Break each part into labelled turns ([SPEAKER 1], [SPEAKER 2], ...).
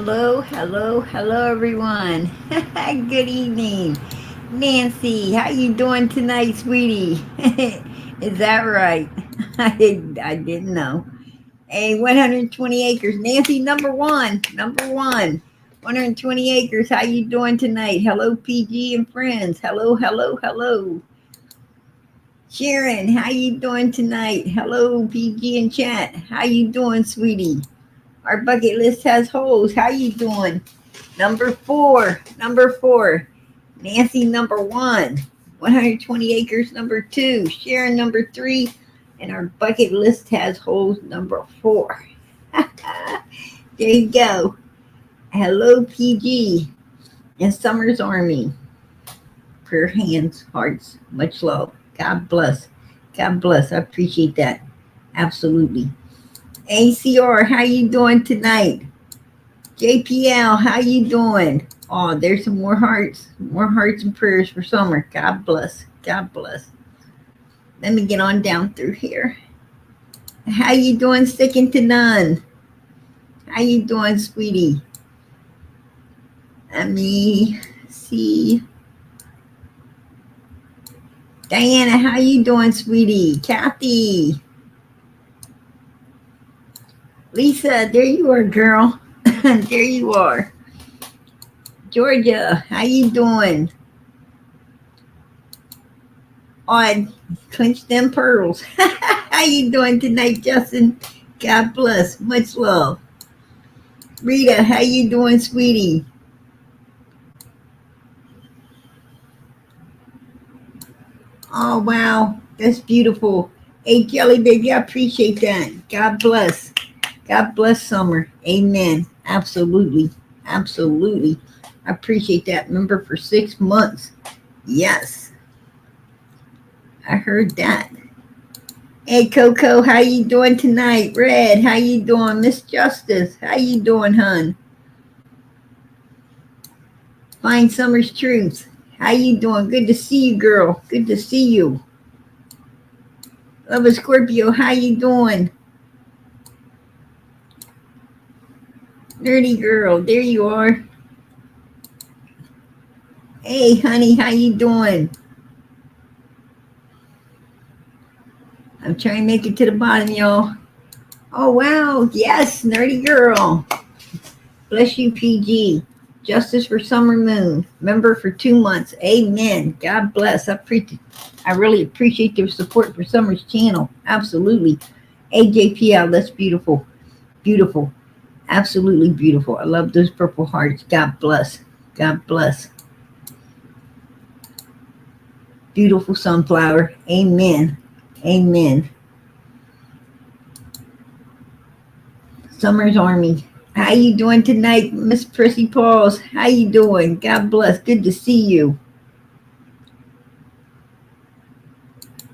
[SPEAKER 1] Hello, hello, hello, everyone. Good evening, Nancy. How you doing tonight, sweetie? Is that right? I didn't know. Hey, 120 acres, Nancy. Number one, number one. 120 acres. How you doing tonight? Hello, PG and friends. Hello, hello, hello. Sharon, how you doing tonight? Hello, PG and chat. How you doing, sweetie? Our bucket list has holes. How you doing? Number four, number four. Nancy, number one. 120 acres, number two. Sharon, number three. And our bucket list has holes, number four. There you go. Hello, PG and Summer's Army. Prayer hands, hearts, much love. God bless. God bless. I appreciate that. Absolutely. ACR, how you doing tonight? JPL, how you doing? Oh, there's some more hearts and prayers for Summer. God bless. God bless. Let me get on down through here. How you doing, sticking to none? How you doing, sweetie? Let me see. Diana, how you doing, sweetie? Kathy. Lisa, there you are, girl. There you are. Georgia, how you doing? On clench them pearls. How you doing tonight, Justin? God bless. Much love. Rita, how you doing, sweetie? Oh wow, that's beautiful. Hey Jelly baby, I appreciate that. God bless. God bless Summer. Amen. Absolutely. Absolutely. I appreciate that. Remember for 6 months. Yes. I heard that. Hey Coco, how you doing tonight? Red, how you doing? Miss Justice, how you doing, hun? Find Summer's Truth. How you doing? Good to see you, girl. Good to see you. Love a Scorpio, how you doing? Nerdy girl, there you are. Hey honey, how you doing? I'm trying to make it to the bottom, y'all. Oh wow, yes, nerdy girl. Bless you, PG. Justice for Summer Moon. Member for 2 months. Amen. God bless. I really appreciate their support for Summer's channel. Absolutely. AJPL, that's beautiful. Beautiful. Absolutely beautiful. I love those purple hearts. God bless. God bless. Beautiful sunflower. Amen. Amen. Summer's Army. How you doing tonight, Miss Prissy Pauls? How you doing? God bless. Good to see you.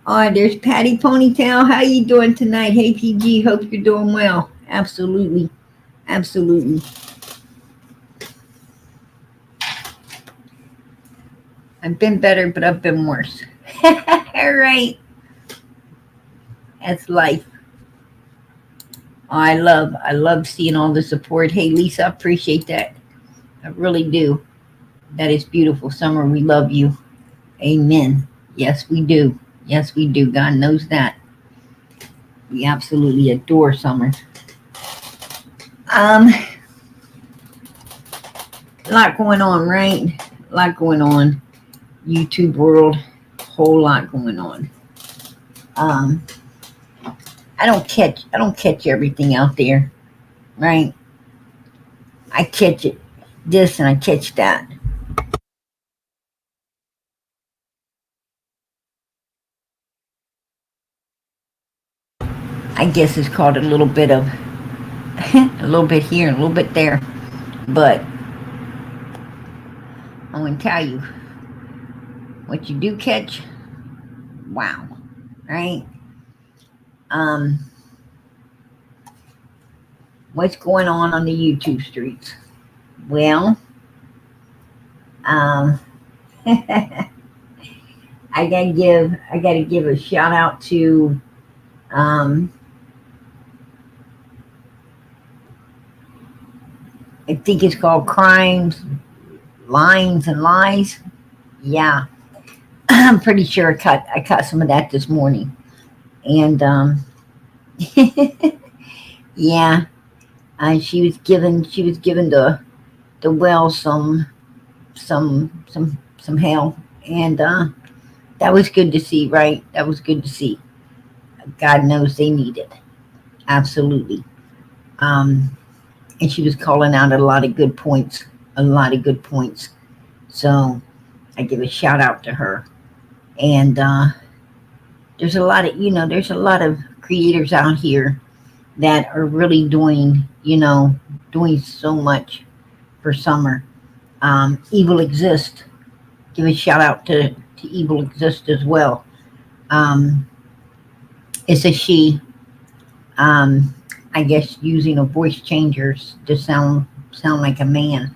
[SPEAKER 1] Oh, there's Patty Ponytail. How you doing tonight? Hey, PG. Hope you're doing well. Absolutely. Absolutely. I've been better, but I've been worse. All right. That's life. Oh, I love seeing all the support. Hey, Lisa, I appreciate that. I really do. That is beautiful. Summer, we love you. Amen. Yes, we do. Yes, we do. God knows that. We absolutely adore Summer. A lot going on, right? A lot going on. YouTube world, whole lot going on. Um, I don't catch everything out there, right? I catch it this and I catch that. I guess it's called a little bit of a little bit here, a little bit there. But I'm gonna tell you what you do catch. Wow, right? Um, what's going on the YouTube streets? Well, um, I gotta give a shout out to um, I think it's called Crimes, Lines and Lies. Yeah, I'm pretty sure I caught some of that this morning, and yeah, she was given the well some hell, and that was good to see, right? That was good to see. God knows they need it, absolutely. Um, and she was calling out a lot of good points, a lot of good points. So I give a shout out to her. And there's a lot of creators out here that are really doing so much for summer. Evil Exist. Give a shout out to Evil Exist as well. Um, it's a she. Um, I guess using a voice changer to sound like a man,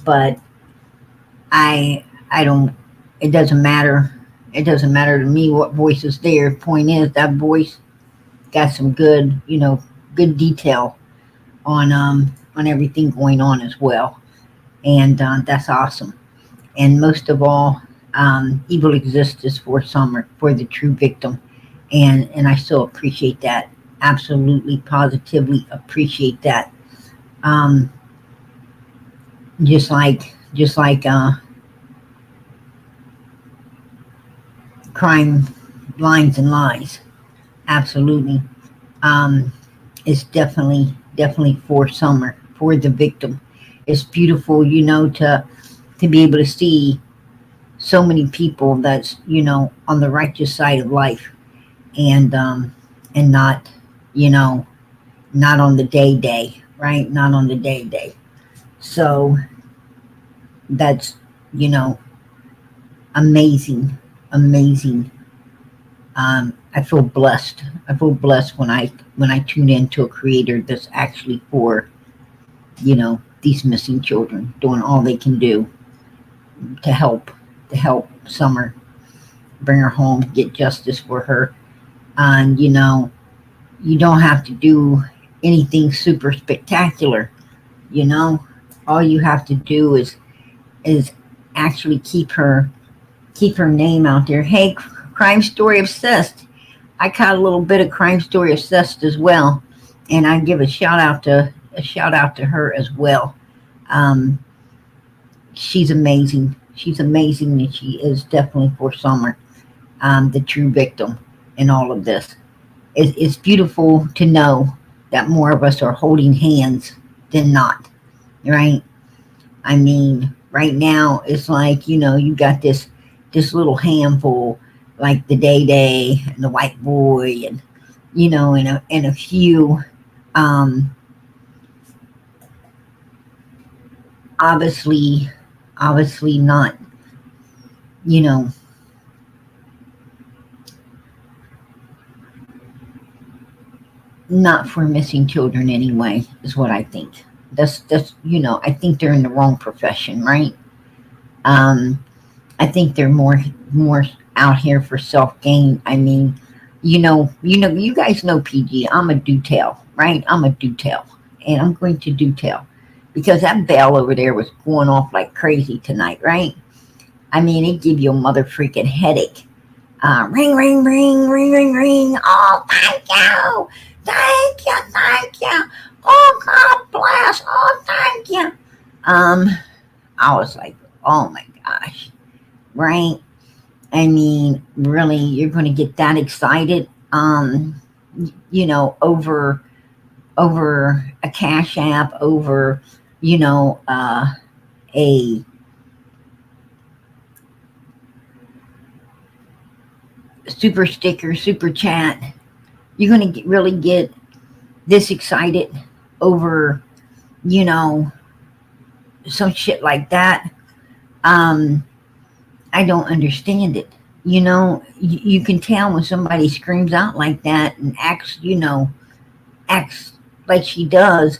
[SPEAKER 1] but I don't. It doesn't matter. It doesn't matter to me what voice is there. Point is that voice got some good detail on everything going on as well, and that's awesome. And most of all, evil exists is for summer for the true victim, and I still appreciate that. Absolutely, positively appreciate that. Um, just like crime, lines and lies. Absolutely. Um, it's definitely for summer for the victim. It's beautiful, to be able to see so many people that's on the righteous side of life, and not you know not on the day, right? Not on the day. So that's you know amazing, amazing. I feel blessed. I feel blessed when I tune into a creator that's actually for these missing children, doing all they can do to help Summer, bring her home, get justice for her. And you don't have to do anything super spectacular. You know, all you have to do is actually keep her name out there. Hey, Crime Story Obsessed. I caught a little bit of Crime Story Obsessed as well, and I give a shout out to her as well. Um, she's amazing. She's amazing, and she is definitely for Summer, the true victim in all of this. It's beautiful to know that more of us are holding hands than not, right? I mean, right now it's like you got this little handful, like the Day Day and the White Boy, and a few, um, obviously, not, you know, not for missing children anyway, is what I think. That's I think they're in the wrong profession, right? Um, I think they're more out here for self gain. I mean, you guys know PG. I'm a do tell, right? I'm a do tell, and I'm going to do tell because that bell over there was going off like crazy tonight, right? I mean, it give you a mother freaking headache. Ring, ring, ring, ring, ring, ring. Oh, thank you. Oh, God bless. Oh, thank you. Um, I was like, oh my gosh, right? I mean, really, you're going to get that excited, over a cash app, over, a super sticker, super chat. You're going to really get this excited over, you know, some shit like that. Um, I don't understand it. You can tell when somebody screams out like that and acts like she does.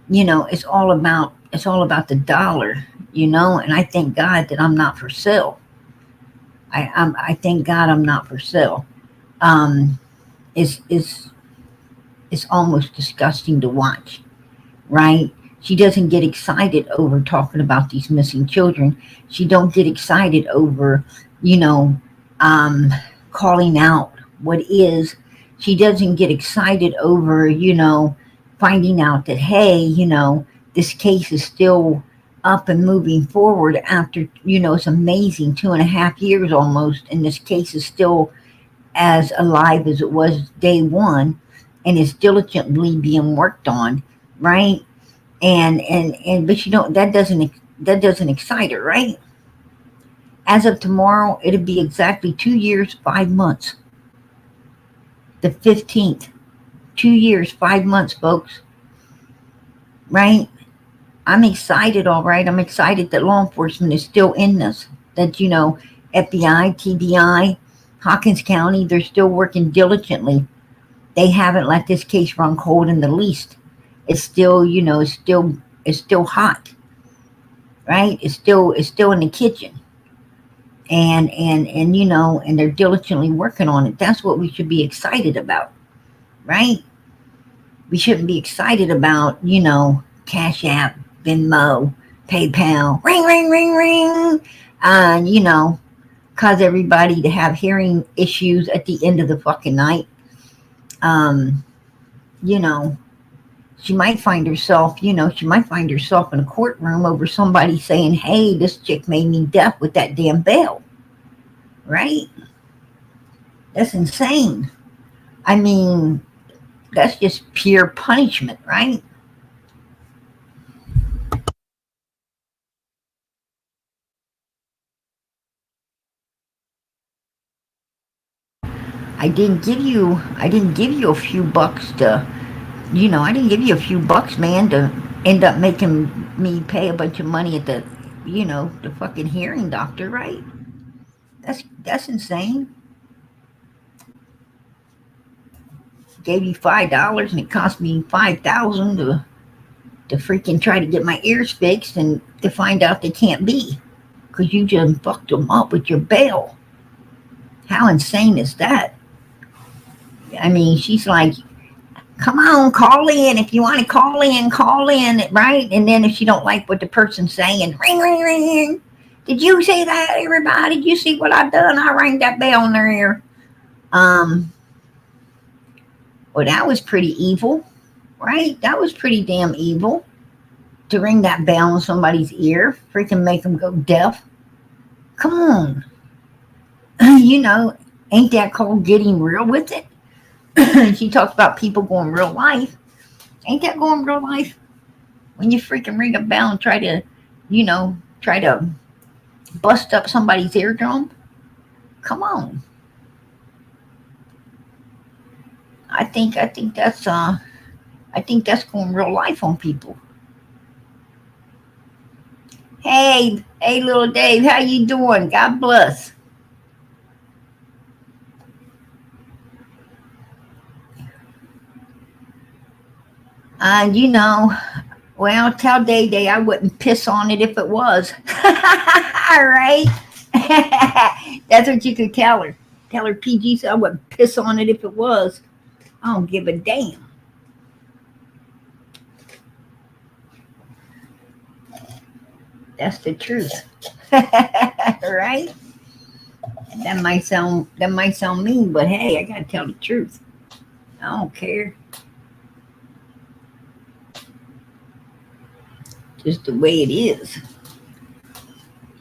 [SPEAKER 1] It's all about the dollar. And I thank God that I'm not for sale. I thank God I'm not for sale. Um, it's almost disgusting to watch, right? She doesn't get excited over talking about these missing children. She don't get excited over, you know, um, calling out what is. She doesn't get excited over, finding out that, hey, this case is still up and moving forward after, it's amazing 2.5 years almost, and this case is still as alive as it was day one and is diligently being worked on, right? And but that doesn't excite her, right? As of tomorrow, it'll be exactly 2 years, 5 months. The 15th. 2 years, 5 months, folks. Right? I'm excited, all right. I'm excited that law enforcement is still in this. That, FBI, TBI, Hawkins County, they're still working diligently. They haven't let this case run cold in the least. It's still, it's still hot, right? It's still in the kitchen. And and they're diligently working on it. That's what we should be excited about, right? We shouldn't be excited about, Cash App, Venmo, PayPal, ring, ring, ring, ring, and cause everybody to have hearing issues at the end of the fucking night. Um, you know, she might find herself in a courtroom over somebody saying, "Hey, this chick made me deaf with that damn bell." Right? That's insane. I mean, that's just pure punishment, right? I didn't give you a few bucks to, I didn't give you a few bucks, man, to end up making me pay a bunch of money at the fucking hearing doctor, right? That's insane. Gave you $5 and it cost me 5,000 to freaking try to get my ears fixed and to find out they can't be because you just fucked them up with your bail. How insane is that? I mean, she's like, come on, call in. If you want to call in, right? And then if she don't like what the person's saying, ring, ring, ring. Did you see that, everybody? Did you see what I done? I rang that bell in their ear. Um, well, that was pretty evil, right? That was pretty damn evil to ring that bell in somebody's ear, freaking make them go deaf. Come on, you know, ain't that called getting real with it? She talks about people going real life. Ain't that going real life? When you freaking ring a bell and try to bust up somebody's eardrum. Come on. I think that's going real life on people. Hey, little Dave, how you doing? God bless. You know, well, tell Day Day I wouldn't piss on it if it was. All right. That's what you could tell her. Tell her PG said I wouldn't piss on it if it was. I don't give a damn. That's the truth. Right? That might sound mean, but hey, I gotta tell the truth. I don't care. Just the way it is.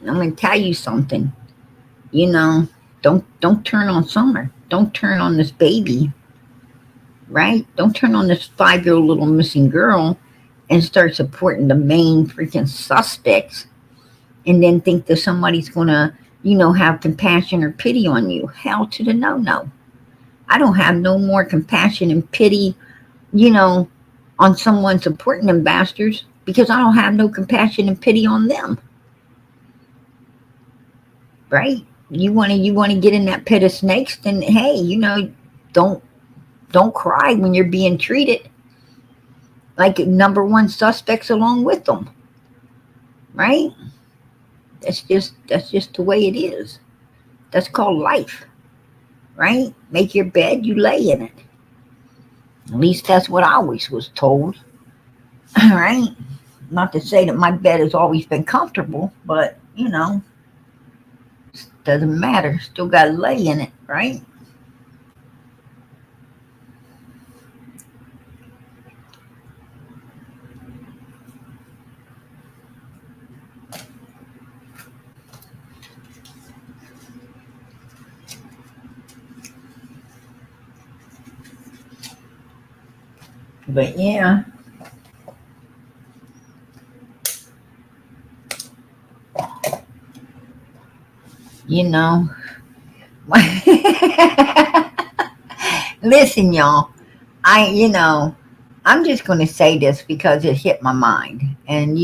[SPEAKER 1] I'm gonna tell you something. You know, don't turn on Summer. Don't turn on this baby, right? Don't turn on this 5-year-old little missing girl and start supporting the main freaking suspects and then think that somebody's gonna, have compassion or pity on you. Hell to the no no. I don't have no more compassion and pity, you know, on someone supporting them bastards because I don't have no compassion and pity on them, right? You wanna get in that pit of snakes, then hey, don't don't cry when you're being treated like number one suspects along with them, right? That's just the way it is. That's called life, right? Make your bed, you lay in it. At least that's what I always was told. All right. Not to say that my bed has always been comfortable, but doesn't matter. Still got to lay in it, right? But yeah, you know. Listen, y'all. I'm just going to say this because it hit my mind. And,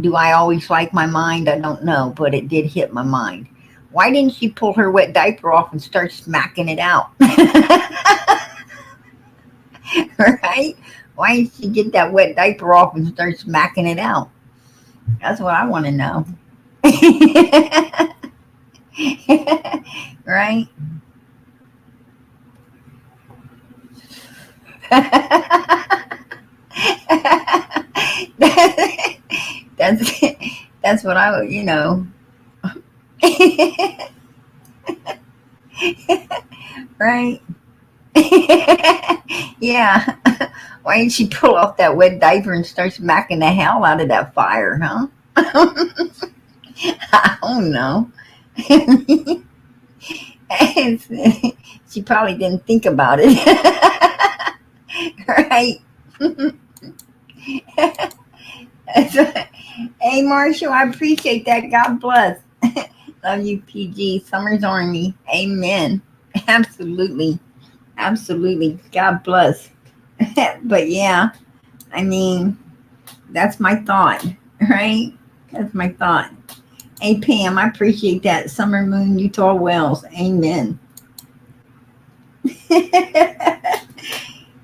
[SPEAKER 1] do I always like my mind? I don't know, but it did hit my mind. Why didn't she pull her wet diaper off and start smacking it out? Right? Why didn't she get that wet diaper off and start smacking it out? That's what I want to know. Right? that's that's what I would, right? Yeah. Why didn't she pull off that wet diaper and start smacking the hell out of that fire, huh? I don't know. She probably didn't think about it. Right? Hey, Marshall, I appreciate that. God bless. Love you, PG. Summer's Army. Amen. Absolutely. Absolutely. God bless. But yeah, I mean, that's my thought, right? That's my thought. Hey, Pam, I appreciate that. Summer Moon, Utah Wells. Amen.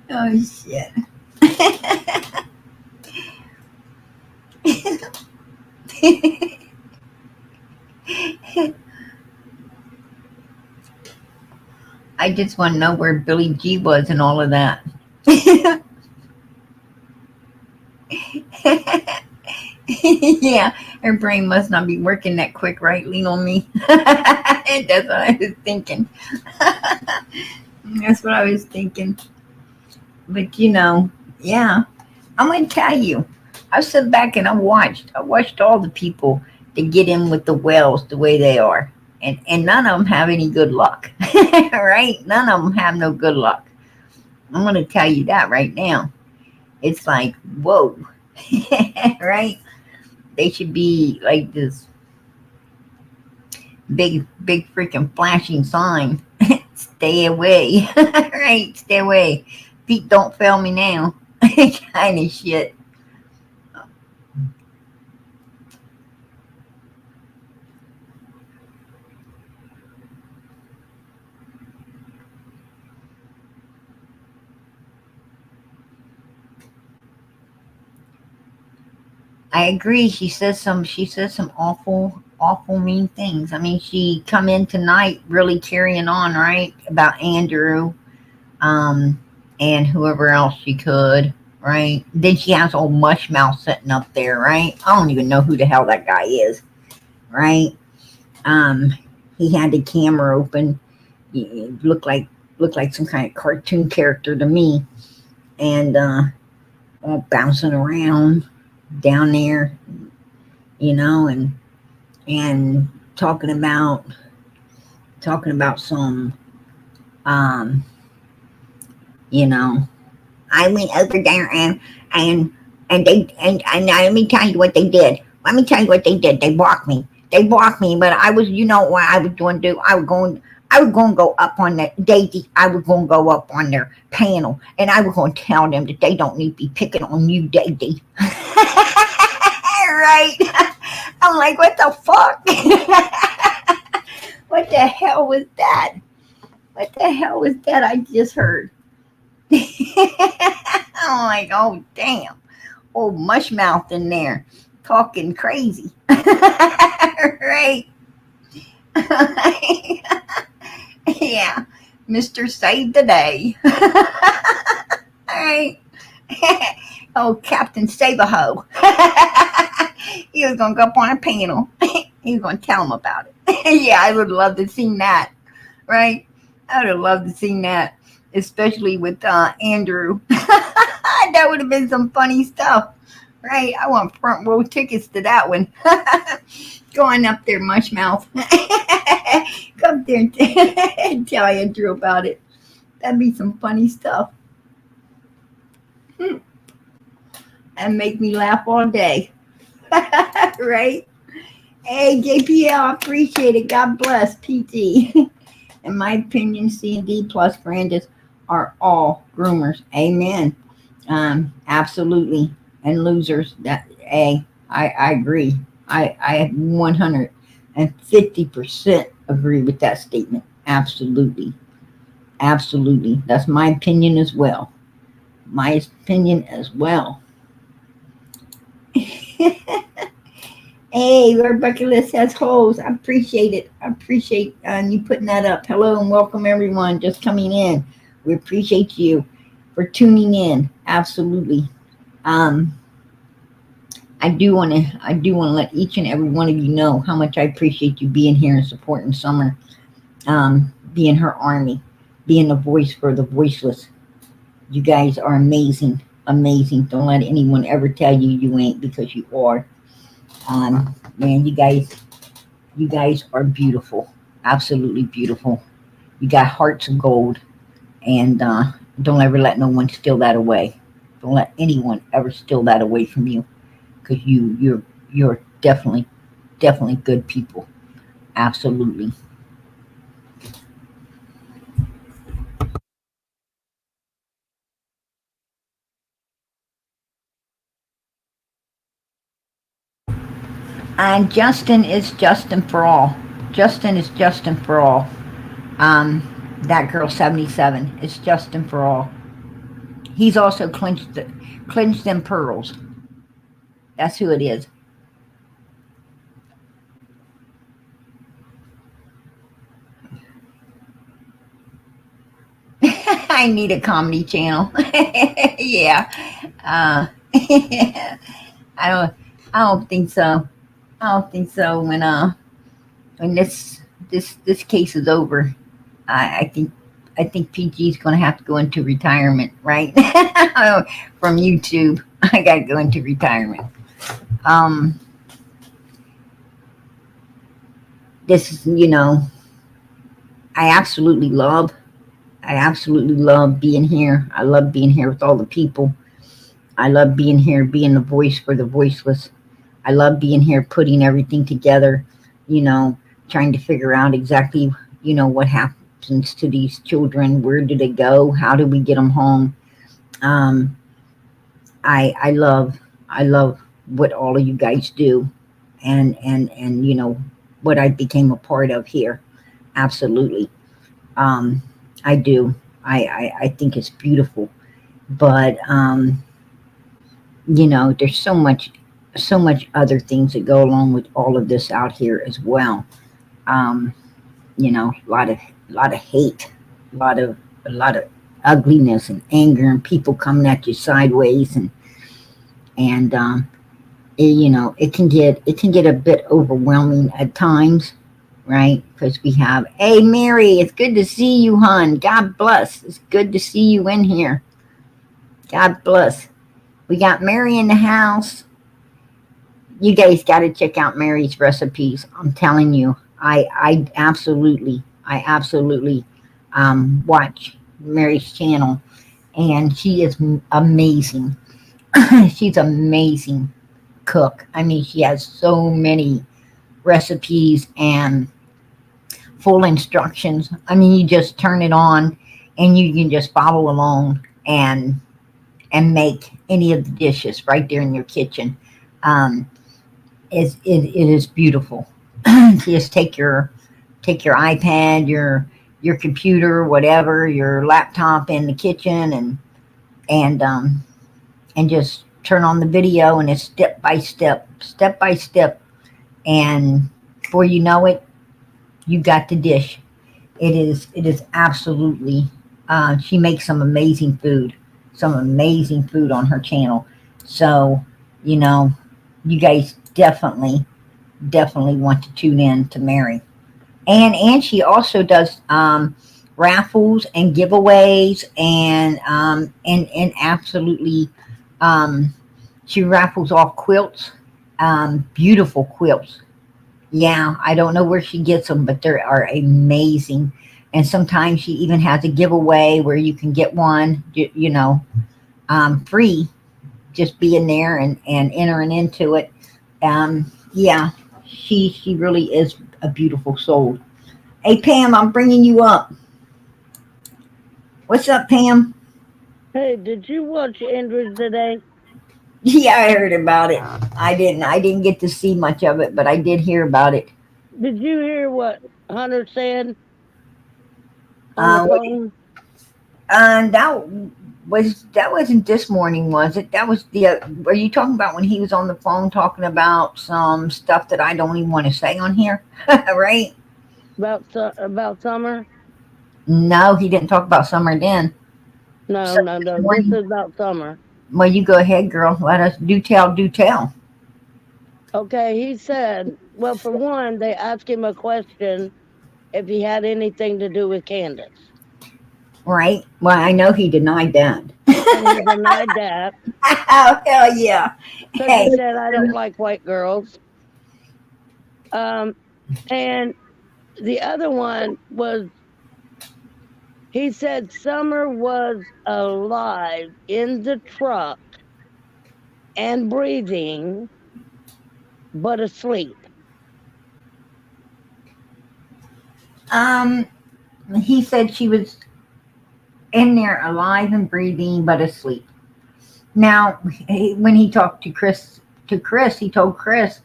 [SPEAKER 1] Oh, shit. I just want to know where Billy G was and all of that. Yeah, her brain must not be working that quick, right? Lean on me. That's what I was thinking. That's what I was thinking. But yeah, I'm gonna tell you. I sit back and I watched. I watched all the people that get in with the wells the way they are, and none of them have any good luck. Right? None of them have no good luck. I'm gonna tell you that right now. It's like whoa, right? They should be like this big freaking flashing sign. Stay away. Right? Stay away. Feet don't fail me now. Kind of shit. I agree. She says some awful mean things. I mean, she come in tonight really carrying on, right? About Andrew, um, and whoever else she could, right? Then she has old Mushmouth sitting up there, right? I don't even know who the hell that guy is, right? Um, he had the camera open. He looked like some kind of cartoon character to me, and all bouncing around down there, and talking about some, um, you know, I went over there and and let me tell you what they did. Let me tell you what they did. They blocked me. They blocked me, but I was, what I was going to do. I was going to go up on that Daisy. I was going to go up on their panel, and I was going to tell them that they don't need to be picking on you, Daisy. Right? I'm like, what the fuck? What the hell was that? What the hell was that I just heard? I'm like, oh damn, old mushmouth in there talking crazy. Right? Yeah, Mr. Save the Day. All right. Oh, Captain Saberho. He was gonna go up on a panel. He was gonna tell them about it. Yeah, I would love to see that. Right? I would have loved to see that, especially with Andrew. That would have been some funny stuff. Right? I want front row tickets to that one. Going up there, Mushmouth. Come up there and tell Andrew about it. That'd be some funny stuff. Hmm. And make me laugh all day. Right? Hey, JPL, I appreciate it. God bless, PT. In my opinion, C and D plus brands are all groomers. Amen. Absolutely. And losers. That I agree. I 150% agree with that statement. Absolutely. Absolutely. That's my opinion as well. My opinion as well. Hey, our bucket list has holes. I appreciate it. I appreciate you putting that up. Hello and welcome everyone just coming in. We appreciate you for tuning in. Absolutely. Um, I do want to let each and every one of you know how much I appreciate you being here and supporting Summer, being her army, being the voice for the voiceless. You guys are amazing, amazing. Don't let anyone ever tell you you ain't, because you are. Man, you guys are beautiful, absolutely beautiful. You got hearts of gold, and don't ever let no one steal that away. Don't let anyone ever steal that away from you, because you're definitely good people. Absolutely. And Justin is Justin for all. Justin is Justin for all. Um, that girl 77 is Justin for all. He's also clinched them pearls. That's who it is. I need a comedy channel. Yeah. I don't. I don't think so. I don't think so. When this case is over, I think PG is going to have to go into retirement, right? From YouTube, I got to go into retirement. Um, this is, I absolutely love. I absolutely love being here. I love being here with all the people. I love being here, being the voice for the voiceless. I love being here, putting everything together, you know, trying to figure out exactly, what happens to these children. Where do they go? How do we get them home? Um, I love what all of you guys do, and what I became a part of here. Absolutely, um, I do. I think it's beautiful, but there's so much other things that go along with all of this out here as well. Um, a lot of hate, a lot of ugliness and anger, and people coming at you sideways, and it can get a bit overwhelming at times, right? Because we have, hey Mary, it's good to see you, hon. God bless. It's good to see you in here. God bless. We got Mary in the house. You guys got to check out Mary's recipes. I'm telling you, I absolutely watch Mary's channel, and she is amazing. She's amazing cook. I mean, she has so many recipes and full instructions. I mean, you just turn it on, and you can just follow along and make any of the dishes right there in your kitchen. Um, it is beautiful. Just take your iPad, your computer, whatever, your laptop in the kitchen, and and just turn on the video, and it's step by step, and before you know it, you got the dish. It is absolutely. She makes some amazing food on her channel. So, you know, you guys definitely want to tune in to Mary. And she also does raffles and giveaways and absolutely um, she raffles off quilts, beautiful quilts. Yeah, I don't know where she gets them, but they are amazing. And sometimes she even has a giveaway where you can get one, free, just being there and entering into it. Yeah, she really is a beautiful soul. Hey Pam, I'm bringing you up. What's up, Pam?
[SPEAKER 2] Hey, did you watch Andrews today?
[SPEAKER 1] Yeah, I heard about it. I didn't get to see much of it, but I did hear about it.
[SPEAKER 2] Did you hear what Hunter said on the
[SPEAKER 1] Uh,
[SPEAKER 2] phone?
[SPEAKER 1] that wasn't this morning, was it? That was the. Are you talking about when he was on the phone talking about some stuff that I don't even want to say on here, right?
[SPEAKER 2] About Summer?
[SPEAKER 1] No, he didn't talk about summer then.
[SPEAKER 2] No,
[SPEAKER 1] So
[SPEAKER 2] no,
[SPEAKER 1] this
[SPEAKER 2] no. This
[SPEAKER 1] morning,
[SPEAKER 2] is about Summer.
[SPEAKER 1] well, you go ahead, girl. Let us do tell, do tell.
[SPEAKER 2] Okay, he said, well, for one, they asked him a question if he had anything to do with Candace.
[SPEAKER 1] Right? Well, I know he denied that.
[SPEAKER 2] And he denied that
[SPEAKER 1] Oh, hell yeah.
[SPEAKER 2] because he
[SPEAKER 1] Hey,
[SPEAKER 2] said, I don't like white girls. Um, and the other one was, he said Summer was alive in the truck and breathing, but asleep.
[SPEAKER 1] um, he said she was in there alive and breathing, but asleep. Now, when he talked to Chris, he told Chris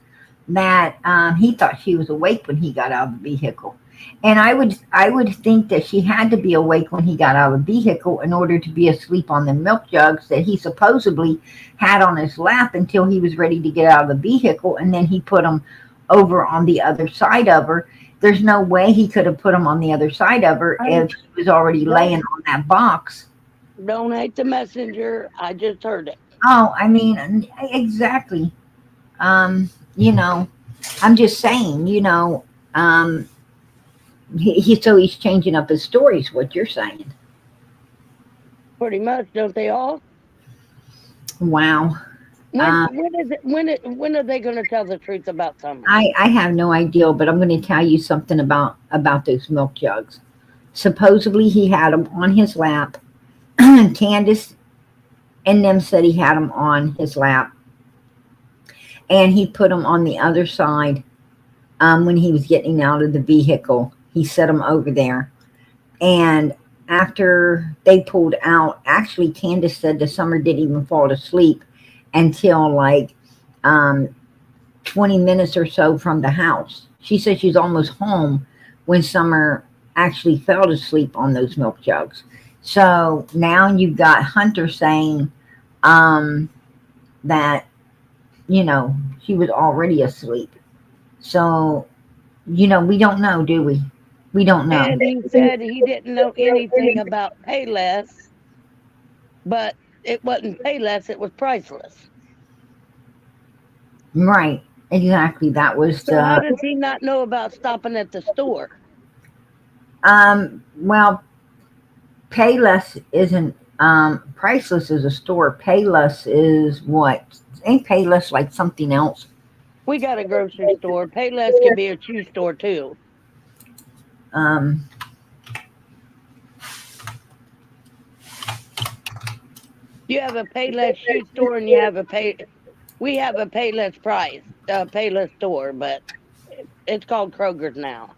[SPEAKER 1] that he thought she was awake when he got out of the vehicle, and I would think that she had to be awake when he got out of the vehicle in order to be asleep on the milk jugs that he supposedly had on his lap until he was ready to get out of the vehicle, and then he put them over on the other side of her. There's no way he could have put them on the other side of her
[SPEAKER 2] I
[SPEAKER 1] if she was already
[SPEAKER 2] don't
[SPEAKER 1] laying on that box.
[SPEAKER 2] don't hate the messenger. I just heard it.
[SPEAKER 1] Oh, I mean, exactly. Um, you know, I'm just saying, um, so he's changing up his stories. What you're saying?
[SPEAKER 2] Pretty much, don't they all?
[SPEAKER 1] Wow. Um,
[SPEAKER 2] When are they gonna tell the truth about Summer?
[SPEAKER 1] I have no idea, but I'm going to tell you something about those milk jugs. Supposedly he had them on his lap. Candace and them said he had them on his lap, and he put them on the other side when he was getting out of the vehicle. He set them over there. And after they pulled out, actually, Candace said the Summer didn't even fall asleep until like um, 20 minutes or so from the house. She said she's almost home when Summer actually fell asleep on those milk jugs. So now you've got Hunter saying um, that, she was already asleep. So, we don't know, do we? We don't know.
[SPEAKER 2] And he said he didn't know anything about Payless, but it wasn't Payless, it was priceless.
[SPEAKER 1] Right. Exactly. That was
[SPEAKER 2] So how
[SPEAKER 1] the
[SPEAKER 2] does he not know about stopping at the store?
[SPEAKER 1] well, Payless isn't Priceless is a store. Payless is what? Ain't Payless like something else?
[SPEAKER 2] We got a grocery store. Payless can be a shoe store too.
[SPEAKER 1] Um
[SPEAKER 2] You have a Payless shoe store and you have a pay. We have a Payless price, Payless store, but it's called Kroger's now.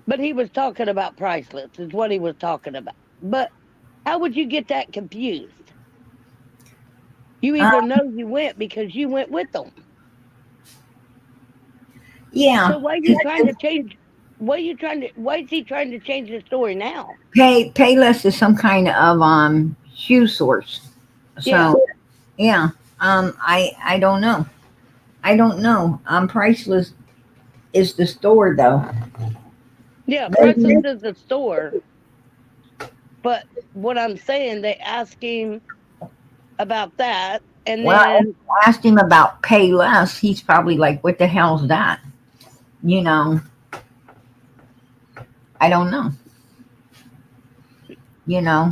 [SPEAKER 2] But he was talking about priceless, is what he was talking about. But how would you get that confused? You
[SPEAKER 1] uh,
[SPEAKER 2] either know you went because you went with them.
[SPEAKER 1] yeah.
[SPEAKER 2] So why are you trying to change? Why is he trying to change the story now?
[SPEAKER 1] Payless is some kind of shoe source.
[SPEAKER 2] Yeah,
[SPEAKER 1] So yeah. I don't know. I don't know. Priceless is the store though.
[SPEAKER 2] yeah. Priceless is the store, but what I'm saying, they ask him about that. And
[SPEAKER 1] Well, if
[SPEAKER 2] then
[SPEAKER 1] I asked him about pay less, he's probably like, what the hell's that? You know, I don't know. You know,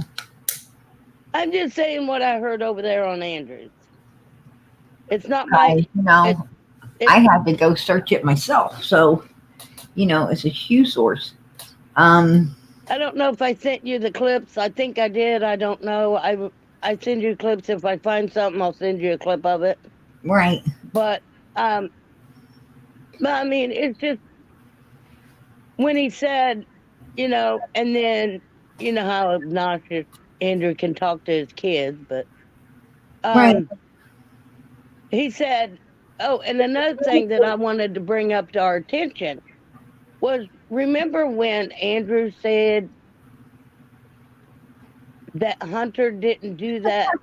[SPEAKER 2] I'm just saying what I heard over there on Andrews. It's not my
[SPEAKER 1] I,
[SPEAKER 2] it
[SPEAKER 1] I
[SPEAKER 2] it
[SPEAKER 1] had to go search it myself. So, it's a huge source. Um,
[SPEAKER 2] I don't know if I sent you the clips. I think I did. I don't know. I send you clips if I find something. I'll send you a clip of it.
[SPEAKER 1] right.
[SPEAKER 2] But um, but I mean, it's just when he said, and then you know how obnoxious Andrew can talk to his kids, but
[SPEAKER 1] Right.
[SPEAKER 2] um, he said, oh, and another thing that I wanted to bring up to our attention was remember when Andrew said that Hunter didn't do that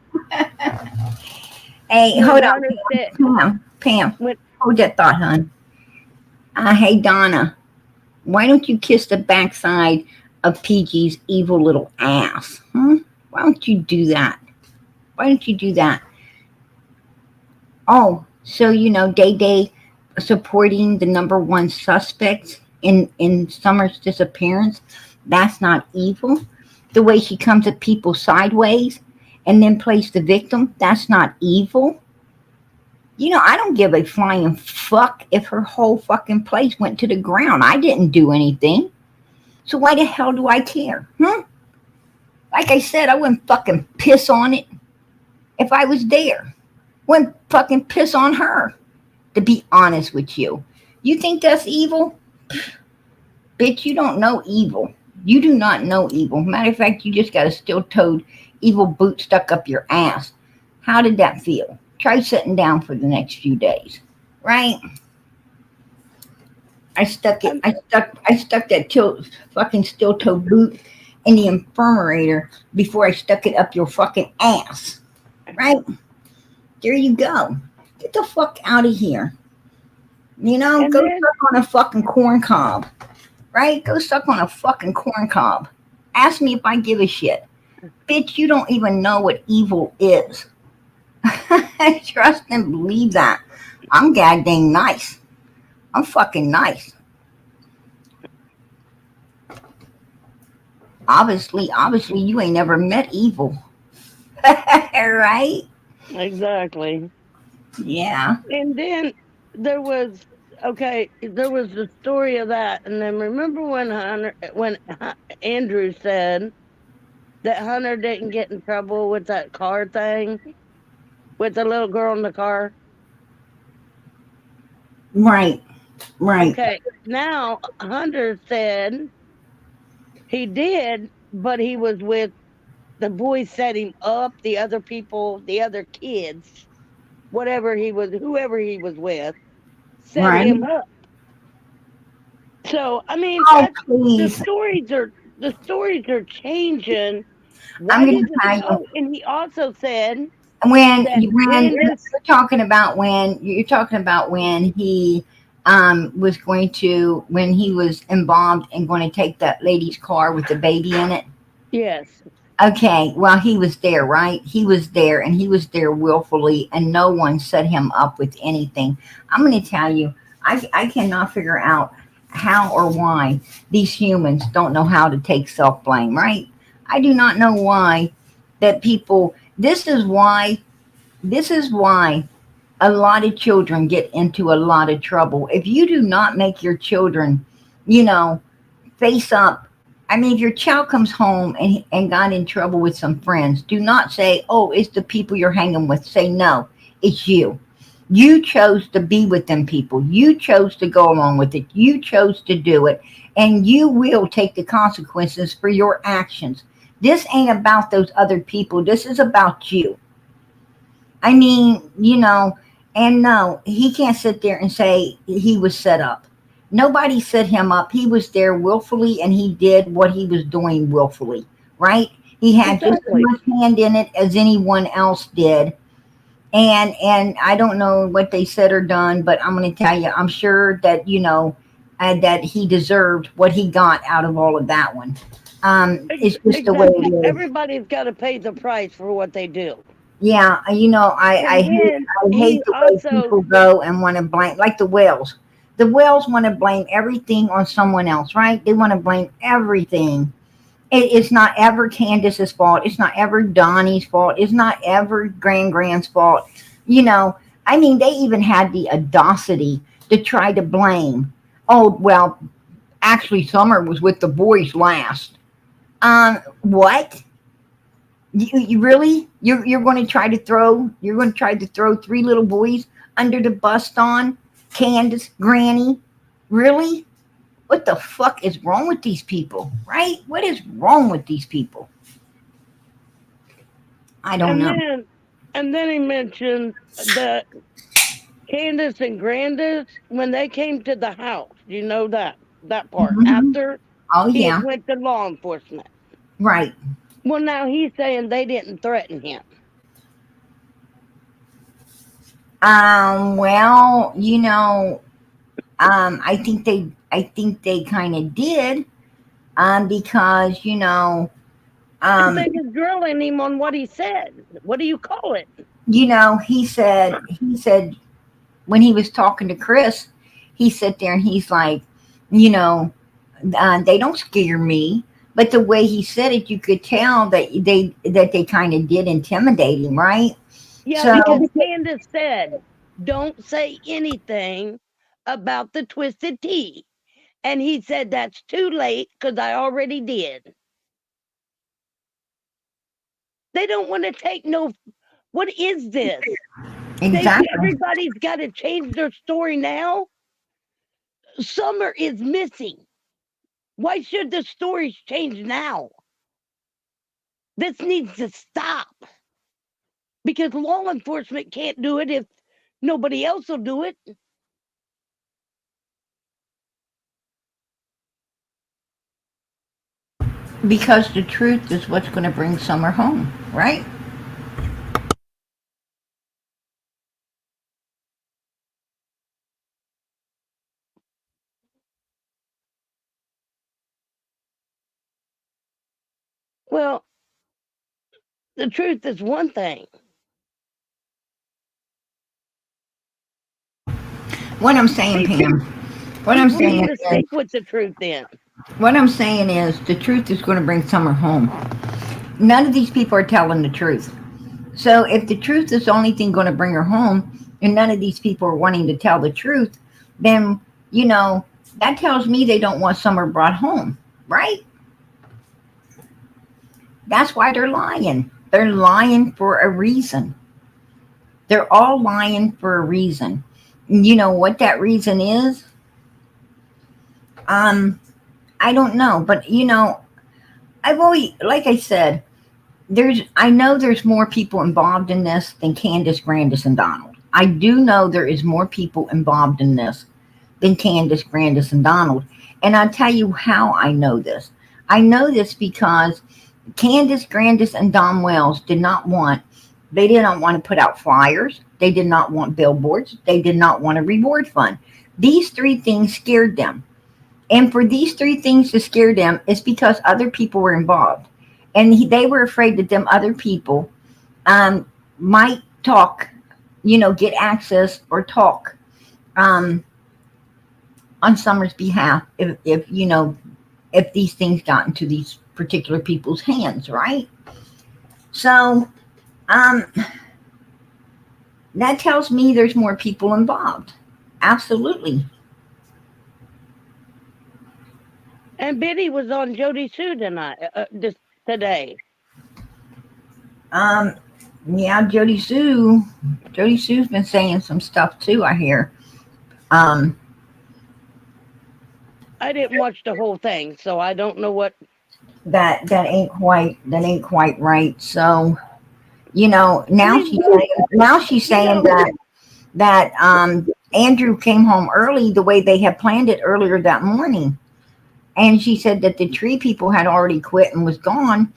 [SPEAKER 1] Hey,
[SPEAKER 2] when
[SPEAKER 1] hold on,
[SPEAKER 2] Hunter said
[SPEAKER 1] Pam. Pam,
[SPEAKER 2] when
[SPEAKER 1] hold that thought, hon. Hey, Donna, why don't you kiss the backside of PG's evil little ass? Huh? Why don't you do that? Why don't you do that? Oh, so Day Day supporting the number one suspect in Summer's disappearance. That's not evil. The way she comes at people sideways and then plays the victim. That's not evil. I don't give a flying fuck if her whole fucking place went to the ground. I didn't do anything. So why the hell do I care? Huh? Like I said, I wouldn't fucking piss on it if I was there. Wouldn't fucking piss on her, to be honest with you. You think that's evil? Bitch, you don't know evil. You do not know evil. Matter of fact, you just got a steel toed evil boot stuck up your ass. How did that feel? Try sitting down for the next few days. Right? I stuck it.
[SPEAKER 2] um,
[SPEAKER 1] I stuck that fucking steel toe boot in the infirmarator before I stuck it up your fucking ass. Right there, you go. Get the fuck out of here.
[SPEAKER 2] and
[SPEAKER 1] Go
[SPEAKER 2] then
[SPEAKER 1] suck on a fucking corn cob. Right? Go suck on a fucking corn cob. Ask me if I give a shit. Bitch, you don't even know what evil is. Trust and believe that. I'm goddamn nice. I'm fucking nice. Obviously, you ain't never met evil. Right?
[SPEAKER 2] exactly.
[SPEAKER 1] Yeah.
[SPEAKER 2] And then there was there was the story of that, and then remember when Andrew said that Hunter didn't get in trouble with that car thing with the little girl in the car.
[SPEAKER 1] Right. Right.
[SPEAKER 2] Okay, now Hunter said he did, but he was with the boys set him up, the other people, the other kids, whoever he was with, set
[SPEAKER 1] Right.
[SPEAKER 2] him up. So I mean,
[SPEAKER 1] Oh,
[SPEAKER 2] that's
[SPEAKER 1] please.
[SPEAKER 2] the stories are changing.
[SPEAKER 1] I'm
[SPEAKER 2] Why
[SPEAKER 1] gonna
[SPEAKER 2] did it?
[SPEAKER 1] tell you
[SPEAKER 2] Oh, and he also said
[SPEAKER 1] when
[SPEAKER 2] that Candace.
[SPEAKER 1] you're talking about when he was going to when he was embalmed and going to take that lady's car with the baby in it.
[SPEAKER 2] Yes,
[SPEAKER 1] Okay, well, he was there, right? He was there, and he was there willfully, and no one set him up with anything. I'm going to tell you, I cannot figure out how or why these humans don't know how to take self blame, right? I do not know why that people, this is why a lot of children get into a lot of trouble. If you do not make your children, you know, face up. I mean, if your child comes home and got in trouble with some friends, do not say, oh, it's the people you're hanging with. Say, no, it's you. You chose to be with them people. You chose to go along with it. You chose to do it. And you will take the consequences for your actions. This ain't about those other people. This is about you. I mean, and no, he can't sit there and say he was set up. Nobody set him up. He was there willfully and he did what he was doing willfully, right? He had just as
[SPEAKER 2] exactly.
[SPEAKER 1] much hand in it as anyone else did. And I don't know what they said or done, but I'm going to tell you, I'm sure that, that he deserved what he got out of all of that one. It's just the way
[SPEAKER 2] Exactly.
[SPEAKER 1] it is.
[SPEAKER 2] Everybody's got to pay the price for what they do.
[SPEAKER 1] Yeah,
[SPEAKER 2] And then
[SPEAKER 1] I hate
[SPEAKER 2] he
[SPEAKER 1] the way
[SPEAKER 2] also,
[SPEAKER 1] people go and want to blame, like the whales. The whales want to blame everything on someone else, right? They want to blame everything. It's not ever Candace's fault. It's not ever Donnie's fault. It's not ever Grand's fault. You know, I mean, they even had the audacity to try to blame. Oh, well, actually, Summer was with the boys last. What? You really you're going to try to throw three little boys under the bus on Candace, Granny? Really? What the fuck is wrong with these people? Right? What is wrong with these people? I don't
[SPEAKER 2] and
[SPEAKER 1] know.
[SPEAKER 2] then he mentioned that Candace and Grandis, when they came to the house, you know that part
[SPEAKER 1] Hmm.
[SPEAKER 2] after
[SPEAKER 1] Oh
[SPEAKER 2] he had
[SPEAKER 1] yeah,
[SPEAKER 2] went to law enforcement.
[SPEAKER 1] right.
[SPEAKER 2] Well, now he's saying they didn't threaten him.
[SPEAKER 1] Well, I think they kind of did, because
[SPEAKER 2] And they
[SPEAKER 1] um,
[SPEAKER 2] was drilling him on what he said. What do you call it?
[SPEAKER 1] he said when he was talking to Chris, he sat there and he's like, you know, they don't scare me. But the way he said it, you could tell that they kind of did intimidate him, right?
[SPEAKER 2] Yeah,
[SPEAKER 1] So
[SPEAKER 2] because Candace said, "Don't say anything about the twisted tea." And he said, "That's too late because I already did." They don't want to take no. What is this?
[SPEAKER 1] exactly,
[SPEAKER 2] Everybody's got to change their story now. Summer is missing. Why should the stories change now? This needs to stop because law enforcement can't do it if nobody else will do it.
[SPEAKER 1] because the truth is what's going to bring Summer home, right?
[SPEAKER 2] Well, the truth is one thing.
[SPEAKER 1] What I'm saying,
[SPEAKER 2] People
[SPEAKER 1] Pam. What I'm
[SPEAKER 2] people need
[SPEAKER 1] saying
[SPEAKER 2] to
[SPEAKER 1] is,
[SPEAKER 2] stick with the truth then.
[SPEAKER 1] the truth is going to bring Summer home. None of these people are telling the truth. So if the truth is the only thing going to bring her home, and none of these people are wanting to tell the truth, then you know that tells me they don't want Summer brought home, right? That's why they're lying. They're lying for a reason. They're all lying for a reason. You know what that reason is? Um, I don't know, but I've always, like I said, I know there's more people involved in this than Candace, Grandis, and Donald. I do know there is more people involved in this than Candace, Grandis, and Donald. And I'll tell you how I know this. I know this because Candace, Grandis, and Don Wells they did not want to put out flyers. They did not want billboards. They did not want a reward fund. These three things scared them. And for these three things to scare them, it's because other people were involved. And they were afraid that them other people might talk, get access or talk um, on Summer's behalf if these things got into these particular people's hands, right? So um, that tells me there's more people involved. Absolutely.
[SPEAKER 2] And Biddy was on Jody Sue tonight, this today.
[SPEAKER 1] Um, yeah, Jody Sue's been saying some stuff too. I hear. Um,
[SPEAKER 2] I didn't watch the whole thing, so I don't know what.
[SPEAKER 1] that ain't quite right. So now
[SPEAKER 2] Please
[SPEAKER 1] she's
[SPEAKER 2] don't. You
[SPEAKER 1] saying
[SPEAKER 2] know,
[SPEAKER 1] that Andrew came home early the way they had planned it earlier that morning, and she said that the tree people had already quit and was gone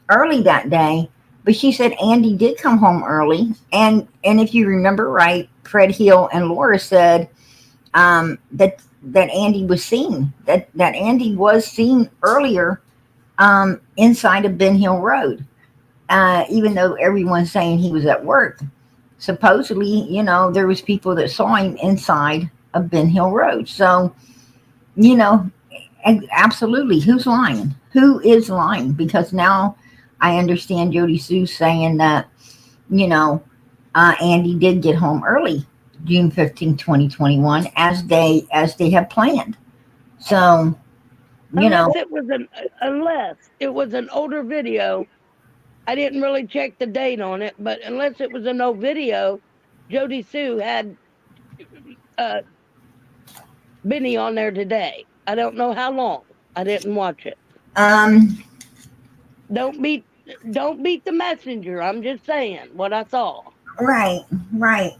[SPEAKER 1] early that day. But she said Andy did come home early, and if you remember right, Fred Hill and Laura said that Andy was seen that Andy was seen earlier inside of Ben Hill Road. even though everyone's saying he was at work. Supposedly, there was people that saw him inside of Ben Hill Road. So, you know, absolutely, who's lying? Who is lying? Because now I understand Jody Sue saying that, you know, Andy did get home early, June 15th, 2021, as they have planned. So, you know,
[SPEAKER 2] Unless it was an older video. I didn't really check the date on it, but unless it was an old video, Jody Sue had uh, Benny on there today. I don't know how long. I didn't watch it.
[SPEAKER 1] um,
[SPEAKER 2] Don't beat don't beat the messenger. I'm just saying what I saw.
[SPEAKER 1] right, right.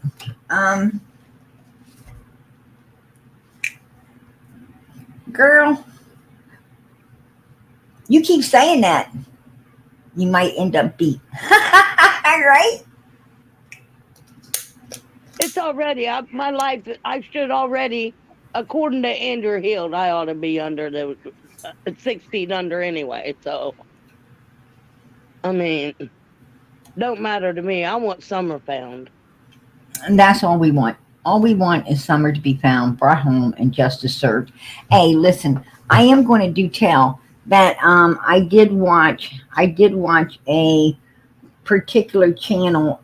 [SPEAKER 1] Um, Girl, you keep saying that, you might end up beat. Right?
[SPEAKER 2] It's already my life. I should already, according to Andrew Hill, I ought to be under the 6 feet under anyway. So I mean, don't matter to me. I want Summer found.
[SPEAKER 1] And that's all we want. All we want is Summer to be found, brought home, and justice served. Hey, listen, I am going to do tell that I did watch a particular channel.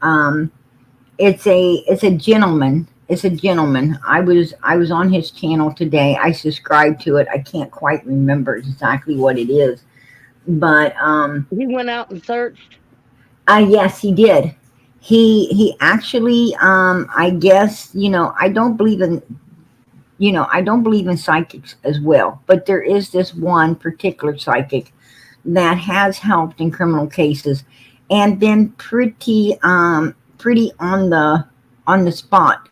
[SPEAKER 1] It's a gentleman. It's a gentleman. I was on his channel today. I subscribed to it. I can't quite remember exactly what it is, but
[SPEAKER 2] He went out and searched.
[SPEAKER 1] yes, he did. He actually, I guess, I don't believe in psychics as well, but there is this one particular psychic that has helped in criminal cases and been pretty on the spot,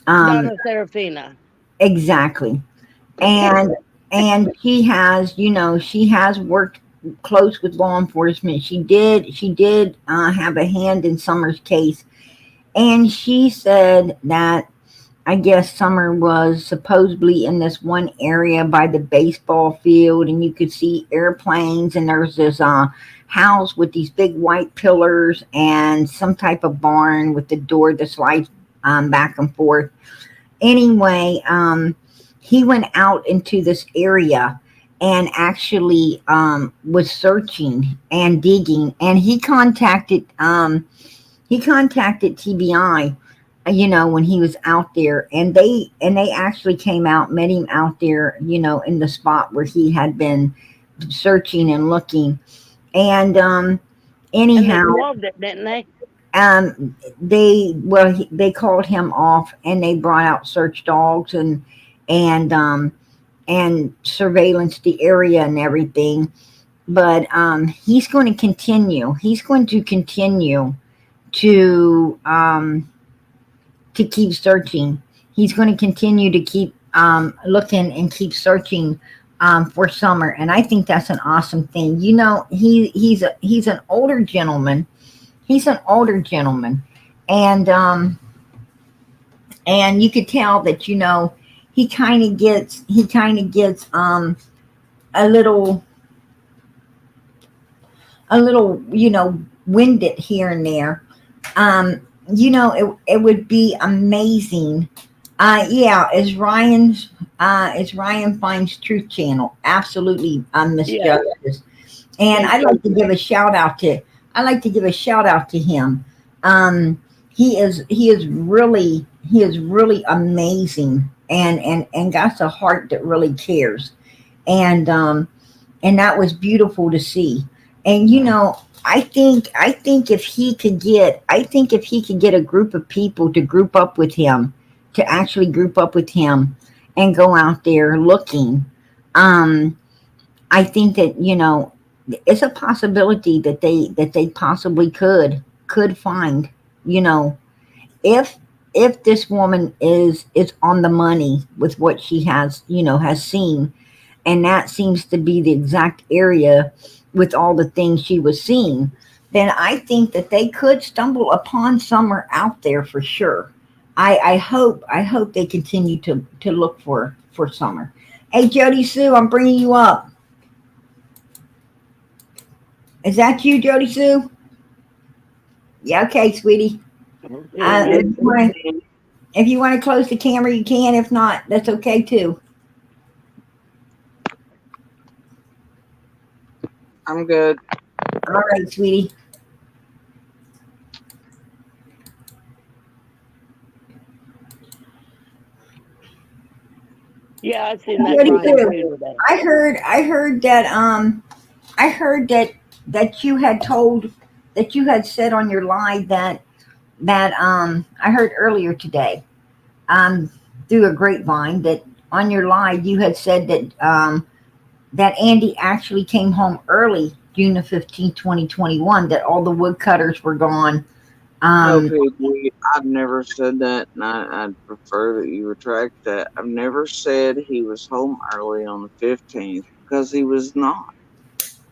[SPEAKER 1] um
[SPEAKER 2] Donna Serafina.
[SPEAKER 1] exactly. And she has worked close with law enforcement. She did have a hand in Summer's case, and she said that I guess Summer was supposedly in this one area by the baseball field, and you could see airplanes, and there's this house with these big white pillars and some type of barn with the door that slides back and forth. Anyway, he went out into this area and actually was searching and digging, and he contacted TBI, when he was out there, and they actually came out, met him out there, in the spot where he had been searching and looking. And
[SPEAKER 2] And they
[SPEAKER 1] anyhow,
[SPEAKER 2] loved it, didn't they?
[SPEAKER 1] they called him off, and they brought out search dogs and surveillance the area and everything. But he's going to continue to keep searching. He's going to continue to keep looking and keep searching for Summer, and I think that's an awesome thing. He's an older gentleman. He's an older gentleman, and you could tell that he kind of gets a little winded here and there. It would be amazing. Yeah, is Ryan Finds Truth Channel. Absolutely, Miss
[SPEAKER 2] Yeah.
[SPEAKER 1] Justice. And I'd like to give a shout out to him. He is really amazing, and got a heart that really cares. And that was beautiful to see. And I think if he could get a group of people to group up with him, to actually group up with him and go out there looking, I think that it's a possibility that they possibly could find, you know if this woman is on the money with what she has seen, and that seems to be the exact area with all the things she was seeing, then I think that they could stumble upon Summer out there for sure. I hope they continue to look for Summer. Hey, Jody Sue, I'm bringing you up. Is that you, Jody Sue? Yeah, okay, sweetie.
[SPEAKER 2] Okay,
[SPEAKER 3] Yes,
[SPEAKER 1] If you
[SPEAKER 2] Nancy.
[SPEAKER 1] want,
[SPEAKER 3] ma'am.
[SPEAKER 1] if you want to close the camera, you can. If not, that's okay too.
[SPEAKER 3] I'm good.
[SPEAKER 1] All right, sweetie.
[SPEAKER 2] Yeah, I seen that
[SPEAKER 1] Jody
[SPEAKER 2] crying
[SPEAKER 1] Sue,
[SPEAKER 2] too today.
[SPEAKER 1] I heard that you had told that you had said on your live that I heard earlier today um through a grapevine that on your live you had said that Andy actually came home early June 15th, 2021, that all the woodcutters were gone.
[SPEAKER 3] No,
[SPEAKER 1] um
[SPEAKER 3] PG. I've never said that, and I'd prefer that you retract that. I've never said he was home early on the 15th because he was not.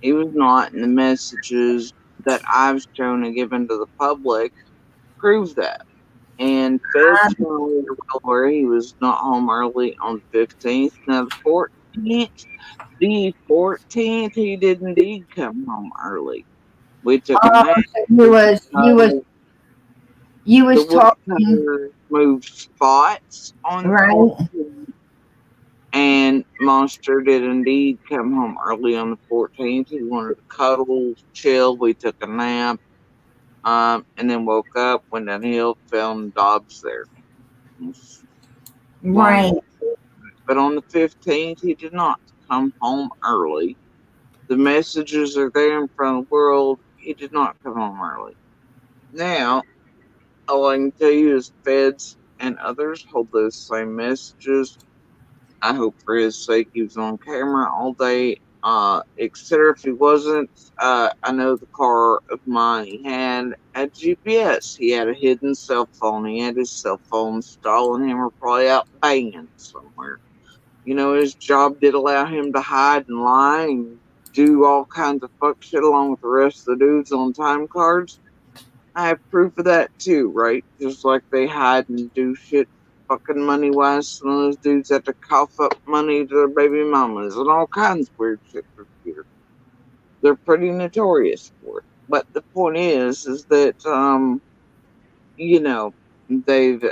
[SPEAKER 3] He was not, and the messages that I've shown and given to the public prove that. And feds know where he was not home early on the 15th. Now, the 14th, he did indeed come home early. We took a nap.
[SPEAKER 1] so
[SPEAKER 3] We cuddled.
[SPEAKER 1] you
[SPEAKER 3] The
[SPEAKER 1] was talking
[SPEAKER 3] woodcutter moved spots on the
[SPEAKER 1] right.
[SPEAKER 3] 14th, and Monster did indeed come home early on the 14th. He wanted to cuddle, chill. We took a nap, and then woke up, went downhill, found Dobbs there.
[SPEAKER 1] Right.
[SPEAKER 3] Long, but on the 15th, he did not come home early. The messages are there in front of the world. He did not come home early. Now, all I can tell you is feds and others hold those same messages. I hope for his sake he was on camera all day. Etc. If he wasn't, I know the car of mine he had a GPS. He had a hidden cell phone. He had his cell phone stalling him or probably out banging somewhere. You know, his job did allow him to hide and lie and do all kinds of fuck shit along with the rest of the dudes on time cards. I have proof of that too, right? Just like they hide and do shit fucking money wise. Some of those dudes have to cough up money to their baby mamas and all kinds of weird shit for here. They're pretty notorious for it. But the point is that you know, they've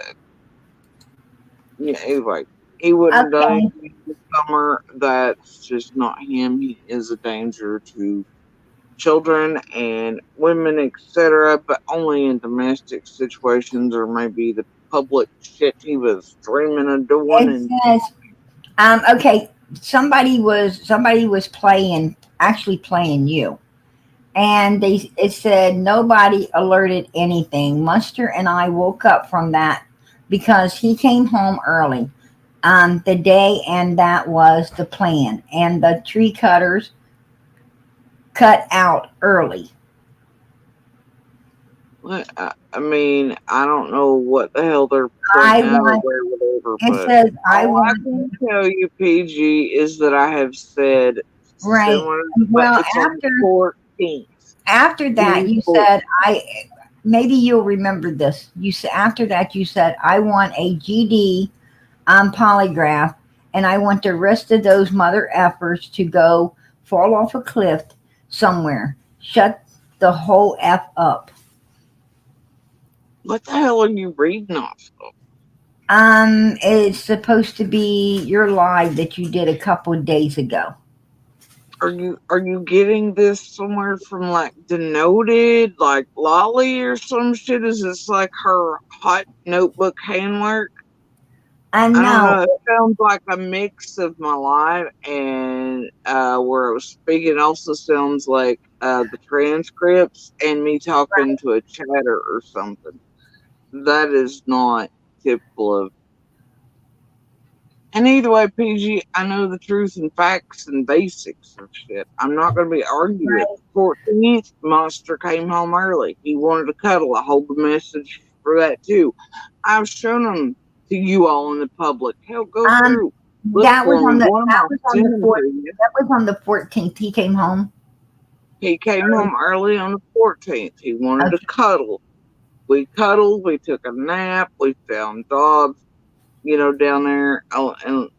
[SPEAKER 3] yeah, anyway, he wouldn't have done
[SPEAKER 1] Okay.
[SPEAKER 3] anything this summer. That's just not him. He is a danger to children and women, etc., but only in domestic situations or maybe the public shit he was dreaming of doing.
[SPEAKER 1] It
[SPEAKER 3] And
[SPEAKER 1] says okay, somebody was playing, actually playing you, and it said nobody alerted anything. Muster and I woke up from that because he came home early the day, and that was the plan, and the tree cutters cut out early.
[SPEAKER 3] I mean, I don't know what the hell they're
[SPEAKER 1] I
[SPEAKER 3] pointing out or
[SPEAKER 1] want
[SPEAKER 3] whatever,
[SPEAKER 1] It
[SPEAKER 3] but
[SPEAKER 1] says I
[SPEAKER 3] all I
[SPEAKER 1] want
[SPEAKER 3] can tell you, PG, is that I have said
[SPEAKER 1] right.
[SPEAKER 3] similar, but
[SPEAKER 1] Well,
[SPEAKER 3] it's on the 14th.
[SPEAKER 1] after that
[SPEAKER 3] The
[SPEAKER 1] you
[SPEAKER 3] 14th.
[SPEAKER 1] said I maybe you'll remember this. You said after that you said I want a GD polygraph, and I want the rest of those mother effers to go fall off a cliff somewhere. Shut the whole F up.
[SPEAKER 3] What the hell are you reading off of?
[SPEAKER 1] It's supposed to be your live that you did a couple of days ago.
[SPEAKER 3] Are you getting this somewhere from like Denoted, like Lolly or some shit? Is this like her hot notebook handwork?
[SPEAKER 1] I
[SPEAKER 3] I don't
[SPEAKER 1] know,
[SPEAKER 3] know. It sounds like a mix of my live and where I was speaking. Also sounds like the transcripts and me talking to a chatter or something. That is not typical of. And either way, PG, I know the truth and facts and basics of shit. I'm not going to be arguing it.
[SPEAKER 1] right?
[SPEAKER 3] 14th, Monster came home early. He wanted to cuddle. I hold the message for that too. I've shown them to you all in the public. Hell, go
[SPEAKER 1] Um,
[SPEAKER 3] through. Look
[SPEAKER 1] that was
[SPEAKER 3] for me.
[SPEAKER 1] on the
[SPEAKER 3] One of
[SPEAKER 1] that
[SPEAKER 3] them,
[SPEAKER 1] was on
[SPEAKER 3] send
[SPEAKER 1] the
[SPEAKER 3] them
[SPEAKER 1] fourth.
[SPEAKER 3] to you.
[SPEAKER 1] That was on the 14th. He came home.
[SPEAKER 3] He came home early on the 14th. He wanted to
[SPEAKER 1] Okay.
[SPEAKER 3] cuddle. We cuddled. We took a nap. We found dogs, down there. Oh, and,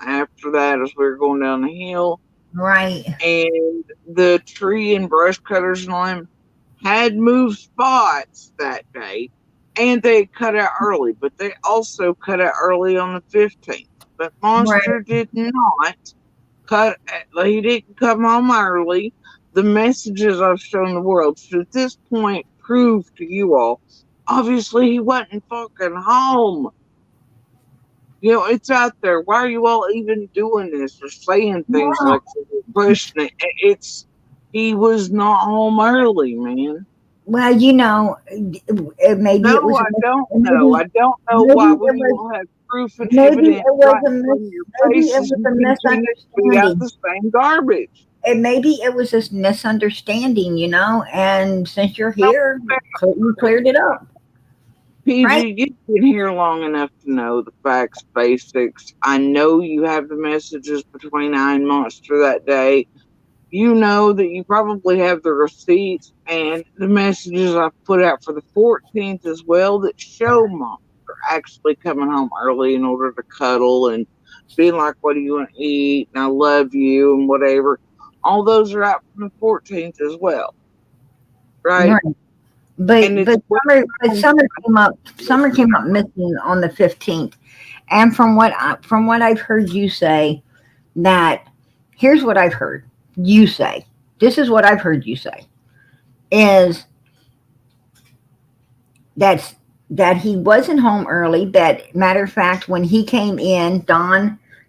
[SPEAKER 3] after that, as we were going down the hill,
[SPEAKER 1] Right.
[SPEAKER 3] And the tree and brush cutters and all them had moved spots that day, and they cut out early, but they also cut out early on the 15th. But
[SPEAKER 1] Right.
[SPEAKER 3] Monster did not cut, he didn't come home early. The messages I've shown the world should at this point prove to you all, obviously he wasn't fucking home. You know, it's out there. Why are you all even doing this or saying things
[SPEAKER 1] Well,
[SPEAKER 3] like pushing it? He was not home early, man.
[SPEAKER 1] well, maybe it
[SPEAKER 3] No,
[SPEAKER 1] was
[SPEAKER 3] I
[SPEAKER 1] a
[SPEAKER 3] don't know.
[SPEAKER 1] maybe
[SPEAKER 3] I don't know
[SPEAKER 1] maybe
[SPEAKER 3] why
[SPEAKER 1] it
[SPEAKER 3] we
[SPEAKER 1] was
[SPEAKER 3] will have proof and
[SPEAKER 1] maybe
[SPEAKER 3] evidence
[SPEAKER 1] it was
[SPEAKER 3] right
[SPEAKER 1] a
[SPEAKER 3] in front of your
[SPEAKER 1] maybe it
[SPEAKER 3] faces
[SPEAKER 1] was
[SPEAKER 3] and
[SPEAKER 1] a
[SPEAKER 3] continue to spit out
[SPEAKER 1] misunderstanding.
[SPEAKER 3] the same garbage.
[SPEAKER 1] And maybe it was a misunderstanding, and since you're here, you cleared it up, right?
[SPEAKER 3] PG, you've been here long enough to know the facts, basics. I know you have the messages between I and Monster that day. You know that you probably have the receipts and the messages I put out for the 14th as well that show Monster actually coming home early in order to cuddle and being like, what do you want to eat? And I love you and whatever. All those are out from the 14th as well, right?
[SPEAKER 1] Right.
[SPEAKER 3] And
[SPEAKER 1] But
[SPEAKER 3] it's
[SPEAKER 1] summer came up missing on the 15th. And from what I've heard you say, that here's what I've heard you say. This is what I've heard you say is that's that he wasn't home early. That matter of fact, when he came in,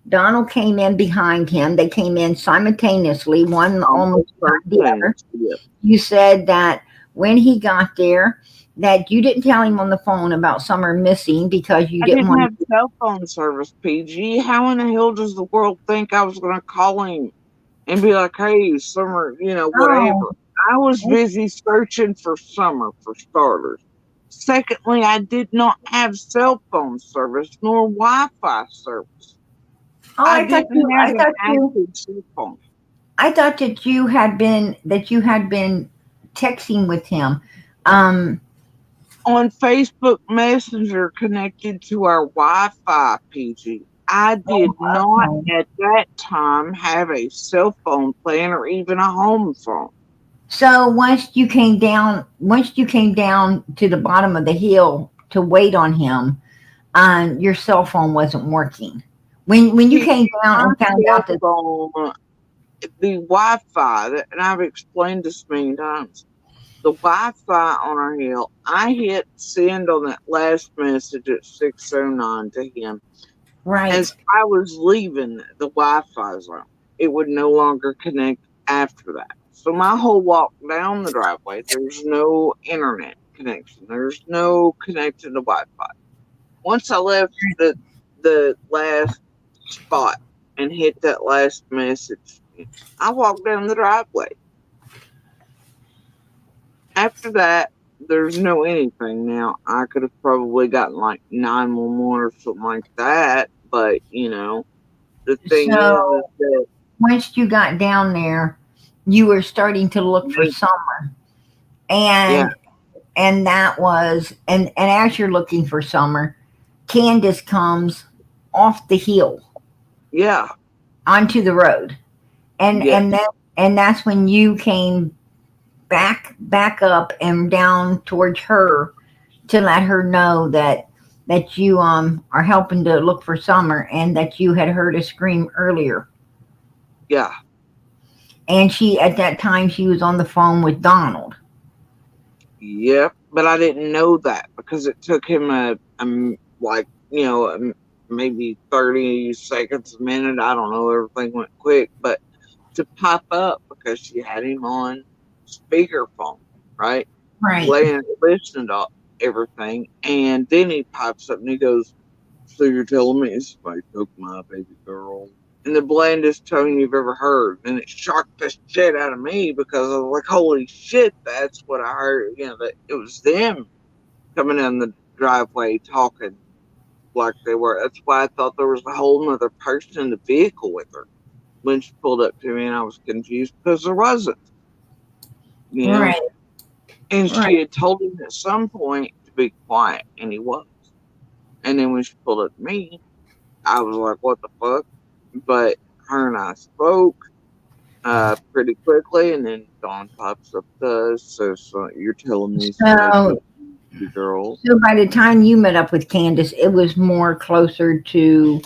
[SPEAKER 1] Donald came in behind him. They came in simultaneously, one almost behind the other.
[SPEAKER 3] yeah.
[SPEAKER 1] You said that when he got there, that you didn't tell him on the phone about Summer missing because you
[SPEAKER 3] I
[SPEAKER 1] didn't
[SPEAKER 3] didn't
[SPEAKER 1] want
[SPEAKER 3] have cell phone service, PG. How in the hell does the world think I was going to call him and be like, hey, Summer,
[SPEAKER 1] oh,
[SPEAKER 3] whatever? I was busy searching for Summer, for starters. Secondly, I did not have cell phone service nor Wi Fi service.
[SPEAKER 1] oh,
[SPEAKER 3] I didn't have an active cell phone.
[SPEAKER 1] I thought that you had been texting with him. Um,
[SPEAKER 3] On Facebook Messenger connected to our Wi Fi, PG. I did not
[SPEAKER 1] okay.
[SPEAKER 3] at that time have a cell phone plan or even a home phone.
[SPEAKER 1] So once you came down to the bottom of the hill to wait on him, your cell phone wasn't working. When you came down
[SPEAKER 3] My
[SPEAKER 1] and found
[SPEAKER 3] cell
[SPEAKER 1] out that
[SPEAKER 3] phone, the Wi-Fi, and I've explained this many times, the Wi-Fi on our hill, I hit send on that last message at 6:09 to him.
[SPEAKER 1] right,
[SPEAKER 3] As I was leaving the Wi-Fi zone, it would no longer connect after that. So my whole walk down the driveway, there's no internet connection. There's no connection to Wi-Fi. Once I left the last spot and hit that last message, I walked down the driveway. After that, there's no anything. Now, I could have probably gotten like 911 or something like that, but the thing is
[SPEAKER 1] so
[SPEAKER 3] that
[SPEAKER 1] once you got down there, you were starting to look for
[SPEAKER 3] me,
[SPEAKER 1] Summer,
[SPEAKER 3] yeah,
[SPEAKER 1] and that was and as you're looking for Summer, Candace comes off the hill
[SPEAKER 3] yeah,
[SPEAKER 1] onto the road, and
[SPEAKER 3] yeah,
[SPEAKER 1] and that and that's when you came back up and down towards her to let her know that you are helping to look for Summer and that you had heard a scream earlier.
[SPEAKER 3] yeah,
[SPEAKER 1] And she at that time she was on the phone with Donald.
[SPEAKER 3] yep. But I didn't know that because it took him like maybe 30 seconds a minute. I don't know. Everything went quick, but to pop up because she had him on speakerphone, right?
[SPEAKER 1] Right.
[SPEAKER 3] Listening to everything, and then he pops up and he goes, "So you're telling me somebody took my baby girl?" In the blandest tone you've ever heard, and it shocked the shit out of me because I was like, "Holy shit, that's what I heard." That it was them coming down the driveway talking like they were. That's why I thought there was a whole other person in the vehicle with her when she pulled up to me, and I was confused because there wasn't, you know.
[SPEAKER 1] Right.
[SPEAKER 3] And
[SPEAKER 1] Right.
[SPEAKER 3] she had told him at some point to be quiet, and he was. And then when she pulled up to me, I was like, what the fuck? But her and I spoke, pretty quickly, and then Dawn pops up to us. So you're telling me some
[SPEAKER 1] So,
[SPEAKER 3] good girls.
[SPEAKER 1] so by the time you met up with Candace, it was more closer to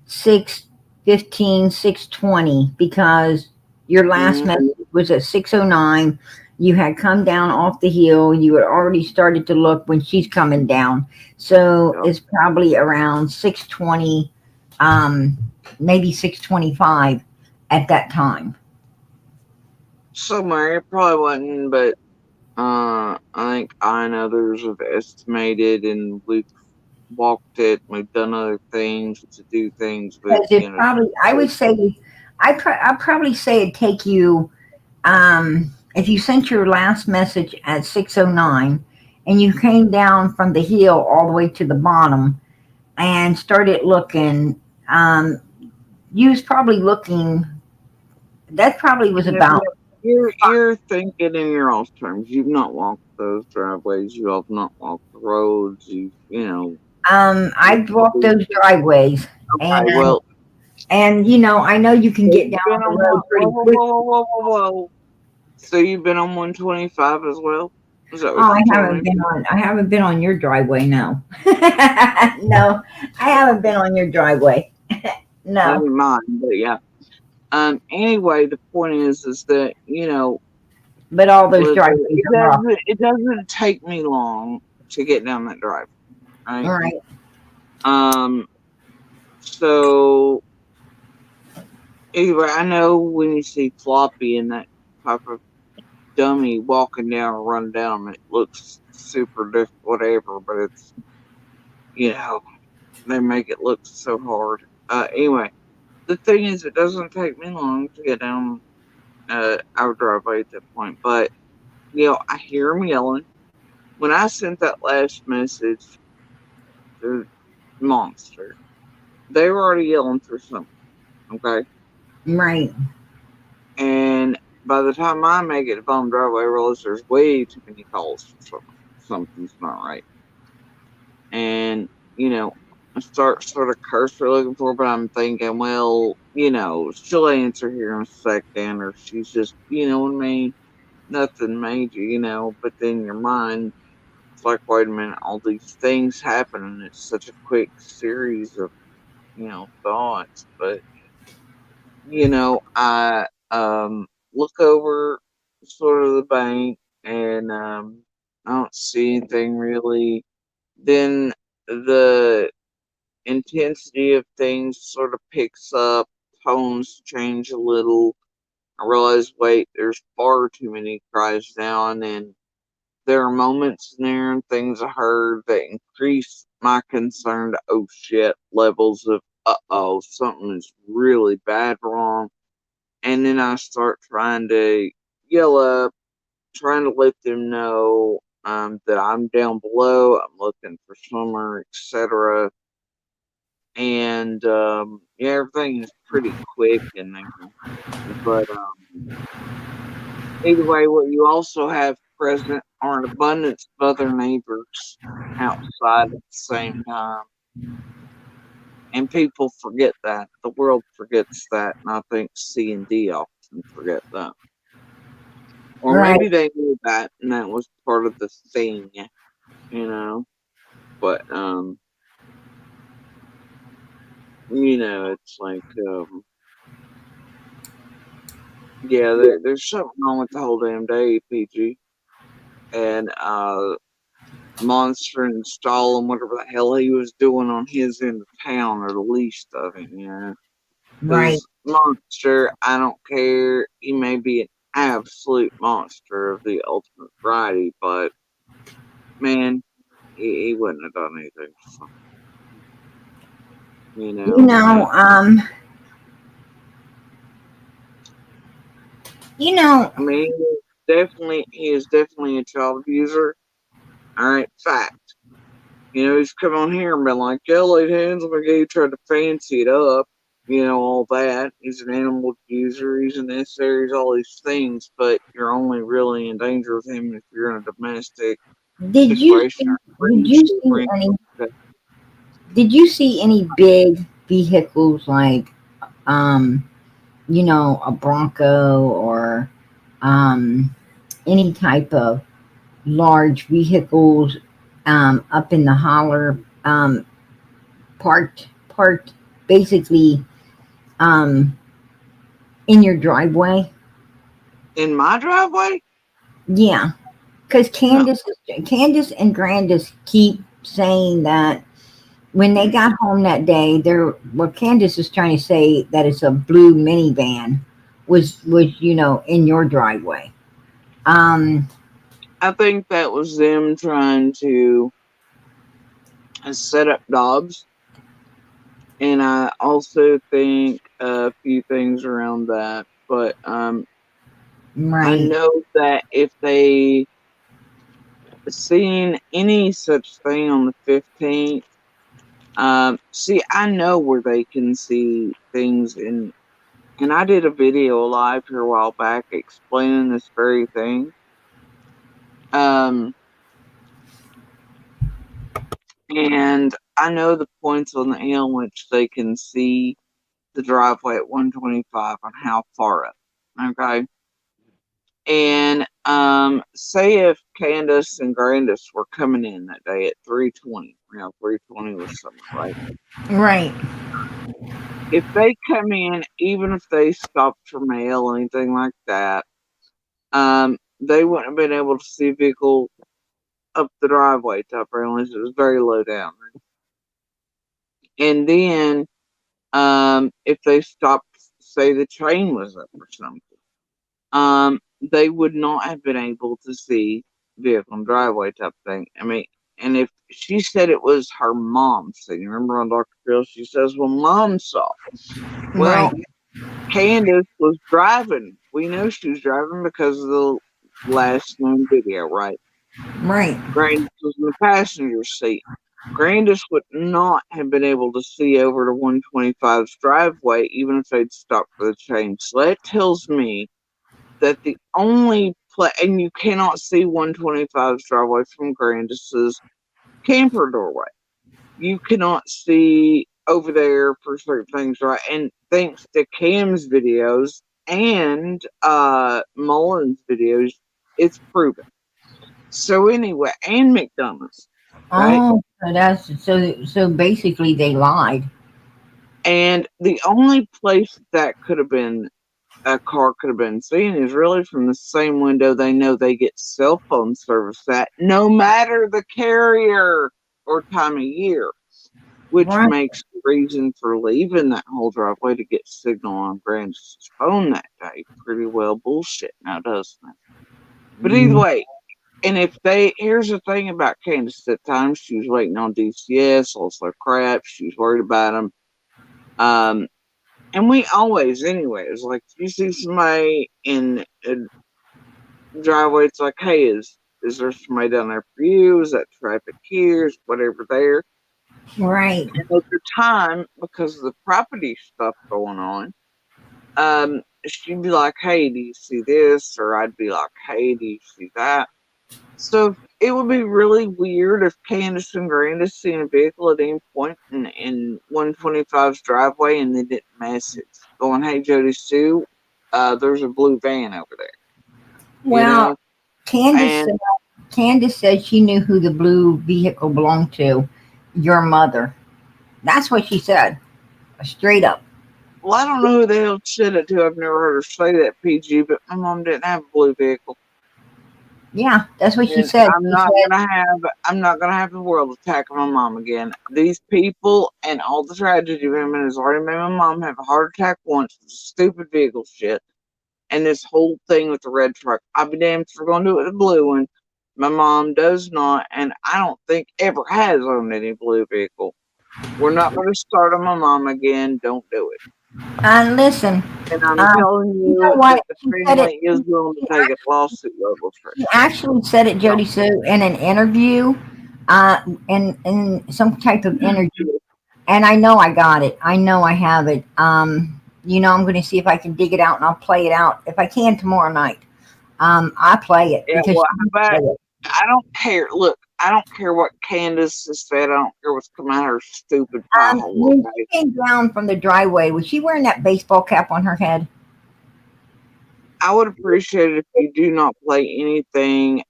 [SPEAKER 1] 6:15, 6:20, because your last
[SPEAKER 3] Mhm.
[SPEAKER 1] message was at 6:09. You had come down off the hill. You had already started to look when she's coming down. So
[SPEAKER 3] Yep.
[SPEAKER 1] it's probably around 6:20, maybe 6:25 at that time.
[SPEAKER 3] Somewhere it probably wasn't, but I think I and others have estimated, and we've walked it. We've done other things to do things, but
[SPEAKER 1] Because it probably, I would say, I'd probably say it'd take you, if you sent your last message at 6:09 and you came down from the hill all the way to the bottom and started looking, you was probably looking, that probably was
[SPEAKER 3] Yeah,
[SPEAKER 1] about,
[SPEAKER 3] you're thinking in your own terms. You've not walked those driveways. You have not walked the roads. You know.
[SPEAKER 1] I walked those driveways,
[SPEAKER 3] Okay, well,
[SPEAKER 1] and I know you can
[SPEAKER 3] so
[SPEAKER 1] get
[SPEAKER 3] you've
[SPEAKER 1] down
[SPEAKER 3] been
[SPEAKER 1] the
[SPEAKER 3] on
[SPEAKER 1] road pretty
[SPEAKER 3] whoa,
[SPEAKER 1] quick.
[SPEAKER 3] whoa, whoa, whoa, whoa, whoa. So you've been on 125 as well? Is that what
[SPEAKER 1] Oh,
[SPEAKER 3] you're telling me?
[SPEAKER 1] I haven't been on your driveway, no. No, I haven't been on your driveway.
[SPEAKER 3] I
[SPEAKER 1] No.
[SPEAKER 3] didn't mind, but yeah. Anyway, the point is that
[SPEAKER 1] But all those driveways
[SPEAKER 3] it
[SPEAKER 1] are rough.
[SPEAKER 3] doesn't take me long to get down that drive, right?
[SPEAKER 1] All right.
[SPEAKER 3] Um, so anyway, I know when you see Floppy and that type of dummy walking down or run down, it looks super difficult, whatever, but it's, they make it look so hard. Anyway, the thing is, it doesn't take me long to get down our driveway at that point, but, I hear him yelling. When I sent that last message to Monster, they were already yelling for something, okay?
[SPEAKER 1] Right.
[SPEAKER 3] And by the time I make it to Bum Driveway, I realize there's way too many calls for something. Something's not right. And, I start sort of cursor looking for her, but I'm thinking, well, she'll answer here in a second, or she's just, you know what I mean? Nothing major, but then your mind, it's like, wait a minute, all these things happen, and it's such a quick series of, thoughts. But, I look over sort of the bank, and I don't see anything really. Then the intensity of things sort of picks up, tones change a little. I realize, wait, there's far too many cries now, and then there are moments in there and things I heard that increase my concern to oh shit levels of something is really bad wrong. And then I start trying to yell up, trying to let them know that I'm down below, I'm looking for Summer, etc. And yeah, everything is pretty quick in there. But either way, what you also have present are an abundance of other neighbors outside at the same time. And people forget that. The world forgets that. And I think C and D often forget that. Or
[SPEAKER 1] Right.
[SPEAKER 3] maybe they knew that and that was part of the thing, But it's like yeah, there's something wrong with the whole damn day, PG. And Monster and Stalin, whatever the hell he was doing on his end of town, or the least of it.
[SPEAKER 1] Right.
[SPEAKER 3] Because Monster, I don't care, he may be an absolute monster of the ultimate variety, but man, he wouldn't have done anything. So,
[SPEAKER 1] You know,
[SPEAKER 3] I mean, he is definitely a child abuser. All right, fact. He's come on here and been like, yeah, laid hands on my gay, tried to fancy it up, all that. He's an animal abuser, he's an SR, he's all these things, but you're only really in danger with him if you're in a domestic
[SPEAKER 1] did you
[SPEAKER 3] situation.
[SPEAKER 1] did you see any big vehicles like a Bronco or um, any type of large vehicles up in the holler, parked basically um, in your driveway.
[SPEAKER 3] In my driveway?
[SPEAKER 1] Yeah, because
[SPEAKER 3] No.
[SPEAKER 1] Candace and Grandis keep saying that when they got home that day, what Candace is trying to say that it's a blue minivan was in your driveway. Um,
[SPEAKER 3] I think that was them trying to set up Dobbs. And I also think a few things around that. But I
[SPEAKER 1] right,
[SPEAKER 3] know that if they seen any such thing on the 15th, see, I know where they can see things in. And I did a video live here a while back explaining this very thing. Um, and I know the points on the hill in which they can see the driveway at 125 on how far up. Okay. And say if Candace and Grandis were coming in that day at 320, 320 was summer, right?
[SPEAKER 1] right,
[SPEAKER 3] If they come in, even if they stopped for mail or anything like that, they wouldn't have been able to see a vehicle up the driveway top unless it was very low down. And then if they stopped, say the train was up or something, they would not have been able to see vehicle and driveway type thing. I mean, and if she said it was her mom seeing, remember on Dr. Phil, she says, well, mom saw.
[SPEAKER 1] right,
[SPEAKER 3] Well, Candace was driving. We know she was driving because of the last known video, right?
[SPEAKER 1] right,
[SPEAKER 3] Grandis was in the passenger seat. Grandis would not have been able to see over to 125's driveway even if they'd stopped for the change. So that tells me that the only and you cannot see 125's driveway from Grandis's camper doorway. You cannot see over there for certain things, right? And thanks to Cam's videos and Mullen's videos, it's proven. So anyway, and McDonald's, right?
[SPEAKER 1] oh, so basically they lied.
[SPEAKER 3] And the only place that could have been a car could have been seen is really from the same window they know they get cell phone service at, no matter the carrier or time of year, which
[SPEAKER 1] Right,
[SPEAKER 3] makes the reason for leaving that whole driveway to get signal on Brandon's phone that day pretty well bullshit now, doesn't it? But either way, and if here's the thing about Candace, at times she was waiting on DCS, also crap, she was worried about them. And we always, anyway, it's like if you see somebody in a driveway, it's like, hey, is there somebody down there for you? Is that traffic here? Is whatever there?
[SPEAKER 1] right,
[SPEAKER 3] And at the time, because of the property stuff going on, she'd be like, hey, do you see this? Or I'd be like, hey, do you see that? So it would be really weird if Candace and Grandis seen a vehicle at any point in 125's driveway and they didn't message going, hey, Jody Sue, there's a blue van over there.
[SPEAKER 1] well, Candace
[SPEAKER 3] And
[SPEAKER 1] Candace said she knew who the blue vehicle belonged to, your mother. That's what she said, straight up.
[SPEAKER 3] well, I don't know who the hell said it to. I've never heard her say that, PG, but my mom didn't have a blue vehicle.
[SPEAKER 1] Yeah, that's what she
[SPEAKER 3] And
[SPEAKER 1] said.
[SPEAKER 3] I'm not gonna have the world attacking my mom again. These people and all the tragedy women has already made my mom have a heart attack once with stupid vehicle shit. And this whole thing with the red truck. I'll be damned if we're gonna do it with the blue one. My mom does not, and I don't think ever has owned any blue vehicle. We're not gonna start on my mom again. Don't do it.
[SPEAKER 1] And listen,
[SPEAKER 3] And I'm
[SPEAKER 1] um,
[SPEAKER 3] telling
[SPEAKER 1] you know
[SPEAKER 3] you
[SPEAKER 1] what?
[SPEAKER 3] that the
[SPEAKER 1] She said it.
[SPEAKER 3] family is willing to take a lawsuit over for
[SPEAKER 1] She actually said it, Jody Sue, in an interview, in some type of interview. And I know I got it. I know I have it. I'm going to see if I can dig it out and I'll play it out if I can tomorrow night. I play it
[SPEAKER 3] Yeah,
[SPEAKER 1] because
[SPEAKER 3] well,
[SPEAKER 1] she
[SPEAKER 3] how
[SPEAKER 1] said
[SPEAKER 3] about
[SPEAKER 1] it.
[SPEAKER 3] I don't care. Look, I don't care what Candace has said. I don't care what's coming out of her stupid pie hole.
[SPEAKER 1] When
[SPEAKER 3] Okay?
[SPEAKER 1] she came down from the driveway, was she wearing that baseball cap on her head?
[SPEAKER 3] I would appreciate it if you do not play anything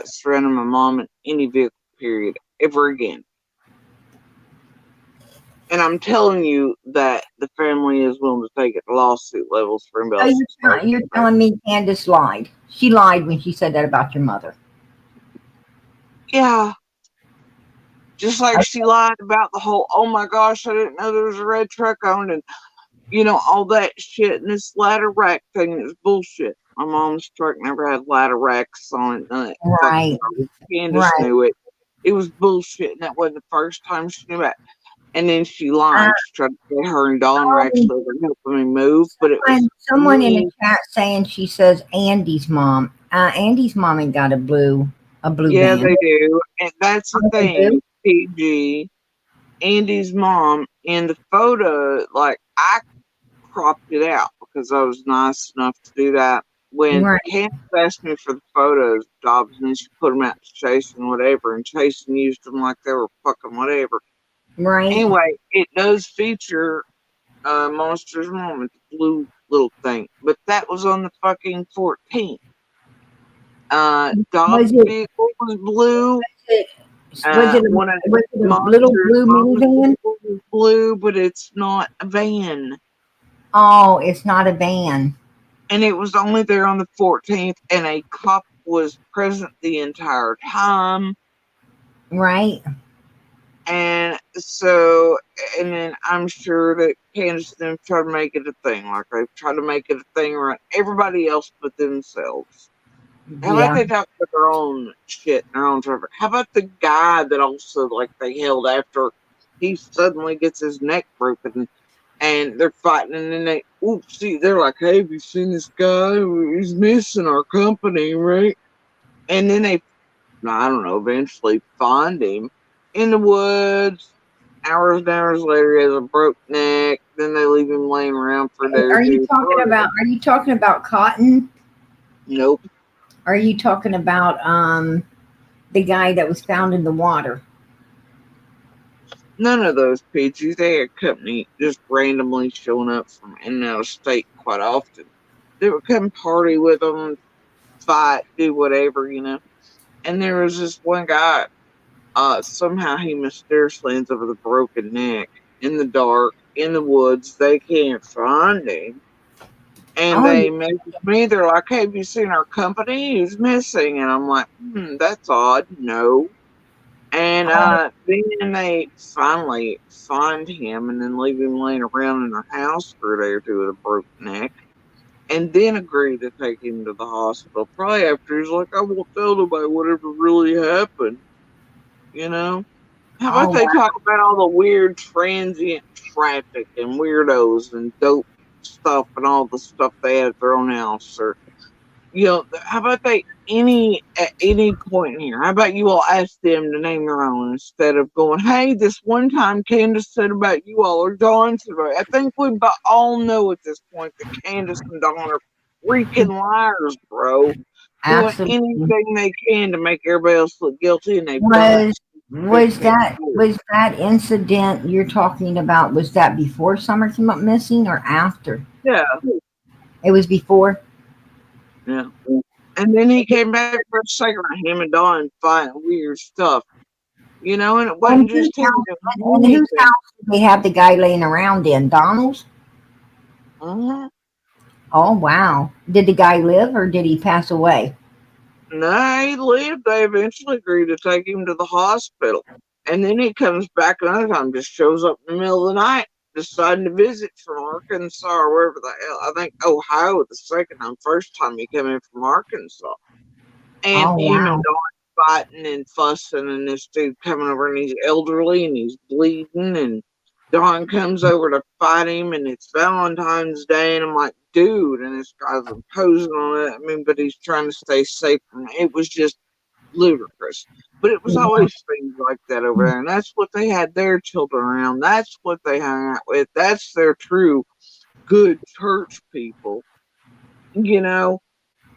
[SPEAKER 3] surrounding my mom in any vehicle, period, ever again. And I'm telling you that the family is willing to take it to lawsuit levels for
[SPEAKER 1] So
[SPEAKER 3] embellishing.
[SPEAKER 1] you're telling me Candace lied. She lied when she said that about your mother.
[SPEAKER 3] Yeah. Just like she lied about the whole, oh my gosh, I didn't know there was a red truck on, and all that shit. And this ladder rack thing is bullshit. My mom's truck never had ladder racks on it. None of that
[SPEAKER 1] Right.
[SPEAKER 3] fucking Candace
[SPEAKER 1] Right.
[SPEAKER 3] knew it. It was bullshit, and that wasn't the first time she knew it. And then she lied. She tried to get her and Dawn were actually helping me move, but it was
[SPEAKER 1] Someone in the
[SPEAKER 3] me.
[SPEAKER 1] chat saying she says Andy's mom. Andy's mom ain't got a blue
[SPEAKER 3] Yeah,
[SPEAKER 1] band.
[SPEAKER 3] they do. And that's the
[SPEAKER 1] Oh, they
[SPEAKER 3] thing,
[SPEAKER 1] do?
[SPEAKER 3] PG. Andy's mom in the photo, like I cropped it out because I was nice enough to do that. When
[SPEAKER 1] Right.
[SPEAKER 3] Candace asked me for the photos, Dobbs, and then she put them out to Chase and whatever, and Chase used them like they were fucking whatever.
[SPEAKER 1] Right.
[SPEAKER 3] Anyway, it does feature Monsters Mom with the blue little thing, but that was on the fucking 14th. Dobbs' vehicle was blue.
[SPEAKER 1] Was it
[SPEAKER 3] One of
[SPEAKER 1] a little
[SPEAKER 3] Monsters
[SPEAKER 1] blue
[SPEAKER 3] Mom's
[SPEAKER 1] minivan?
[SPEAKER 3] vehicle was blue, but it's not a van.
[SPEAKER 1] Oh, it's not a van.
[SPEAKER 3] And it was only there on the 14th, and a cop was present the entire time.
[SPEAKER 1] Right.
[SPEAKER 3] And so, and then I'm sure that Candace and them tried to make it a thing, like they tried to make it a thing around everybody else but themselves. How about they talk about their own shit, their own traffic? How about the guy that also, like, they held after he suddenly gets his neck broken and they're fighting, and then they're like, hey, have you seen this guy? He's missing our company, right? And then they, I don't know, eventually find him in the woods. Hours and hours later, he has a broke neck. Then they leave him laying around for a day or two.
[SPEAKER 1] Are you talking about Cotton?
[SPEAKER 3] Nope.
[SPEAKER 1] Are you talking about the guy that was found in the water?
[SPEAKER 3] None of those PGs. They had company just randomly showing up from in and out of state quite often. They would come party with them, fight, do whatever, And there was this one guy, somehow he mysteriously ends up with a broken neck in the dark, in the woods. They can't find him. And they message me. They're like, hey, have you seen our company? He's missing. And I'm like, that's odd. No. And then they finally find him and then leave him laying around in their house for a day or two with a broken neck. And then agree to take him to the hospital. Probably after he's like, I won't tell nobody whatever really happened. How about they talk about all the weird transient traffic and weirdos and dope stuff and all the stuff they had at their own house? Or, how about they, at any point here, how about you all ask them to name their own instead of going, hey, this one time Candace said about you all, or Dawn said about it. I think we all know at this point that Candace and Dawn are freaking liars, bro.
[SPEAKER 1] Absolutely.
[SPEAKER 3] Doing anything they can to make everybody else look guilty, and they've
[SPEAKER 1] done it. Was that incident you're talking about, was that before Summer came up missing or after?
[SPEAKER 3] Yeah.
[SPEAKER 1] It was before?
[SPEAKER 3] Yeah. And then he came back for a second, him and Dawn fighting weird stuff. And it wasn't just him.
[SPEAKER 1] And whose house did they have the guy laying around in? Donald's?
[SPEAKER 3] Uh-huh.
[SPEAKER 1] Oh, wow. Did the guy live or did he pass away?
[SPEAKER 3] No, he lived. They eventually agreed to take him to the hospital. And then he comes back another time, just shows up in the middle of the night, deciding to visit from Arkansas or wherever the hell. I think Ohio the second time. First time he came in from Arkansas. And him and Dawn fighting and fussing, and this dude coming over, and he's elderly and he's bleeding, and Dawn comes over to fight him, and it's Valentine's Day, and I'm like, dude, and this guy's imposing on it. I mean, but he's trying to stay safe from it. It was just ludicrous. But it was always things like that over there, and that's what they had their children around. That's what they hung out with. That's their true good church people,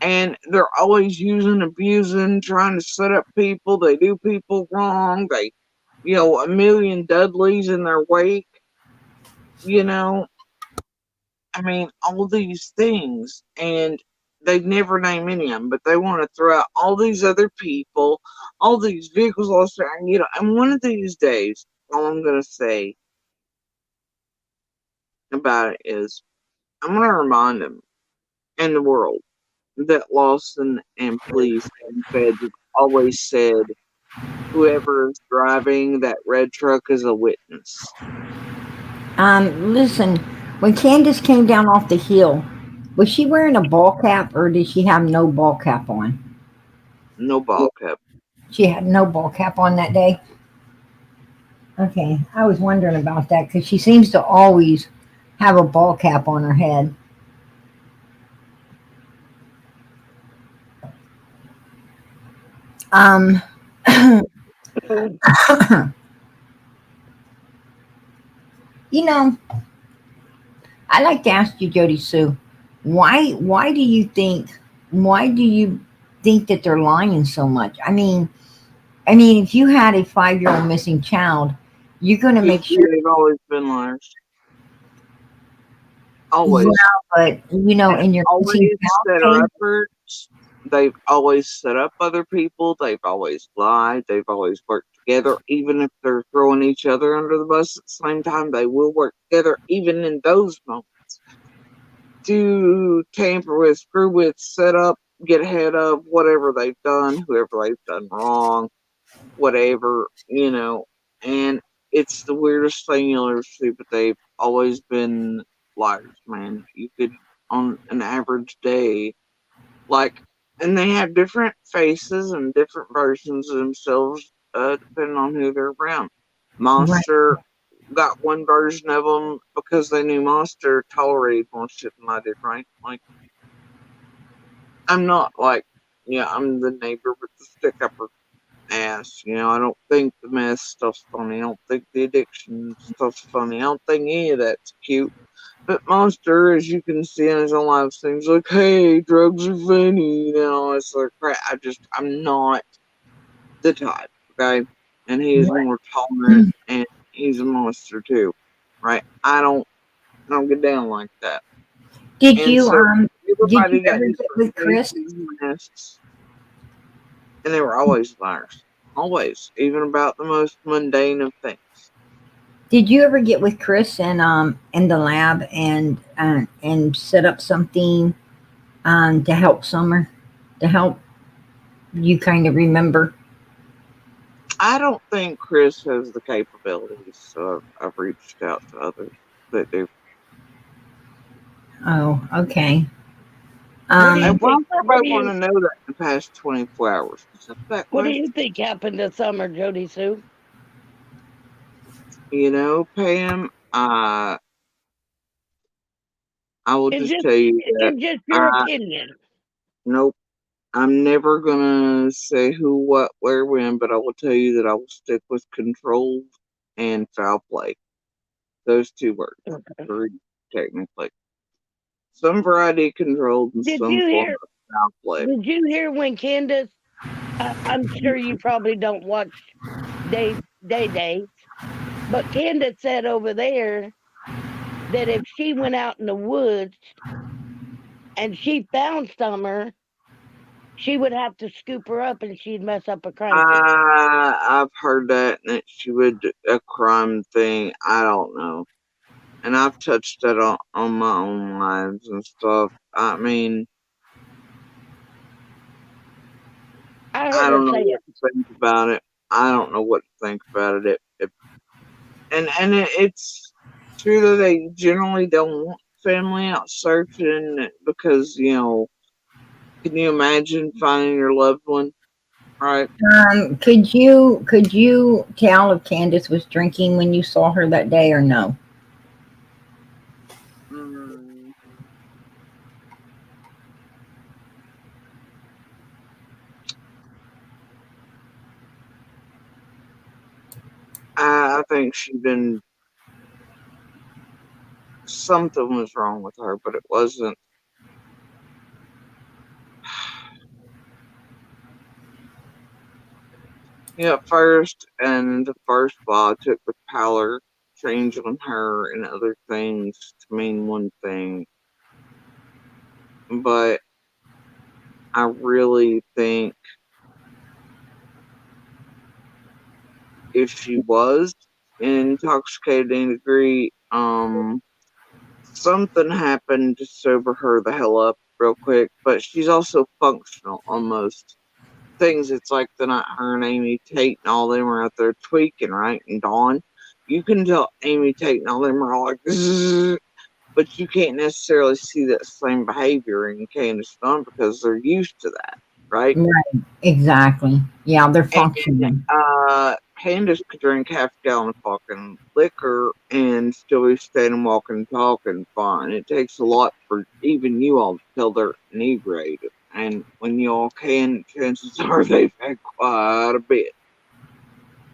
[SPEAKER 3] And they're always using, abusing, trying to set up people. They do people wrong. They, a million Dudleys in their wake. You know, I mean, all these things, and they never name any of them, but they want to throw out all these other people, all these vehicles lost there. And, and one of these days, all I'm going to say about it is I'm going to remind them and the world that Lawson and police and feds have always said whoever is driving that red truck is a witness.
[SPEAKER 1] Listen, when Candace came down off the hill, was she wearing a ball cap or did she have no ball cap on?
[SPEAKER 3] No ball cap.
[SPEAKER 1] She had no ball cap on that day. Okay, I was wondering about that because she seems to always have a ball cap on her head. Um, you know, I like to ask you, Jody Sue, why do you think why do you think that they're lying so much? I mean, if you had a 5-year-old missing child, you're going to make sure.
[SPEAKER 3] They've always been liars.
[SPEAKER 1] Yeah,
[SPEAKER 3] Always.
[SPEAKER 1] but in your
[SPEAKER 3] Always
[SPEAKER 1] missing
[SPEAKER 3] set
[SPEAKER 1] child
[SPEAKER 3] her
[SPEAKER 1] case,
[SPEAKER 3] efforts. They've always set up other people. They've always lied. They've always worked together. Even if they're throwing each other under the bus at the same time, they will work together, even in those moments, to tamper with, screw with, set up, get ahead of whatever they've done, whoever they've done wrong, whatever, and it's the weirdest thing you'll ever see, but they've always been liars, man. You could, on an average day, like, and they have different faces and different versions of themselves, depending on who they're around.
[SPEAKER 1] right?
[SPEAKER 3] Monster got one version of them because they knew Monster tolerated more shit than I did, right? Like, I'm not like, yeah, I'm the neighbor with the stick up her ass. I don't think the mess stuff's funny. I don't think the addiction stuff's funny. I don't think any of that's cute. But Monster, as you can see in his own live things like, hey, drugs are funny, it's like crap. I'm not the type, okay? And he is more tolerant, and he's a monster too, right? I don't get down like that.
[SPEAKER 1] Did
[SPEAKER 3] And
[SPEAKER 1] you
[SPEAKER 3] so
[SPEAKER 1] did you
[SPEAKER 3] everybody got
[SPEAKER 1] ever get
[SPEAKER 3] different
[SPEAKER 1] with Chris?
[SPEAKER 3] faces and masks, and they were always liars. Always, even about the most mundane of things.
[SPEAKER 1] Did you ever get with Chris and in the lab and set up something to help Summer, to help you kind of remember?
[SPEAKER 3] I don't think Chris has the capabilities, so I've reached out to others that do.
[SPEAKER 1] Oh, okay.
[SPEAKER 2] What do
[SPEAKER 3] I
[SPEAKER 2] you
[SPEAKER 1] Um,
[SPEAKER 2] think?
[SPEAKER 3] want everybody want to know that in the past 24 hours. Is that
[SPEAKER 2] What do
[SPEAKER 3] question?
[SPEAKER 2] you think happened this summer, Jody Sue?
[SPEAKER 3] Pam, I will
[SPEAKER 2] It's
[SPEAKER 3] just
[SPEAKER 2] just
[SPEAKER 3] tell you that
[SPEAKER 2] it's just your
[SPEAKER 3] I,
[SPEAKER 2] opinion.
[SPEAKER 3] nope, I'm never gonna say who, what, where, when, but I will tell you that I will stick with controlled and foul play. Those two words,
[SPEAKER 2] Okay.
[SPEAKER 3] three, technically. Some variety of controlled and
[SPEAKER 2] Did
[SPEAKER 3] some
[SPEAKER 2] you
[SPEAKER 3] form
[SPEAKER 2] hear?
[SPEAKER 3] of foul play.
[SPEAKER 2] Did you hear when Candace? I'm sure you probably don't watch Day, but Candace said over there that if she went out in the woods and she found Summer, she would have to scoop her up and she'd mess up a crime scene.
[SPEAKER 3] I've heard that, and that she would a crime thing. I don't know, and I've touched that on my own lives and stuff. I mean,
[SPEAKER 2] I
[SPEAKER 3] I
[SPEAKER 2] heard her
[SPEAKER 3] don't know
[SPEAKER 2] say
[SPEAKER 3] what
[SPEAKER 2] it.
[SPEAKER 3] to think about it. I don't know what to think about it. It's true that they generally don't want family out searching because can you imagine finding your loved one, right?
[SPEAKER 1] could you tell if Candace was drinking when you saw her that day or no?
[SPEAKER 3] Mm, I think she'd been something was wrong with her, but it wasn't. Yeah, first, and the first law took the power change on her and other things to mean one thing. But I really think if she was intoxicated to any degree, something happened to sober her the hell up real quick. But she's also functional almost. Things it's like the night her and Amy Tate and all them are out there tweaking, right? And Dawn, you can tell Amy Tate and all them are all like, "Zzz," but you can't necessarily see that same behavior in Candace Dawn because they're used to that, right?
[SPEAKER 1] Right. Exactly. Yeah, they're
[SPEAKER 3] And
[SPEAKER 1] functioning.
[SPEAKER 3] Candace could drink half a gallon of fucking liquor and still be standing, walking, talking fine. It takes a lot for even you all to tell they're inebriated. And when you all can, chances are they've had quite a bit.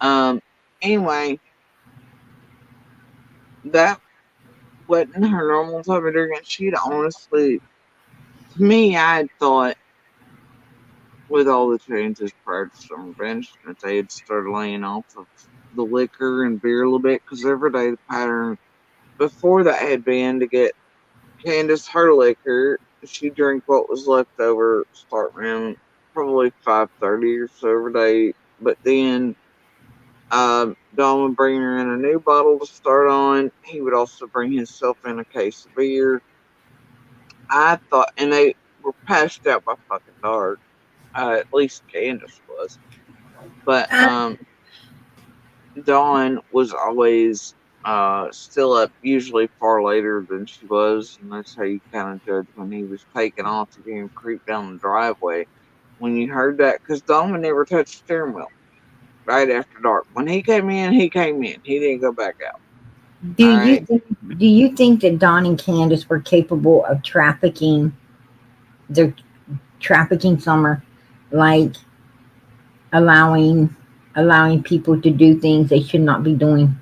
[SPEAKER 3] Um, anyway, that wasn't her normal type of drinking. She'd honestly, to me, I had thought with all the changes prior to Summer Banishment, they had started laying off of the liquor and beer a little bit because every day the pattern before that had been to get Candace her liquor. She'd drink what was left over, start around probably 5:30 or so every day. But then Don would bring her in a new bottle to start on. He would also bring himself in a case of beer. I thought, and they were passed out by fucking dark. At least Candace was. But Dawn was always still up, usually far later than she was, and that's how you kind of judge when he was taking off to get him creep down the driveway. When you heard that, because Dawn would never touch the steering wheel right after dark. When he came in, he came in. He didn't go back out.
[SPEAKER 1] Do
[SPEAKER 3] All
[SPEAKER 1] you
[SPEAKER 3] right.
[SPEAKER 1] think, do you think that Don and Candace were capable of trafficking their trafficking Summer, like allowing people to do things they should not be doing?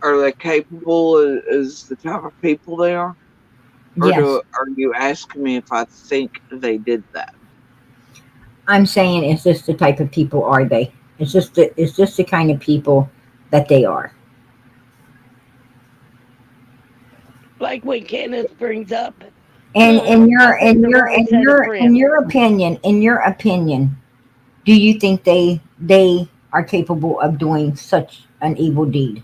[SPEAKER 3] Are they capable as the type of people they are? Or
[SPEAKER 1] Yes,
[SPEAKER 3] are you asking me if I think they did that?
[SPEAKER 1] I'm saying it's just the type of people are they? It's just the kind of people that they are.
[SPEAKER 2] Like when Candace brings up,
[SPEAKER 1] And
[SPEAKER 2] I picked the wrong set of friends.
[SPEAKER 1] in your opinion, do you think they are capable of doing such an evil deed?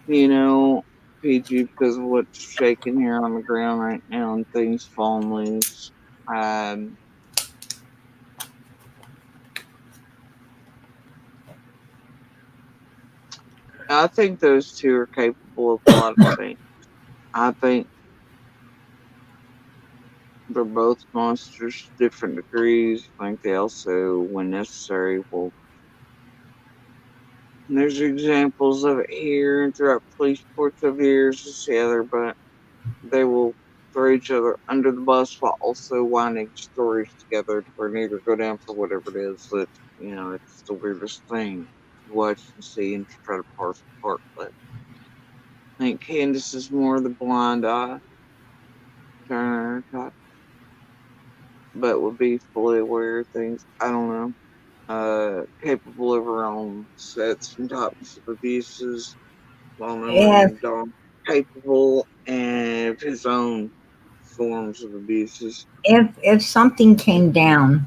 [SPEAKER 3] You know, PG, because of what's shaking here on the ground right now and things falling loose. Um, I think those two are capable of a lot of things. I think they're both monsters to different degrees. I think they also, when necessary, will. And there's examples of it here and throughout police reports over the years together, but they will throw each other under the bus while also winding stories together to where neither go down for whatever it is that, it's the weirdest thing to watch and see and to try to parse apart. But I think Candace is more the blind eye, Turner type, but would be fully aware of things. I don't know. Capable of her own sets and types of abuses, while
[SPEAKER 1] If
[SPEAKER 3] knowing Dom capable and of his own forms of abuses.
[SPEAKER 1] if something came down,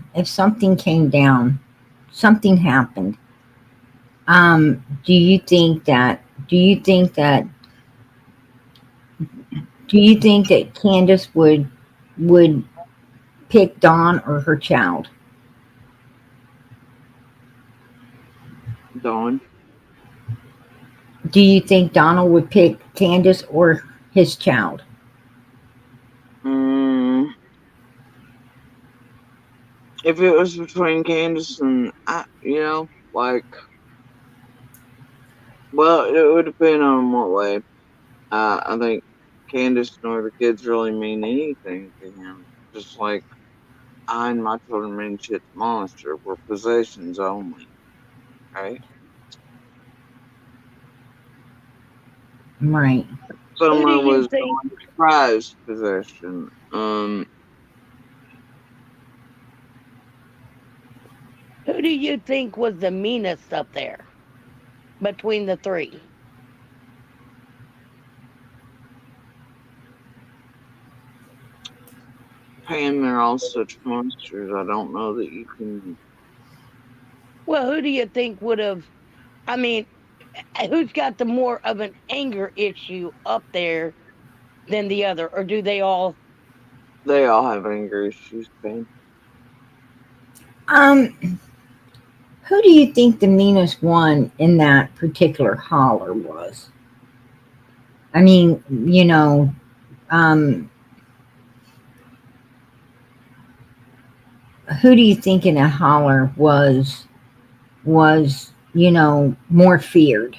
[SPEAKER 1] something happened. Do you think that? Do you think that? Do you think that Candace would pick Dawn or her child?
[SPEAKER 3] Dawn.
[SPEAKER 1] Do you think Donald would pick Candace or his child?
[SPEAKER 3] Mm, if it was between Candace and like, well, it would depend on what way. I think Candace nor the kids really mean anything to him. Just like I and my children mean shit the monster were possessions only. Right?
[SPEAKER 1] Right.
[SPEAKER 2] Who do
[SPEAKER 3] Summer
[SPEAKER 2] you
[SPEAKER 3] was
[SPEAKER 2] think?
[SPEAKER 3] my prized possession.
[SPEAKER 2] Who do you think was the meanest up there between the three?
[SPEAKER 3] Pam, they're all such monsters. I don't know that you can.
[SPEAKER 2] Well, who do you think would have? I mean, who's got the more of an anger issue up there than the other, or do they all?
[SPEAKER 3] They all have anger issues, Pam.
[SPEAKER 1] Um, who do you think the meanest one in that particular holler was? I mean, um, who do you think in a holler was more feared?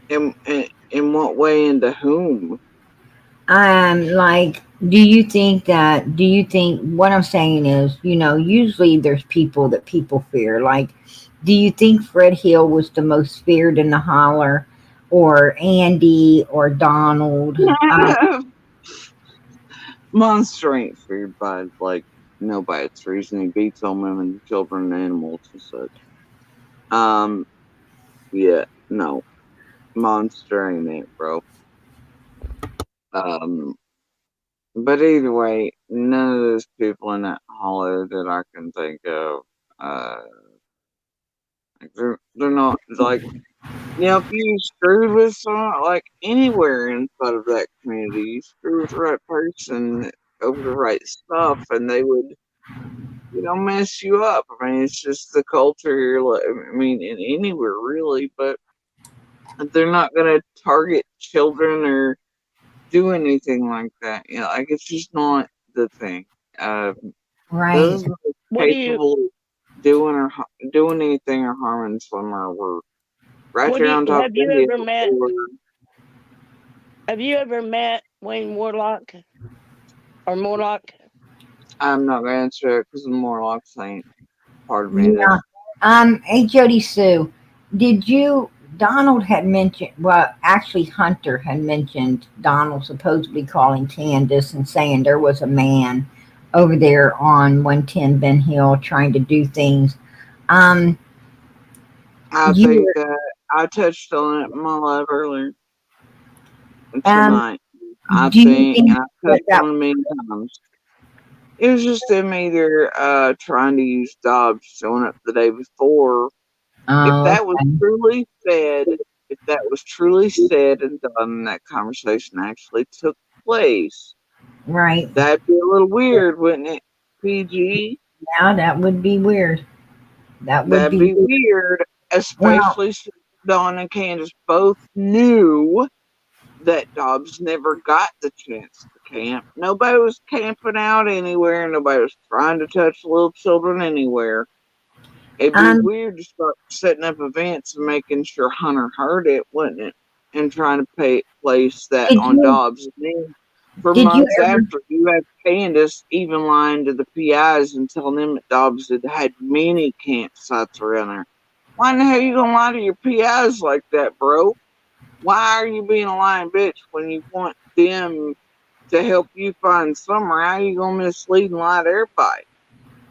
[SPEAKER 3] In what way and to whom?
[SPEAKER 1] Like, do you think what I'm saying is, usually there's people that people fear. Like, do you think Fred Hill was the most feared in the holler, or Andy, or Donald?
[SPEAKER 3] Monster ain't feared by like nobody. It's the reason he beats on women, children, and animals and such. Yeah, no, monster ain't it, bro. Um, but either way, none of those people in that holler that I can think of, uh, they're not like. If you screwed with someone, like anywhere inside of that community, you screw with the right person over the right stuff, and they would, mess you up. I mean, it's just the culture here. I mean, in anywhere really, but they're not gonna target children or do anything like that. Like it's just not the thing. Uh,
[SPEAKER 1] Right.
[SPEAKER 3] those who
[SPEAKER 2] What
[SPEAKER 3] are
[SPEAKER 2] do you?
[SPEAKER 3] capable of doing anything or harming someone were right
[SPEAKER 2] What do
[SPEAKER 3] there
[SPEAKER 2] you?
[SPEAKER 3] on top of
[SPEAKER 2] Have you
[SPEAKER 3] the
[SPEAKER 2] ever
[SPEAKER 3] hill.
[SPEAKER 2] met? Have you ever met Wayne Warlock or Morlock?
[SPEAKER 3] I'm not gonna answer it because the Morlocks ain't part of me.
[SPEAKER 1] Yeah. Hey, Jody Sue, did you? Donald had mentioned. Well, actually, Hunter had mentioned Donald supposedly calling Candace and saying there was a man over there on 110 Ben Hill trying to do things. Um,
[SPEAKER 3] I
[SPEAKER 1] you
[SPEAKER 3] think that I touched on it in my live earlier
[SPEAKER 1] um,
[SPEAKER 3] tonight. I
[SPEAKER 1] do you
[SPEAKER 3] think,
[SPEAKER 1] think
[SPEAKER 3] and I
[SPEAKER 1] that
[SPEAKER 3] touched
[SPEAKER 1] that?
[SPEAKER 3] on it many times. It was just them either trying to use Dobbs showing up the day before. If
[SPEAKER 1] Oh,
[SPEAKER 3] that was
[SPEAKER 1] okay.
[SPEAKER 3] truly said, if that was truly said and done, and that conversation actually took place,
[SPEAKER 1] Right.
[SPEAKER 3] that'd be a little weird, wouldn't it? PG,
[SPEAKER 1] Now that would be weird. That would
[SPEAKER 3] that'd
[SPEAKER 1] be
[SPEAKER 3] be
[SPEAKER 1] weird.
[SPEAKER 3] weird,
[SPEAKER 1] Well,
[SPEAKER 3] especially since Dawn and Candace both knew that Dobbs never got the chance to camp. Nobody was camping out anywhere. Nobody was trying to touch little children anywhere. It'd be
[SPEAKER 1] um,
[SPEAKER 3] weird to start setting up events and making sure Hunter heard it, wouldn't it? And trying to place that
[SPEAKER 1] did
[SPEAKER 3] on
[SPEAKER 1] you
[SPEAKER 3] Dobbs. And then for
[SPEAKER 1] did you
[SPEAKER 3] months
[SPEAKER 1] ever?
[SPEAKER 3] after, you have Candace even lying to the PIs and telling them that Dobbs had many campsites around there. Why in the hell are you gonna lie to your PIs like that, bro? Why are you being a lying bitch when you want them to help you find summer? How are you gonna mislead and lie to everybody?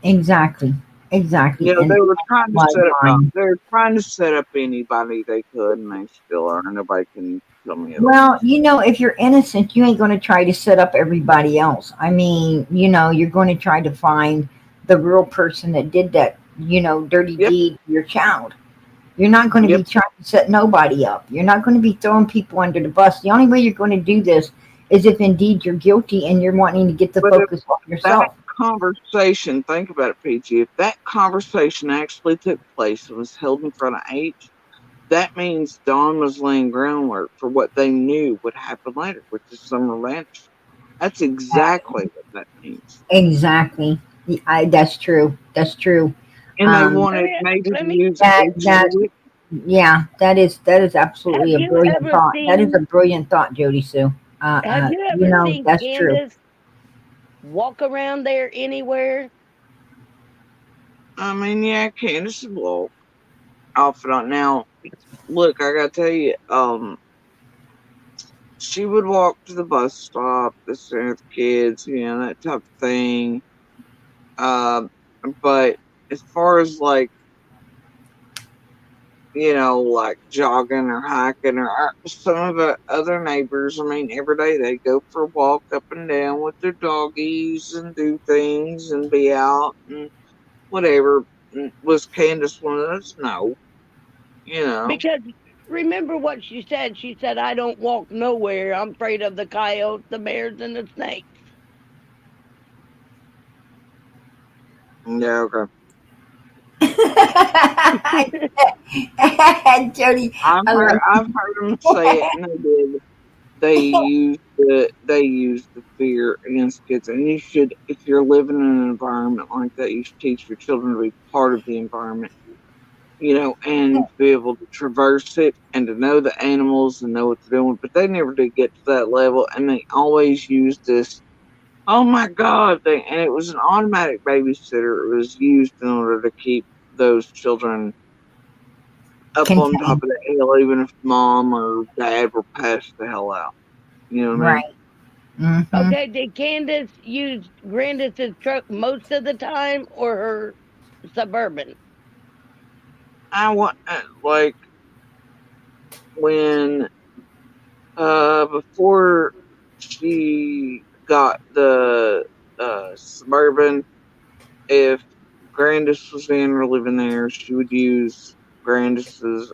[SPEAKER 1] Exactly, exactly, and
[SPEAKER 3] They were trying to set up.
[SPEAKER 1] bloodline.
[SPEAKER 3] They were trying to set up anybody they could, and they still are. Nobody can tell me otherwise.
[SPEAKER 1] Well, if you're innocent, you ain't going to try to set up everybody else. I mean, you're going to try to find the real person that did that, dirty
[SPEAKER 3] Yep,
[SPEAKER 1] deed to your child. You're not going to
[SPEAKER 3] yep.
[SPEAKER 1] be trying to set nobody up. You're not going to be throwing people under the bus. The only way you're going to do this is if indeed you're guilty and you're wanting to get the
[SPEAKER 3] But if
[SPEAKER 1] focus on
[SPEAKER 3] that
[SPEAKER 1] yourself.
[SPEAKER 3] conversation, think about it, PG. If that conversation actually took place and was held in front of H, that means Dawn was laying groundwork for what they knew would happen later, which is Summer Vanish. That's exactly what that means.
[SPEAKER 1] Exactly. That's true. That's true.
[SPEAKER 3] And they
[SPEAKER 1] Um,
[SPEAKER 3] wanted maybe to
[SPEAKER 2] Let me.
[SPEAKER 3] use
[SPEAKER 1] that
[SPEAKER 3] H as a
[SPEAKER 1] that
[SPEAKER 3] witness.
[SPEAKER 1] Yeah, that is
[SPEAKER 2] Have
[SPEAKER 1] absolutely a
[SPEAKER 2] you
[SPEAKER 1] brilliant
[SPEAKER 2] ever
[SPEAKER 1] thought. That is a
[SPEAKER 2] seen?
[SPEAKER 1] brilliant thought, Jody Sue.
[SPEAKER 2] Have you ever seen
[SPEAKER 1] That's true.
[SPEAKER 2] Candace? walk around there anywhere?
[SPEAKER 3] I mean, yeah, Candace would walk off and on. Now, look, I gotta tell you, she would walk to the bus stop, the center with kids, you know, that type of thing. Um, but as far as like, you know, like jogging or hiking or some of the other neighbors, I mean, every day they go for a walk up and down with their doggies and do things and be out and whatever. Was Candace one of those? No, you know.
[SPEAKER 2] Because remember what she said? She said, I don't walk nowhere. I'm afraid of the coyotes, the bears, and the snakes.
[SPEAKER 3] Yeah, okay.
[SPEAKER 1] Jody,
[SPEAKER 3] I've
[SPEAKER 1] I
[SPEAKER 3] heard
[SPEAKER 1] like
[SPEAKER 3] I've heard them say it, and they did. They use the fear against kids, and you should, if you're living in an environment like that, you should teach your children to be part of the environment, you know, and to be able to traverse it and to know the animals and know what they're doing. But they never did get to that level, and they always used this "oh my god" thing, and it was an automatic babysitter. It was used in order to keep those children up on top
[SPEAKER 1] contain.
[SPEAKER 3] of the hill, even if mom or dad were passed the hell out. You know what I mean?
[SPEAKER 1] Right. Mm-hmm.
[SPEAKER 2] Okay, did Candace use Grandis's truck most of the time or her Suburban?
[SPEAKER 3] I want like when before she got the Suburban, if Grandis was in or living there, she would use Grandis's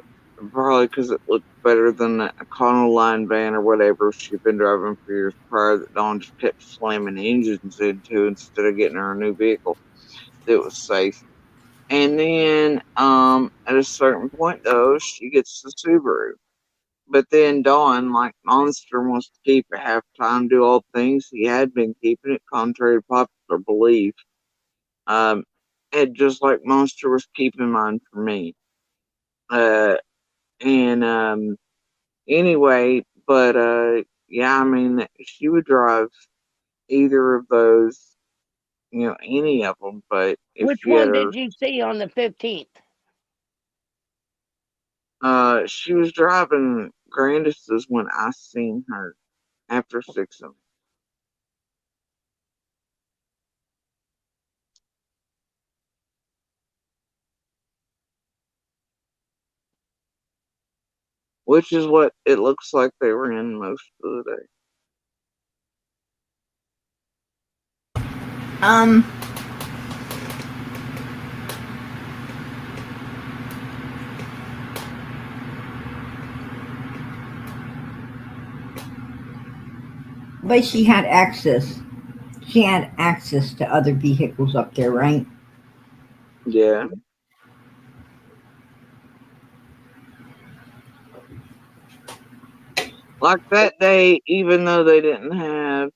[SPEAKER 3] probably because it looked better than a Econoline van or whatever she'd been driving for years prior that Dawn just kept slamming engines into instead of getting her a new vehicle that was safe. And then at a certain point though, she gets the Subaru. But then Dawn, like Monster, wants to keep it half time, do all the things he had been keeping it, contrary to popular belief. Um, and just like Monster was keeping mine for me. Uh, and anyway, but yeah, I mean, she would drive either of those, you know, any of them. But if
[SPEAKER 2] Which
[SPEAKER 3] she had
[SPEAKER 2] one
[SPEAKER 3] her,
[SPEAKER 2] did you see on the 15th?
[SPEAKER 3] she was driving Grandis's when I seen her after 6 of them. Which is what it looks like they were in most of the day.
[SPEAKER 1] Um, but she had access. She had access to other vehicles up there, right?
[SPEAKER 3] Yeah. Like that day, even though they didn't have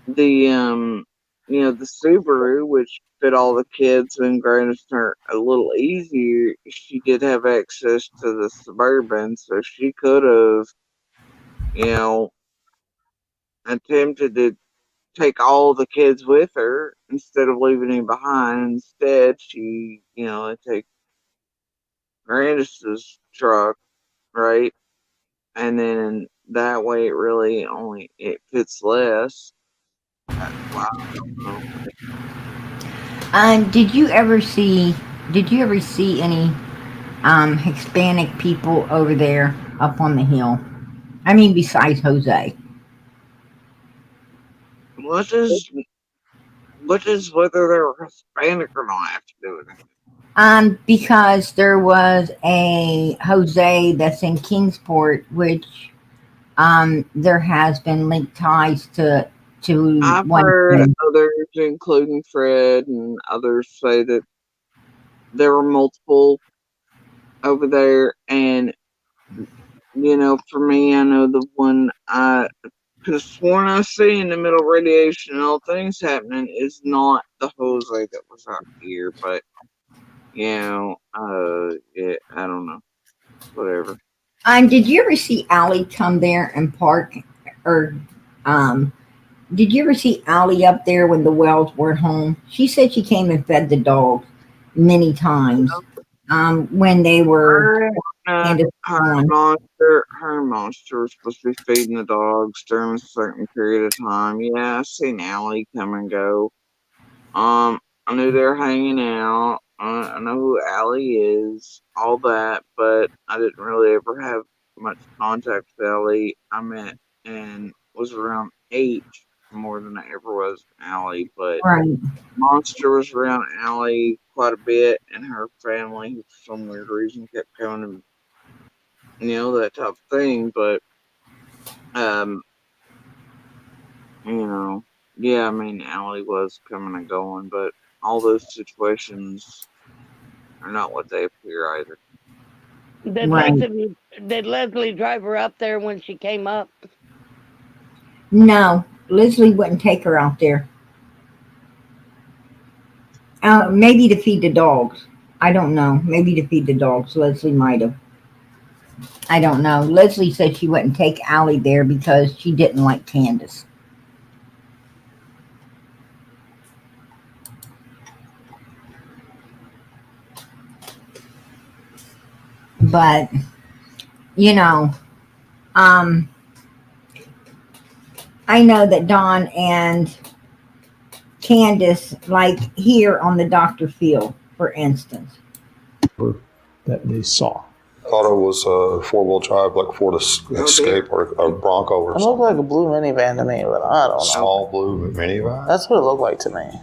[SPEAKER 3] the you know, the Subaru, which fit all the kids and granted her a little easier, she did have access to the Suburban, so she could have, you know, attempted to take all the kids with her instead of leaving him behind. Instead, she, you know, would take Grandis's truck, right? And then that way it really only it fits less. Wow. So,
[SPEAKER 1] Did you ever see? Did you ever see any Hispanic people over there up on the hill? I mean, besides Jose.
[SPEAKER 3] what does whether they're Hispanic or not have to do with it?
[SPEAKER 1] Because there was a Jose that's in Kingsport, which there has been linked ties to
[SPEAKER 3] I've
[SPEAKER 1] one
[SPEAKER 3] heard
[SPEAKER 1] thing.
[SPEAKER 3] others, including Fred and others, say that there were multiple over there, and you know, for me, I know the one I could have sworn I see in the middle radiation and all things happening is not the Jose that was out here, but you know, yeah, I don't know, whatever.
[SPEAKER 1] Did you ever see Allie come there and park or um Did you ever see Allie up there when the Wells weren't home? She said she came and fed the dogs many times. When they were
[SPEAKER 3] Her,
[SPEAKER 1] Candace
[SPEAKER 3] her
[SPEAKER 1] was gone.
[SPEAKER 3] monster was supposed to be feeding the dogs during a certain period of time. Yeah, I seen Allie come and go. I knew they were hanging out. I know who Allie is, all that, but I didn't really ever have much contact with Allie. I met and was around age more than I ever was Allie, but
[SPEAKER 1] Right.
[SPEAKER 3] Monster was around Allie quite a bit, and her family, who for some weird reason, kept coming and that type of thing. But um, you know, yeah, I mean, Allie was coming and going, but all those situations are not what they appear either.
[SPEAKER 1] Right.
[SPEAKER 2] Did Leslie drive her up there when she came up?
[SPEAKER 1] No, Leslie wouldn't take her out there. Maybe to feed the dogs. I don't know. Maybe to feed the dogs. Leslie might have. I don't know. Leslie said she wouldn't take Allie there because she didn't like Candace. But, you know, um, I know that Dawn and Candace, like here on the Dr. Field, for instance.
[SPEAKER 4] That they saw.
[SPEAKER 5] Thought it was a four-wheel drive, like Ford Escape or a Bronco or
[SPEAKER 6] It looked
[SPEAKER 5] something.
[SPEAKER 6] like a blue minivan to me, but I don't know.
[SPEAKER 5] Small blue minivan.
[SPEAKER 6] That's what it looked like to me.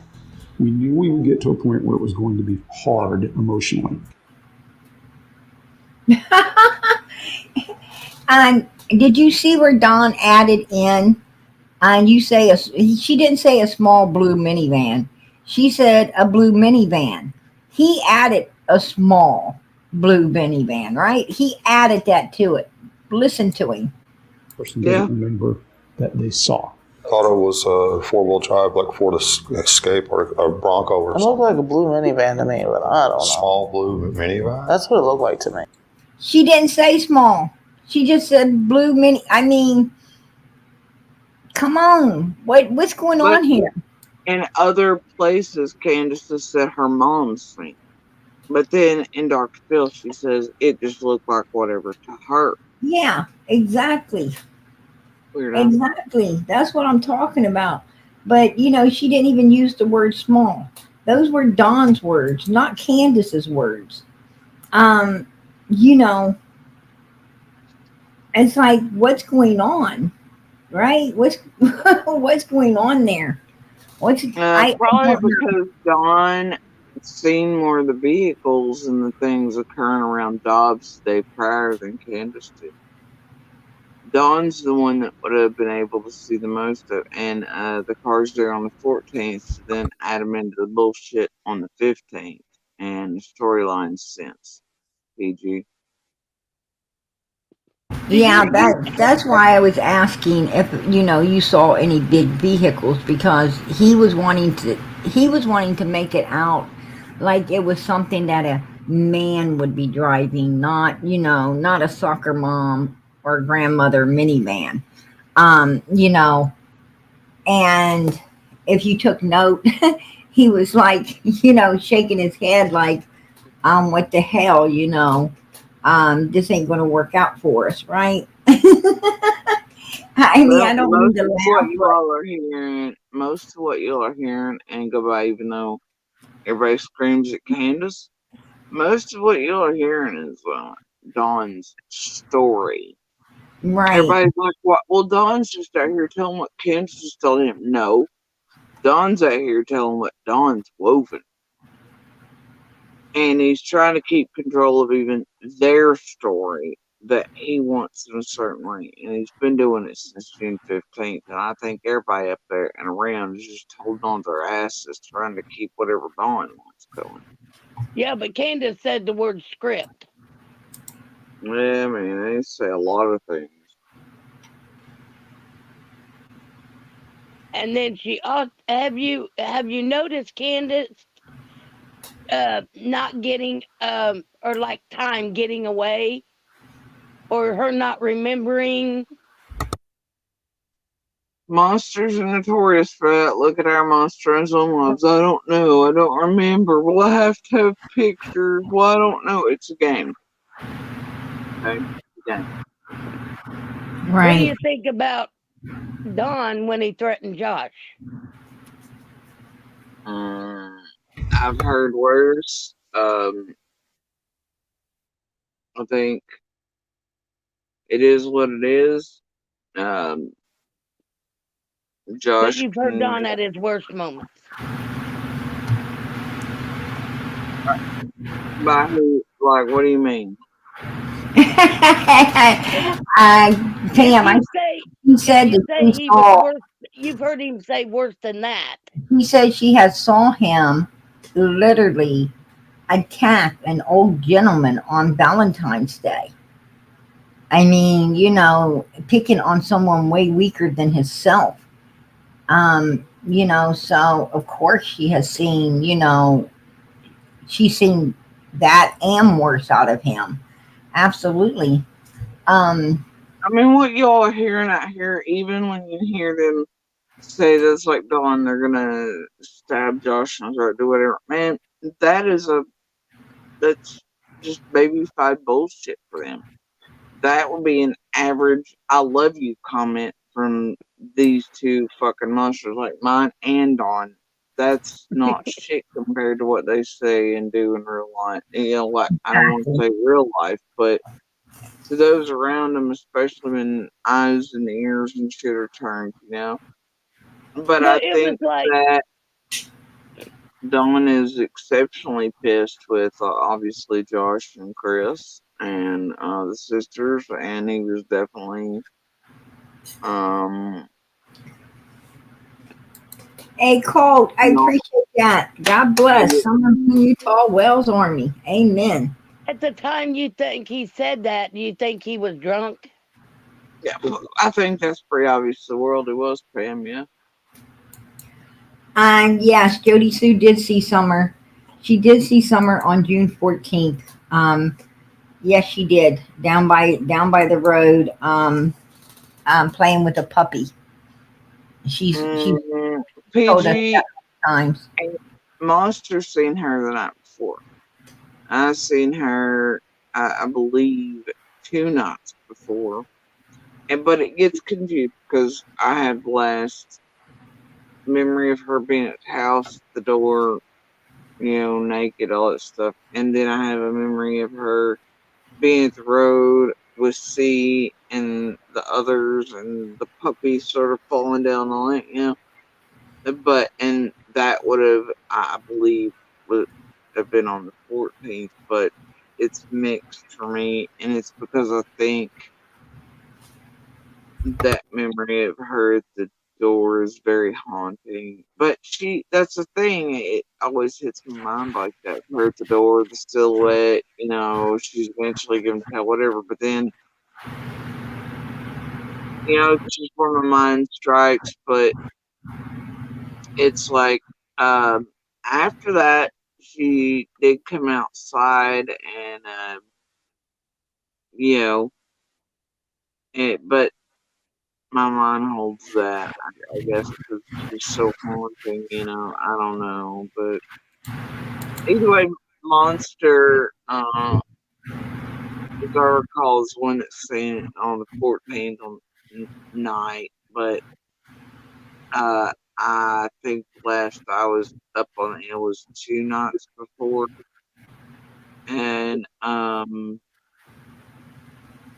[SPEAKER 4] We knew we would get to a point where it was going to be hard emotionally.
[SPEAKER 1] And did you see where Dawn added in? And you say she didn't say a small blue minivan. She said a blue minivan. He added a small blue minivan, right? He added that to it. Listen to him.
[SPEAKER 4] Person
[SPEAKER 3] Yeah.
[SPEAKER 4] didn't remember that they saw.
[SPEAKER 5] Thought it was a four-wheel drive, like Ford Escape or a Bronco or
[SPEAKER 6] It looked
[SPEAKER 5] something.
[SPEAKER 6] like a blue minivan to me, but I don't know.
[SPEAKER 5] Small blue minivan.
[SPEAKER 6] That's what it looked like to me.
[SPEAKER 1] She didn't say small. She just said blue mini. I mean, come on. What's going
[SPEAKER 3] But
[SPEAKER 1] on here?
[SPEAKER 3] in other places, Candace has said her mom's seen. But then in Dr. Phil, she says it just looked like whatever to her.
[SPEAKER 1] Yeah, exactly.
[SPEAKER 3] Weirdo.
[SPEAKER 1] Exactly. That's what I'm talking about. But she didn't even use the word small. Those were Dawn's words, not Candace's words. Um, you know, it's like what's going on, right? What's what's going on there? I
[SPEAKER 3] Probably
[SPEAKER 1] don't know.
[SPEAKER 3] because Dawn seen more of the vehicles and the things occurring around Dobbs the day prior than Candace did. Dawn's the one that would have been able to see the most of, and the cars there on the 14th, then add them into the bullshit on the 15th, and the storyline since PG.
[SPEAKER 1] Yeah, that's why I was asking if you saw any big vehicles because he was wanting to make it out like it was something that a man would be driving, not a soccer mom or grandmother minivan. And if you took note, he was like, shaking his head like, what the hell, this ain't going to work out for us, right? I mean,
[SPEAKER 3] Well,
[SPEAKER 1] I don't mean to laugh,
[SPEAKER 3] most of what you all are hearing, and go by, even though everybody screams at Candace, most of what you all are hearing is Dawn's story.
[SPEAKER 1] right?
[SPEAKER 3] Everybody's like, "What? Well, Dawn's just out here telling what Candace is telling him." No, Dawn's out here telling what Dawn's woven, and he's trying to keep control of even their story that he wants in a certain way, and he's been doing it since June 15th. And I think everybody up there and around is just holding on to their asses, trying to keep whatever Dawn wants going.
[SPEAKER 2] Yeah, but Candace said the word script.
[SPEAKER 3] Yeah, I mean, they say a lot of things.
[SPEAKER 2] And then she have you noticed Candace not getting or like time getting away, or her not remembering?
[SPEAKER 3] Monsters are notorious for that. Look at our Monsters on Loves. I don't know. I don't remember. Well, I have to have pictures. Well, I don't know. It's a game. Okay? It's a game.
[SPEAKER 2] What do
[SPEAKER 1] Right.
[SPEAKER 2] you think about Don when he threatened Josh?
[SPEAKER 3] I've heard worse. I think it is what it is.
[SPEAKER 2] But
[SPEAKER 3] Josh
[SPEAKER 2] you've heard
[SPEAKER 3] can,
[SPEAKER 2] Don at his worst moments.
[SPEAKER 3] by who? Like, what do you mean?
[SPEAKER 1] Pam, he said
[SPEAKER 2] You
[SPEAKER 1] that
[SPEAKER 2] say
[SPEAKER 1] he
[SPEAKER 2] he was
[SPEAKER 1] saw.
[SPEAKER 2] worse. You've heard him say worse than that.
[SPEAKER 1] He said she has saw him literally attack an old gentleman on Valentine's Day. I mean, picking on someone way weaker than himself. So of course she has seen, she's seen that and worse out of him. Absolutely. Um,
[SPEAKER 3] I mean, what y'all are hearing out here, even when you hear them say that's like Dawn, they're gonna stab Josh and throat, do whatever. Man, that's just baby-fied bullshit for them. That would be an average "I love you" comment from these two fucking monsters, like mine and Dawn. That's not shit compared to what they say and do in real life. Like, I don't want to say real life, but to those around them, especially when eyes and ears and shit are turned, But I
[SPEAKER 2] It was
[SPEAKER 3] think
[SPEAKER 2] like
[SPEAKER 3] that Dawn is exceptionally pissed with obviously Josh and Chris and the sisters, and he was definitely
[SPEAKER 1] hey, Colt, I
[SPEAKER 3] not.
[SPEAKER 1] appreciate that. God bless. Summer from Utah Wells Army. Amen.
[SPEAKER 2] at the time you think he said that. Do you think he was drunk?
[SPEAKER 3] Yeah, I think that's pretty obvious. The world it was for him, yeah.
[SPEAKER 1] And yes, Jody Sue did see Summer. She did see Summer on June 14th. Yes, she did. Down by the road, playing with a puppy. She told us
[SPEAKER 3] PG
[SPEAKER 1] times.
[SPEAKER 3] Monster seen her the night before. I seen her, I believe, 2 nights before. But it gets confused because I have last memory of her being at the house, the door, naked, all that stuff. And then I have a memory of her being at the road with C and the others and the puppy sort of falling down on it, and that would have, I believe, would have been on the 14th, but it's mixed for me, and it's because I think that memory of her at the door is very haunting. But that's the thing, it always hits my mind like that. Her at the door, the silhouette, she's eventually going to tell whatever, but then, it's just where my mind strikes, but it's like, after that, she did come outside and, but my mind holds that, I guess, because she's so haunting, I don't know, but either way, Monster, as I recall, is one that's seen on the 14th night, but, I think last I was up on it was 2 nights before, and,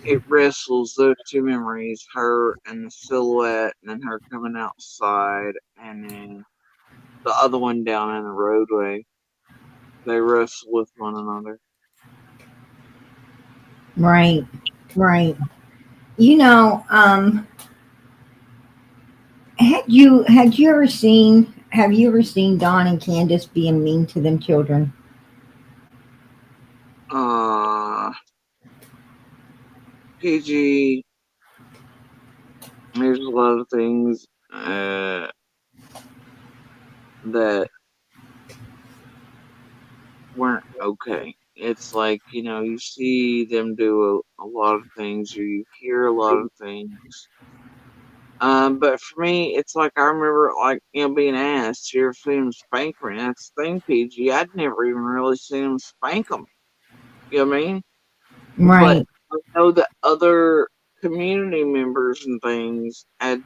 [SPEAKER 3] it wrestles those two memories, her and the silhouette, and then her coming outside, and then the other one down in the roadway. They wrestle with one another.
[SPEAKER 1] Right. Right. You know, have you ever seen Don and Candace being mean to them children?
[SPEAKER 3] PG, there's a lot of things that weren't okay. It's like, you see them do a lot of things, or you hear a lot of things, But for me, it's like I remember, like, being asked, you ever seen him spank me? And that's the thing, PG. I'd never even really seen him spank him. You know what I mean? But
[SPEAKER 1] Right.
[SPEAKER 3] I know that other community members and things had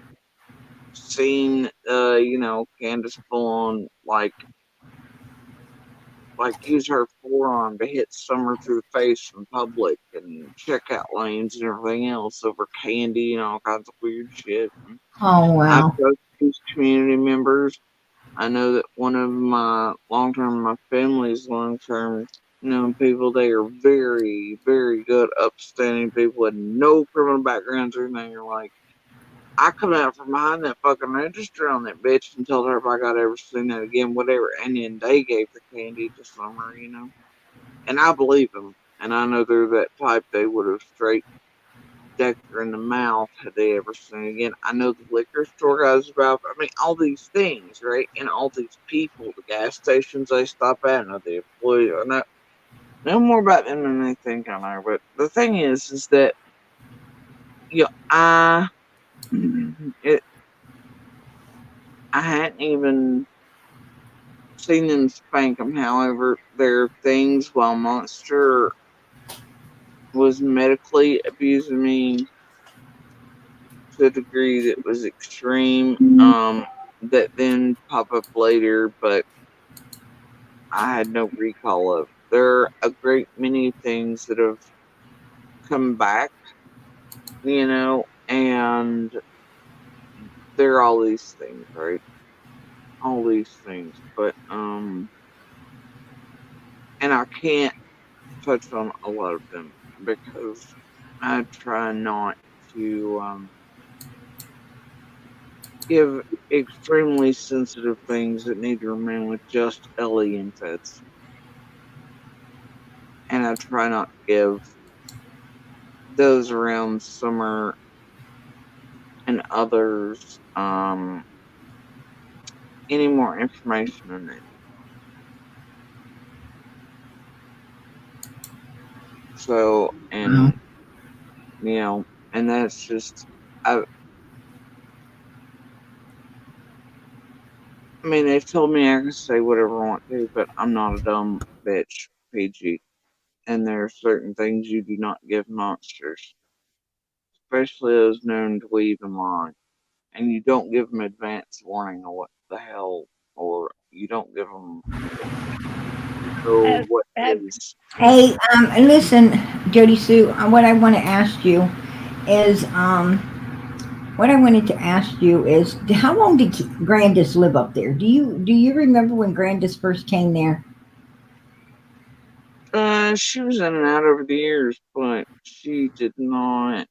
[SPEAKER 3] seen, Candace full on, like use her forearm to hit Summer through the face in public and checkout lanes and everything else over candy and all kinds of weird shit.
[SPEAKER 1] Oh,
[SPEAKER 3] I've
[SPEAKER 1] wow.
[SPEAKER 3] coached these community members. I know that one of my my family's long term people, they are very, very good, upstanding people with no criminal backgrounds or anything. Are like, I come out from behind that fucking register on that bitch and told her if I got ever seen that again, whatever. And then they gave the candy to Summer, And I believe them. And I know they're that type, they would have straight decked her in the mouth had they ever seen it again. I know the liquor store guys about, I mean, all these things, right? And all these people, the gas stations they stop at, I know the employees, I know more about them than they think I know. But the thing is that, I, I hadn't even seen them spank him. However, there are things while Monster was medically abusing me to a degree that was extreme, that then pop up later, but I had no recall of. There are a great many things that have come back, and there are all these things, right? All these things, but and I can't touch on a lot of them because I try not to give extremely sensitive things that need to remain with just Ellie and Feds. And I try not to give those around Summer and others any more information on it. So, and and that's just, I mean, they've told me I can say whatever I want to, but I'm not a dumb bitch, PG. And there are certain things you do not give monsters, especially those known to weave and lie. And you don't give them advance warning of what the hell, or you don't give them
[SPEAKER 2] Have,
[SPEAKER 3] what
[SPEAKER 2] have
[SPEAKER 3] is.
[SPEAKER 1] Hey, listen, Jody Sue, what I want to ask you is, what I wanted to ask you is, how long did Grandis live up there? Do you remember when Grandis first came there?
[SPEAKER 3] She was in and out over the years, but she did not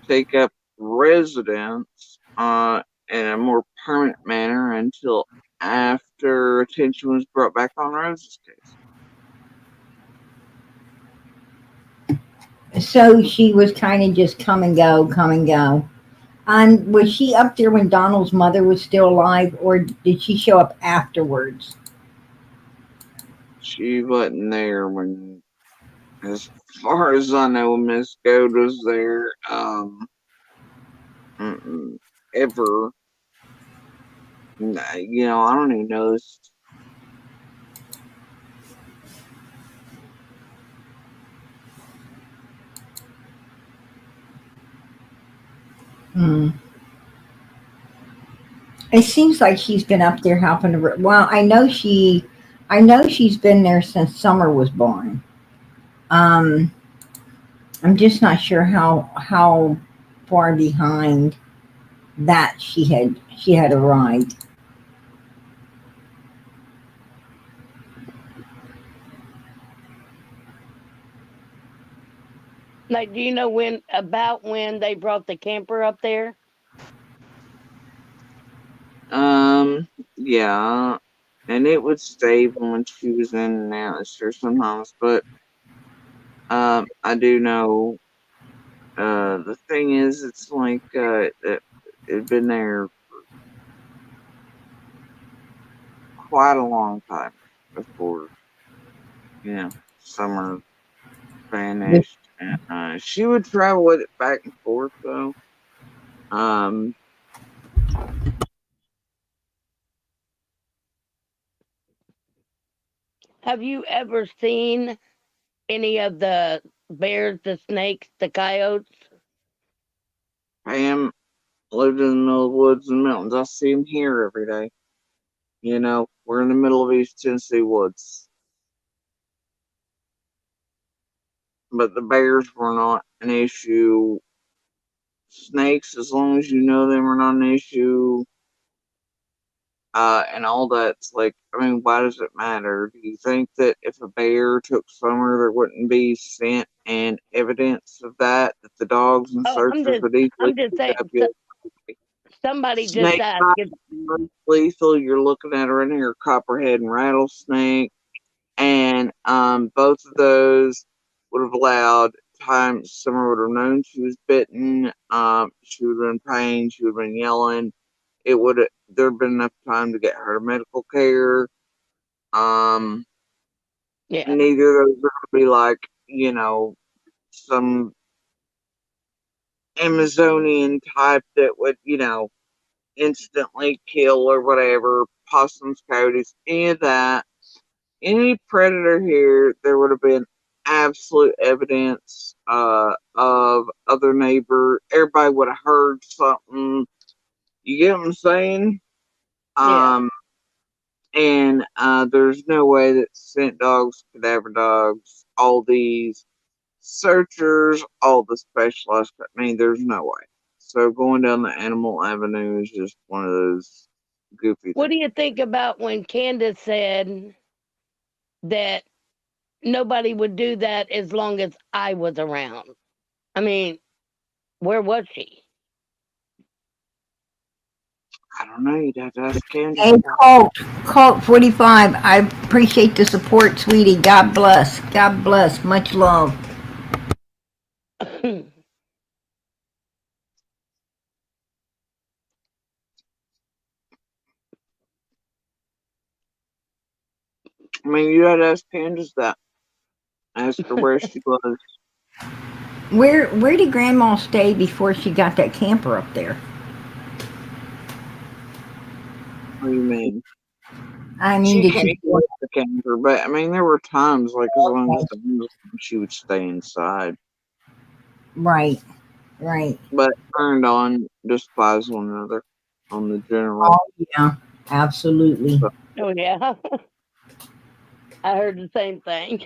[SPEAKER 3] take up residence in a more permanent manner until after attention was brought back on Rose's case.
[SPEAKER 1] So she was kind of just come and go, come and go. Was she up there when Donald's mother was still alive, or did she show up afterwards?
[SPEAKER 3] She wasn't there when, as far as I know, Miss Gold was there ever. I don't even know this.
[SPEAKER 1] Hmm. It seems like she's been up there helping to. Well, I know she's been there since Summer was born. Um, I'm just not sure how far behind that she had arrived.
[SPEAKER 2] like, do you know when they brought the camper up there?
[SPEAKER 3] Yeah, and it would stay when she was in and out sure sometimes, but I do know. The thing is, it's like it had been there quite a long time before Summer vanished. And she would travel with it back and forth though. Um,
[SPEAKER 2] Have you ever seen any of the bears, the snakes, the coyotes?
[SPEAKER 3] Pam lived in the middle of the woods and mountains. I see them here every day. You know, we're in the middle of East Tennessee woods. But the bears were not an issue. Snakes, as long as you know them, are not an issue. And all that's like, I mean, why does it matter? Do you think that if a bear took Summer, there wouldn't be scent and evidence of that the dogs and
[SPEAKER 2] Oh,
[SPEAKER 3] searchers would easily
[SPEAKER 2] I'm just
[SPEAKER 3] pick
[SPEAKER 2] saying.
[SPEAKER 3] up? Yeah,
[SPEAKER 2] Somebody just
[SPEAKER 3] snake
[SPEAKER 2] asked.
[SPEAKER 3] bites are lethal. You're looking at her in here, copperhead and rattlesnake, and both of those would have allowed time. Summer would have known she was bitten. She would have been in pain. She would have been yelling. It would have there been enough time to get her medical care. Um,
[SPEAKER 2] Yeah,
[SPEAKER 3] Neither of those are gonna be like, some Amazonian type that would, instantly kill or whatever, possums, coyotes, any of that. Any predator here, there would have been absolute evidence of other neighbor. Everybody would have heard something. You get what I'm saying?
[SPEAKER 2] yeah.
[SPEAKER 3] Um, and there's no way that scent dogs, cadaver dogs, all these searchers, all the specialized. I mean, there's no way. So going down the animal avenue is just one of those goofy
[SPEAKER 2] What
[SPEAKER 3] things.
[SPEAKER 2] do you think about when Candace said that nobody would do that as long as I was around? I mean, where was she?
[SPEAKER 3] I don't know. You'd have to ask Candace.
[SPEAKER 1] Hey, Colt 45. I appreciate the support, sweetie. God bless. God bless. Much love.
[SPEAKER 3] I mean, you had to ask Candace that. Ask her where she was.
[SPEAKER 1] Where did Grandma stay before she got that camper up there?
[SPEAKER 3] What do you mean?
[SPEAKER 1] I mean,
[SPEAKER 3] She
[SPEAKER 1] did
[SPEAKER 3] came
[SPEAKER 1] she?
[SPEAKER 3] with the camper, but I mean, there were times, like, as long as the wind was down, she would stay inside.
[SPEAKER 1] Right, right.
[SPEAKER 3] But turned on despise one another on the general.
[SPEAKER 1] Oh yeah, absolutely.
[SPEAKER 3] So,
[SPEAKER 2] Oh yeah, I heard the same thing.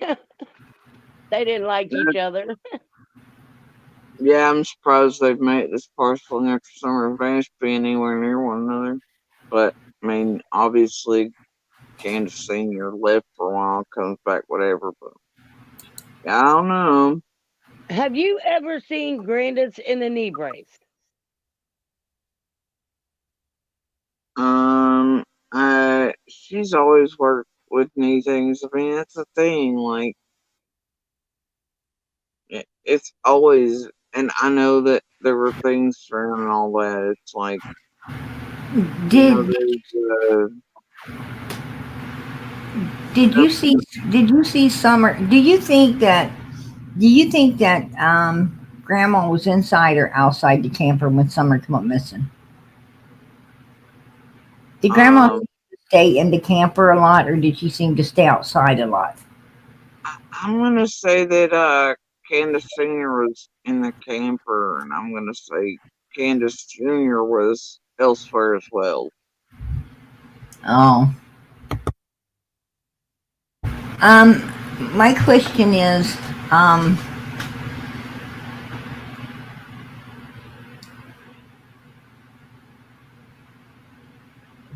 [SPEAKER 2] They didn't like each other.
[SPEAKER 3] yeah, I'm surprised they've made it this parcel and after Summer Vanished being anywhere near one another. But I mean, obviously, Candace Senior left for a while, comes back, whatever. But yeah, I don't know.
[SPEAKER 2] Have you ever seen Grandis in a knee brace?
[SPEAKER 3] Um, she's always worked with new things. I mean, that's the thing. Like, it's always, and I know that there were things surrounding all that. It's like,
[SPEAKER 1] Did
[SPEAKER 3] there's,
[SPEAKER 1] did you see did you see Summer? Do you think that Grandma was inside or outside the camper when Summer come up missing? Did Grandma
[SPEAKER 3] um,
[SPEAKER 1] stay in the camper a lot, or did she seem to stay outside a lot?
[SPEAKER 3] I'm gonna say that Candace Senior was in the camper, and I'm gonna say Candace Junior was elsewhere as well.
[SPEAKER 1] Oh, um, my question is, um,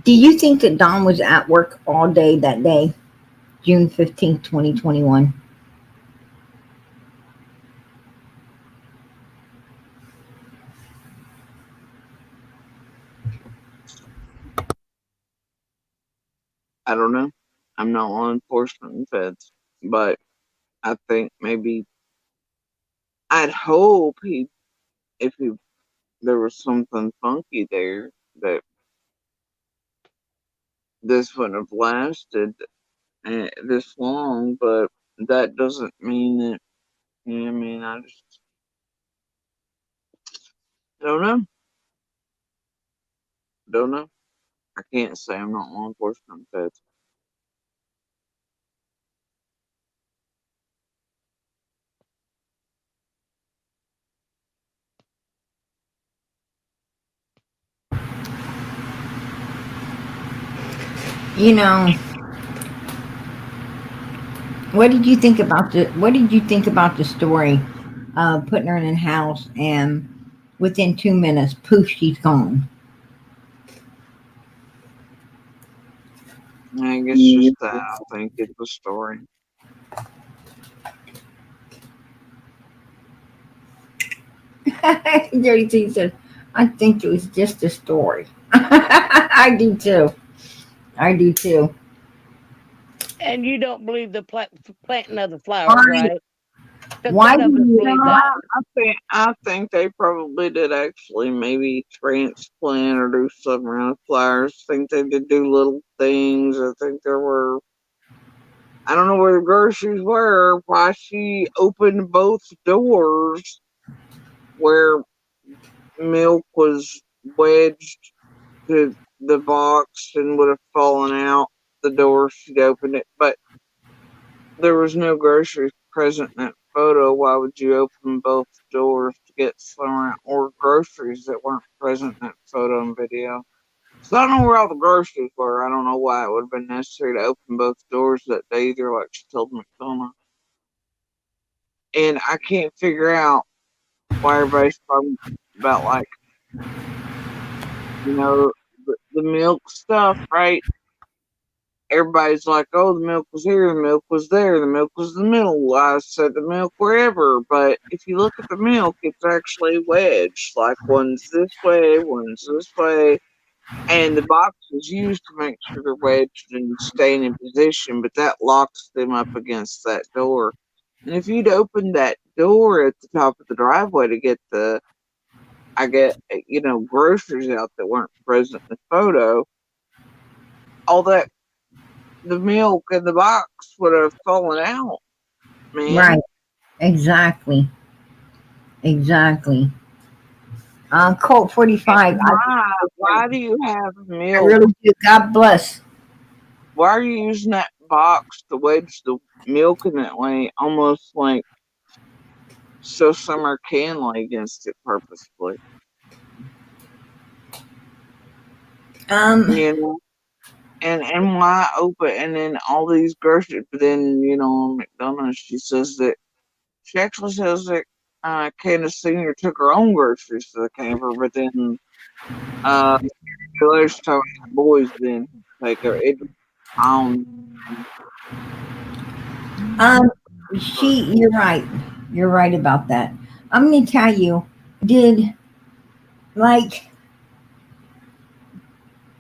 [SPEAKER 1] do you think that Don was at work all day that day, June 15th, 2021?
[SPEAKER 3] I don't know. I'm not law enforcement and feds, but I think maybe I'd hope if there was something funky there that this wouldn't have lasted this long. But that doesn't mean that. I mean, I don't know. Don't know. I can't say. I'm not law enforcement. That's
[SPEAKER 1] You know, what did you think about the story? Putting her in a house and within 2 minutes, poof, she's gone.
[SPEAKER 3] I guess just that. I think it's a story.
[SPEAKER 1] Dirty T said, I think it was just a story. I do too. I do too.
[SPEAKER 2] And you don't believe the planting of the
[SPEAKER 1] Why?
[SPEAKER 2] flowers, right? Because
[SPEAKER 1] Why
[SPEAKER 2] none
[SPEAKER 1] do
[SPEAKER 2] of us
[SPEAKER 1] you
[SPEAKER 2] believe
[SPEAKER 3] No,
[SPEAKER 2] that.
[SPEAKER 1] not?
[SPEAKER 3] I think they probably did actually maybe transplant or do something around the flowers. I think they did do little things. I think there were. I don't know where the groceries were. Why she opened both doors where milk was wedged to the box and would have fallen out the door she'd opened it, but there was no groceries present in that photo. Why would you open both doors to get some or groceries that weren't present in that photo and video? So I don't know where all the groceries were. I don't know why it would have been necessary to open both doors that day either, like she told McDonough. And I can't figure out why everybody's talking about, like, the milk stuff, right? Everybody's like, oh, the milk was here, the milk was there, the milk was in the middle. I said the milk wherever. But if you look at the milk, it's actually wedged. Like one's this way, one's this way. And the box is used to make sure they're wedged and staying in position, but that locks them up against that door. And if you'd opened that door at the top of the driveway to get groceries out that weren't present in the photo, all that the milk in the box would have fallen out, man.
[SPEAKER 1] Right. Exactly. Exactly. Colt 45.
[SPEAKER 3] Why do you have
[SPEAKER 1] I
[SPEAKER 3] milk?
[SPEAKER 1] really do. God bless.
[SPEAKER 3] Why are you using that box to wedge the milk in that way, almost like so Summer can lay against it purposefully?
[SPEAKER 1] Um,
[SPEAKER 3] You know? And why open and then all these groceries, but then, McDonald's she actually says that Candace Senior took her own groceries to the camper, but then uh Taylor's talking to the boys then take her it um
[SPEAKER 1] um, you're right. You're right about that. I'm going to tell you, did, like,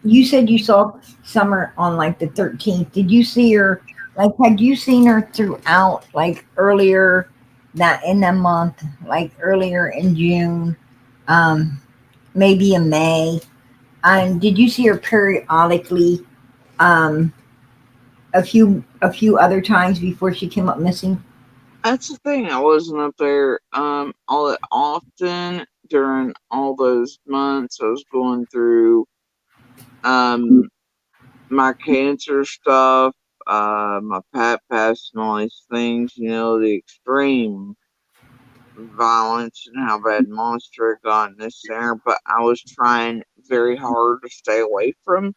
[SPEAKER 1] you said you saw Summer on like the 13th. Did you see her? Like, had you seen her throughout, like earlier that in the month, like earlier in June, um, maybe in May? And did you see her periodically, um, a few other times before she came up missing?
[SPEAKER 3] that's the thing. I wasn't up there all that often during all those months. I was going through my cancer stuff, my pap passing, all these things, the extreme violence and how bad Monster had gotten this there, but I was trying very hard to stay away from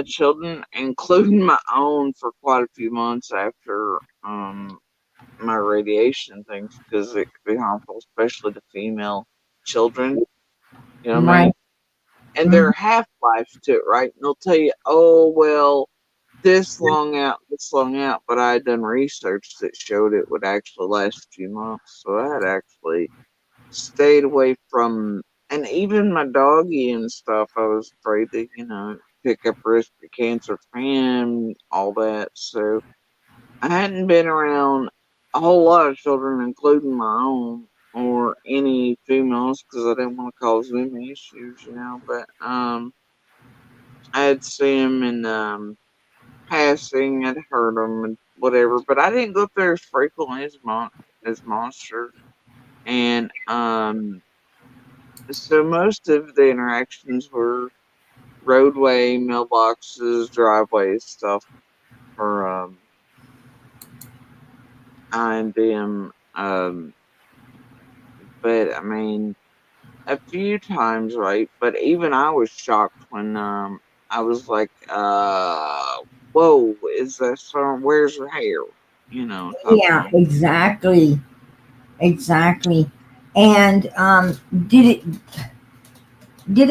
[SPEAKER 3] children, including my own, for quite a few months after my radiation things, because it could be harmful, especially to female children. You know what I
[SPEAKER 1] Right.
[SPEAKER 3] mean? And there
[SPEAKER 1] Mhm.
[SPEAKER 3] are half lives to it, right? And they'll tell you, oh well, this long out, this long out, but I had done research that showed it would actually last a few months. So I had actually stayed away from, and even my doggy and stuff, I was afraid that, pick up risk of cancer for him, all that. So I hadn't been around a whole lot of children, including my own, or any females, because I didn't want to cause them issues, But I had seen them in passing, I'd heard them and whatever, but I didn't go up there as frequently as Monster. And So most of the interactions were roadway, mailboxes, driveways, stuff for I and them. But I mean, a few times, right? But even I was shocked when I was like, whoa, is that song? Where's her hair? You know, type
[SPEAKER 1] Yeah,
[SPEAKER 3] thing.
[SPEAKER 1] exactly. Exactly. And did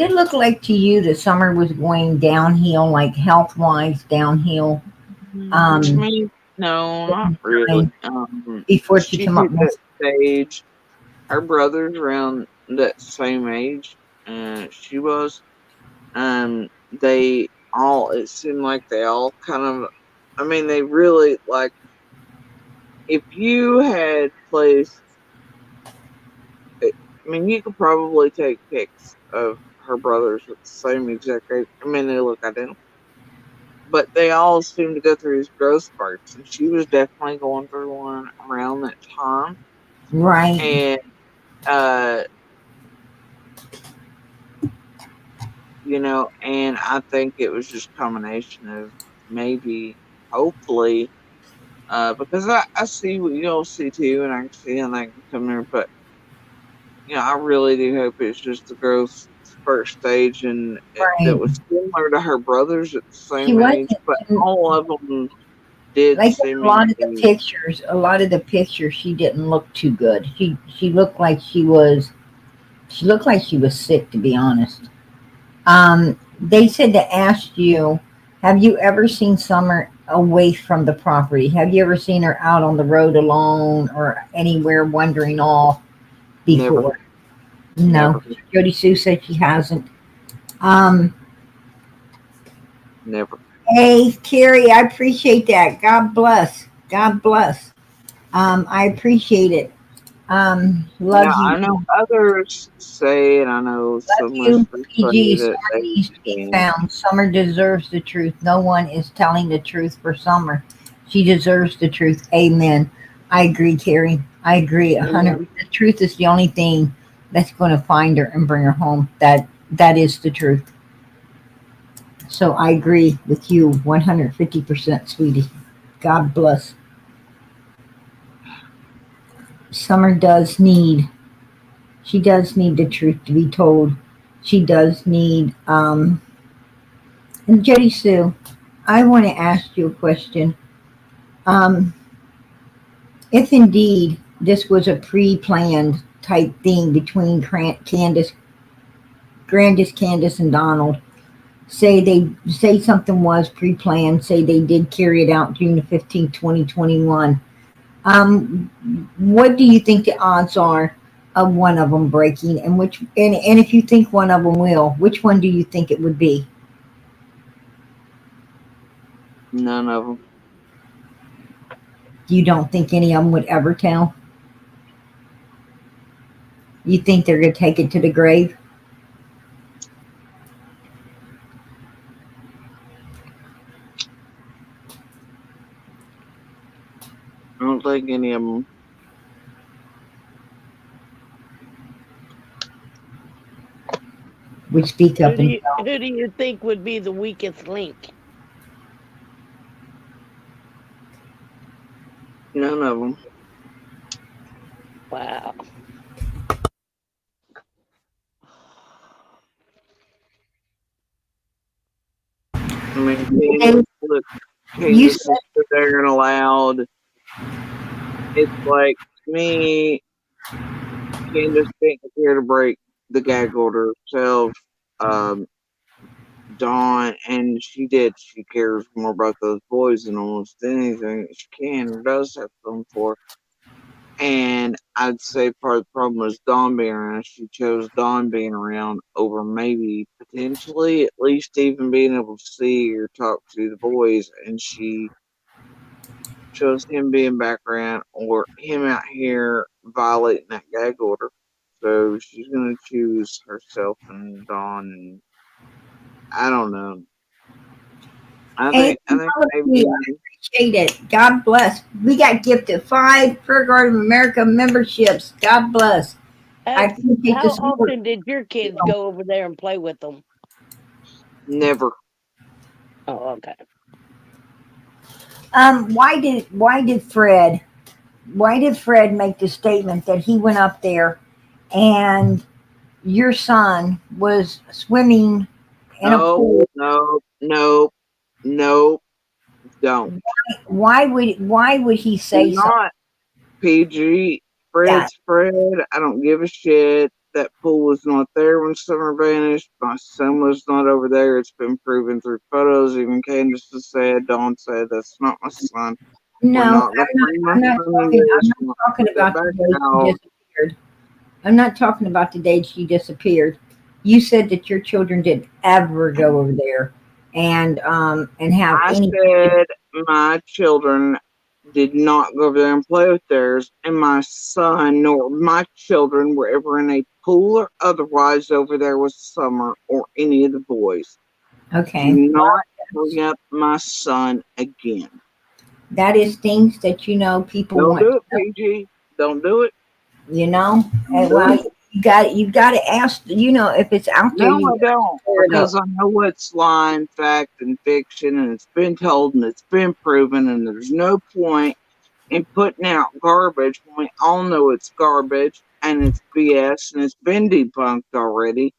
[SPEAKER 1] it look like to you that summer was going downhill, like health wise downhill?
[SPEAKER 3] I mean, no, not really.
[SPEAKER 1] Time before she
[SPEAKER 3] She
[SPEAKER 1] come up
[SPEAKER 3] hit
[SPEAKER 1] with
[SPEAKER 3] that stage. Her brother's around that same age, she was. They all, it seemed like they all kind of, I mean, they really, like, if you had placed, I mean, you could probably take pics of her brothers with the same exact age. I mean, they look identical, but they all seem to go through these growth spurts, and she was definitely going through one around that time.
[SPEAKER 1] right.
[SPEAKER 3] And, uh, and I think it was just a combination of maybe, hopefully, because I see what you all see too, and I can see how that can come there, but I really do hope it's just the growth spurt stage, and that
[SPEAKER 1] Right.
[SPEAKER 3] was similar to her brothers at the
[SPEAKER 1] She
[SPEAKER 3] same
[SPEAKER 1] wasn't
[SPEAKER 3] age, but
[SPEAKER 1] too,
[SPEAKER 3] all of them did
[SPEAKER 1] like in a lot of the
[SPEAKER 3] seemingly
[SPEAKER 1] pictures. A lot of the pictures, she didn't look too good. She looked like she was. She looked like she was sick, to be honest. They said to ask you, have you ever seen Summer away from the property? Have you ever seen her out on the road alone or anywhere wandering off
[SPEAKER 3] never,
[SPEAKER 1] before? No.
[SPEAKER 3] never,
[SPEAKER 1] Jody Sue said she hasn't. Um,
[SPEAKER 3] never.
[SPEAKER 1] hey, Carrie, I appreciate that. God bless. God bless. I appreciate it.
[SPEAKER 3] Now
[SPEAKER 1] Love
[SPEAKER 3] I
[SPEAKER 1] you.
[SPEAKER 3] know others say, and I know
[SPEAKER 1] Love
[SPEAKER 3] some
[SPEAKER 1] you.
[SPEAKER 3] listeners say
[SPEAKER 1] PG,
[SPEAKER 3] that
[SPEAKER 1] Summer
[SPEAKER 3] they
[SPEAKER 1] needs to be
[SPEAKER 3] can
[SPEAKER 1] found. Summer deserves the truth. No one is telling the truth for Summer. She deserves the truth. Amen. I agree, Carrie. I agree. 100.
[SPEAKER 3] Amen.
[SPEAKER 1] The truth is the only thing that's going to find her and bring her home. That is the truth. So I agree with you 150%, sweetie. God bless. Summer does need. She does need the truth to be told. She does need. And Jody Sue, I want to ask you a question. Um, if indeed this was a pre-planned type thing between Candace, and Donald, say something was pre-planned, say they did carry it out June 15th, 2021. What do you think the odds are of one of them breaking, and and if you think one of them will, which one do you think it would be?
[SPEAKER 3] None of them.
[SPEAKER 1] You don't think any of them would ever tell? You think they're going to take it to the grave?
[SPEAKER 3] I don't think any of them.
[SPEAKER 1] Would speak up and tell?
[SPEAKER 2] Who do you think would be the weakest link?
[SPEAKER 3] None of them.
[SPEAKER 2] Wow.
[SPEAKER 3] I mean,
[SPEAKER 1] They,
[SPEAKER 3] look,
[SPEAKER 1] you
[SPEAKER 3] Candace
[SPEAKER 1] said
[SPEAKER 3] is stood there and allowed. It's like me, Candace being here to break the gag order herself. Um, Dawn, and she did. She cares more about those boys than almost anything that she can or does have them for. And I'd say part of the problem was Dawn being around. She chose Dawn being around over maybe potentially at least even being able to see or talk to the boys. And she chose him being background or him out here violating that gag order. So she's gonna choose herself and Dawn. And I don't know. I
[SPEAKER 1] hey,
[SPEAKER 3] think I think
[SPEAKER 1] I
[SPEAKER 3] maybe
[SPEAKER 1] appreciate it. God bless. We got gifted 5 Prayer Garden of America memberships. God bless. I appreciate
[SPEAKER 2] How
[SPEAKER 1] the support.
[SPEAKER 2] often did your kids go over there and play with them?
[SPEAKER 3] Never.
[SPEAKER 2] Oh, okay.
[SPEAKER 1] Why did Fred make the statement that he went up there and your son was swimming in a
[SPEAKER 3] No,
[SPEAKER 1] pool?
[SPEAKER 3] no, no, no, don't.
[SPEAKER 1] Why would he
[SPEAKER 3] Do
[SPEAKER 1] say something
[SPEAKER 3] not. PG.
[SPEAKER 1] like that?
[SPEAKER 3] Fred's Fred. I don't give a shit. That pool was not there when Summer vanished. My son was not over there. It's been proven through photos. Even Candace has said, Dawn said, that's not my son. We're
[SPEAKER 1] No,
[SPEAKER 3] not going to bring my
[SPEAKER 1] I'm not
[SPEAKER 3] son in
[SPEAKER 1] talking. I'm
[SPEAKER 3] this.
[SPEAKER 1] not talking
[SPEAKER 3] Put that
[SPEAKER 1] about
[SPEAKER 3] back
[SPEAKER 1] the day she
[SPEAKER 3] out.
[SPEAKER 1] disappeared. I'm not talking about the day she disappeared. You said that your children didn't ever go over there and have
[SPEAKER 3] I
[SPEAKER 1] any.
[SPEAKER 3] said my children did not go over there and play with theirs, and my son nor my children were ever in a pool or otherwise over there with Summer or any of the boys.
[SPEAKER 1] Okay,
[SPEAKER 3] Do not bring up my son again.
[SPEAKER 1] that is things that people
[SPEAKER 3] Don't
[SPEAKER 1] want
[SPEAKER 3] do
[SPEAKER 1] to
[SPEAKER 3] it, PG. Don't do it.
[SPEAKER 1] know. And,
[SPEAKER 3] Don't do
[SPEAKER 1] well,
[SPEAKER 3] it.
[SPEAKER 1] you got to ask. If it's out there,
[SPEAKER 3] No,
[SPEAKER 1] you
[SPEAKER 3] I don't,
[SPEAKER 1] clear it up.
[SPEAKER 3] because I know what's lying, fact, and fiction, and it's been told and it's been proven, and there's no point in putting out garbage when we all know it's garbage and it's BS and it's been debunked already.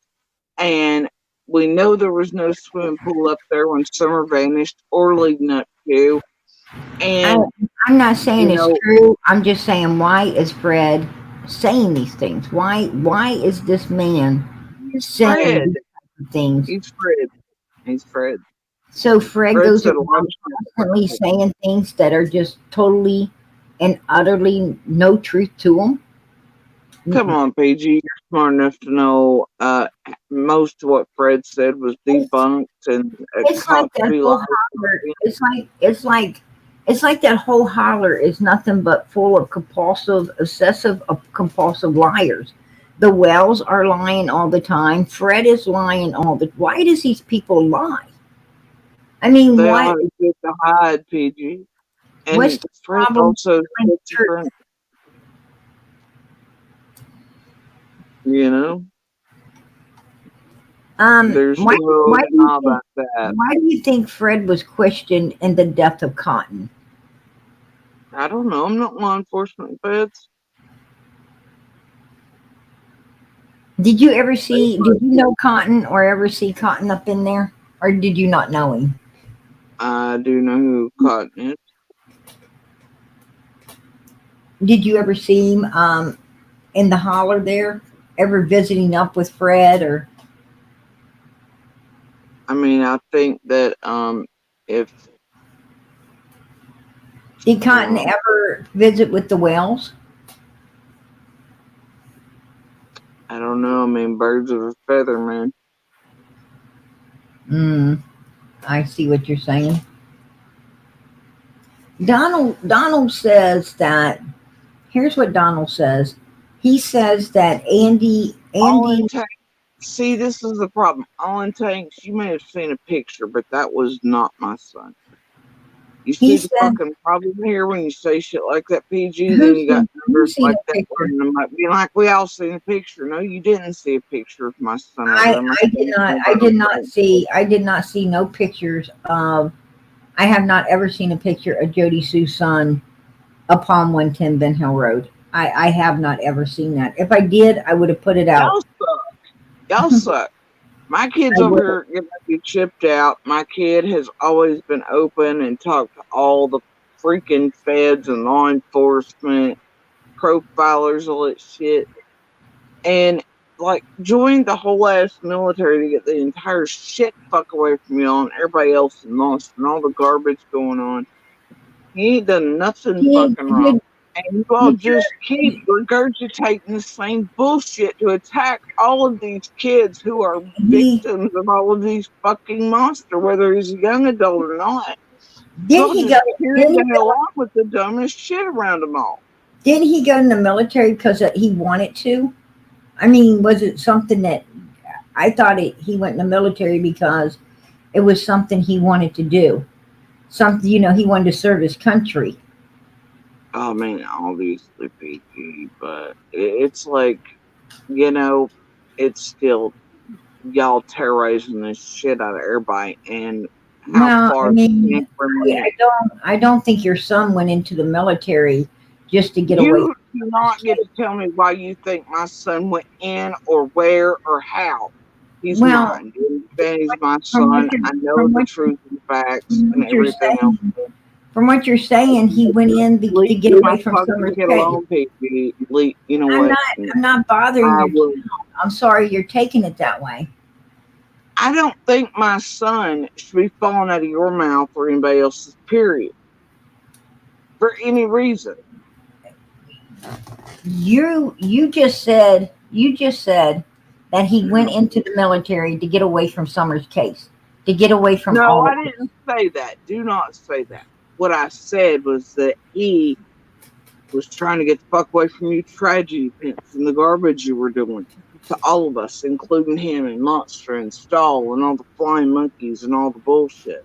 [SPEAKER 3] And we know there was no swimming pool up there when Summer vanished or leading up to. And,
[SPEAKER 1] I'm not saying
[SPEAKER 3] you
[SPEAKER 1] it's
[SPEAKER 3] know,
[SPEAKER 1] true. I'm just saying, why is Fred saying these things? Why is this man
[SPEAKER 3] he's
[SPEAKER 1] saying
[SPEAKER 3] Fred.
[SPEAKER 1] these types of things?
[SPEAKER 3] He's Fred. He's Fred.
[SPEAKER 1] So Fred
[SPEAKER 3] Fred
[SPEAKER 1] goes
[SPEAKER 3] said a lot
[SPEAKER 1] around
[SPEAKER 3] of shit.
[SPEAKER 1] constantly saying things that are just totally and utterly no truth to him.
[SPEAKER 3] Come on, PG. You're smart enough to know most of what Fred said was debunked and
[SPEAKER 1] It's like
[SPEAKER 3] caught to
[SPEAKER 1] that
[SPEAKER 3] be
[SPEAKER 1] whole
[SPEAKER 3] lies.
[SPEAKER 1] holler. It's like that whole holler is nothing but full of obsessive compulsive liars. The Wells are lying all the time. Fred is lying all the. Why does these people lie? I mean,
[SPEAKER 3] They all
[SPEAKER 1] why?
[SPEAKER 3] have a bit to hide, PG.
[SPEAKER 1] What's
[SPEAKER 3] And
[SPEAKER 1] the
[SPEAKER 3] Fred's
[SPEAKER 1] problem?
[SPEAKER 3] also different, you know? There's
[SPEAKER 1] Why?
[SPEAKER 3] no
[SPEAKER 1] Why do you
[SPEAKER 3] denial
[SPEAKER 1] think?
[SPEAKER 3] about that.
[SPEAKER 1] Why do you think Fred was questioned in the death of Cotton?
[SPEAKER 3] I don't know. I'm not law enforcement, feds.
[SPEAKER 1] Did you ever see? Did you know Cotton or ever see Cotton up in there, or did you not know him?
[SPEAKER 3] I do know who Cotton is.
[SPEAKER 1] Did you ever see him in the holler there? Ever visiting up with Fred or?
[SPEAKER 3] I mean, I think that if
[SPEAKER 1] Did Cotton ever visit with the Wells?
[SPEAKER 3] I don't know. I mean, birds of a feather, man.
[SPEAKER 1] I see what you're saying. Donald says that. Here's what Donald says. He says that Andy.
[SPEAKER 3] See, this is the problem. All in tanks, you may have seen a picture, but that was not my son. You see the fucking problem here when you say shit like that, PG, then you got numbers like that one, and it might be like we all seen a picture. No, you didn't see a picture of my son.
[SPEAKER 1] I did not see no pictures of. I have not ever seen a picture of Jody Sue's son upon 110 Ben Hill Road. I have not ever seen that. If I did, I would have put it out.
[SPEAKER 3] Y'all suck. Y'all suck. My kid's over here getting to be chipped out. My kid has always been open and talked to all the freaking feds and law enforcement, profilers, all that shit. And like joined the whole ass military to get the entire shit fuck away from y'all and everybody else in lost and all the garbage going on. He ain't done nothing fucking wrong. And you all just keep regurgitating the same bullshit to attack all of these kids who are victims of all of these fucking monsters, whether he's a young adult or not.
[SPEAKER 1] Didn't he go
[SPEAKER 3] along with the dumbest shit around them all?
[SPEAKER 1] Didn't he go in the military because he wanted to? I mean, was it something that I thought he went in the military because it was something he wanted to do? Something, he wanted to serve his country.
[SPEAKER 3] I mean, obviously, PG, but it's like you know, it's still y'all terrorizing the shit out of everybody, and how
[SPEAKER 1] Well, I
[SPEAKER 3] far the
[SPEAKER 1] mean,
[SPEAKER 3] temperament.
[SPEAKER 1] I don't think your son went into the military just to get away
[SPEAKER 3] You do
[SPEAKER 1] from his
[SPEAKER 3] not get to
[SPEAKER 1] case.
[SPEAKER 3] tell me why you think my son went in or where or how. He's
[SPEAKER 1] Well,
[SPEAKER 3] mine. And he's my
[SPEAKER 1] from what
[SPEAKER 3] son.
[SPEAKER 1] you're
[SPEAKER 3] I know
[SPEAKER 1] from
[SPEAKER 3] the
[SPEAKER 1] what
[SPEAKER 3] truth and facts
[SPEAKER 1] from
[SPEAKER 3] and
[SPEAKER 1] what you're
[SPEAKER 3] everything else.
[SPEAKER 1] from what you're saying, he went in to
[SPEAKER 3] Leave
[SPEAKER 1] get
[SPEAKER 3] my
[SPEAKER 1] away from
[SPEAKER 3] fucking
[SPEAKER 1] Summer's
[SPEAKER 3] kid
[SPEAKER 1] case.
[SPEAKER 3] alone, baby. You know
[SPEAKER 1] I'm
[SPEAKER 3] what?
[SPEAKER 1] not bothering
[SPEAKER 3] I
[SPEAKER 1] your
[SPEAKER 3] will.
[SPEAKER 1] child. I'm sorry you're taking it that way.
[SPEAKER 3] I don't think my son should be falling out of your mouth or anybody else's, period, for any reason.
[SPEAKER 1] You just said that he went into the military to get away from Summer's case, to get away from
[SPEAKER 3] No,
[SPEAKER 1] all
[SPEAKER 3] I
[SPEAKER 1] of this.
[SPEAKER 3] didn't say that. Do not say that. What I said was that he was trying to get the fuck away from you tragedy pimps and the garbage you were doing to all of us, including him and Monster and Stall and all the flying monkeys and all the bullshit.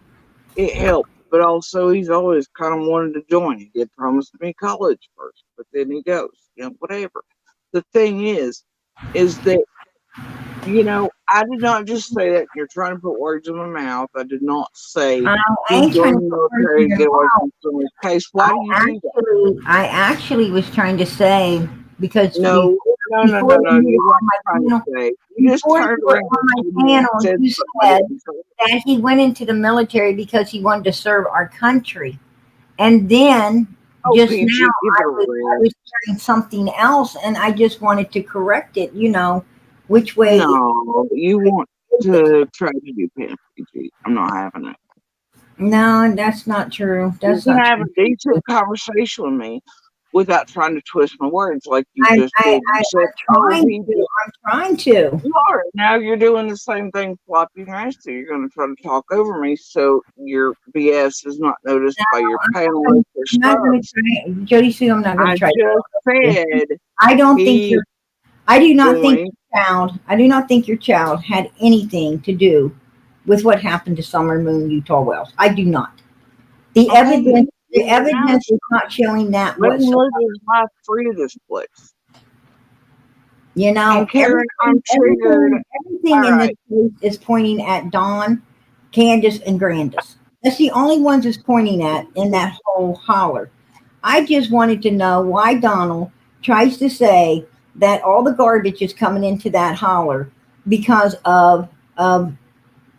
[SPEAKER 3] It helped, but also he's always kind of wanted to join. He did promise me college first, but then he goes, whatever. The thing is that, I did not just say that. You're trying to put words in my mouth. I did not say
[SPEAKER 1] I
[SPEAKER 3] he
[SPEAKER 1] ain't trying
[SPEAKER 3] joined
[SPEAKER 1] to
[SPEAKER 3] the
[SPEAKER 1] put words in
[SPEAKER 3] military to
[SPEAKER 1] your
[SPEAKER 3] get away
[SPEAKER 1] mouth.
[SPEAKER 3] from someone's case. Why do you do that?
[SPEAKER 1] I actually was trying to say because
[SPEAKER 3] No, no, no, no,
[SPEAKER 1] before
[SPEAKER 3] no.
[SPEAKER 1] you were
[SPEAKER 3] You weren't
[SPEAKER 1] on my
[SPEAKER 3] trying to
[SPEAKER 1] panel,
[SPEAKER 3] say. You just
[SPEAKER 1] before you
[SPEAKER 3] turned
[SPEAKER 1] were
[SPEAKER 3] around
[SPEAKER 1] on
[SPEAKER 3] and
[SPEAKER 1] my
[SPEAKER 3] told me and
[SPEAKER 1] panel,
[SPEAKER 3] said
[SPEAKER 1] you
[SPEAKER 3] something I
[SPEAKER 1] said
[SPEAKER 3] didn't say.
[SPEAKER 1] that he went into the military because he wanted to serve our country, and then
[SPEAKER 3] Oh,
[SPEAKER 1] just now
[SPEAKER 3] PG, give it a
[SPEAKER 1] I
[SPEAKER 3] rest.
[SPEAKER 1] was hearing something else, and I just wanted to correct it. Which way
[SPEAKER 3] No, you want to tragedy pimp, PG. I'm not having it.
[SPEAKER 1] No, that's not true.
[SPEAKER 3] You
[SPEAKER 1] That's
[SPEAKER 3] can
[SPEAKER 1] not
[SPEAKER 3] have
[SPEAKER 1] true.
[SPEAKER 3] a decent conversation with me without trying to twist my words like you
[SPEAKER 1] I,
[SPEAKER 3] just
[SPEAKER 1] I,
[SPEAKER 3] did. You
[SPEAKER 1] I,
[SPEAKER 3] said,
[SPEAKER 1] I'm
[SPEAKER 3] "Oh,
[SPEAKER 1] trying
[SPEAKER 3] he did."
[SPEAKER 1] to. I'm trying to.
[SPEAKER 3] You are. Now you're doing the same thing floppy nasty. You're going to try to talk over me so your BS is not noticed by your panelists or
[SPEAKER 1] I'm not going to
[SPEAKER 3] subs.
[SPEAKER 1] try, Jody Sue. I'm not going
[SPEAKER 3] I
[SPEAKER 1] to try.
[SPEAKER 3] just said
[SPEAKER 1] I don't think
[SPEAKER 3] he
[SPEAKER 1] I do not think
[SPEAKER 3] joined.
[SPEAKER 1] your child. I do not think your child had anything to do with what happened to Summer Moon Utah Wells. I do not. The
[SPEAKER 3] Okay, then.
[SPEAKER 1] evidence. The evidence is not showing that
[SPEAKER 3] Let him
[SPEAKER 1] whatsoever.
[SPEAKER 3] live his life free of this place.
[SPEAKER 1] You know,
[SPEAKER 3] And Karen, I'm triggered.
[SPEAKER 1] everything
[SPEAKER 3] All
[SPEAKER 1] in this
[SPEAKER 3] right.
[SPEAKER 1] case is pointing at Dawn, Candace, and Grandis. That's the only ones it's pointing at in that whole holler. I just wanted to know why Donald tries to say that all the garbage is coming into that holler because of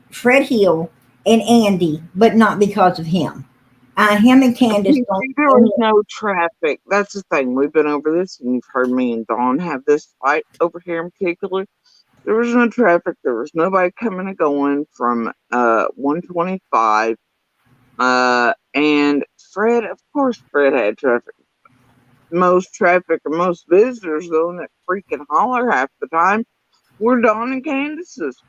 [SPEAKER 1] Fred Hill and Andy, but not because of him. Him and Candace don't.
[SPEAKER 3] There was no traffic. That's the thing. We've been over this, and you've heard me and Dawn have this fight over here in particular. There was no traffic. There was nobody coming and going from 125. And Fred, of course, Fred had traffic. Most traffic or most visitors, though, in that freaking holler half the time were Dawn and Candace's.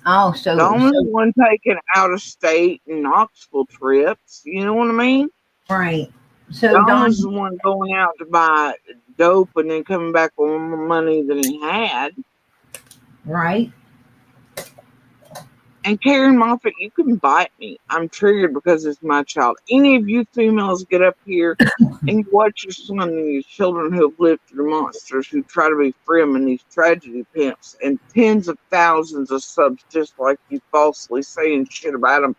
[SPEAKER 1] Oh, so
[SPEAKER 3] Dawn was the one taking out of state and Knoxville trips. You know what I mean?
[SPEAKER 1] right. So
[SPEAKER 3] Don
[SPEAKER 1] Don,
[SPEAKER 3] was the one going out to buy dope and then coming back with more money than he had.
[SPEAKER 1] right?
[SPEAKER 3] And Karen Moffat, you can bite me. I'm triggered because it's my child. Any of you females get up here and you watch your son and your children who have lived through monsters who try to be free in these tragedy pimps and tens of thousands of subs just like you falsely saying shit about them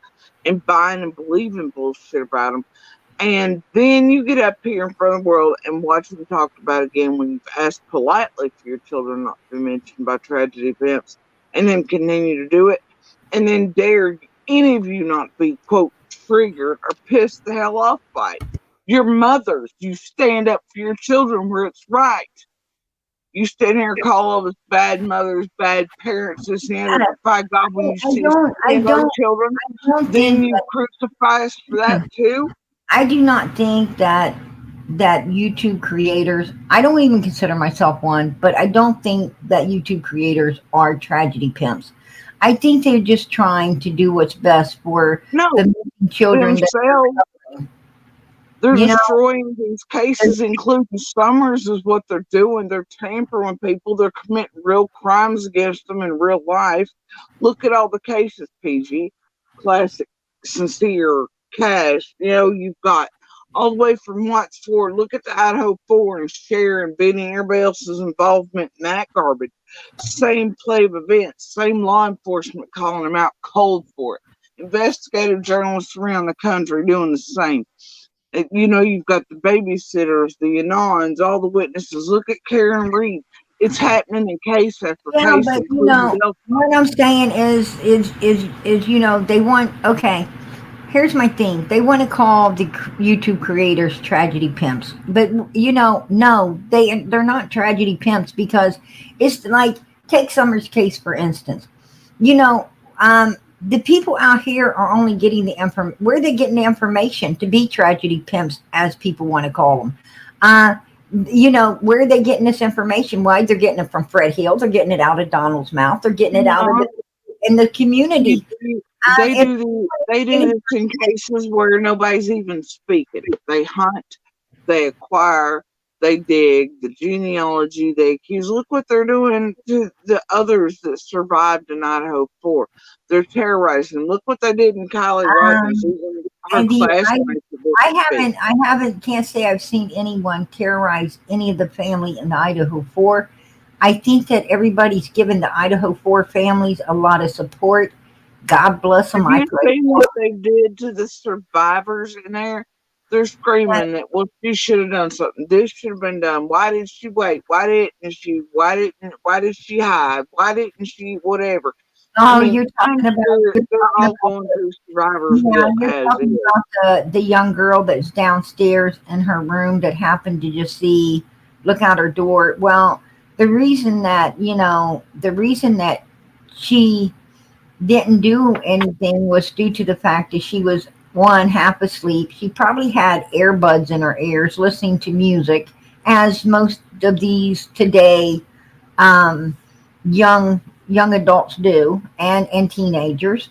[SPEAKER 3] and buying and believing bullshit about them. And then you get up here in front of the world and watch them talked about again when you've asked politely for your children not to be mentioned by tragedy pimps and then continue to do it. And then dare any of you not be, quote, triggered or pissed the hell off by it. Your mothers, you stand up for your children where it's right. You stand here and call all us bad mothers, bad parents, this and the other. By God, when you see us stand our children, then you crucify us for that too.
[SPEAKER 1] I do not think that YouTube creators, I don't even consider myself one, but I don't think that YouTube creators are tragedy pimps. I think they're just trying to do what's best for
[SPEAKER 3] No,
[SPEAKER 1] the missing children.
[SPEAKER 3] themselves. They're
[SPEAKER 1] You know,
[SPEAKER 3] destroying these cases, including Summers, is what they're doing. They're tampering with people. They're committing real crimes against them in real life. Look at all the cases, PG. Classic, Sincere, Cash. You've got all the way from White's Ford. Look at the Idaho 4 and Cher and Benny, everybody else's involvement in that garbage. Same play of events, same law enforcement calling them out cold for it. Investigative journalists around the country doing the same. You know, you've got the babysitters, the Anons, all the witnesses. Look at Karen Reed. It's happening in case after
[SPEAKER 1] Yeah,
[SPEAKER 3] case.
[SPEAKER 1] but you
[SPEAKER 3] including
[SPEAKER 1] know
[SPEAKER 3] Delta.
[SPEAKER 1] what I'm saying is you know they want okay. Here's my thing. They want to call the YouTube creators tragedy pimps, but you know, no, they're not tragedy pimps because it's like take Summer's case for instance. You know, the people out here are only getting the inform. Where are they getting the information to be tragedy pimps, as people want to call them? Uh, you know, where are they getting this information? Why they're getting it from Fred Hill? They're getting it out of Donald's mouth. They're getting it out of
[SPEAKER 3] No,
[SPEAKER 1] in the community.
[SPEAKER 3] they
[SPEAKER 1] If
[SPEAKER 3] they do this in cases where nobody's even speaking. They hunt, they acquire, they dig the genealogy, they accuse. Look what they're doing to the others that survived in Idaho 4. They're terrorizing. Look what they did in Kylie Rodney's.
[SPEAKER 1] um,
[SPEAKER 3] Even her
[SPEAKER 1] Andy,
[SPEAKER 3] classmates wouldn't speak.
[SPEAKER 1] I haven't, can't say I've seen anyone terrorize any of the family in the Idaho 4. I think that everybody's given the Idaho 4 families a lot of support. God bless
[SPEAKER 3] Have
[SPEAKER 1] them. I
[SPEAKER 3] you
[SPEAKER 1] pray
[SPEAKER 3] seen
[SPEAKER 1] for
[SPEAKER 3] what they did to the survivors in there? They're
[SPEAKER 1] them.
[SPEAKER 3] screaming that, well, she should have done something. This should have been done. Why did she wait? Why did she hide? Why didn't she whatever? I
[SPEAKER 1] Oh,
[SPEAKER 3] mean,
[SPEAKER 1] you're
[SPEAKER 3] I'm
[SPEAKER 1] talking about
[SPEAKER 3] sure
[SPEAKER 1] you're
[SPEAKER 3] they're
[SPEAKER 1] talking
[SPEAKER 3] all
[SPEAKER 1] about
[SPEAKER 3] going through survivor's
[SPEAKER 1] yeah,
[SPEAKER 3] guilt
[SPEAKER 1] you're
[SPEAKER 3] as
[SPEAKER 1] talking
[SPEAKER 3] is.
[SPEAKER 1] about the young girl that's downstairs in her room that happened to just see look out her door. Well, the reason that the reason that she didn't do anything was due to the fact that she was one half asleep. She probably had earbuds in her ears listening to music, as most of these today um, young adults do, and teenagers.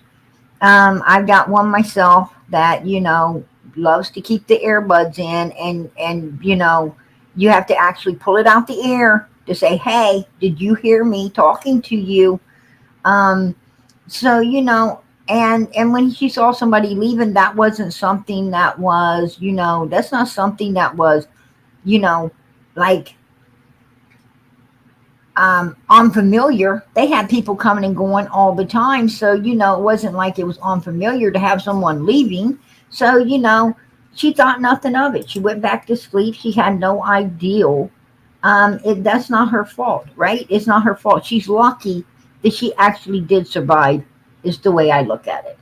[SPEAKER 1] I've got one myself that loves to keep the earbuds in, and you have to actually pull it out the air to say, "Hey, did you hear me talking to you?" Um, so and when she saw somebody leaving, that wasn't something that was that's not something that was you know like unfamiliar. They had people coming and going all the time. So, it wasn't like it was unfamiliar to have someone leaving. So, she thought nothing of it. She went back to sleep. She had no idea. That's not her fault, right? It's not her fault. She's lucky that she actually did survive, is the way I look at it.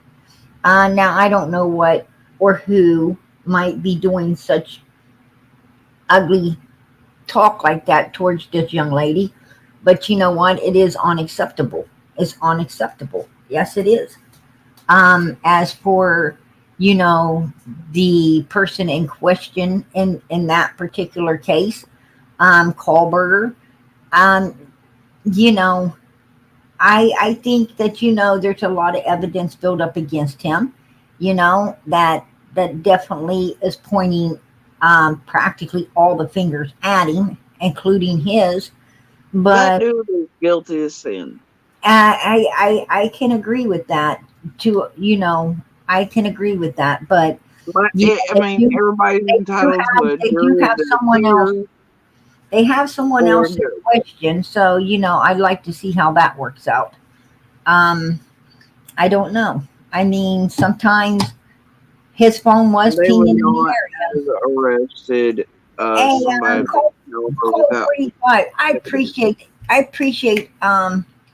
[SPEAKER 1] Now, I don't know what or who might be doing such ugly talk like that towards this young lady. But you know what? It is unacceptable. It's unacceptable. Yes, it is. As for you know the person in question in that particular case, Kohlberger, um, you know, I think that there's a lot of evidence built up against him. That definitely is pointing practically all the fingers at him, including his.
[SPEAKER 3] That
[SPEAKER 1] But
[SPEAKER 3] dude is guilty of sin.
[SPEAKER 1] I can agree with that. I can agree with that. But
[SPEAKER 3] But I mean, everybody's entitled to a
[SPEAKER 1] they do
[SPEAKER 3] jury of
[SPEAKER 1] have
[SPEAKER 3] their
[SPEAKER 1] someone else.
[SPEAKER 3] peers
[SPEAKER 1] They have someone
[SPEAKER 3] or
[SPEAKER 1] else in question. So I'd like to see how that works out. Um, I don't know. I mean, sometimes his phone was
[SPEAKER 3] they
[SPEAKER 1] pinging
[SPEAKER 3] would
[SPEAKER 1] in the
[SPEAKER 3] not
[SPEAKER 1] area.
[SPEAKER 3] have arrested
[SPEAKER 1] Hey,
[SPEAKER 3] somebody
[SPEAKER 1] Cole
[SPEAKER 3] without.
[SPEAKER 1] 45. I appreciate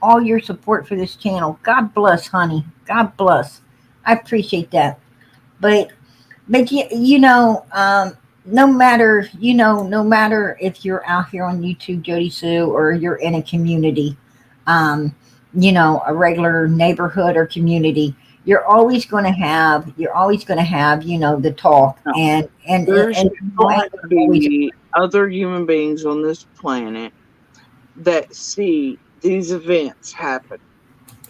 [SPEAKER 1] all your support for this channel. God bless, honey. God bless. I appreciate that. But no matter if you're out here on YouTube, Jody Sue, or you're in a community, um, a regular neighborhood or community, you're always going to have the talk
[SPEAKER 3] No, there's
[SPEAKER 1] and
[SPEAKER 3] going to
[SPEAKER 1] always.
[SPEAKER 3] be other human beings on this planet that see these events happen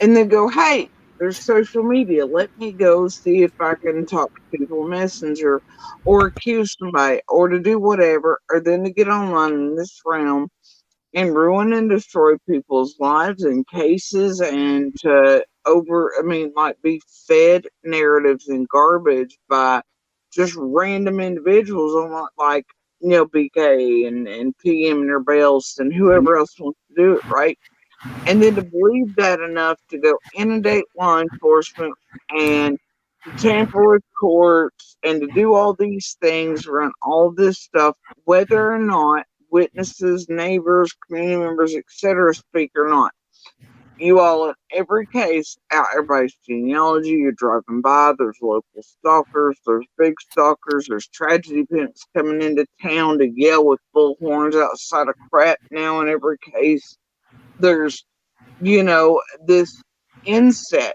[SPEAKER 3] and they go, hey, there's social media. Let me go see if I can talk to people on Messenger or accuse somebody or to do whatever, or then to get online in this realm and ruin and destroy people's lives and cases and to like be fed narratives and garbage by just random individuals on like, BK and PM and their bells and whoever else wants to do it, right? And then to believe that enough to go inundate law enforcement and to tamper with courts and to do all these things, run all this stuff, whether or not witnesses, neighbors, community members, etc., speak or not. You all, in every case, out everybody's genealogy, you're driving by, there's local stalkers, there's big stalkers, there's tragedy pimps coming into town to yell with bullhorns outside of crap now in every case. There's, this inset.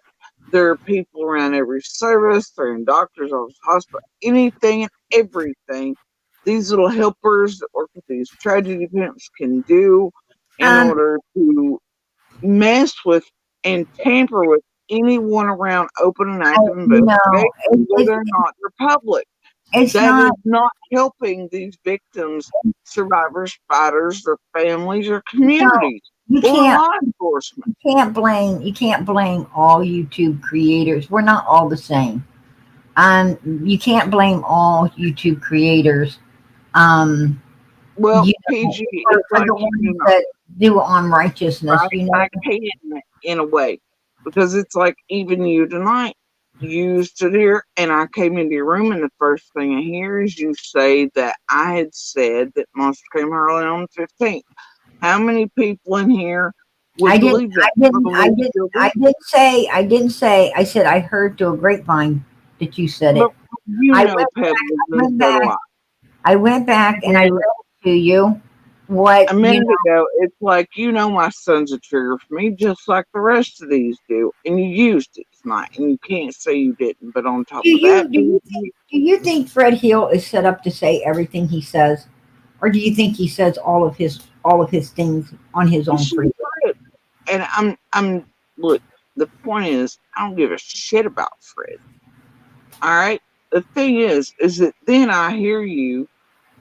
[SPEAKER 3] There are people around every service, they're in doctors' office, hospital, anything and everything these little helpers that work with these tragedy pimps can do in order to mess with and tamper with anyone around open and active investigation, whether or not they're public. That is not helping these victims, survivors, fighters, their families, or communities, or law enforcement.
[SPEAKER 1] You can't blame all YouTube creators. We're not all the same. You can't blame all YouTube creators.
[SPEAKER 3] Well, PG, it's
[SPEAKER 1] for
[SPEAKER 3] like,
[SPEAKER 1] the ones that do unrighteousness.
[SPEAKER 3] I can in a way, because it's like even you tonight. You stood here and I came into your room, and the first thing I hear is you say that I had said that Monster came early on the 15th. How many people in here would believe that?
[SPEAKER 1] I didn't say. I said I heard through a grapevine that you said it. I went back and I read to you what
[SPEAKER 3] a minute ago. It's like, my son's a trigger for me, just like the rest of these do, and you used it tonight, and you can't say you didn't. But on top of that,
[SPEAKER 1] do you think Fred Hill is set up to say everything he says, or do you think he says all of his things on his own free will?
[SPEAKER 3] And I'm look. The point is, I don't give a shit about Fred. All right. The thing is that then I hear you.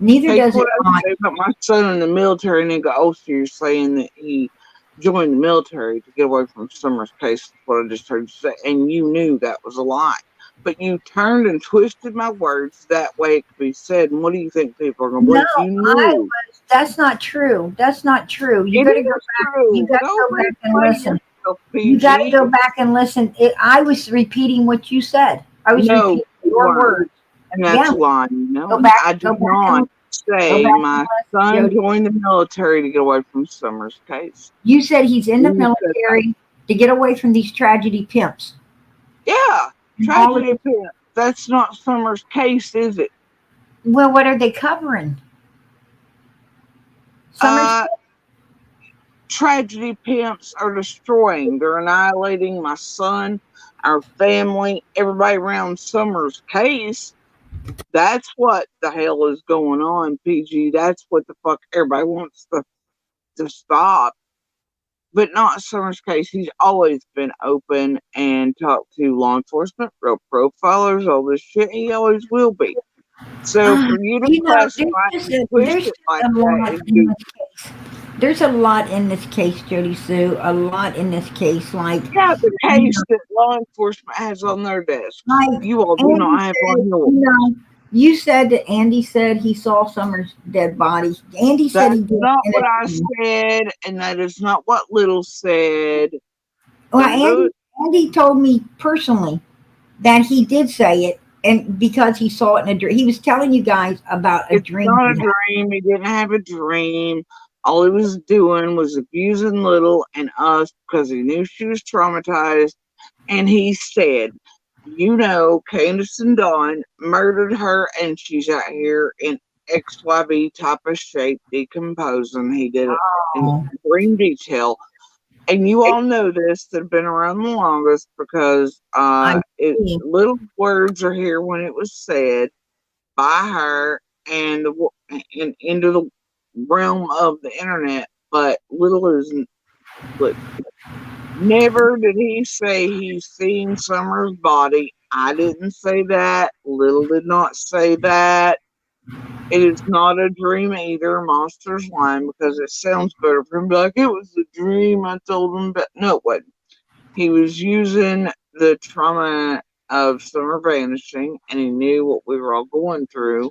[SPEAKER 1] Neither does it.
[SPEAKER 3] I say about my son in the military, and then go, oh, so you're saying that he joined the military to get away from Summer's case? That's what I just heard you say, and you knew that was a lie. But you turned and twisted my words that way it could be said. And what do you think people are going to believe?
[SPEAKER 1] No, that's not true. That's not true. You got to go back. You got to go back and listen. You got to go back and listen. I was repeating what you said. I was repeating your words.
[SPEAKER 3] And that's why, I did not say my son joined the military to get away from Summer's case.
[SPEAKER 1] You said he's in the military to get away from these tragedy pimps.
[SPEAKER 3] Yeah, tragedy pimps. That's not Summer's case, is it?
[SPEAKER 1] Well, what are they covering?
[SPEAKER 3] Tragedy pimps are destroying. They're annihilating my son, our family, everybody around Summer's case. That's what the hell is going on, PG. That's what the fuck everybody wants to stop. But not Summer's case. He's always been open and talked to law enforcement, real profilers, all this shit. He always will be. So for you to classify and twist it like that,
[SPEAKER 1] there's a lot in this case, Jody Sue. A lot in this case, like
[SPEAKER 3] the case that law enforcement has on their desk. You all do not have on yours.
[SPEAKER 1] You said that Andy said he saw Summer's dead body. Andy said he did.
[SPEAKER 3] That's not what I said, and that is not what Little said.
[SPEAKER 1] Well, Andy told me personally that he did say it, and because he saw it in a dream. He was telling you guys about a dream.
[SPEAKER 3] It's not a dream. He didn't have a dream. All he was doing was abusing Little and us because he knew she was traumatized. And he said, Candace and Dawn murdered her, and she's out here in XYZ type of shape, decomposing. He did it in extreme detail. And you all know this that have been around the longest because little words are here when it was said by her and into the realm of the internet, but Little isn't. Look, never did he say he's seen Summer's body. I didn't say that. Little did not say that. It is not a dream either. Monster's lying because it sounds better for him to be like, it was a dream. I told him, but no, it wasn't. He was using the trauma of Summer vanishing, and he knew what we were all going through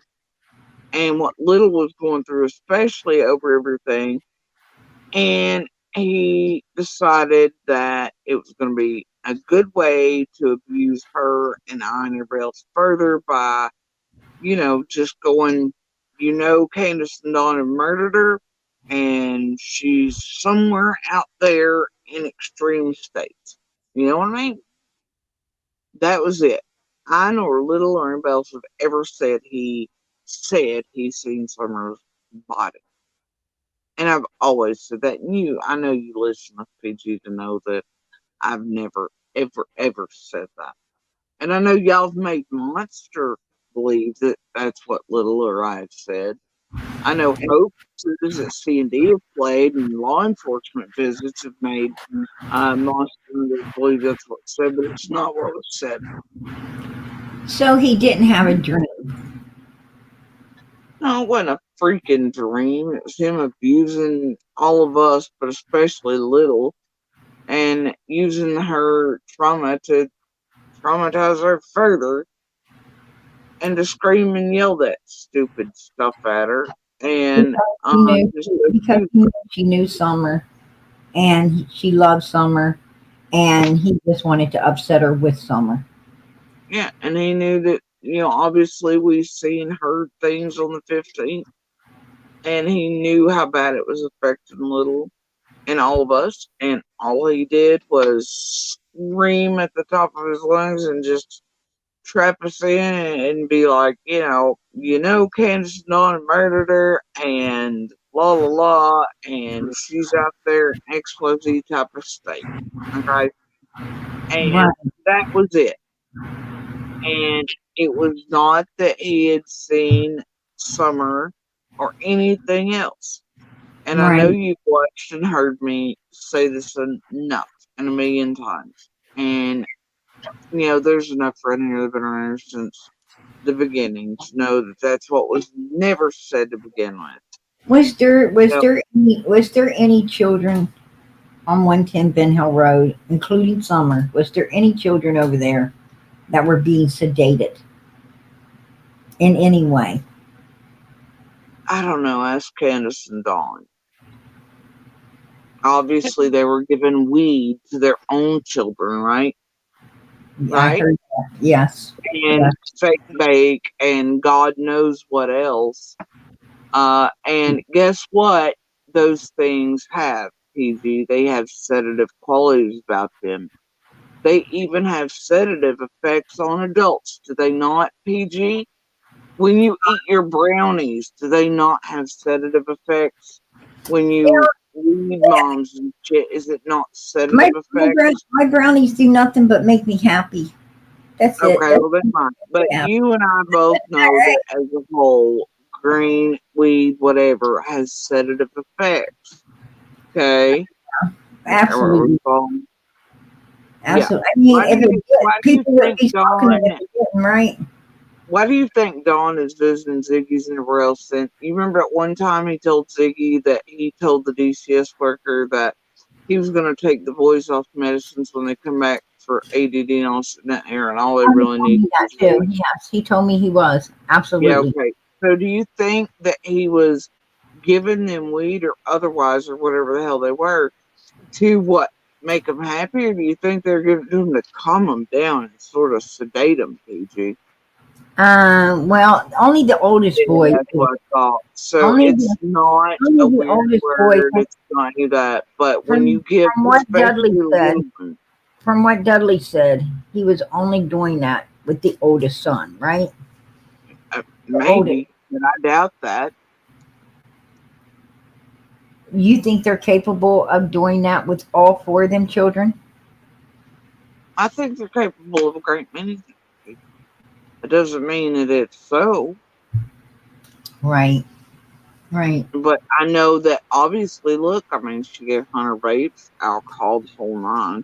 [SPEAKER 3] and what Little was going through, especially over everything. And he decided that it was going to be a good way to abuse her and I and everybody else further by, just going, Candace and Dawn have murdered her, and she's somewhere out there in extreme states. You know what I mean? That was it. I nor Little or anybody else have ever said he's seen Summer's body. And I've always said that. And I know you listen to PG to know that I've never, ever, ever said that. And I know y'all have made Monster believe that that's what Little or I have said. I know Hope says that C&D have played, and law enforcement visits have made Monster believe that's what was said, but it's not what was said.
[SPEAKER 1] So he didn't have a dream.
[SPEAKER 3] No, it wasn't a freaking dream. It was him abusing all of us, but especially Little, and using her trauma to traumatize her further, and to scream and yell that stupid stuff at her. And
[SPEAKER 1] Because she knew Summer, and she loved Summer, and he just wanted to upset her with Summer.
[SPEAKER 3] Yeah, and he knew that, obviously we seen and heard things on the 15th, and he knew how bad it was affecting Little and all of us, and all he did was scream at the top of his lungs and just trap us in and be like, Candace and Dawn murdered her, and la la la, and she's out there in XYZ type of state. Okay? And
[SPEAKER 1] Right.
[SPEAKER 3] that was it. And it was not that he had seen Summer or anything else. And I know you've watched and heard me say this enough and a million times. And, there's enough around here that have been around here since the beginning to know that that's what was never said to begin with.
[SPEAKER 1] Was there any children on 110 Ben Hill Road, including Summer? Was there any children over there that were being sedated in any way?
[SPEAKER 3] I don't know. Ask Candace and Dawn. Obviously, they were given weed to their own children, right?
[SPEAKER 1] I heard that. Yes.
[SPEAKER 3] And fake bake and God knows what else. And guess what? Those things have, PG. They have sedative qualities about them. They even have sedative effects on adults. Do they not, PG? When you eat your brownies, do they not have sedative effects? When you weed moms and shit, is it not sedative effects?
[SPEAKER 1] My brownies do nothing but make me happy. That's it.
[SPEAKER 3] Okay, well, that's fine. But you and I both know that as a whole, green, weed, whatever, has sedative effects. Okay?
[SPEAKER 1] Absolutely. Absolutely.
[SPEAKER 3] Yeah.
[SPEAKER 1] I mean, people would be talking about it, right?
[SPEAKER 3] Why do you think Don is visiting Ziggy's and everywhere else? And you remember at one time he told Ziggy that he told the DCS worker that he was going to take the boys off medicines when they come back for ADD and all that air, and all they really need.
[SPEAKER 1] Yes, he told me he was. Absolutely.
[SPEAKER 3] Yeah, okay. So do you think that he was giving them weed or otherwise, or whatever the hell they were, to what? Make them happy? Or do you think they're giving them to calm them down and sort of sedate them, PG?
[SPEAKER 1] Well, only the oldest boy.
[SPEAKER 3] That's what I thought. So it's not a weird word. It's not that. But when you give,
[SPEAKER 1] from what Dudley said, he was only doing that with the oldest son, right?
[SPEAKER 3] Maybe, but I doubt that.
[SPEAKER 1] You think they're capable of doing that with all four of them children?
[SPEAKER 3] I think they're capable of a great many things. It doesn't mean that it's so.
[SPEAKER 1] Right. Right.
[SPEAKER 3] But I know that obviously, look, I mean, she gave Hunter rapes, alcohol, the whole nine.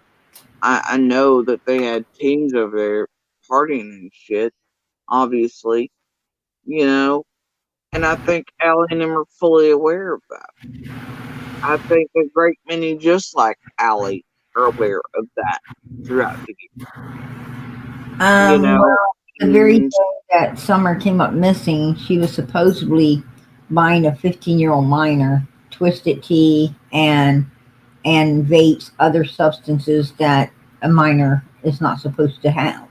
[SPEAKER 3] I know that they had teens over there partying and shit, obviously, and I think Allie and them are fully aware of that. I think a great many just like Allie are aware of that throughout the year. You know,
[SPEAKER 1] Well, the very
[SPEAKER 3] and
[SPEAKER 1] day that Summer came up missing, she was supposedly buying a 15-year-old minor twisted tea and vapes, other substances that a minor is not supposed to have.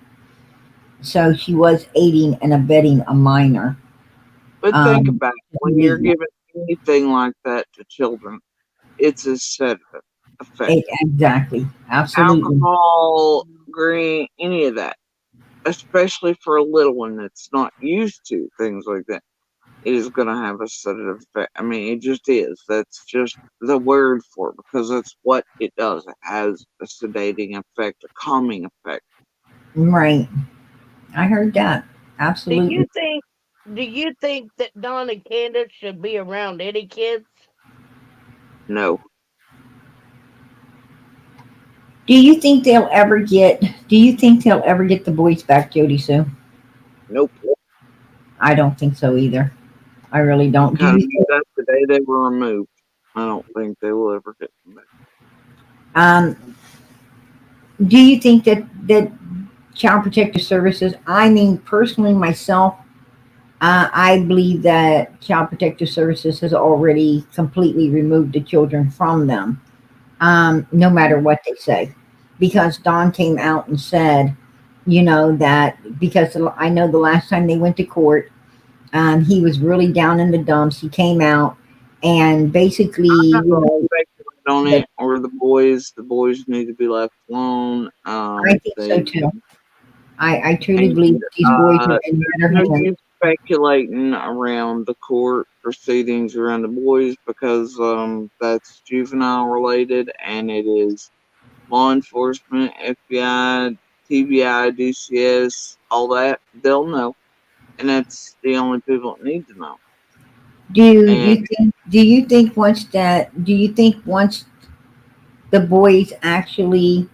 [SPEAKER 1] So she was aiding and abetting a minor.
[SPEAKER 3] but think
[SPEAKER 1] Um,
[SPEAKER 3] about it. When you're
[SPEAKER 1] illegal.
[SPEAKER 3] giving anything like that to children, it's a sedative effect.
[SPEAKER 1] Exactly, absolutely.
[SPEAKER 3] Alcohol, green, any of that, especially for a little one that's not used to things like that, it is going to have a sedative effect. I mean, it just is. That's just the word for it because that's what it does. It has a sedating effect, a calming effect.
[SPEAKER 1] Right. I heard that.
[SPEAKER 2] Do you
[SPEAKER 1] Absolutely.
[SPEAKER 2] think? Do you think that Don and Candace should be around any kids?
[SPEAKER 3] No,
[SPEAKER 1] Do you think they'll ever get the boys back, Jody Sue?
[SPEAKER 3] nope.
[SPEAKER 1] I don't think so either. I really don't. Do
[SPEAKER 3] Because
[SPEAKER 1] you think,
[SPEAKER 3] that's the day they were removed. I don't think they will ever get them back.
[SPEAKER 1] um, do you think that Child Protective Services, I mean, personally, myself, I believe that Child Protective Services has already completely removed the children from them, no matter what they say. Because Don came out and said, that because I know the last time they went to court, he was really down in the dumps. He came out and basically,
[SPEAKER 3] I'm not going to speculate on
[SPEAKER 1] that
[SPEAKER 3] it or the boys need to be left alone.
[SPEAKER 1] I think so
[SPEAKER 3] They
[SPEAKER 1] too. I truly
[SPEAKER 3] and
[SPEAKER 1] believe these boys are in better
[SPEAKER 3] no
[SPEAKER 1] hands.
[SPEAKER 3] use speculating around the court proceedings around the boys because that's juvenile related and it is law enforcement, FBI, TBI, DCS, all that. They'll know, and that's the only people that need to know. And
[SPEAKER 1] Do you think once the boys actually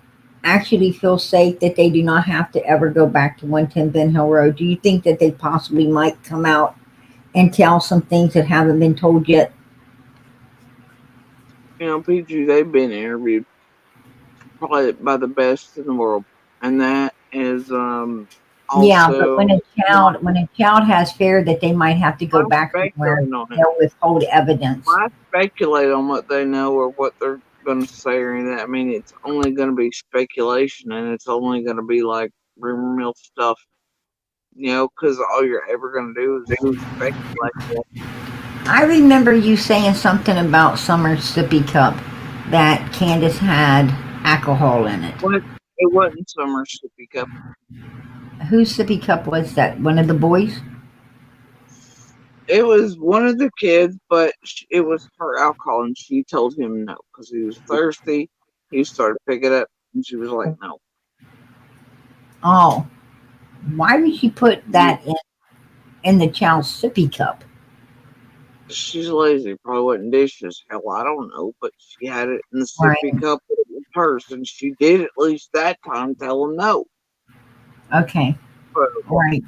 [SPEAKER 1] feel safe that they do not have to ever go back to 110 Ben Hill Road? Do you think that they possibly might come out and tell some things that haven't been told yet?
[SPEAKER 3] PG, they've been interviewed probably by the best in the world, and that is
[SPEAKER 1] Yeah, but
[SPEAKER 3] also
[SPEAKER 1] when a child has fear that they might have to go
[SPEAKER 3] why
[SPEAKER 1] back somewhere,
[SPEAKER 3] speculate on it.
[SPEAKER 1] they'll withhold evidence.
[SPEAKER 3] Why speculate on what they know or what they're going to say or anything? I mean, it's only going to be speculation, and it's only going to be like rumor mill stuff, because all you're ever going to do is speculate.
[SPEAKER 1] I remember you saying something about Summer's sippy cup that Candace had alcohol in it.
[SPEAKER 3] But it wasn't Summer Sippy Cup.
[SPEAKER 1] Whose sippy cup was that? One of the boys?
[SPEAKER 3] It was one of the kids, but it was her alcohol, and she told him no because he was thirsty. He started picking it up, and she was like, "No."
[SPEAKER 1] Oh, why did she put that in the child's sippy cup?
[SPEAKER 3] She's lazy. Probably wasn't dishes. Hell, I don't know, but she had it in the
[SPEAKER 1] Right.
[SPEAKER 3] sippy cup with hers, and she did at least that time tell him no.
[SPEAKER 1] Okay.
[SPEAKER 3] But
[SPEAKER 1] Right.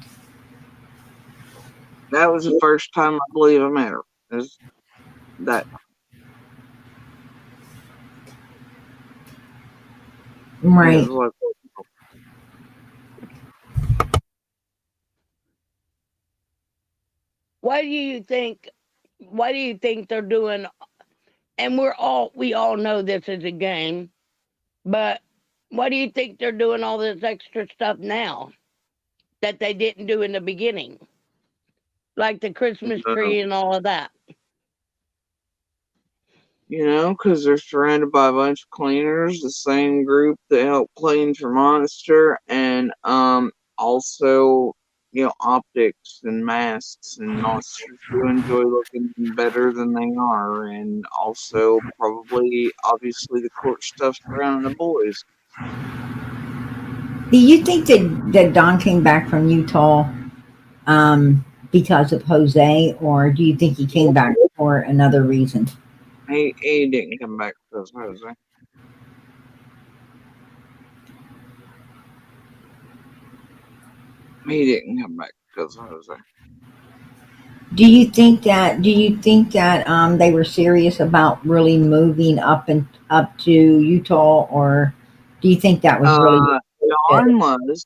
[SPEAKER 3] that was the first time I believe I met her. Is that it
[SPEAKER 1] Right.
[SPEAKER 3] was like,
[SPEAKER 2] Why do you think? Why do you think they're doing? And we all know this is a game, but why do you think they're doing all this extra stuff now that they didn't do in the beginning, like the Christmas tree and all of that?
[SPEAKER 3] because they're surrounded by a bunch of cleaners, the same group that helped clean for Monster, and also optics and masks, and monsters do enjoy looking better than they are, and also probably obviously the court stuff surrounding the boys.
[SPEAKER 1] Do you think that Don came back from Utah because of Jose, or do you think he came back for another reason?
[SPEAKER 3] He didn't come back because of Jose. He didn't come back because of Jose.
[SPEAKER 1] Do you think that they were serious about really moving up to Utah, or do you think that was really
[SPEAKER 3] Don was.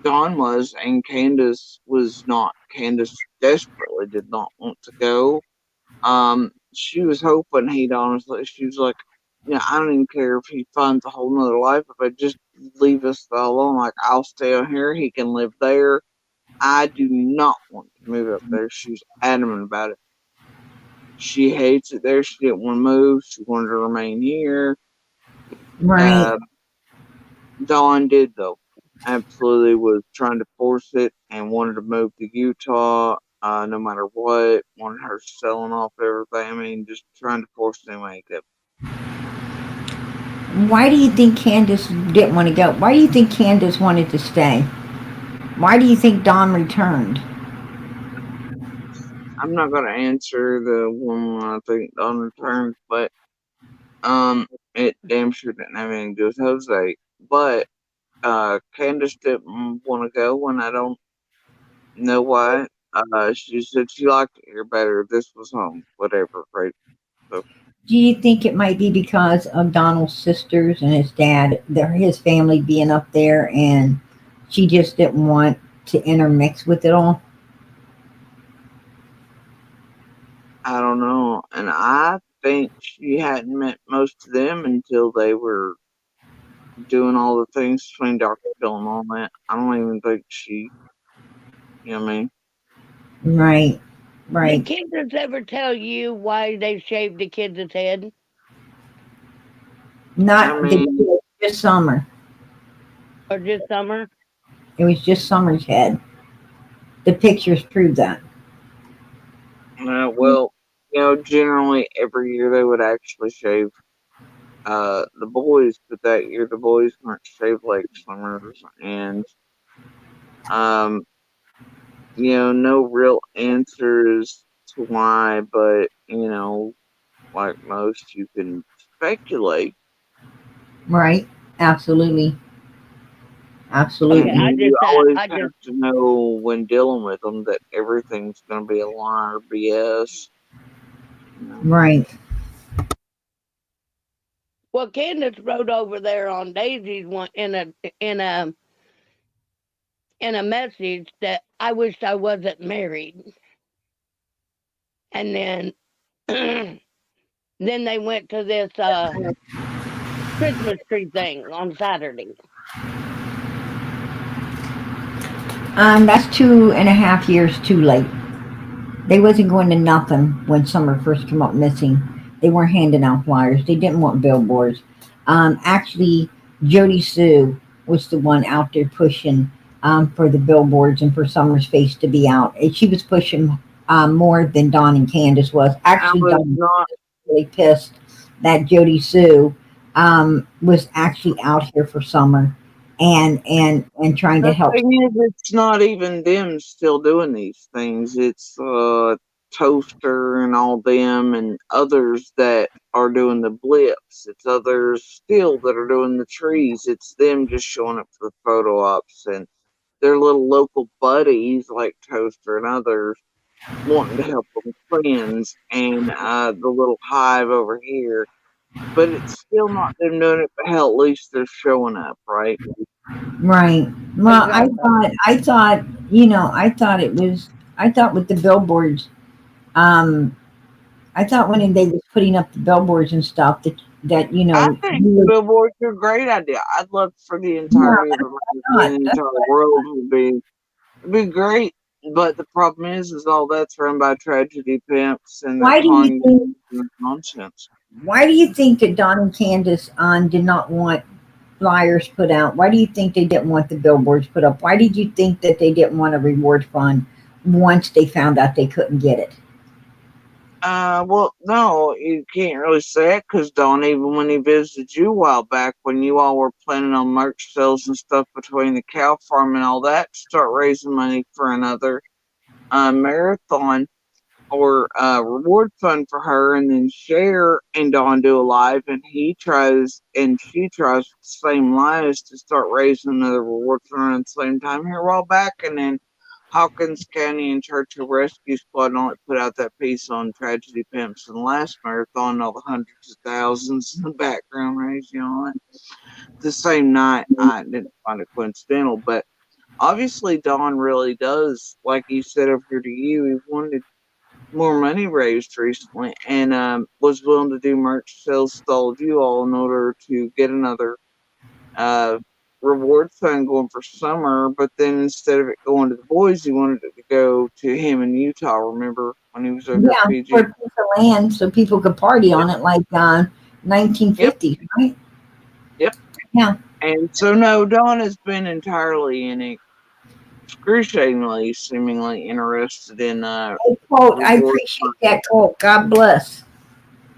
[SPEAKER 3] Dawn was, and Candace was not. Candace desperately did not want to go. She was hoping he'd honestly, she was like, I don't even care if he finds a whole nother life, if I just leave us alone, like, I'll stay on here, he can live there. I do not want to move up there. She was adamant about it. She hates it there. She didn't want to move. She wanted to remain here.
[SPEAKER 1] Right.
[SPEAKER 3] Dawn did, though. Absolutely was trying to force it and wanted to move to Utah, no matter what. Wanted her selling off everything. I mean, just trying to force it anyway he could.
[SPEAKER 1] Why do you think Candace didn't want to go? Why do you think Candace wanted to stay? Why do you think Dawn returned?
[SPEAKER 3] I'm not going to answer the one I think Dawn returned, but it damn sure didn't have anything to do with Jose. But Candace didn't want to go, and I don't know why. She said she liked it here better. This was home, whatever, right? So
[SPEAKER 1] Do you think it might be because of Donald's sisters and his dad, his family being up there, and she just didn't want to intermix with it all?
[SPEAKER 3] I don't know. And I think she hadn't met most of them until they were doing all the things between Dr. Phil and all that. I don't even think she, you know what I mean?
[SPEAKER 1] Right,
[SPEAKER 2] Did
[SPEAKER 1] right.
[SPEAKER 2] Candace ever tell you why they shaved the kid's head?
[SPEAKER 1] Not
[SPEAKER 3] I mean,
[SPEAKER 1] just Summer.
[SPEAKER 2] Or just Summer?
[SPEAKER 1] It was just Summer's head. The pictures prove that.
[SPEAKER 3] well, generally every year they would actually shave the boys, but that year the boys weren't shaved like Summers, and no real answers to why, but like most, you can speculate.
[SPEAKER 1] Right. Absolutely.
[SPEAKER 2] Okay,
[SPEAKER 1] Absolutely.
[SPEAKER 3] And you always have to know when dealing with them that everything's going to be a lie or BS.
[SPEAKER 1] Right.
[SPEAKER 2] well, Candace wrote over there on Daisy's one in a message that I wished I wasn't married. And then then they went to this Christmas tree thing on Saturday.
[SPEAKER 1] That's 2.5 years too late. They wasn't going to nothing when Summer first came up missing. They weren't handing out flyers. They didn't want billboards. Actually, Jody Sue was the one out there pushing for the billboards and for Summer's face to be out. And she was pushing more than Dawn and Candace was.
[SPEAKER 3] I
[SPEAKER 1] Actually,
[SPEAKER 3] was
[SPEAKER 1] Dawn was
[SPEAKER 3] not.
[SPEAKER 1] really pissed that Jody Sue was actually out here for Summer and trying to
[SPEAKER 3] The
[SPEAKER 1] help.
[SPEAKER 3] thing is, it's not even them still doing these things. It's Toaster and all them and others that are doing the blips. It's others still that are doing the trees. It's them just showing up for the photo ops and their little local buddies like Toaster and others wanting to help them friends and the little hive over here. But it's still not them doing it, but hell, at least they're showing up, right?
[SPEAKER 1] Right. Well,
[SPEAKER 2] Exactly.
[SPEAKER 1] I thought with the billboards, um, I thought when they was putting up the billboards and stuff that
[SPEAKER 3] I think
[SPEAKER 1] you
[SPEAKER 3] billboards are a great idea. I'd love for the
[SPEAKER 1] no,
[SPEAKER 3] entirety of America,
[SPEAKER 1] not.
[SPEAKER 3] the entire world would be great. But the problem is all that's run by tragedy pimps and their
[SPEAKER 1] Why do you
[SPEAKER 3] con
[SPEAKER 1] think?
[SPEAKER 3] nonsense.
[SPEAKER 1] Why do you think that Don and Candace did not want flyers put out? Why do you think they didn't want the billboards put up? Why did you think that they didn't want a reward fund once they found out they couldn't get it?
[SPEAKER 3] Well, no, you can't really say it because Don, even when he visited you a while back, when you all were planning on merch sales and stuff between the cow farm and all that, to start raising money for another marathon or reward fund for her, and then Cher and Dawn do a live, and he tries and she tries the same lives to start raising another reward fund at the same time here a while back, and then Hawkins County and Churchill Rescue Squad only put out that piece on tragedy pimps in the last marathon, all the hundreds of thousands in the background raising on it. The same night, I didn't find it coincidental, but obviously Don really does, like he said over to you, he wanted more money raised recently and was willing to do merch sales to all of you all in order to get another uh, reward fund going for summer. But then instead of it going to the boys, he wanted it to go to him in Utah. Remember when he was over at
[SPEAKER 1] Yeah, for
[SPEAKER 3] Fiji?
[SPEAKER 1] a piece of land so people could party on it like
[SPEAKER 3] Yep,
[SPEAKER 1] 1950s, right?
[SPEAKER 3] yep.
[SPEAKER 1] Yeah.
[SPEAKER 3] And so no, Don has been entirely in excruciatingly, seemingly interested in
[SPEAKER 1] Hey, Colt, I
[SPEAKER 3] reward
[SPEAKER 1] appreciate
[SPEAKER 3] fund.
[SPEAKER 1] that, Colt. God bless.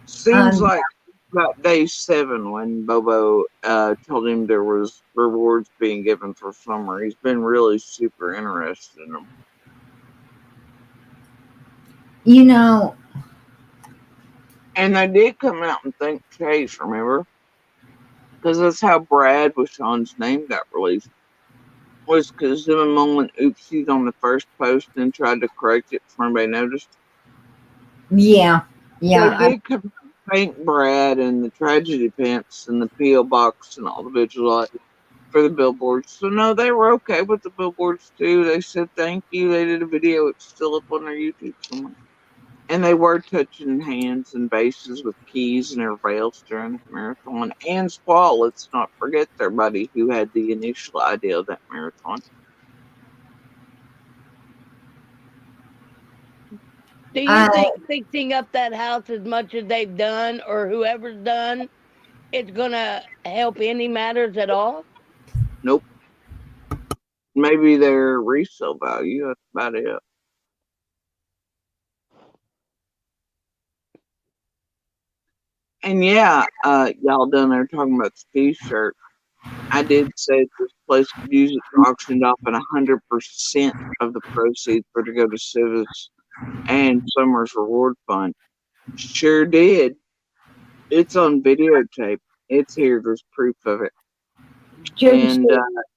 [SPEAKER 3] Seems
[SPEAKER 1] Um,
[SPEAKER 3] like about day 7 when Bobo told him there was rewards being given for summer. He's been really super interested in them.
[SPEAKER 1] you know,
[SPEAKER 3] And they did come out and thank Chase, remember? Because that's how Brad with Sean's name got released. Was because them mumbling oopsies on the first post and tried to correct it before anybody noticed.
[SPEAKER 1] yeah,
[SPEAKER 3] They
[SPEAKER 1] yeah.
[SPEAKER 3] did come out and thank Brad and the Tragedy Pimps and the P.O. Box and all the vigilante for the billboards. So no, they were okay with the billboards too. They said thank you. They did a video. It's still up on their YouTube somewhere. And they were touching hands and bases with Keys and everybody else during the marathon. And Squall, let's not forget their buddy who had the initial idea of that marathon.
[SPEAKER 2] Do you think fixing up that house as much as they've done, or whoever's done, it's gonna help any matters at all?
[SPEAKER 3] Nope. Maybe their resale value. That's about it. And yeah, y'all done there talking about Steve's shirt. I did say this place could use it auctioned off, and 100% of the proceeds were to go to Civis and Summer's Reward Fund. Sure did. It's on videotape. It's here. There's proof of it.
[SPEAKER 1] Jody
[SPEAKER 3] And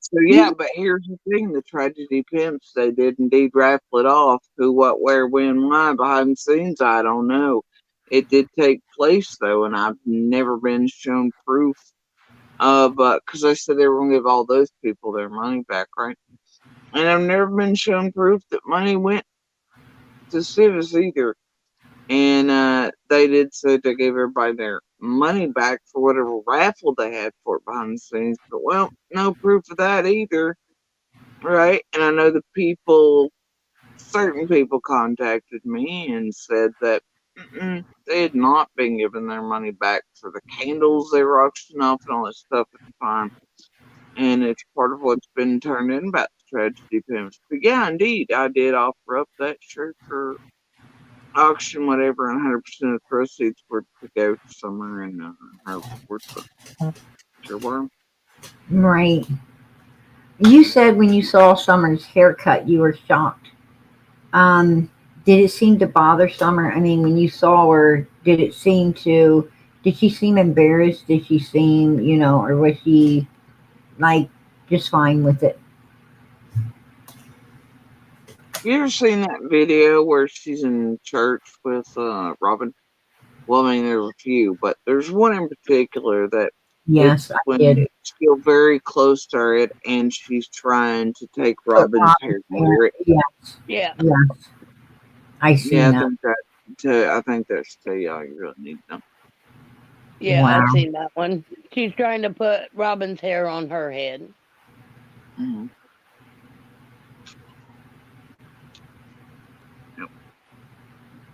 [SPEAKER 3] so yeah, but here's the thing: the Tragedy Pimps, they did indeed raffle it off. Who, what, where, when, why? Behind the scenes, I don't know. It did take place though, and I've never been shown proof. But because I said they were going to give all those people their money back, right? And I've never been shown proof that money went to Civis either. And they did say they gave everybody their money back for whatever raffle they had for it behind the scenes. But, well, no proof of that either, right? And I know the people, certain people contacted me and said that they had not been given their money back for the candles they were auctioning off and all that stuff at the time. And it's part of what's been turned in about the Tragedy Pimps. But yeah, indeed, I did offer up that shirt for auction, whatever, and 100% of the proceeds were to go to somewhere in her worth. Sure were.
[SPEAKER 1] right. You said when you saw Summer's haircut, you were shocked. Did it seem to bother Summer? I mean, when you saw her, did she seem embarrassed? Did she seem, or was she like just fine with it?
[SPEAKER 3] You ever seen that video where she's in church with Robin? Well, I mean, there's a few, but there's one in particular that
[SPEAKER 1] Yes,
[SPEAKER 3] it's
[SPEAKER 1] I
[SPEAKER 3] when
[SPEAKER 1] did.
[SPEAKER 3] it's still very close to her and she's trying to take Robin's hair and wear it.
[SPEAKER 1] Yes,
[SPEAKER 2] Yeah.
[SPEAKER 1] yes. I seen
[SPEAKER 3] Yeah,
[SPEAKER 1] that.
[SPEAKER 3] I think that's to y'all. You really need them.
[SPEAKER 2] Yeah,
[SPEAKER 1] Wow.
[SPEAKER 2] I've seen that one. She's trying to put Robin's hair on her head.
[SPEAKER 3] Mm-hmm. Yep.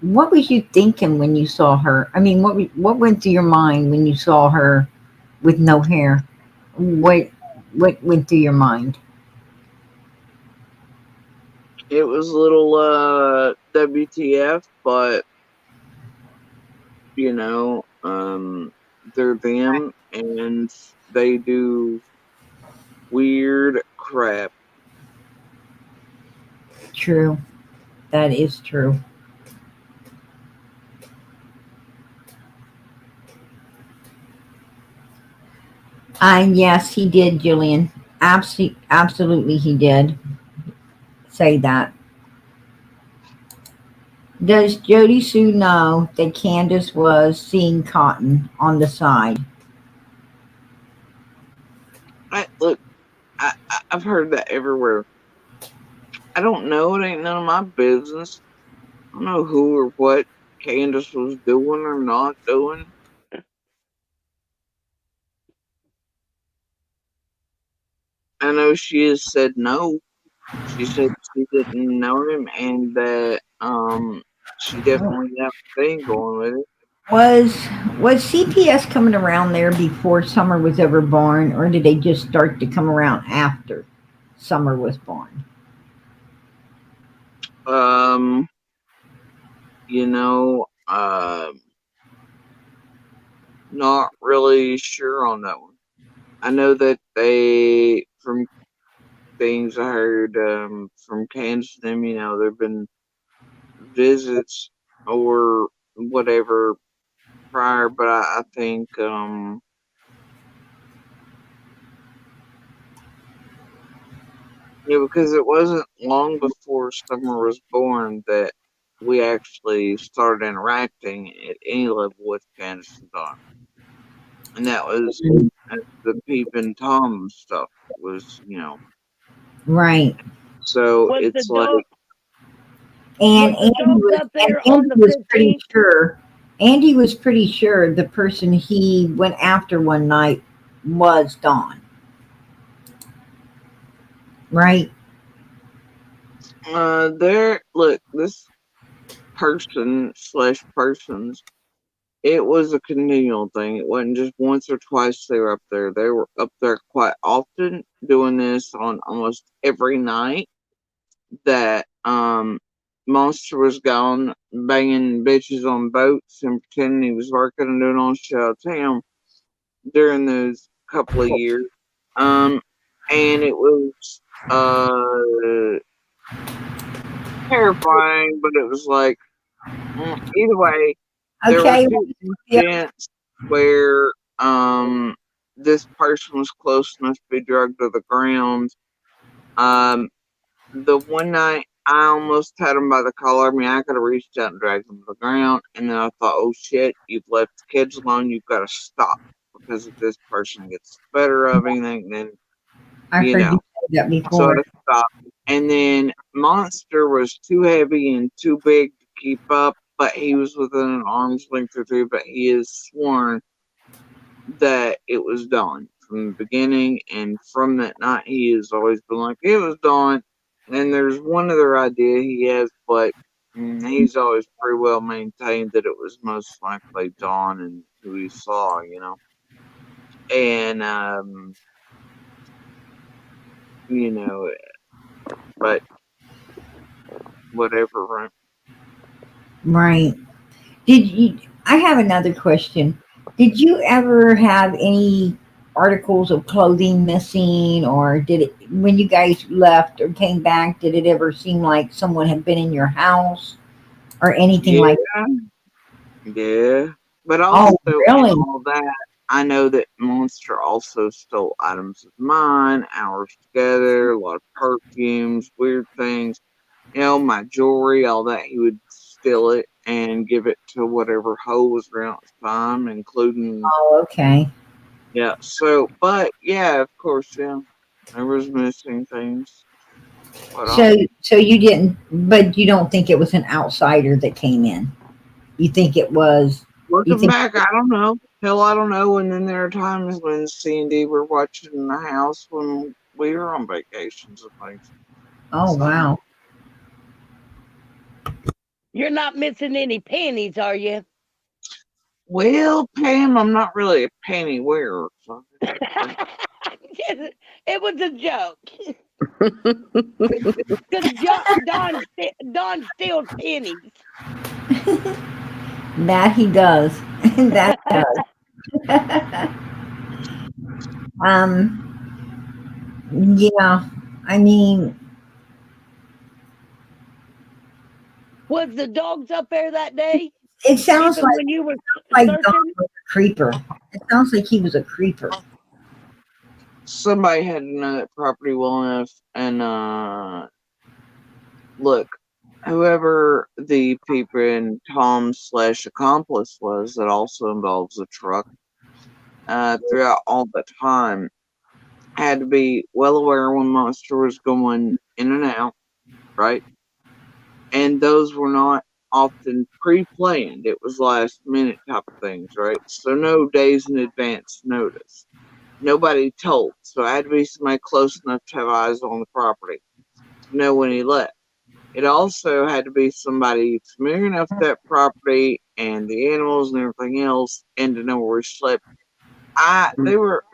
[SPEAKER 1] What was you thinking when you saw her? I mean, what went through your mind when you saw her with no hair? What went through your mind?
[SPEAKER 3] It was a little WTF, but they're them and they do weird crap.
[SPEAKER 1] True. That is true. And yes, he did, Jillian. Absolutely, he did say that. Does Jody Sue know that Candace was seeing Cotton on the side?
[SPEAKER 3] Look, I've heard that everywhere. I don't know. It ain't none of my business. I don't know who or what Candace was doing or not doing. I know she has said no. She said she didn't know him and that she definitely got a thing going with it.
[SPEAKER 1] Was CPS coming around there before Summer was ever born, or did they just start to come around after Summer was born?
[SPEAKER 3] Um, you know, not really sure on that one. I know that they, from things I heard from Kansas, them, there've been visits or whatever prior, but I think because it wasn't long before Summer was born that we actually started interacting at any level with Candace and Don, and that was the Peep and Tom stuff was,
[SPEAKER 1] Right.
[SPEAKER 3] so
[SPEAKER 2] Was the
[SPEAKER 3] it's like,
[SPEAKER 2] dog
[SPEAKER 1] And
[SPEAKER 2] was the
[SPEAKER 1] Andy
[SPEAKER 2] dogs
[SPEAKER 1] was,
[SPEAKER 2] up
[SPEAKER 1] and
[SPEAKER 2] there on
[SPEAKER 1] Andy
[SPEAKER 2] the
[SPEAKER 1] was pretty
[SPEAKER 2] 15th?
[SPEAKER 1] sure. Andy was pretty sure the person he went after one night was Dawn. Right.
[SPEAKER 3] there. Look, this person slash persons. It was a continual thing. It wasn't just once or twice they were up there. They were up there quite often, doing this on almost every night that Monster was gone, banging bitches on boats and pretending he was working and doing all shit out of town during those couple of years. And it was terrifying, but it was like, either way, there were
[SPEAKER 1] Okay.
[SPEAKER 3] two
[SPEAKER 1] Yeah.
[SPEAKER 3] incidents where this person was close enough to be drugged to the ground. The one night I almost had him by the collar. I mean, I could have reached out and dragged him to the ground, and then I thought, oh shit, you've left the kids alone. You've got to stop, because if this person gets the better of anything, then
[SPEAKER 1] I've
[SPEAKER 3] you
[SPEAKER 1] heard you
[SPEAKER 3] know.
[SPEAKER 1] say that
[SPEAKER 3] So
[SPEAKER 1] before.
[SPEAKER 3] I stopped. And then Monster was too heavy and too big to keep up, but he was within an arm's length or two. But he has sworn that it was Dawn from the beginning, and from that night, he has always been like, it was Dawn. And there's one other idea he has, but he's always pretty well maintained that it was most likely Dawn and who he saw, And, you know, but whatever, right?
[SPEAKER 1] Right. Did you? I have another question. Did you ever have any articles of clothing missing, or did it, when you guys left or came back, did it ever seem like someone had been in your house or anything
[SPEAKER 3] Yeah,
[SPEAKER 1] like?
[SPEAKER 3] yeah. But
[SPEAKER 1] Oh,
[SPEAKER 3] also, in
[SPEAKER 1] really?
[SPEAKER 3] all that, I know that Monster also stole items of mine, ours together, a lot of perfumes, weird things. My jewelry, all that. He would steal it and give it to whatever hoe was around at the time, including,
[SPEAKER 1] Oh, okay.
[SPEAKER 3] yeah. So, but yeah, of course, yeah. There was missing things. What else?
[SPEAKER 1] So you didn't, but you don't think it was an outsider that came in. You think it was. You
[SPEAKER 3] Looking
[SPEAKER 1] think?
[SPEAKER 3] back, I don't know. Hell, I don't know. And then there are times when C and D were watching the house when we were on vacations and things.
[SPEAKER 1] Oh,
[SPEAKER 3] So,
[SPEAKER 1] wow.
[SPEAKER 2] You're not missing any pennies, are you?
[SPEAKER 3] well, Pam, I'm not really a penny wearer. So
[SPEAKER 2] It was a joke. Because Don steals pennies.
[SPEAKER 1] That he does. That he does. Yeah. I mean,
[SPEAKER 2] Was the dogs up there that day?
[SPEAKER 1] it sounds
[SPEAKER 2] Even
[SPEAKER 1] like
[SPEAKER 2] when you were
[SPEAKER 1] Don
[SPEAKER 2] searching?
[SPEAKER 1] was a creeper. It sounds like he was a creeper.
[SPEAKER 3] somebody had to know that property well enough, and look, whoever the people in Tom slash accomplice was, that also involves a truck. Throughout all the time, had to be well aware when Monster was going in and out. right? And those were not often pre-planned. It was last minute type of things, right? So no days in advance notice. Nobody told. So I had to be somebody close enough to have eyes on the property to know when he left. It also had to be somebody familiar enough with that property and the animals and everything else, and to know where he slept. They were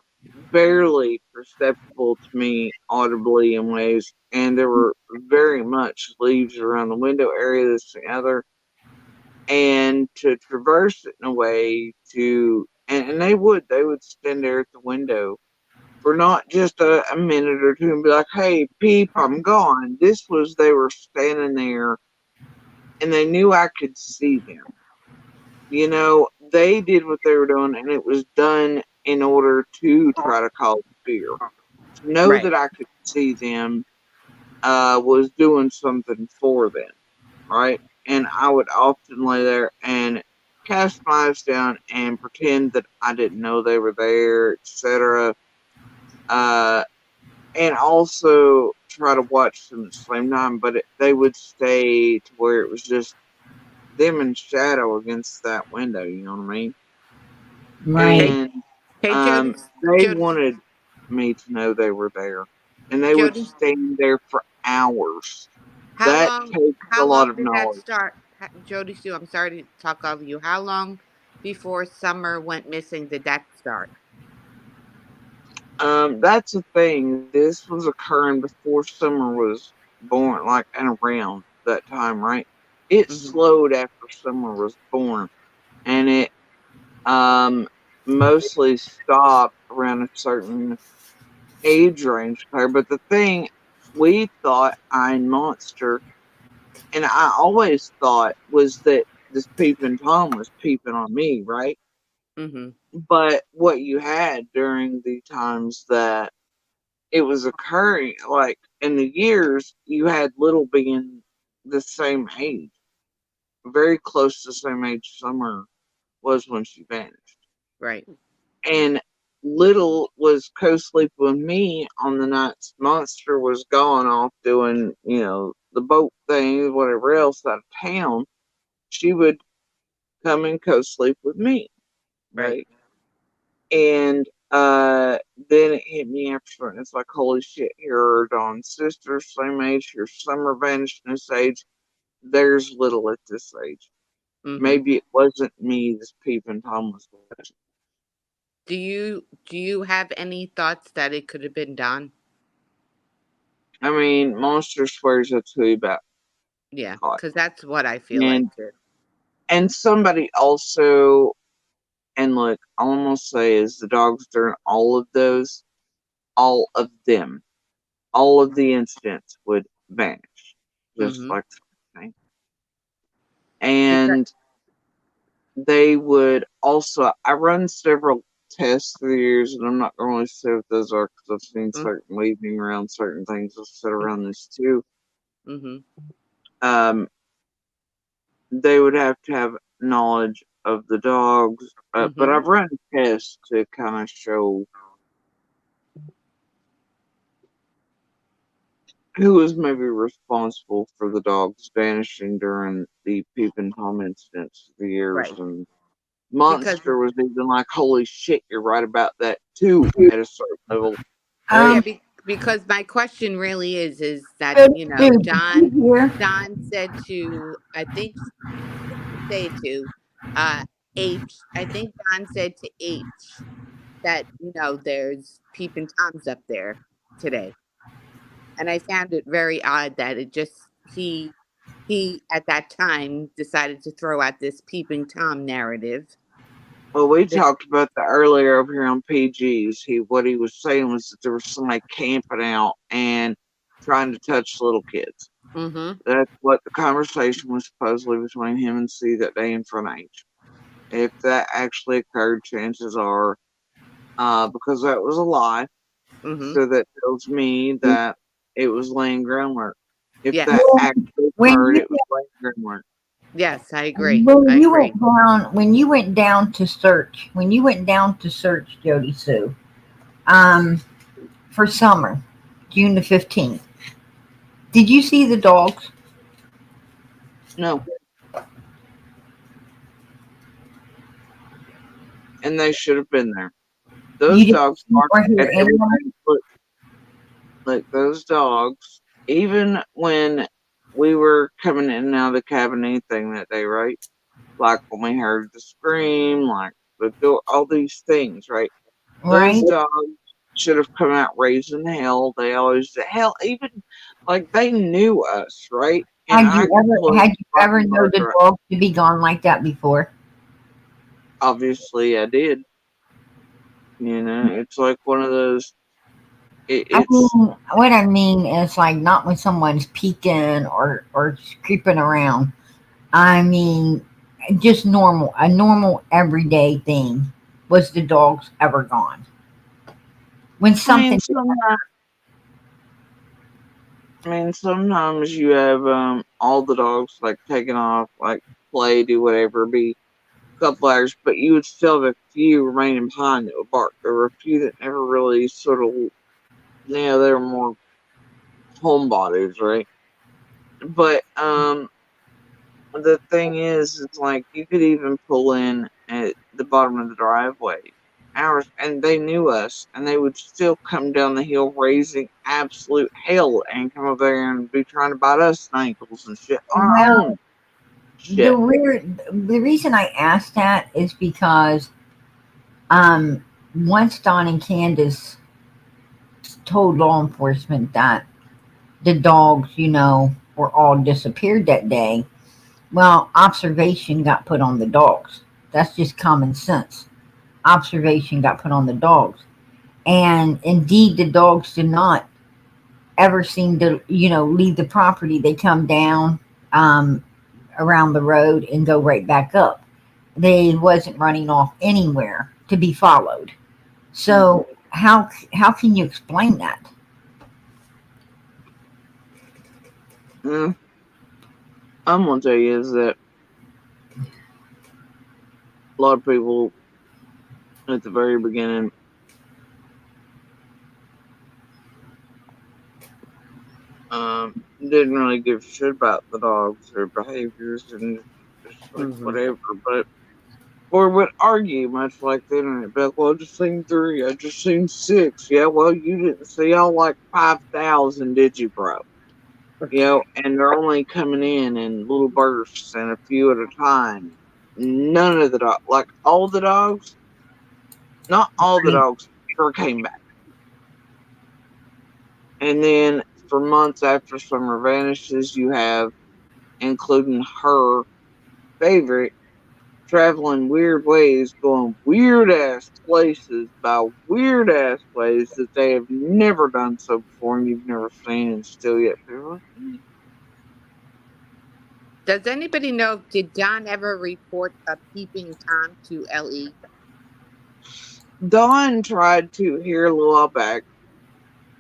[SPEAKER 3] barely perceptible to me audibly in ways, and there were very much leaves around the window area, this and the other. And to traverse it in a way to, and they would stand there at the window for not just a minute or two and be like, hey, peep, I'm gone. This was, they were standing there and they knew I could see them. You know, they did what they were doing, and it was done in order to try to cause fear. To know
[SPEAKER 7] Right.
[SPEAKER 3] that I could see them was doing something for them, right? And I would often lay there and cast my eyes down and pretend that I didn't know they were there, etc. And also try to watch them at the same time, but they would stay to where it was just them in shadow against that window, you know what I mean?
[SPEAKER 1] Right.
[SPEAKER 3] And
[SPEAKER 7] Hey, Jody.
[SPEAKER 3] they
[SPEAKER 7] Jody.
[SPEAKER 3] wanted me to know they were there, and they would
[SPEAKER 7] Jody.
[SPEAKER 3] stand there for hours.
[SPEAKER 7] How
[SPEAKER 3] That
[SPEAKER 7] long?
[SPEAKER 3] takes
[SPEAKER 7] How
[SPEAKER 3] a lot
[SPEAKER 7] long
[SPEAKER 3] of
[SPEAKER 7] did that
[SPEAKER 3] knowledge.
[SPEAKER 7] start? Jody Sue, I'm sorry to talk over you. How long before Summer went missing did that start?
[SPEAKER 3] That's the thing. This was occurring before Summer was born, like, and around that time, right? It
[SPEAKER 7] Mm-hmm.
[SPEAKER 3] slowed after Summer was born, and it mostly stopped around a certain age range. But the thing, we thought Iron Monster, and I always thought, was that this peeping Tom was peeping on me, right?
[SPEAKER 7] Mm-hmm.
[SPEAKER 3] But what you had during the times that it was occurring, like in the years, you had Little being the same age, very close to the same age Summer was when she vanished.
[SPEAKER 7] Right.
[SPEAKER 3] And Little was co-sleeping with me on the nights Monster was gone off doing, the boat thing, whatever else out of town. She would come and co-sleep with me, right? And then it hit me after, and it's like, holy shit, here are Dawn's sisters, same age. Here's Summer vanished in this age. There's Little at this age.
[SPEAKER 7] Mm-hmm.
[SPEAKER 3] Maybe it wasn't me, this peeping Tom was watching.
[SPEAKER 7] Do you have any thoughts that it could have been Don?
[SPEAKER 3] I mean, Monster swears that's who he about.
[SPEAKER 7] Yeah,
[SPEAKER 3] caught.
[SPEAKER 7] because that's what I feel like too.
[SPEAKER 3] And somebody also, and look, all I'm gonna say is the dogs during all of those, all of them, all of the incidents would vanish, just
[SPEAKER 7] Mm-hmm.
[SPEAKER 3] like something. And they would also, I run several tests through the years, and I'm not going to really say what those are because I've seen certain leaving around certain things. I've said around this too.
[SPEAKER 7] Mm-hmm.
[SPEAKER 3] They would have to have knowledge of the dogs, but
[SPEAKER 7] Mm-hmm.
[SPEAKER 3] I've run tests to kind of show who was maybe responsible for the dogs vanishing during the Peeping Tom incidents of the years.
[SPEAKER 7] Right.
[SPEAKER 3] And Monster was even like, holy shit, you're right about that too, at a certain level.
[SPEAKER 7] Yeah, because my question really is that, Don said to, I think, say it to H, I think Don said to H that, there's peeping Toms up there today. And I found it very odd that it just, he at that time decided to throw out this peeping Tom narrative.
[SPEAKER 3] Well, we talked about that earlier over here on PGs. What he was saying was that there was somebody camping out and trying to touch little kids.
[SPEAKER 7] Mm-hmm.
[SPEAKER 3] That's what the conversation was supposedly between him and C that day in front of H. If that actually occurred, chances are, because that was a lie, so that tells me that it was laying groundwork. If that actually occurred, it was laying groundwork.
[SPEAKER 7] Yes, I agree.
[SPEAKER 1] When you went down to search, Jody Sue, for Summer, June the 15th, Did you see the dogs?
[SPEAKER 3] No. And they should have been there. Those
[SPEAKER 1] You didn't
[SPEAKER 3] dogs
[SPEAKER 1] see
[SPEAKER 3] barked
[SPEAKER 1] or hear
[SPEAKER 3] at
[SPEAKER 1] anyone?
[SPEAKER 3] everything. Look, like those dogs, even when we were coming in and out of the cabin, anything that day, right? Like when we heard the scream, like the door, all these things, right?
[SPEAKER 1] Right?
[SPEAKER 3] Those dogs should have come out raising hell. They always hell, even like they knew us, right? And I completely
[SPEAKER 1] Had you ever
[SPEAKER 3] fucking
[SPEAKER 1] know
[SPEAKER 3] loved
[SPEAKER 1] the
[SPEAKER 3] her.
[SPEAKER 1] dog to be gone like that before?
[SPEAKER 3] Obviously, I did. You know, it's like one of those.
[SPEAKER 1] I
[SPEAKER 3] It's
[SPEAKER 1] mean, what I mean is like not when someone's peeking or creeping around. I mean, just normal, a normal everyday thing. Was the dogs ever gone? When
[SPEAKER 3] I mean,
[SPEAKER 1] something,
[SPEAKER 3] sometimes you have all the dogs like taken off, like play, do whatever, be a couple hours, but you would still have a few remaining behind that would bark. There were a few that never really sort of, they were more homebodies, right? But the thing is, it's like you could even pull in at the bottom of the driveway hours, and they knew us, and they would still come down the hill raising absolute hell and come over there and be trying to bite us ankles and shit on our
[SPEAKER 1] well,
[SPEAKER 3] own shit.
[SPEAKER 1] the reason I asked that is because once Don and Candace told law enforcement that the dogs, were all disappeared that day. Well, observation got put on the dogs. That's just common sense. Observation got put on the dogs. And indeed, the dogs did not ever seem to, leave the property. They come down um, around the road and go right back up. They wasn't running off anywhere to be followed. So how can you explain that?
[SPEAKER 3] Mm, I'm gonna tell you is that a lot of people at the very beginning didn't really give a shit about the dogs, their behaviors, and just like whatever, but or would argue much like the internet. But well, I just seen 3, I just seen 6. Yeah, well, you didn't see all like 5,000, did you, bro? And they're only coming in little bursts and a few at a time. None of the dogs, like all the dogs, not all the dogs ever came back. And then for months after Summer vanishes, you have, including her favorite, traveling weird ways, going weird ass places by weird ass ways that they have never done so before and you've never seen, and still yet people like,
[SPEAKER 7] Does anybody know, did John ever report a peeping Tom to LE?
[SPEAKER 3] Don tried to here a little while back.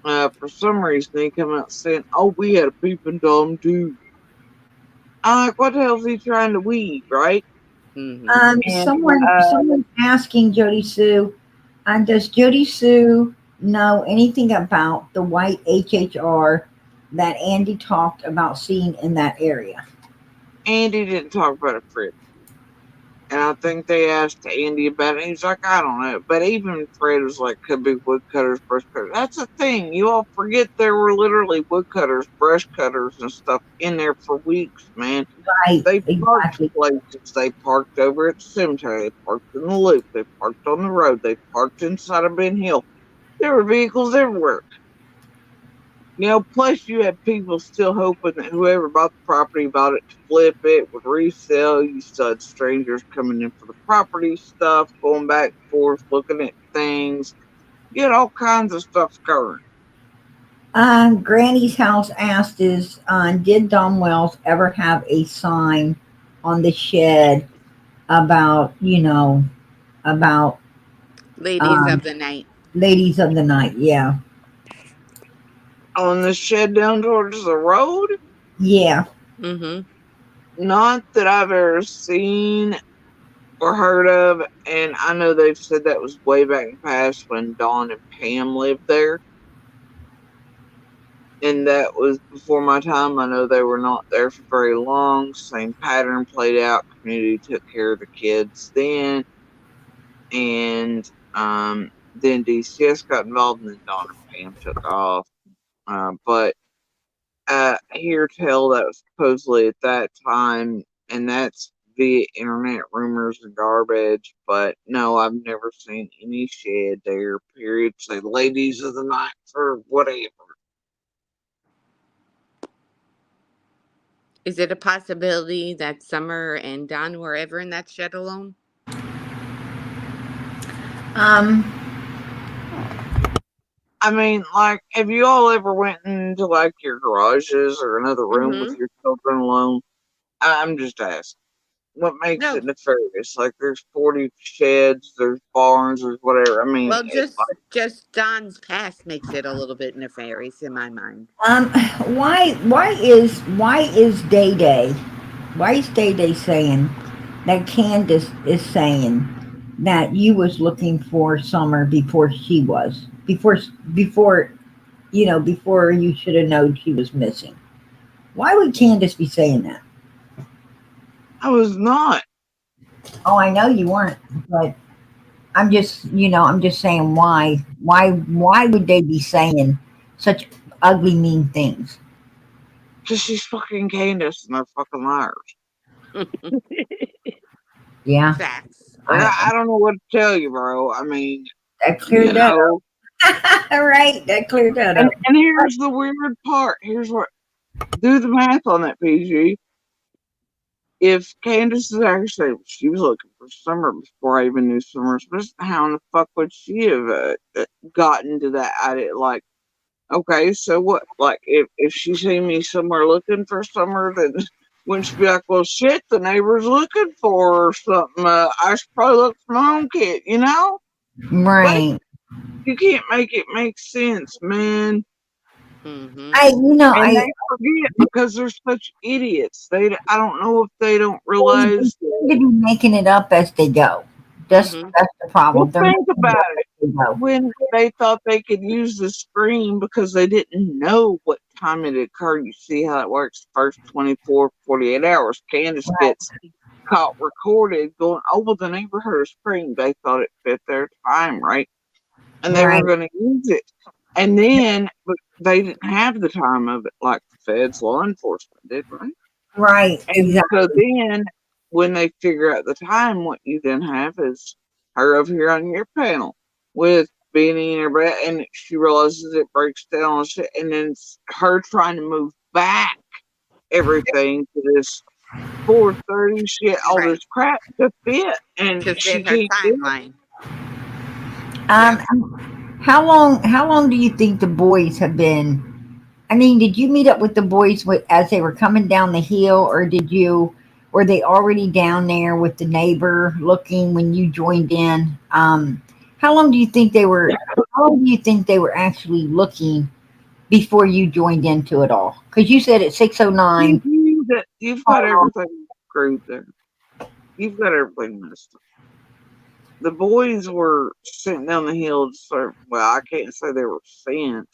[SPEAKER 3] For some reason, they come out saying, "Oh, we had a peeping Tom too." I'm like, "What the hell is he trying to weed, right?" And
[SPEAKER 1] Someone's asking Jody Sue, does Jody Sue know anything about the white HHR that Andy talked about seeing in that area?
[SPEAKER 3] Andy didn't talk about it, Fred. And I think they asked Andy about it. And he's like, I don't know. But even Fred was like, could be woodcutters, brush cutters. That's the thing. You all forget there were literally woodcutters, brush cutters, and stuff in there for weeks, man.
[SPEAKER 1] Right,
[SPEAKER 3] They parked
[SPEAKER 1] exactly.
[SPEAKER 3] places. They parked over at the cemetery. They parked in the loop. They parked on the road. They parked inside of Ben Hill. There were vehicles everywhere. Plus you had people still hoping that whoever bought the property bought it to flip it, would resell. You still had strangers coming in for the property stuff, going back and forth, looking at things. You had all kinds of stuff going.
[SPEAKER 1] Granny's house asked did Dom Wells ever have a sign on the shed about, about
[SPEAKER 7] Ladies
[SPEAKER 1] um,
[SPEAKER 7] of the night.
[SPEAKER 1] ladies of the night? Yeah.
[SPEAKER 3] On the shed down towards the road?
[SPEAKER 1] Yeah.
[SPEAKER 3] Not that I've ever seen or heard of, and I know they've said that was way back in the past when Dawn and Pam lived there. and that was before my time. I know they were not there for very long. Same pattern played out. Community took care of the kids then, and then DCS got involved, and then Don and Pam took off. But hear tell that was supposedly at that time, and that's via internet rumors and garbage. But no, I've never seen any shed there. Period. Say ladies of the night or whatever.
[SPEAKER 7] Is it a possibility that Summer and Don were ever in that shed alone?
[SPEAKER 3] I mean, like, have you all ever went into like your garages or another room with
[SPEAKER 7] Mm-hmm.
[SPEAKER 3] your children alone? I'm just asking. What makes
[SPEAKER 7] No.
[SPEAKER 3] it nefarious? Like, there's 40 sheds, there's barns, there's whatever. I mean,
[SPEAKER 7] Well, just Don's past makes it a little bit nefarious in my mind.
[SPEAKER 1] Why is Day Day? Why is Day Day saying that Candace is saying that you was looking for Summer before she was before before you should have known she was missing? Why would Candace be saying that?
[SPEAKER 3] I was not.
[SPEAKER 1] Oh, I know you weren't, but I'm just saying why would they be saying such ugly, mean things?
[SPEAKER 3] Because she's fucking Candace and they're fucking liars.
[SPEAKER 1] Yeah,
[SPEAKER 7] Facts.
[SPEAKER 3] I don't know what to tell you, bro. I mean,
[SPEAKER 1] that cleared that
[SPEAKER 3] know.
[SPEAKER 1] up. All right, that cleared that up.
[SPEAKER 3] And here's the weird part. Here's what. Do the math on that, PG. If Candace is actually, she was looking for Summer before I even knew Summer, how in the fuck would she have gotten to that idea? Like, okay, so what? Like, if she seen me somewhere looking for Summer, then wouldn't she be like, well, shit, the neighbor's looking for her or something? I should probably look for my own kid, you know?
[SPEAKER 1] Right.
[SPEAKER 3] Like, you can't make it make sense, man.
[SPEAKER 7] Mm-hmm.
[SPEAKER 3] And they forget because they're such idiots. I don't know if they don't realize.
[SPEAKER 1] They seem to be making it up as they go. That's the problem.
[SPEAKER 3] Well, think about it. When they thought they could use the screen because they didn't know what time it occurred. You see how it works the first 24, 48 hours. Candace gets caught recorded going, oh, well, the neighbor heard a scream. They thought it fit their time, right? And they were going to use it. And then but they didn't have the time of it like the feds, law enforcement did, right?
[SPEAKER 1] Right,
[SPEAKER 3] And
[SPEAKER 1] exactly.
[SPEAKER 3] so then when they figure out the time, what you then have is her over here on your panel with Benny and everybody, and she realizes it breaks down and shit, and then it's her trying to move back everything to this 4:30 shit, all this crap to fit, and
[SPEAKER 7] To
[SPEAKER 3] she
[SPEAKER 7] fit her
[SPEAKER 3] can't do it.
[SPEAKER 7] timeline.
[SPEAKER 1] How long do you think the boys have been? I mean, did you meet up with the boys as they were coming down the hill, or were they already down there with the neighbor looking when you joined in? How long do you think they were? How long do you think they were actually looking before you joined into it all? Because you said at 6:09.
[SPEAKER 3] You've got everything screwed there. You've got everything messed up. The boys were sent down the hill to serve. Well, I can't say they were sent.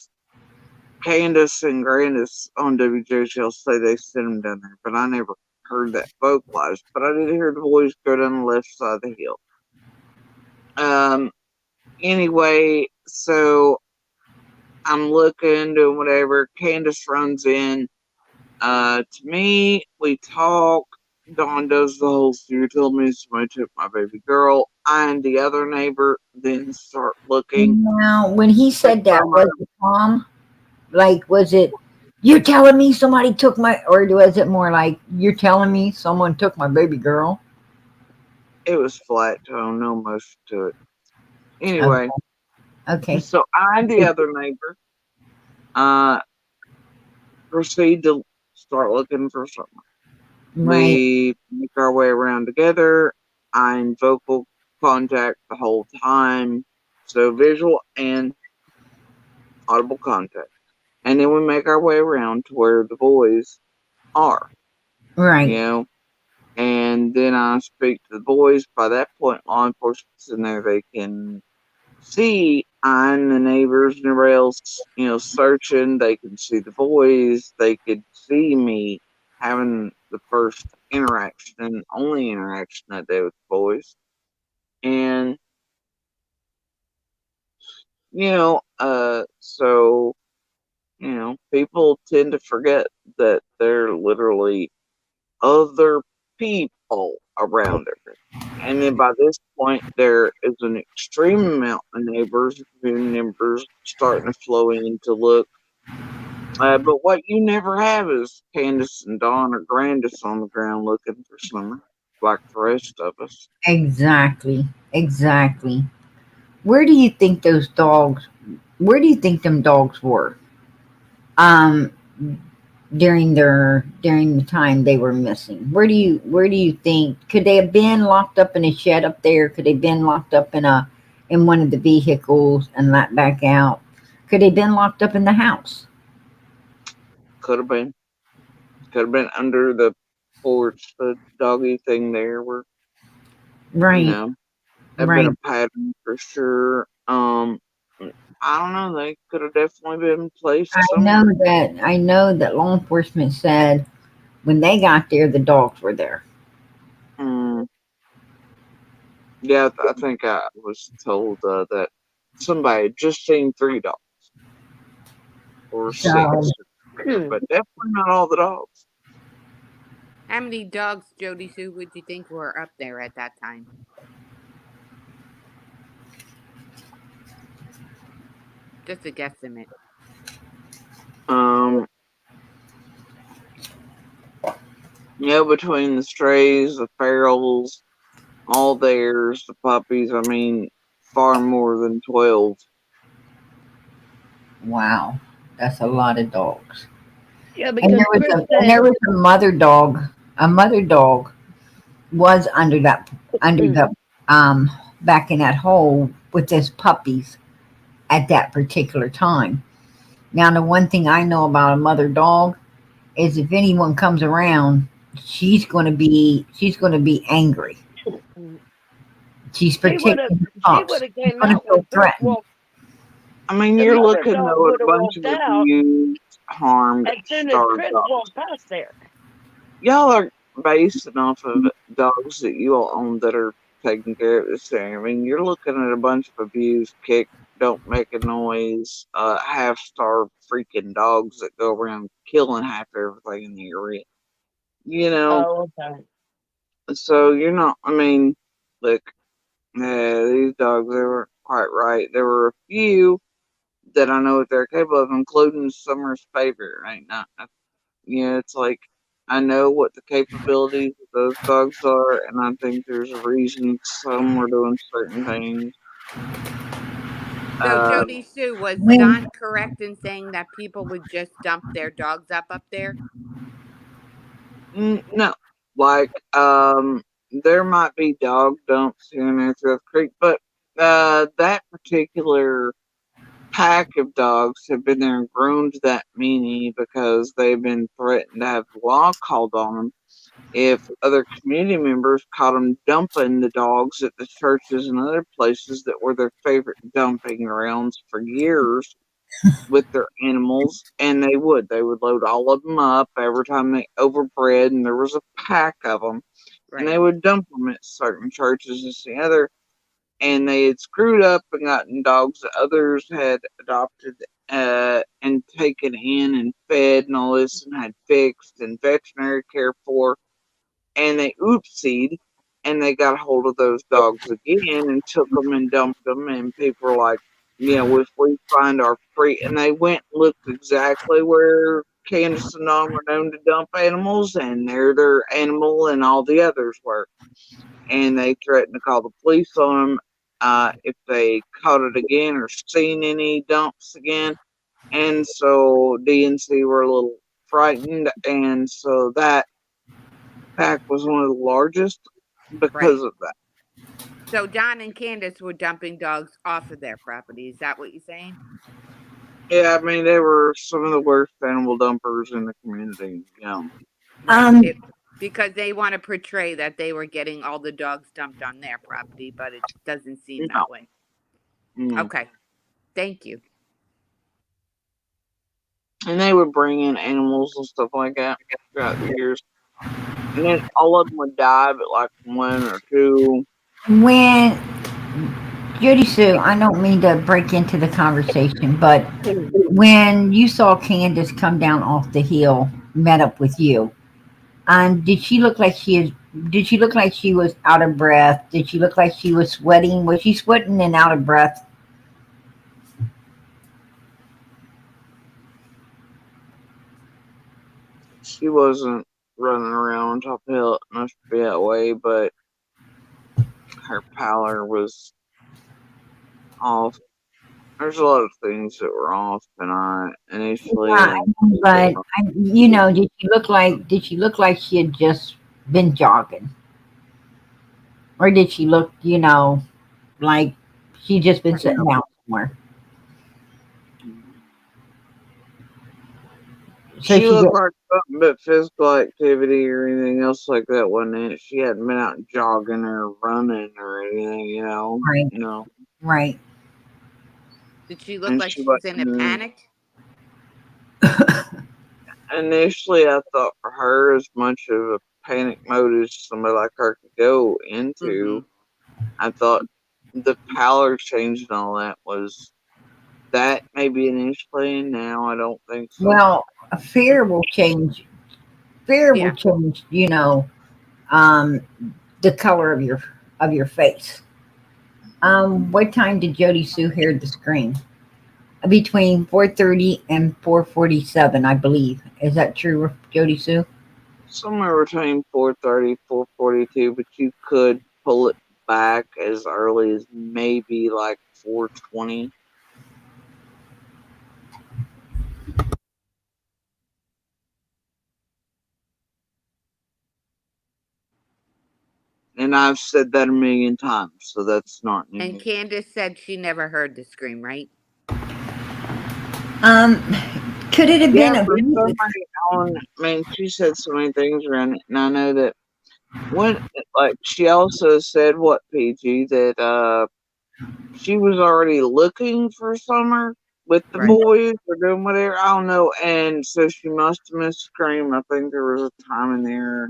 [SPEAKER 3] Candace and Grandis on WJHL say they sent them down there, but I never heard that vocalized. But I did hear the boys go down the left side of the hill. Anyway, so I'm looking, doing whatever. Candace runs in. To me, we talk. Dawn does the whole "you told me somebody took my baby girl." I and the other neighbor then start looking.
[SPEAKER 1] Now, when he said that, was it Tom? Like, was it you're telling me somebody took my, or was it more like you're telling me someone took my baby girl?
[SPEAKER 3] It was flat tone, no motion to it. Anyway,
[SPEAKER 1] Okay.
[SPEAKER 3] so I and the other neighbor proceed to start looking for someone.
[SPEAKER 1] Right.
[SPEAKER 3] We make our way around together. I in vocal contact the whole time, so visual and audible contact. And then we make our way around to where the boys are.
[SPEAKER 1] Right.
[SPEAKER 3] You know, and then I speak to the boys. By that point, law enforcement's in there. They can see eyeing the neighbors and everybody else, searching. They could see the boys. They could see me having the first interaction and only interaction that day with the boys. And, so, people tend to forget that they're literally other people around her. And then by this point, there is an extreme amount of neighbors, community members starting to flow in to look. But what you never have is Candace and Dawn or Grandis on the ground looking for Slimmer, like the rest of us.
[SPEAKER 1] Exactly. Exactly. Where do you think those dogs? Where do you think them dogs were? Um, during the time they were missing. Where do you think could they have been locked up in a shed up there? Could they have been locked up in one of the vehicles and let back out? Could they have been locked up in the house?
[SPEAKER 3] Could have been. Could have been under the porch, the doggy thing there where,
[SPEAKER 1] Right,
[SPEAKER 3] have been
[SPEAKER 1] right.
[SPEAKER 3] a pattern for sure. I don't know. They could have definitely been placed somewhere.
[SPEAKER 1] I know that law enforcement said when they got there the dogs were there.
[SPEAKER 3] Mm, yeah, I think I was told that somebody had just seen 3 dogs or
[SPEAKER 1] So
[SPEAKER 3] 6, but definitely not all the dogs.
[SPEAKER 7] How many dogs, Jody Sue, would you think were up there at that time? Just a guesstimate.
[SPEAKER 3] Between the strays, the ferals, all theirs, the puppies, I mean, far more than 12.
[SPEAKER 1] wow, that's a lot of dogs.
[SPEAKER 2] Yeah,
[SPEAKER 1] And
[SPEAKER 2] because
[SPEAKER 1] there was
[SPEAKER 2] Chris
[SPEAKER 1] there
[SPEAKER 2] said,
[SPEAKER 1] was a mother dog. A mother dog was under the um back in that hole with his puppies at that particular time. Now the one thing I know about a mother dog is if anyone comes around, she's gonna be angry. She's
[SPEAKER 2] she would have
[SPEAKER 1] protecting her
[SPEAKER 2] she would
[SPEAKER 1] pups.
[SPEAKER 2] have
[SPEAKER 1] She's
[SPEAKER 2] came
[SPEAKER 1] gonna
[SPEAKER 2] out when
[SPEAKER 1] feel
[SPEAKER 2] Chris
[SPEAKER 1] threatened.
[SPEAKER 2] walked.
[SPEAKER 3] I mean,
[SPEAKER 2] The
[SPEAKER 3] you're
[SPEAKER 2] mother
[SPEAKER 3] looking
[SPEAKER 2] dog
[SPEAKER 3] though at
[SPEAKER 2] would
[SPEAKER 3] a
[SPEAKER 2] have
[SPEAKER 3] bunch of
[SPEAKER 2] walked out
[SPEAKER 3] abused, harmed,
[SPEAKER 2] as soon as
[SPEAKER 3] starved
[SPEAKER 2] Chris
[SPEAKER 3] dogs.
[SPEAKER 2] walked past there.
[SPEAKER 3] Y'all are basing off of dogs that you all own that are taking care of this thing. I mean, you're looking at a bunch of abused, kicked, don't make a noise, half-starved freaking dogs that go around killing half everything in the area. You know,
[SPEAKER 2] Oh, okay.
[SPEAKER 3] so you're not. I mean, look, these dogs, they were quite right. There were a few that I know what they're capable of, including Summer's favorite right now. It's like I know what the capabilities of those dogs are, and I think there's a reason some were doing certain things.
[SPEAKER 7] So,
[SPEAKER 3] Uh,
[SPEAKER 7] Jody Sue, was
[SPEAKER 1] When
[SPEAKER 7] Don correct in saying that people would just dump their dogs up there?
[SPEAKER 3] no, like there might be dog dumps here and there throughout the creek, but that particular pack of dogs have been there and groomed that many because they've been threatened to have the law called on them if other community members caught them dumping the dogs at the churches and other places that were their favorite dumping grounds for years with their animals. And they would load all of them up every time they overbred, and there was a pack of them, and
[SPEAKER 7] Right.
[SPEAKER 3] they would dump them at certain churches and the other. And they had screwed up and gotten dogs that others had adopted and taken in and fed and all this and had fixed and veterinary care for, and they oopsied and they got hold of those dogs again and took them and dumped them. And people were like, if we find our free, and they went and looked exactly where Candace and Don were known to dump animals, and there their animal and all the others were. And they threatened to call the police on them if they caught it again or seen any dumps again. And so DNC were a little frightened, and so that pack was one of the largest
[SPEAKER 7] Right.
[SPEAKER 3] because of that.
[SPEAKER 7] So, Don and Candace were dumping dogs off of their property. Is that what you're saying?
[SPEAKER 3] Yeah, I mean, they were some of the worst animal dumpers in the community.
[SPEAKER 7] Right.
[SPEAKER 1] um
[SPEAKER 7] Because they want to portray that they were getting all the dogs dumped on their property, but it doesn't seem
[SPEAKER 3] No,
[SPEAKER 7] that way.
[SPEAKER 3] no.
[SPEAKER 7] Okay. Thank you.
[SPEAKER 3] And they would bring in animals and stuff like that throughout the years. And then all of them would die, but like 1 or 2.
[SPEAKER 1] When Judy Sue, I don't mean to break into the conversation, but when you saw Candace come down off the hill, met up with you, did she look like did she look like she was out of breath? Did she look like she was sweating? Was she sweating and out of breath?
[SPEAKER 3] She wasn't running around on top of the hill. It must be that way, but her pallor was off. There's a lot of things that were off tonight initially.
[SPEAKER 1] Yeah, but did she look like she had just been jogging? Or did she look, like she just been sitting down somewhere? So
[SPEAKER 3] She looked like something but physical activity or anything else like that, wasn't it? She hadn't been out jogging or running or anything,
[SPEAKER 1] Right. Right.
[SPEAKER 7] Did she look like she was in a panic?
[SPEAKER 3] Initially, I thought for her, as much of a panic mode as somebody like her could go into, I thought the pallor change and all that was that maybe initially, and now I don't think so.
[SPEAKER 1] Well, fear will change. Fear will change, the color of your face. What time did Jody Sue hear the scream? Between 4:30 and 4:47, I believe. Is that true, Jody Sue?
[SPEAKER 3] Somewhere between 4:30, 4:42, but you could pull it back as early as maybe like 4:20. And I've said that a million times, so that's not new.
[SPEAKER 7] And Candace said she never heard the scream, right?
[SPEAKER 1] Could it have been
[SPEAKER 3] she said so many things around it, and I know that she also said PG that she was already looking for Summer with the boys or doing whatever, I don't know, and so she must have missed Scream. I think there was a time in there.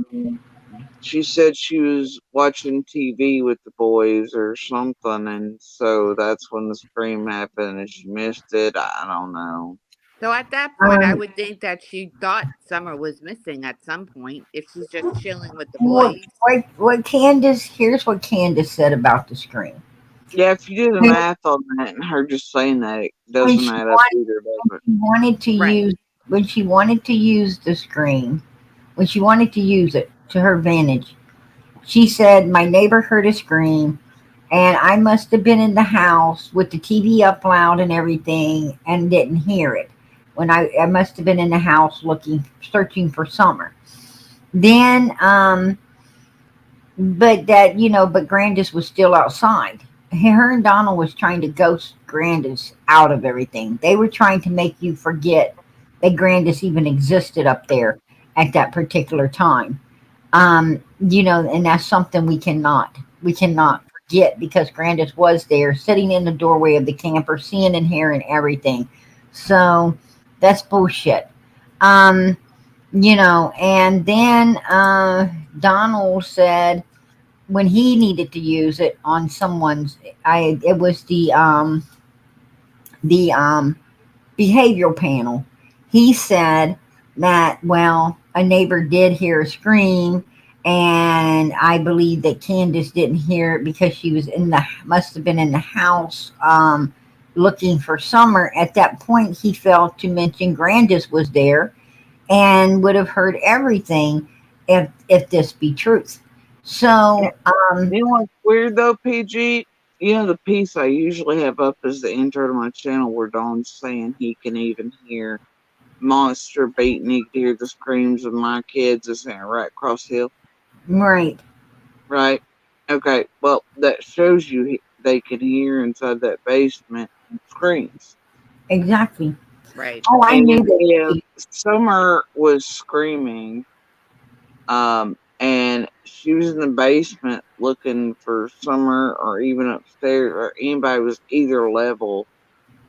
[SPEAKER 3] She said she was watching TV with the boys or something, and so that's when the scream happened, and she missed it. I don't know.
[SPEAKER 7] So at that point, I would think that she thought Summer was missing at some point if she's just chilling with the boys.
[SPEAKER 1] Here's what Candace said about the scream.
[SPEAKER 3] Yeah, if you do the math on that and her just saying that, it doesn't add up either, does it?
[SPEAKER 1] When she wanted to use the screen, when she wanted to use it to her advantage, she said, my neighbor heard a scream and I must have been in the house with the TV up loud and everything and didn't hear it. When I must have been in the house searching for Summer. Then, but Grandis was still outside. Her and Donald was trying to ghost Grandis out of everything. They were trying to make you forget that Grandis even existed up there at that particular time. And that's something we cannot forget, because Grandis was there sitting in the doorway of the camper, seeing and hearing everything. So that's bullshit. And then Donald said when he needed to use it on someone's, it was the behavioral panel. He said that, well, a neighbor did hear a scream, and I believe that Candace didn't hear it because she was must have been in the house looking for Summer. At that point, he failed to mention Grandis was there and would have heard everything if this be truth. So,
[SPEAKER 3] you know what's weird though, PG? The piece I usually have up is the intro to my channel where Don's saying he can even hear monster baiting. He can hear the screams of my kids is right across the hill.
[SPEAKER 1] Right.
[SPEAKER 3] Right. Okay. Well, that shows you they can hear inside that basement screams.
[SPEAKER 1] Exactly.
[SPEAKER 7] Right.
[SPEAKER 1] Oh, I knew that.
[SPEAKER 3] Yeah, Summer was screaming, and she was in the basement looking for Summer, or even upstairs, or anybody was either level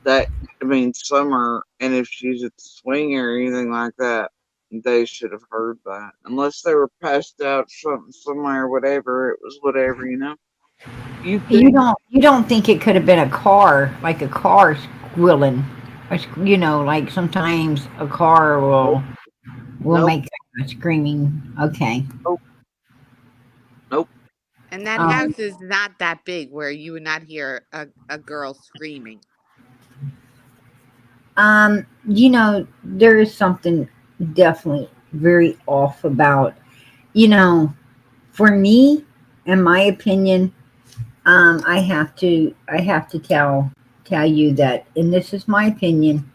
[SPEAKER 3] That, I mean, Summer, and if she's at the swing or anything like that, they should have heard that. Unless they were passed out something somewhere, whatever, it was whatever, you know? You think,
[SPEAKER 1] You don't think it could have been a car, like a car squealing, you know, like sometimes a car will
[SPEAKER 3] nope,
[SPEAKER 1] make a screaming. Okay.
[SPEAKER 3] nope, nope.
[SPEAKER 7] And that
[SPEAKER 1] Um,
[SPEAKER 7] house is not that big where you would not hear a girl screaming.
[SPEAKER 1] you know, there is something definitely very off about, you know, for me, in my opinion, I have to tell you that, and this is my opinion.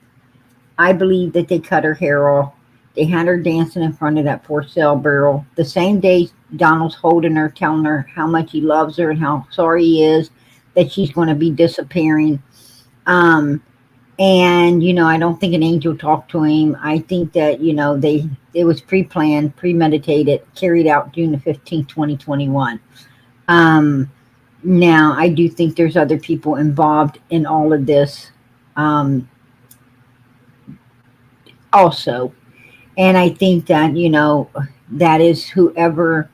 [SPEAKER 1] I believe that they cut her hair off. They had her dancing in front of that for sale barrel. The same day Donald's holding her, telling her how much he loves her and how sorry he is that she's going to be disappearing. Um, and you know, I don't think an angel talked to him. I think that you know it was pre-planned, premeditated, carried out June 15th, 2021. Um, Now I do think there's other people involved in all of this. Um, Also, and I think that you know that is whoever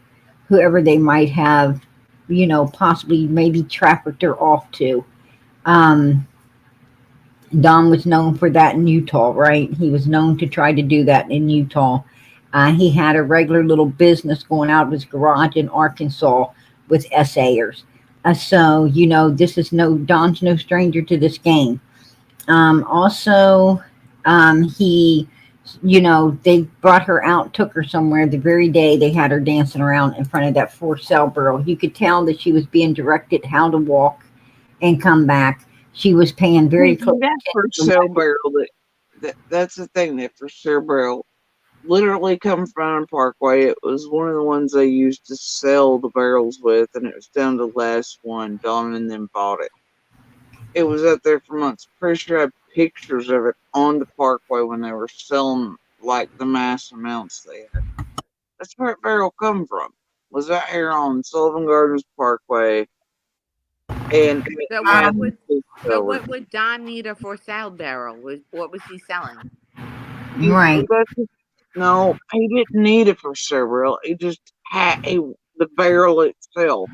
[SPEAKER 1] they might have, you know, possibly maybe trafficked her off to. Um, Don was known for that in Utah, right? He was known to try to do that in Utah. He had a regular little business going out of his garage in Arkansas with SAers. So you know, this is no Don's no stranger to this game. Also, he, you know, they brought her out, took her somewhere the very day they had her dancing around in front of that for sale barrel. You could tell that she was being directed how to walk and come back. She was paying very close
[SPEAKER 3] That for
[SPEAKER 1] attention.
[SPEAKER 3] sale barrel, that's the thing, that for sale barrel literally come from Parkway. It was one of the ones they used to sell the barrels with, and it was down to the last one. Don and them bought it. It was up there for months. Pretty sure I had pictures of it on the Parkway when they were selling like the mass amounts they had. That's where that barrel come from. Was out here on Sullivan Gardens Parkway, and it
[SPEAKER 7] So
[SPEAKER 3] had
[SPEAKER 7] what would Don need a for sale barrel? What was he selling?
[SPEAKER 1] Right.
[SPEAKER 3] No, he didn't need it for several. He just had the barrel itself,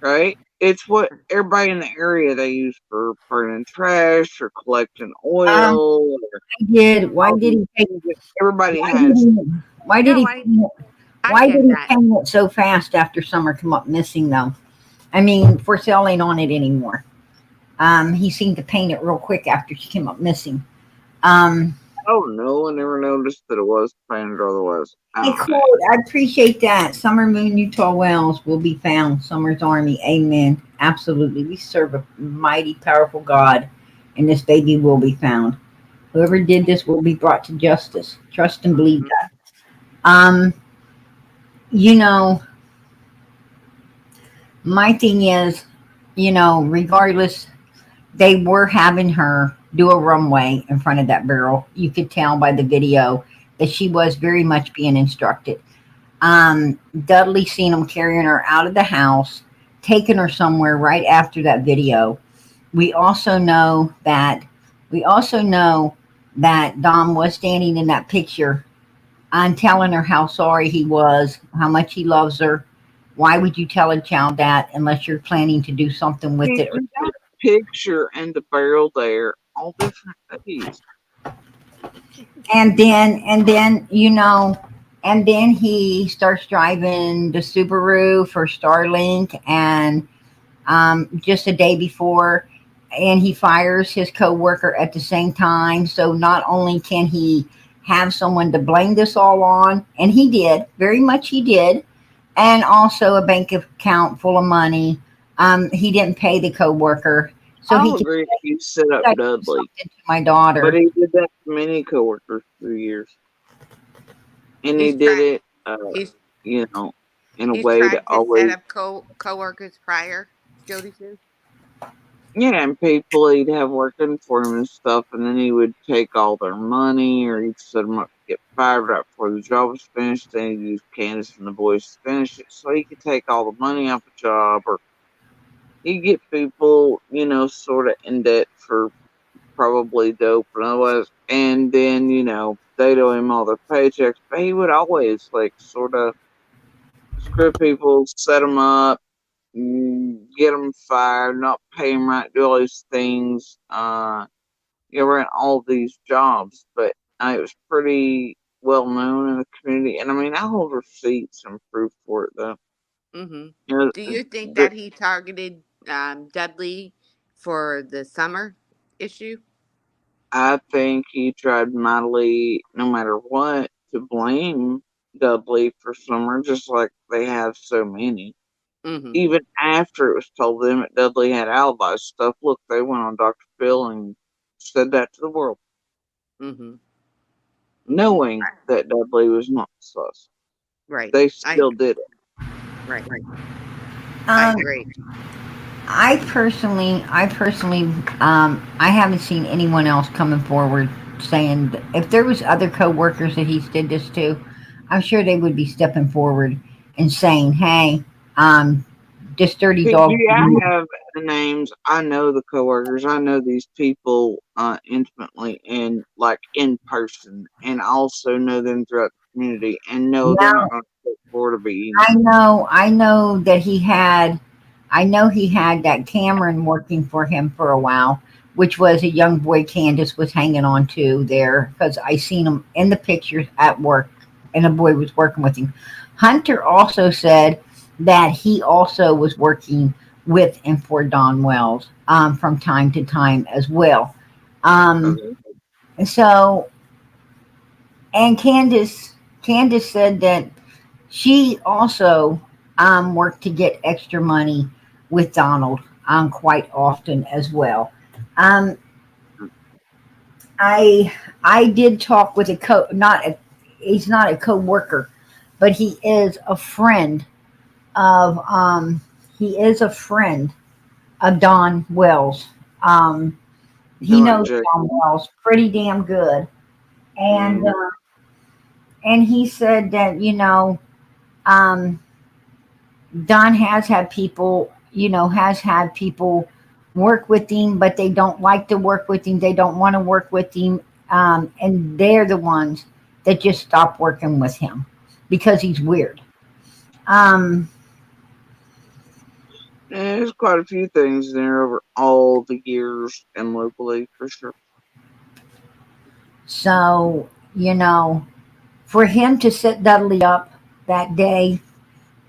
[SPEAKER 3] right? It's what everybody in the area they use for burning trash or collecting
[SPEAKER 1] Um,
[SPEAKER 3] oil.
[SPEAKER 1] why did he take,
[SPEAKER 3] Everybody
[SPEAKER 1] why did
[SPEAKER 3] has.
[SPEAKER 1] he, why did
[SPEAKER 7] No,
[SPEAKER 1] he,
[SPEAKER 7] I
[SPEAKER 1] why
[SPEAKER 7] get
[SPEAKER 1] did he
[SPEAKER 7] that.
[SPEAKER 1] hang it so fast after Summer come up missing though? I mean, for sale ain't on it anymore. He seemed to paint it real quick after she came up missing. Um,
[SPEAKER 3] Oh no, I never noticed that it was painted otherwise.
[SPEAKER 1] Hey, cool. I appreciate that. Summer Moon, Utah Wells will be found. Summer's Army. Amen. Absolutely. We serve a mighty, powerful God, and this baby will be found. Whoever did this will be brought to justice. Trust and believe that. Um, you know, my thing is, you know, regardless, they were having her do a runway in front of that barrel. You could tell by the video that she was very much being instructed. Dudley seen them carrying her out of the house, taking her somewhere right after that video. We also know that Dom was standing in that picture and telling her how sorry he was, how much he loves her. Why would you tell a child that unless you're planning to do something with it?
[SPEAKER 3] That picture and the barrel there, all different days.
[SPEAKER 1] And then you know, and then he starts driving the Subaru for Starlink, and just a day before, and he fires his coworker at the same time. So not only can he have someone to blame this all on, and he did, very much he did, and also a bank account full of money. He didn't pay the coworker, so
[SPEAKER 3] I'll
[SPEAKER 1] he
[SPEAKER 3] agree if you set up
[SPEAKER 1] can
[SPEAKER 3] Dudley,
[SPEAKER 1] something to my daughter.
[SPEAKER 3] but he did that to many coworkers for years, and he
[SPEAKER 7] He's
[SPEAKER 3] did
[SPEAKER 7] tried.
[SPEAKER 3] it,
[SPEAKER 7] He's
[SPEAKER 3] you know, in a
[SPEAKER 7] he's
[SPEAKER 3] way to
[SPEAKER 7] tried to set
[SPEAKER 3] always.
[SPEAKER 7] up coworkers prior. Jody says.
[SPEAKER 3] Yeah, and people he'd have working for him and stuff, and then he would take all their money, or he'd set them up to get fired right before the job was finished. Then he'd use Candace and the boys to finish it, so he could take all the money off the job, or he'd get people, you know, sort of in debt for probably dope and otherwise. And then, they'd owe him all their paychecks, but he would always, like, sort of screw people, set them up, get them fired, not pay them right, do all these things. Ran all these jobs, but it was pretty well known in the community. And I mean, I hold receipts and proof for it, though.
[SPEAKER 7] Mm-hmm.
[SPEAKER 3] You know,
[SPEAKER 7] Do you think
[SPEAKER 3] the-
[SPEAKER 7] that he targeted Dudley for the summer issue?
[SPEAKER 3] I think he tried mightily, no matter what, to blame Dudley for Summer, just like they have so many.
[SPEAKER 7] Mm-hmm.
[SPEAKER 3] Even after it was told them that Dudley had alibi stuff, look, they went on Dr. Phil and said that to the world,
[SPEAKER 7] Mm-hmm.
[SPEAKER 3] knowing that Dudley was not sus.
[SPEAKER 7] Right.
[SPEAKER 3] They still did it.
[SPEAKER 7] Right. I
[SPEAKER 1] Um,
[SPEAKER 7] agree.
[SPEAKER 1] I personally, I haven't seen anyone else coming forward saying that if there was other coworkers that he's did this to, I'm sure they would be stepping forward and saying, "Hey, this dirty dog."
[SPEAKER 3] I have the names. I know the coworkers. I know these people intimately and like in person, and I also know them throughout the community. And no, they're not going to step forward to be.
[SPEAKER 1] I know that he had. I know he had that Cameron working for him for a while, which was a young boy Candace was hanging on to there because I seen him in the pictures at work, and a boy was working with him. Hunter also said that he also was working with and for Don Wells from time to time as well. So, and Candace said that she also worked to get extra money with Donald quite often as well. I did talk with he's not a co-worker, but he is a friend of Don Wells. He knows Don Wells pretty damn good, and he said that Don has had people work with him, but they don't like to work with him. They don't want to work with him, and they're the ones that just stop working with him because he's weird.
[SPEAKER 3] There's quite a few things there over all the years and locally for sure.
[SPEAKER 1] So, for him to set Dudley up that day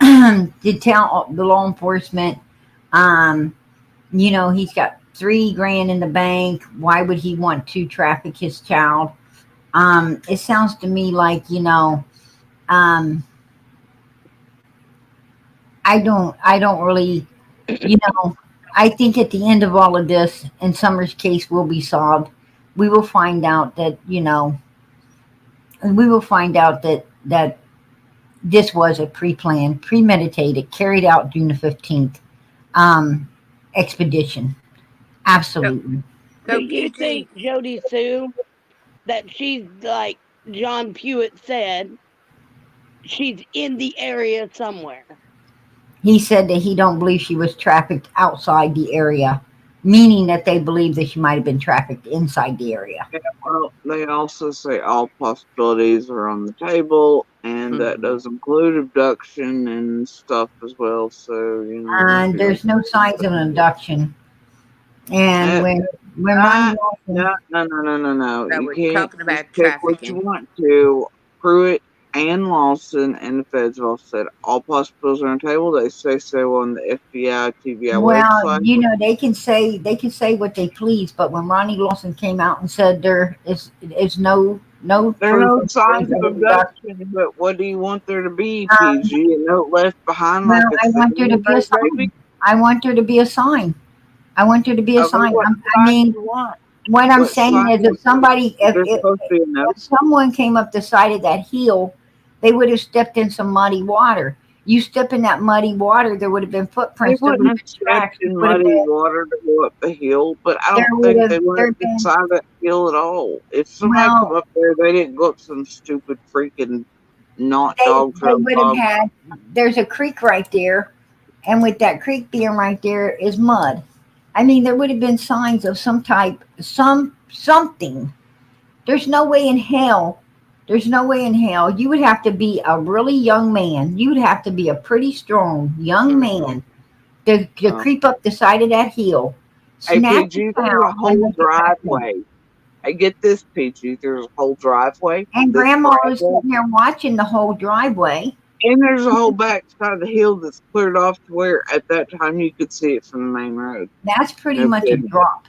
[SPEAKER 1] to tell the law enforcement, he's got $3,000 in the bank. Why would he want to traffic his child? It sounds to me like, I don't really, I think at the end of all of this, and Summer's case will be solved. We will find out that, that this was a pre-planned, premeditated, carried out June the 15th expedition. Absolutely.
[SPEAKER 2] Do you think, Jody Sue, that she's like John Pewitt said, she's in the area somewhere?
[SPEAKER 1] He said that he don't believe she was trafficked outside the area, meaning that they believe that she might have been trafficked inside the area.
[SPEAKER 3] Yeah, well, they also say all possibilities are on the table, and that does include abduction and stuff as well. So
[SPEAKER 1] there's no signs of an abduction. And when Ronnie Lawson,
[SPEAKER 3] no.
[SPEAKER 7] No,
[SPEAKER 3] You
[SPEAKER 7] we're
[SPEAKER 3] can't
[SPEAKER 7] talking about
[SPEAKER 3] just pick what
[SPEAKER 7] trafficking.
[SPEAKER 3] you want to. Pruitt and Lawson and the feds all said all possibilities are on the table. They say so on the FBI, TBI website.
[SPEAKER 1] they can say what they please, but when Ronnie Lawson came out and said there is no
[SPEAKER 3] There are no
[SPEAKER 1] proof
[SPEAKER 3] signs of abduction, but what do you want there to be, PG? A note left behind
[SPEAKER 1] well,
[SPEAKER 3] like
[SPEAKER 1] I want there to be a sign. I want there to be a sign. What I'm saying is if someone came up the side of that hill, they would have stepped in some muddy water. You step in that muddy water, there would have been footprints.
[SPEAKER 3] They wouldn't have stepped in muddy water to go up the hill, but I don't think they would have been beside that hill at all. If somebody come up there, they didn't go up some stupid freaking dog trail.
[SPEAKER 1] They would have had, there's a creek right there, and with that creek being right there is mud. I mean, there would have been signs of some type, some something. There's no way in hell. There's no way in hell. You would have to be a really young man. You would have to be a pretty strong young man to creep up the side of that hill.
[SPEAKER 3] Hey,
[SPEAKER 1] Snatch
[SPEAKER 3] PG,
[SPEAKER 1] a
[SPEAKER 3] there's a
[SPEAKER 1] pound
[SPEAKER 3] whole
[SPEAKER 1] and make it back home.
[SPEAKER 3] driveway. Hey, get this, PG. There's a whole driveway.
[SPEAKER 1] And
[SPEAKER 3] This
[SPEAKER 1] Grandma was
[SPEAKER 3] driveway,
[SPEAKER 1] sitting there watching the whole driveway.
[SPEAKER 3] and there's a whole back side of the hill that's cleared off to where at that time you could see it from the main road.
[SPEAKER 1] That's pretty
[SPEAKER 3] No
[SPEAKER 1] much a
[SPEAKER 3] kidding.
[SPEAKER 1] drop.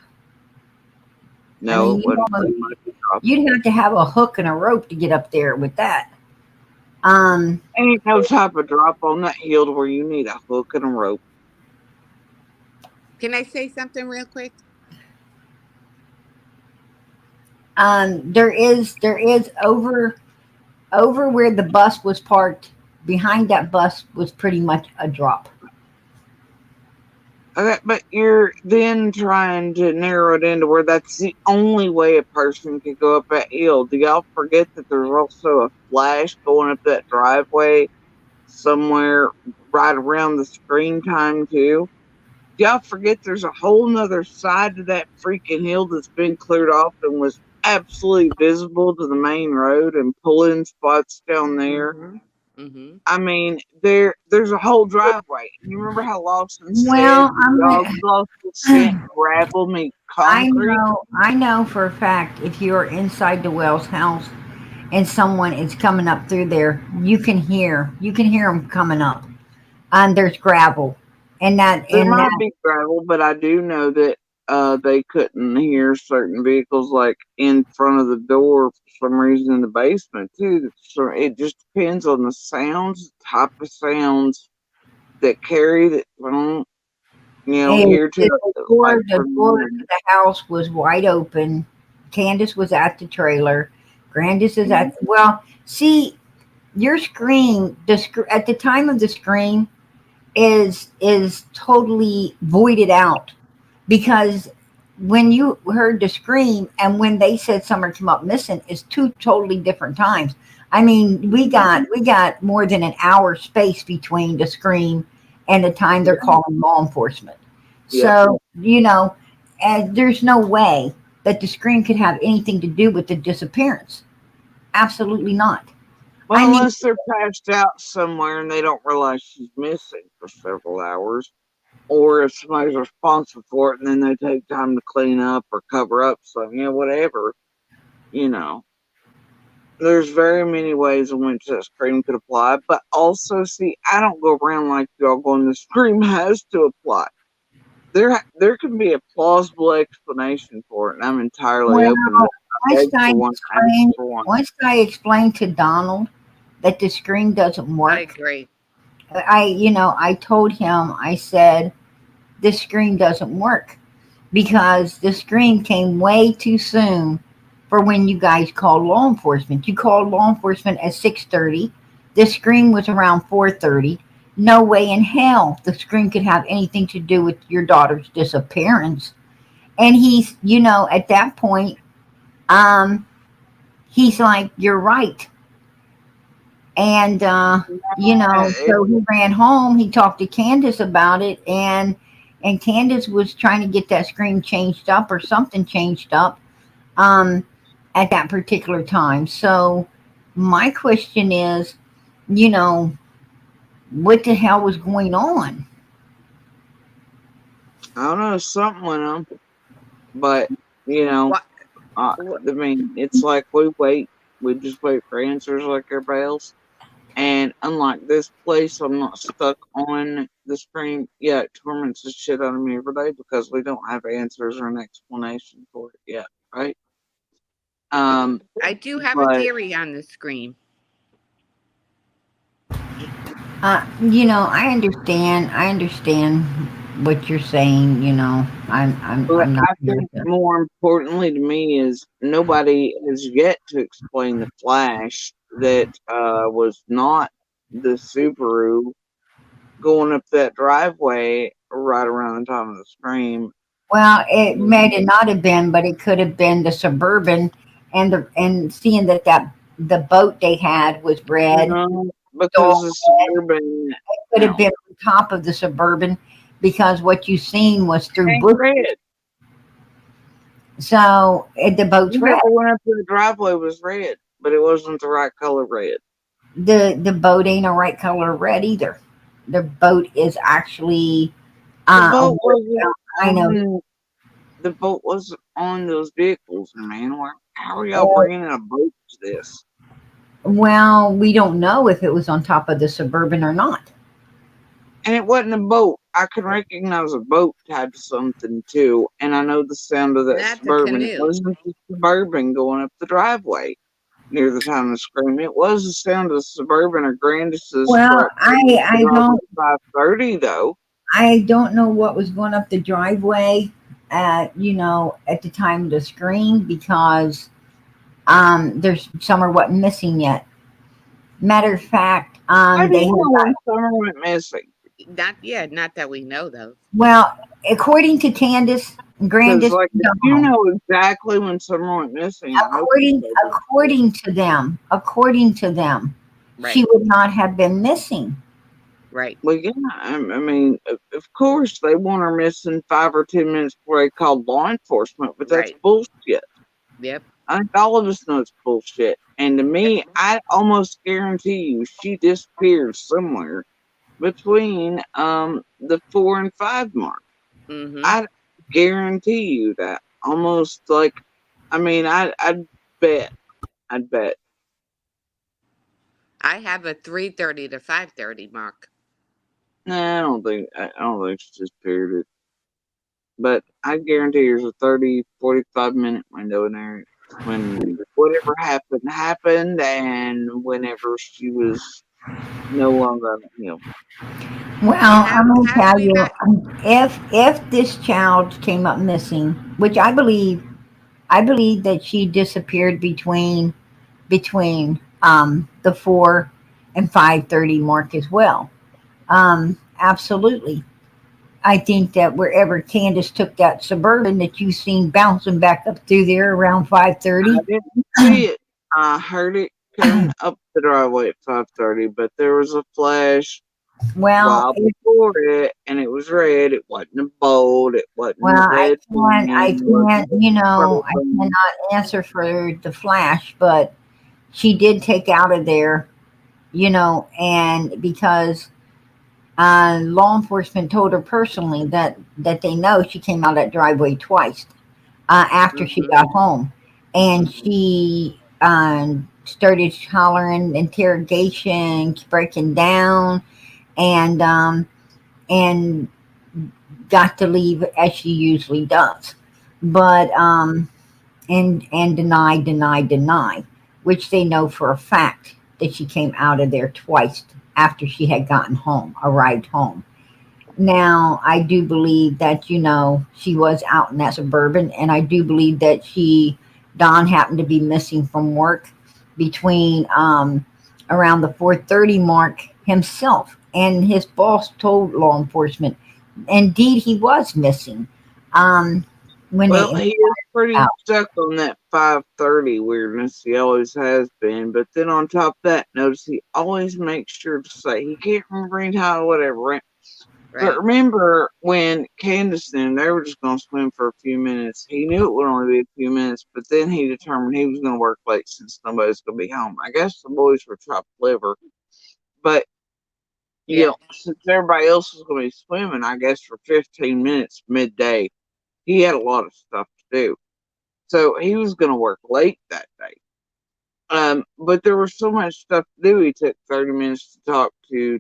[SPEAKER 3] No,
[SPEAKER 1] mean,
[SPEAKER 3] it wasn't pretty much a drop.
[SPEAKER 1] You'd have to have a hook and a rope to get up there with that.
[SPEAKER 3] Ain't no type of drop on that hill to where you need a hook and a rope.
[SPEAKER 7] Can I say something real quick?
[SPEAKER 1] There is over where the bus was parked. Behind that bus was pretty much a drop.
[SPEAKER 3] Okay, but you're then trying to narrow it into where that's the only way a person could go up that hill. Do y'all forget that there's also a flash going up that driveway somewhere right around the screen time too? Do y'all forget there's a whole nother side to that freaking hill that's been cleared off and was absolutely visible to the main road and pull-in spots down there?
[SPEAKER 7] Mm-hmm.
[SPEAKER 3] I mean, there's a whole driveway. You remember how Lawson said
[SPEAKER 1] Well,
[SPEAKER 3] gravel meet
[SPEAKER 1] I
[SPEAKER 3] concrete?
[SPEAKER 1] know for a fact if you're inside the Wells house and someone is coming up through there, you can hear them coming up. There's gravel, and
[SPEAKER 3] There might be gravel, but I do know that they couldn't hear certain vehicles like in front of the door for some reason in the basement too. So it just depends on the sounds, type of sounds that carry that from here to
[SPEAKER 1] the door to the house was wide open. Candace was at the trailer. Grandis is at see, your scream at the time of the scream is totally voided out, because when you heard the scream and when they said someone come up missing is two totally different times. I mean, we got more than an hour space between the scream and the time they're calling law enforcement.
[SPEAKER 3] Yeah.
[SPEAKER 1] So, there's no way that the scream could have anything to do with the disappearance. Absolutely not.
[SPEAKER 3] Well, unless they're passed out somewhere and they don't realize she's missing for several hours, or if somebody's responsible for it and then they take time to clean up or cover up something, whatever, There's very many ways in which that scream could apply, but also, see, I don't go around like y'all going, the scream has to apply. There can be a plausible explanation for it, and I'm entirely open to that.
[SPEAKER 1] Once I explained to Donald that the screen doesn't work,
[SPEAKER 7] I agree.
[SPEAKER 1] I told him, I said, this screen doesn't work because the screen came way too soon for when you guys called law enforcement. You called law enforcement at 6:30. The screen was around 4:30. No way in hell the screen could have anything to do with your daughter's disappearance. And he's, at that point, he's like, you're right. And, so he ran home. He talked to Candace about it, and Candace was trying to get that screen changed up or something changed up at that particular time. So my question is, what the hell was going on?
[SPEAKER 3] I don't know, something went on, but I mean, it's like we just wait for answers like everybody else. And unlike this place, I'm not stuck on the screen. Yeah, it torments the shit out of me every day because we don't have answers or an explanation for it yet, right?
[SPEAKER 7] I do have a theory on the screen.
[SPEAKER 1] I understand what you're saying. I'm not.
[SPEAKER 3] I think more importantly to me is nobody has yet to explain the flash that was not the Subaru going up that driveway right around the time of the scream.
[SPEAKER 1] Well, it may not have been, but it could have been the Suburban, and seeing that the boat they had was red.
[SPEAKER 3] Because the Suburban,
[SPEAKER 1] it could have been on top of the Suburban, because what you seen was through bushes. So the boat's red.
[SPEAKER 3] Whoever went up to the driveway was red, but it wasn't the right color red.
[SPEAKER 1] The boat ain't a right color red either. The boat is actually
[SPEAKER 3] The boat wasn't
[SPEAKER 1] I know.
[SPEAKER 3] on, the boat wasn't on those vehicles, man. How are y'all bringing a boat to this?
[SPEAKER 1] Well, we don't know if it was on top of the Suburban or not.
[SPEAKER 3] And it wasn't a boat. I can recognize a boat tied to something too, and I know the sound of that
[SPEAKER 7] That's a
[SPEAKER 3] Suburban. It
[SPEAKER 7] canoe.
[SPEAKER 3] wasn't the Suburban going up the driveway near the time of scream. It was the sound of the Suburban or Grandis's
[SPEAKER 1] Well,
[SPEAKER 3] truck.
[SPEAKER 1] I don't
[SPEAKER 3] 5:30 though.
[SPEAKER 1] I don't know what was going up the driveway at the time of the screen, because there's Summer wasn't missing yet. Matter of fact,
[SPEAKER 3] I
[SPEAKER 1] they
[SPEAKER 3] didn't know
[SPEAKER 1] had,
[SPEAKER 3] when Summer went missing.
[SPEAKER 7] Not that we know though.
[SPEAKER 1] well, according to Candace and
[SPEAKER 3] Because
[SPEAKER 1] Grandis,
[SPEAKER 3] like if you know exactly when Summer went missing, I hope you know.
[SPEAKER 1] according to them,
[SPEAKER 7] Right.
[SPEAKER 1] she would not have been missing.
[SPEAKER 7] Right.
[SPEAKER 3] Well, yeah, I mean, of course they want her missing 5 or 10 minutes before they called law enforcement, but that's
[SPEAKER 7] Right.
[SPEAKER 3] bullshit.
[SPEAKER 7] Yep.
[SPEAKER 3] I think all of us know it's bullshit. And to me, I almost guarantee you she disappeared somewhere between the 4 and 5 mark.
[SPEAKER 7] Mm-hmm.
[SPEAKER 3] I guarantee you that. Almost like, I mean, I'd bet.
[SPEAKER 7] I have a 3:30 to 5:30 mark.
[SPEAKER 3] Nah, I don't think she disappeared it. But I guarantee there's a 30, 45 minute window in there when whatever happened, and whenever she was no longer on the hill.
[SPEAKER 1] Well, I'm going to tell you, if this child came up missing, which I believe that she disappeared between the 4 and 5:30 mark as well. Absolutely. I think that wherever Candace took that Suburban that you seen bouncing back up through there around 5:30.
[SPEAKER 3] I didn't see it. I heard it coming up the driveway at 5:30, but there was a flash
[SPEAKER 1] Well,
[SPEAKER 3] before it, and it was red. It wasn't a bolt. It wasn't
[SPEAKER 1] well,
[SPEAKER 3] red.
[SPEAKER 1] I cannot answer for the flash, but she did take out of there, and because law enforcement told her personally that they know she came out that driveway twice after she got home, and she started hollering, interrogation, breaking down, and got to leave as she usually does, but and deny, which they know for a fact that she came out of there twice after she had arrived home. Now, I do believe that, she was out in that Suburban, and I do believe that Don happened to be missing from work between around the 4:30 mark himself, and his boss told law enforcement, indeed, he was missing. He
[SPEAKER 3] is pretty stuck on that 5:30 weirdness. He always has been. But then on top of that, notice he always makes sure to say he can't remember any time, whatever. Right? But remember when Candace and they were just going to swim for a few minutes. He knew it would only be a few minutes, but then he determined he was going to work late since nobody's going to be home. I guess the boys were chopped liver, but since everybody else was going to be swimming, I guess for 15 minutes midday, he had a lot of stuff to do. So he was going to work late that day. But there was so much stuff to do. He took 30 minutes to talk to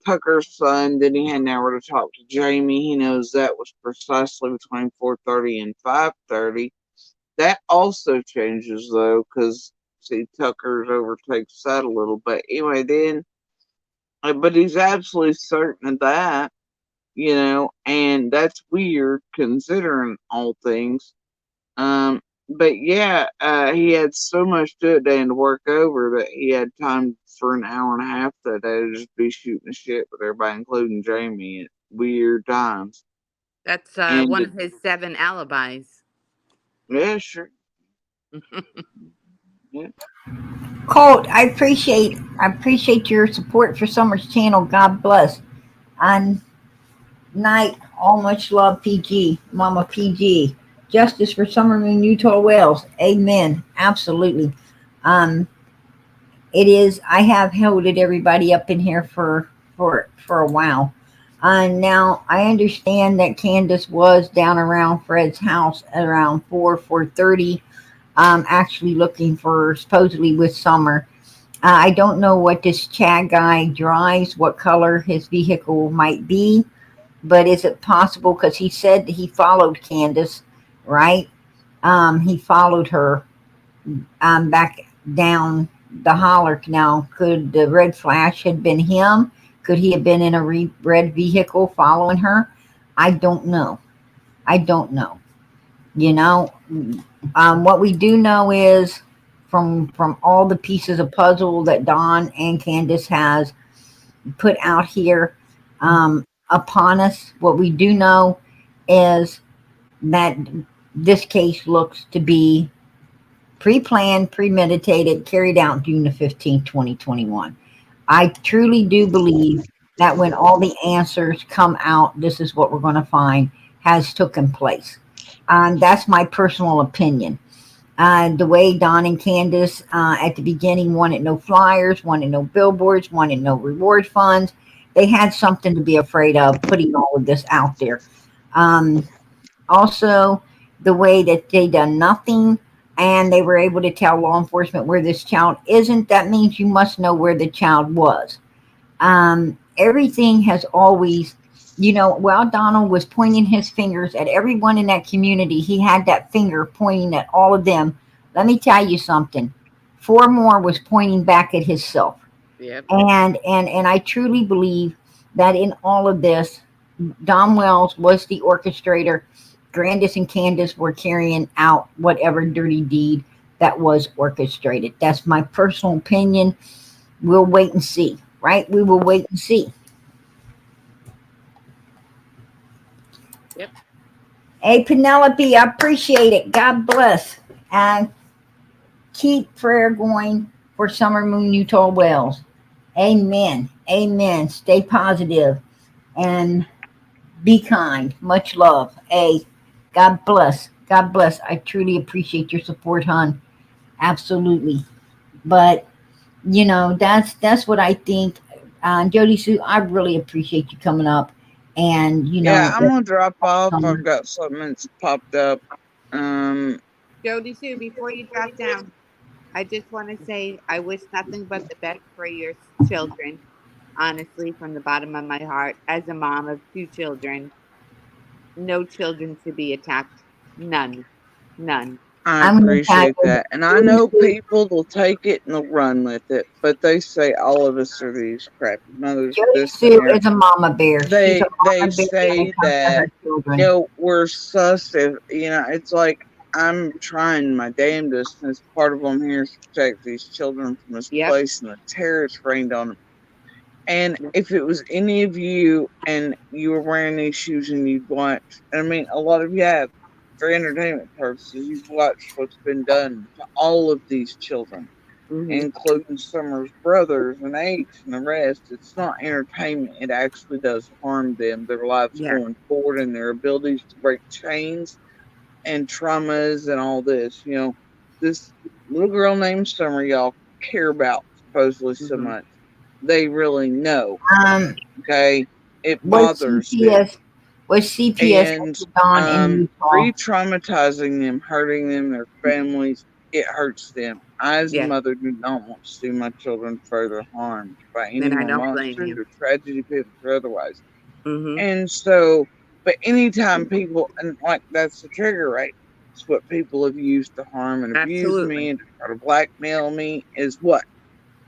[SPEAKER 3] Tucker's son. Then he had an hour to talk to Jamie. He knows that was precisely between 4:30 and 5:30. That also changes, though, because, see, Tucker's overtakes that a little bit. Anyway, then, but he's absolutely certain of that. And that's weird considering all things. But yeah, he had so much to do today and to work over that he had time for an hour and a half that day to just be shooting the shit with everybody, including Jamie, at weird times.
[SPEAKER 7] That's one of his 7 alibis.
[SPEAKER 3] Yeah, sure. Yeah.
[SPEAKER 1] Colt, I appreciate your support for Summer's channel. God bless. And night, all much love, PG, Mama PG. justice for Summer Moon Utah Wells. Amen. Absolutely. Um, it is. I have held it everybody up in here for a while. Now I understand that Candace was down around Fred's house at around 4:30, actually looking for supposedly with Summer. I don't know what this Chad guy drives, what color his vehicle might be, but is it possible? Because he said he followed Candace, right? He followed her back down the holler. Now, could the red flash have been him? Could he have been in a red vehicle following her? I don't know. I don't know. You know, what we do know is from all the pieces of puzzle that Don and Candace has put out here upon us, what we do know is that this case looks to be pre-planned, premeditated, carried out June the 15th, 2021. I truly do believe that when all the answers come out, this is what we're going to find has taken place. That's my personal opinion. The way Don and Candace at the beginning wanted no flyers, wanted no billboards, wanted no reward funds. They had something to be afraid of putting all of this out there. Also, the way that they done nothing and they were able to tell law enforcement where this child isn't, that means you must know where the child was. Everything has always, while Donald was pointing his fingers at everyone in that community, he had that finger pointing at all of them. Let me tell you something. 4 more was pointing back at himself.
[SPEAKER 7] Yep.
[SPEAKER 1] And I truly believe that in all of this, Don Wells was the orchestrator. Grandis and Candace were carrying out whatever dirty deed that was orchestrated. That's my personal opinion. We'll wait and see, right? We will wait and see.
[SPEAKER 7] Yep.
[SPEAKER 1] Hey, Penelope, I appreciate it. God bless. And keep prayer going for Summer Moon Utah Wells. Amen. Amen. Stay positive and be kind. Much love. Hey, God bless. God bless. I truly appreciate your support, hon. Absolutely. But that's what I think. Jody Sue, I really appreciate you coming up. And
[SPEAKER 3] Yeah, I'm gonna drop off. I've got something that's popped up.
[SPEAKER 7] Jody Sue, before you drop down, I just want to say I wish nothing but the best for your children. Honestly, from the bottom of my heart, as a mom of 2 children, no children to be attacked. None.
[SPEAKER 3] I appreciate that. And I know people will take it and they'll run with it, but they say all of us are these crappy mothers.
[SPEAKER 1] Jody Sue is a mama bear.
[SPEAKER 3] They
[SPEAKER 1] bear
[SPEAKER 3] say that, we're sus. It's like I'm trying my damnedest, and as part of what I'm here is to protect these children from this place and the terrorists rained on them. And if it was any of you and you were wearing these shoes and you'd watch, I mean, a lot of you have, for entertainment purposes, you've watched what's been done to all of these children, including Summer's brothers and H and the rest. It's not entertainment. It actually does harm them, their lives going forward, and their abilities to break chains and traumas and all this. This little girl named Summer, y'all care about supposedly so much. They really know. Okay, it bothers them.
[SPEAKER 1] Was CPS
[SPEAKER 3] and re-traumatizing them, hurting them, their families, it hurts them. I, as a mother, do not want to see my children further harmed by any more monsters or tragedy pits or otherwise. And so, but anytime people, and like that's the trigger, right? It's what people have used to harm and abuse me and to try to blackmail me is what?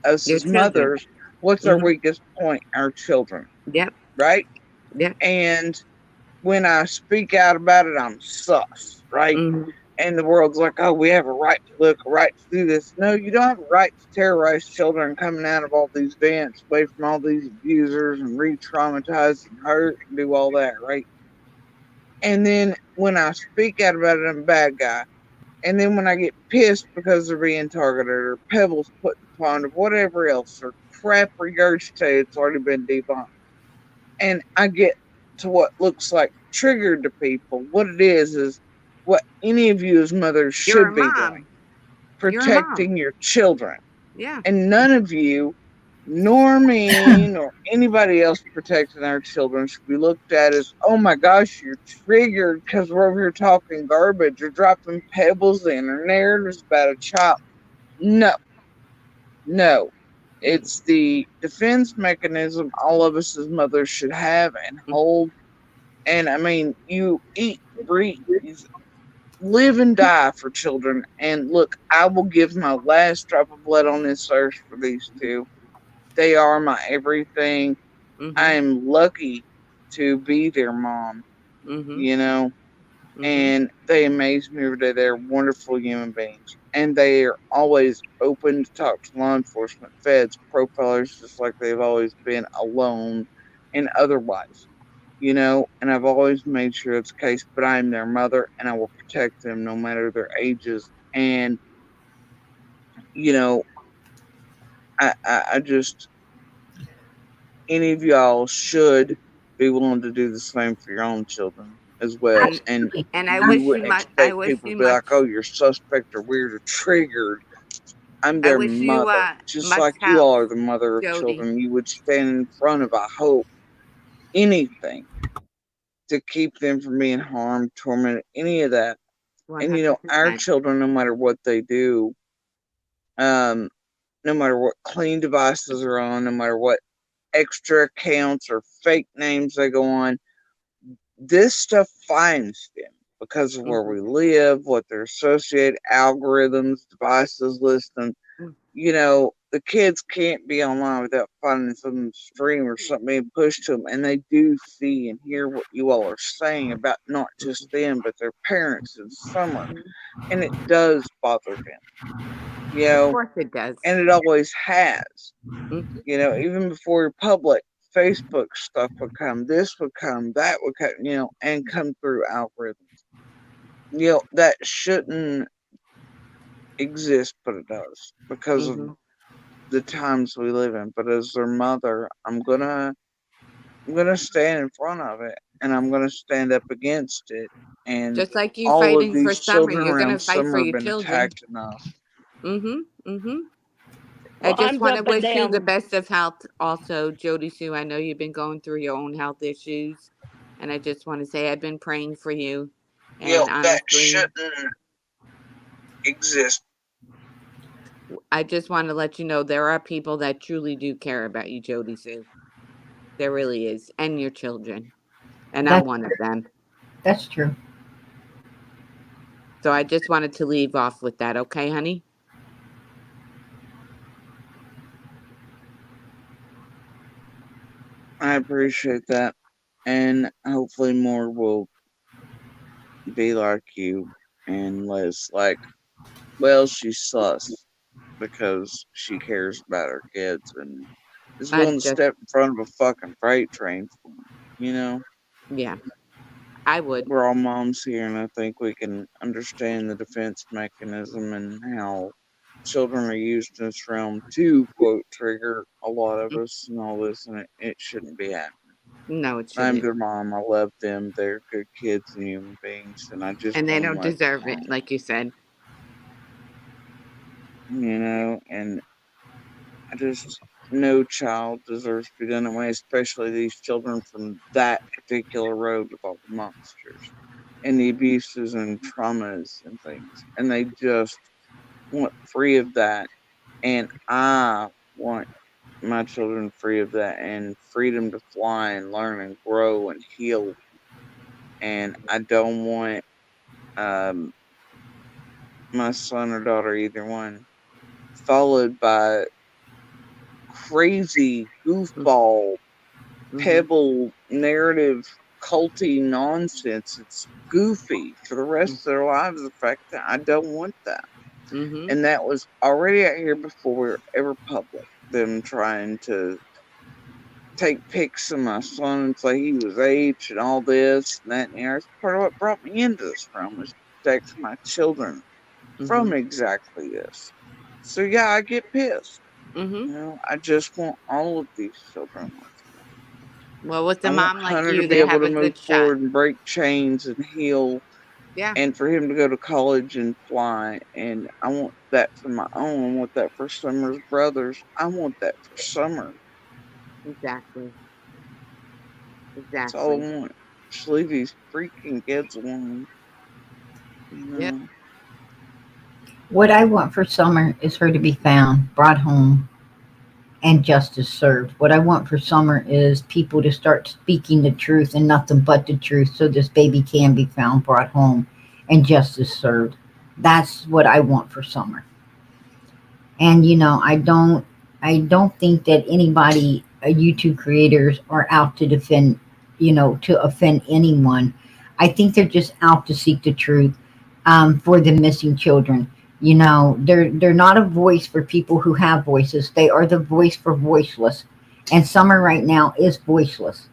[SPEAKER 3] Us as mothers, what's our weakest point? Our children.
[SPEAKER 7] Yep.
[SPEAKER 3] Right?
[SPEAKER 7] Yep.
[SPEAKER 3] And when I speak out about it, I'm sus, right? And the world's like, oh, we have a right to look, a right to do this. No, you don't have a right to terrorize children coming out of all these vents, away from all these abusers and re-traumatize and hurt and do all that, right? And then when I speak out about it, I'm a bad guy. And then when I get pissed because they're being targeted or pebbles put in the pond or whatever else, or crap regurgitated, it's already been debunked. And I get to what looks like triggered to people. What it is what any of you as mothers
[SPEAKER 7] You're a
[SPEAKER 3] should be
[SPEAKER 7] mom.
[SPEAKER 3] doing.
[SPEAKER 7] You're a mom.
[SPEAKER 3] Protecting your children.
[SPEAKER 7] Yeah.
[SPEAKER 3] And none of you, nor me, nor anybody else protecting our children should be looked at as, oh my gosh, you're triggered because we're over here talking garbage or dropping pebbles in or narratives about a child. No. It's the defense mechanism all of us as mothers should have and hold. And I mean, you eat, breathe, live and die for children. And look, I will give my last drop of blood on this earth for these two. They are my everything. I am lucky to be their mom, you know, and they amaze me every day. They're wonderful human beings, and they are always open to talk to law enforcement, feds, profilers, just like they've always been, alone and otherwise, you know, and I've always made sure it's the case, but I am their mother and I will protect them no matter their ages. And, you know, I just, any of y'all should be willing to do the same for your own children as well. And
[SPEAKER 7] I
[SPEAKER 3] you
[SPEAKER 7] wish
[SPEAKER 3] wouldn't
[SPEAKER 7] you much.
[SPEAKER 3] expect
[SPEAKER 7] I wish
[SPEAKER 3] people
[SPEAKER 7] you
[SPEAKER 3] to be like,
[SPEAKER 7] much.
[SPEAKER 3] oh, you're suspect or weird or triggered. I'm
[SPEAKER 7] I
[SPEAKER 3] their
[SPEAKER 7] wish you
[SPEAKER 3] mother. Just
[SPEAKER 7] much
[SPEAKER 3] like you
[SPEAKER 7] health,
[SPEAKER 3] all are the mother of
[SPEAKER 7] Jody.
[SPEAKER 3] children. You would stand in front of, I hope, anything to keep them from being harmed, tormented, any of that. And you know, our
[SPEAKER 7] 100%.
[SPEAKER 3] children, no matter what they do, no matter what clean devices are on, no matter what extra accounts or fake names they go on, this stuff finds them because of where we live, what their associated algorithms, devices list them. You know, the kids can't be online without finding some stream or something being pushed to them, and they do see and hear what you all are saying about not just them, but their parents and summer, and it does bother them, you
[SPEAKER 7] Of
[SPEAKER 3] know,
[SPEAKER 7] course it does.
[SPEAKER 3] and it always has. You know, even before you're public, Facebook stuff would come, this would come, that would come, you know, and come through algorithms. You know, that shouldn't exist, but it does because of the times we live in. But as their mother, I'm gonna stand in front of it, and I'm gonna stand up against it. And
[SPEAKER 7] just like you
[SPEAKER 3] all of
[SPEAKER 7] fighting for
[SPEAKER 3] these
[SPEAKER 7] Summer,
[SPEAKER 3] children
[SPEAKER 7] you're gonna
[SPEAKER 3] around
[SPEAKER 7] fight for
[SPEAKER 3] Summer have
[SPEAKER 7] your
[SPEAKER 3] been
[SPEAKER 7] children.
[SPEAKER 3] attacked enough.
[SPEAKER 7] I
[SPEAKER 2] Well,
[SPEAKER 7] just
[SPEAKER 2] I'm
[SPEAKER 7] want to
[SPEAKER 2] jumping
[SPEAKER 7] wish you the
[SPEAKER 2] down.
[SPEAKER 7] best of health, also, Jody Sue. I know you've been going through your own health issues, and I just want to say I've been praying for you.
[SPEAKER 3] You know,
[SPEAKER 7] And
[SPEAKER 3] that
[SPEAKER 7] honestly,
[SPEAKER 3] shouldn't exist.
[SPEAKER 7] I just want to let you know there are people that truly do care about you, Jody Sue. There really is, and your children, and I'm
[SPEAKER 1] That's
[SPEAKER 7] one of them.
[SPEAKER 1] That's true.
[SPEAKER 7] So I just wanted to leave off with that, okay, honey?
[SPEAKER 3] I appreciate that. And hopefully more will be like you and less like, well, she's sus because she cares about her kids and is
[SPEAKER 7] I
[SPEAKER 3] willing to
[SPEAKER 7] just,
[SPEAKER 3] step in front of a fucking freight train for them, you know?
[SPEAKER 7] yeah, I would.
[SPEAKER 3] We're all moms here, and I think we can understand the defense mechanism and how children are used in this realm to, quote, trigger a lot of us and all this, and it shouldn't be happening.
[SPEAKER 7] No, it
[SPEAKER 3] I'm
[SPEAKER 7] shouldn't.
[SPEAKER 3] their mom. I love them. They're good kids and human beings, and I just
[SPEAKER 7] And they
[SPEAKER 3] want
[SPEAKER 7] don't
[SPEAKER 3] them
[SPEAKER 7] deserve it, like you said.
[SPEAKER 3] you know, and I just, no child deserves to be done away, especially these children from that particular road with all the monsters and the abuses and traumas and things. And they just want free of that. And I want my children free of that and freedom to fly and learn and grow and heal. And I don't want my son or daughter, either one, followed by crazy goofball pebble narrative culty nonsense. It's goofy for the rest of their lives. The fact that I don't want that. And that was already out here before we were ever public. Them trying to take pics of my son and say he was H and all this and that and the other. It's part of what brought me into this realm, was to protect my children from exactly this. So yeah, I get pissed. You know, I just want all of these children with me.
[SPEAKER 7] Well, with
[SPEAKER 3] I
[SPEAKER 7] a
[SPEAKER 3] want
[SPEAKER 7] mom like
[SPEAKER 3] Hunter
[SPEAKER 7] you,
[SPEAKER 3] to be
[SPEAKER 7] they
[SPEAKER 3] able
[SPEAKER 7] have
[SPEAKER 3] to
[SPEAKER 7] a
[SPEAKER 3] move
[SPEAKER 7] good shot.
[SPEAKER 3] forward and break chains and heal
[SPEAKER 7] Yeah.
[SPEAKER 3] and for him to go to college and fly. And I want that for my own. I want that for Summer's brothers. I want that for Summer.
[SPEAKER 7] Exactly.
[SPEAKER 3] That's all I
[SPEAKER 7] Exactly.
[SPEAKER 3] want. Just leave these freaking kids alone. You
[SPEAKER 7] Yep.
[SPEAKER 3] know.
[SPEAKER 1] What I want for Summer is her to be found, brought home, and justice served. What I want for Summer is people to start speaking the truth and nothing but the truth so this baby can be found, brought home, and justice served. That's what I want for Summer. And I don't think that anybody, YouTube creators, are out to defend, to offend anyone. I think they're just out to seek the truth, for the missing children. They're not a voice for people who have voices. They are the voice for voiceless. And Summer right now is voiceless.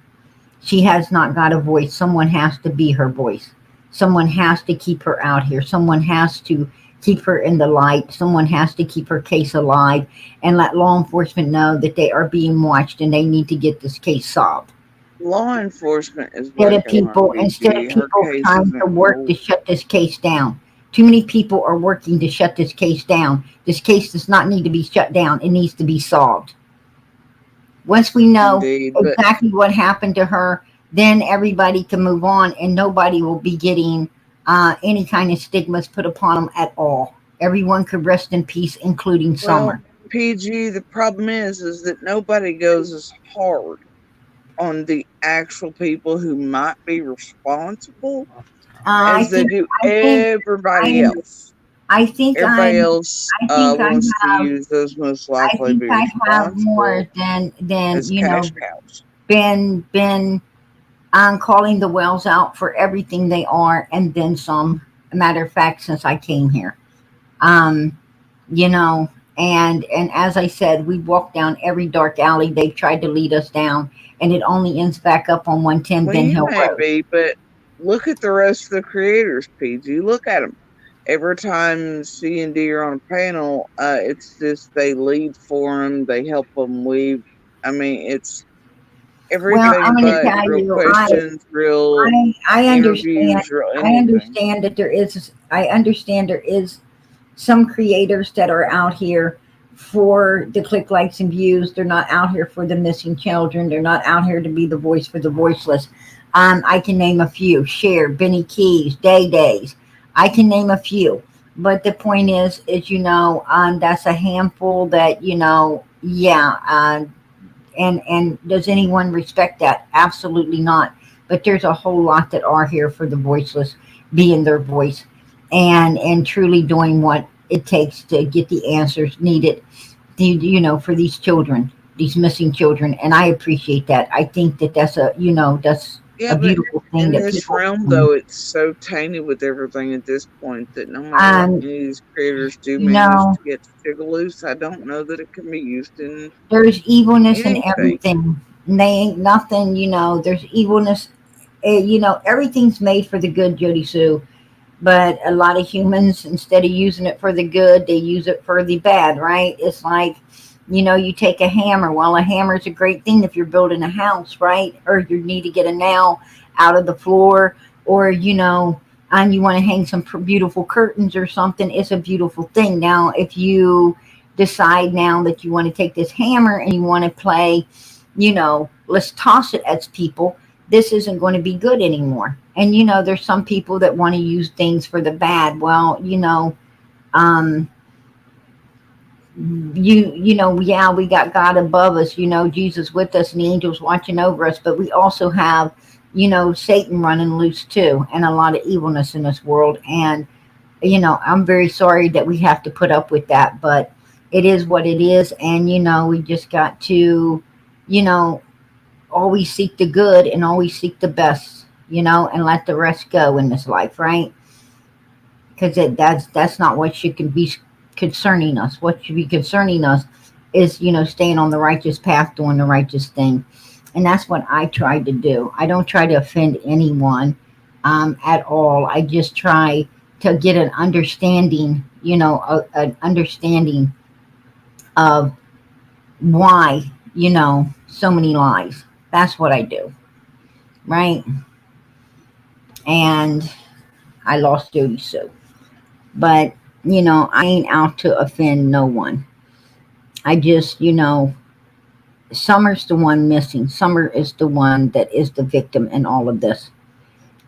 [SPEAKER 1] She has not got a voice. Someone has to be her voice. Someone has to keep her out here. Someone has to keep her in the light. Someone has to keep her case alive and let law enforcement know that they are being watched and they need to get this case solved.
[SPEAKER 3] Law enforcement is
[SPEAKER 1] Instead of
[SPEAKER 3] waking up,
[SPEAKER 1] people
[SPEAKER 3] BG. Her case
[SPEAKER 1] trying
[SPEAKER 3] isn't
[SPEAKER 1] to work to
[SPEAKER 3] cold.
[SPEAKER 1] shut this case down. Too many people are working to shut this case down. This case does not need to be shut down. It needs to be solved. Once we know
[SPEAKER 3] Indeed. But
[SPEAKER 1] exactly what happened to her, then everybody can move on and nobody will be getting any kind of stigmas put upon them at all. Everyone could rest in peace, including
[SPEAKER 3] well,
[SPEAKER 1] Summer.
[SPEAKER 3] PG, the problem is that nobody goes as hard on the actual people who might be responsible
[SPEAKER 1] I
[SPEAKER 3] as they
[SPEAKER 1] think,
[SPEAKER 3] do
[SPEAKER 1] I think,
[SPEAKER 3] everybody
[SPEAKER 1] I,
[SPEAKER 3] else.
[SPEAKER 1] I think
[SPEAKER 3] Everybody else
[SPEAKER 1] I think I
[SPEAKER 3] wants to
[SPEAKER 1] have,
[SPEAKER 3] use those most
[SPEAKER 1] I
[SPEAKER 3] likely to
[SPEAKER 1] think
[SPEAKER 3] be
[SPEAKER 1] I have more
[SPEAKER 3] responsible
[SPEAKER 1] than
[SPEAKER 3] as cash cows.
[SPEAKER 1] been calling the wells out for everything they are, and then some. A matter of fact, since I came here, um, you know, and as I said, we walked down every dark alley they've tried to lead us down, and it only ends back up on 110
[SPEAKER 3] Well,
[SPEAKER 1] Ben
[SPEAKER 3] you
[SPEAKER 1] Hill
[SPEAKER 3] may
[SPEAKER 1] Road.
[SPEAKER 3] be, but look at the rest of the creators, PG. Look at them. Every time C and D are on a panel, it's just they lead for them, they help them weave. I mean, it's
[SPEAKER 1] Well, I'm
[SPEAKER 3] everything
[SPEAKER 1] going to
[SPEAKER 3] but
[SPEAKER 1] tell
[SPEAKER 3] real
[SPEAKER 1] you,
[SPEAKER 3] questions, real
[SPEAKER 1] I understand.
[SPEAKER 3] interviews, real
[SPEAKER 1] I
[SPEAKER 3] anything.
[SPEAKER 1] understand that there is. I understand there is some creators that are out here for the click, likes, and views. They're not out here for the missing children. They're not out here to be the voice for the voiceless. I can name a few: Cher, Benny Keys, Day Days. I can name a few. But the point is, that's a handful that yeah. And does anyone respect that? Absolutely not. But there's a whole lot that are here for the voiceless, being their voice, and truly doing what it takes to get the answers needed, for these children, these missing children. And I appreciate that. I think that that's
[SPEAKER 3] Yeah,
[SPEAKER 1] a
[SPEAKER 3] but
[SPEAKER 1] beautiful thing
[SPEAKER 3] in
[SPEAKER 1] that
[SPEAKER 3] this
[SPEAKER 1] people
[SPEAKER 3] realm,
[SPEAKER 1] can.
[SPEAKER 3] though, it's so tainted with everything at this point that no matter what
[SPEAKER 1] Um,
[SPEAKER 3] any of these creators do
[SPEAKER 1] you
[SPEAKER 3] manage
[SPEAKER 1] know,
[SPEAKER 3] to get to jiggle loose, I don't know that it can be used in
[SPEAKER 1] there's evilness in
[SPEAKER 3] anything.
[SPEAKER 1] everything. And they ain't nothing. There's evilness. Everything's made for the good, Jody Sue. But a lot of humans, instead of using it for the good, they use it for the bad, right? It's like, you take a hammer. Well, a hammer is a great thing if you're building a house, right? Or you need to get a nail out of the floor, or, and you want to hang some beautiful curtains or something. It's a beautiful thing. Now, if you decide now that you want to take this hammer and you want to play, let's toss it at people, this isn't going to be good anymore. And there's some people that want to use things for the bad. Well, um, yeah, we got God above us, Jesus with us and the angels watching over us, but we also have, Satan running loose too, and a lot of evilness in this world. And I'm very sorry that we have to put up with that, but it is what it is. And we just got to, you know always seek the good and always seek the best, and let the rest go in this life, right? Because that's not what should be concerning us. What should be concerning us is, staying on the righteous path, doing the righteous thing. And that's what I try to do. I don't try to offend anyone, at all. I just try to get an understanding, an understanding of why, so many lies. That's what I do, right? And I lost Jody Sue. But, I ain't out to offend no one. I just, Summer's the one missing. Summer is the one that is the victim in all of this.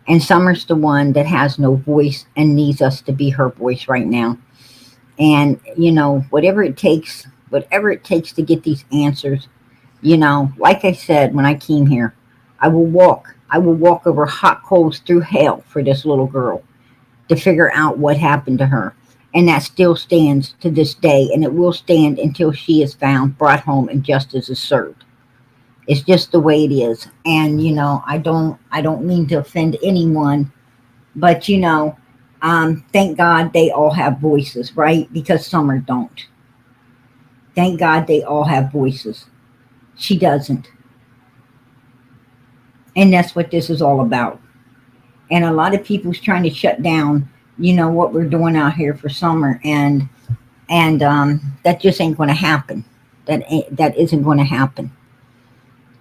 [SPEAKER 1] And Summer's the one that has no voice and needs us to be her voice right now. And, whatever it takes to get these answers, like I said when I came here, I will walk. I will walk over hot coals through hell for this little girl to figure out what happened to her. And that still stands to this day, and it will stand until she is found, brought home, and justice is served. It's just the way it is. And I don't mean to offend anyone, but thank God they all have voices, right? Because Summer don't. Thank God they all have voices. She doesn't. And that's what this is all about. And a lot of people's trying to shut down, what we're doing out here for Summer, and that just ain't going to happen. That isn't going to happen.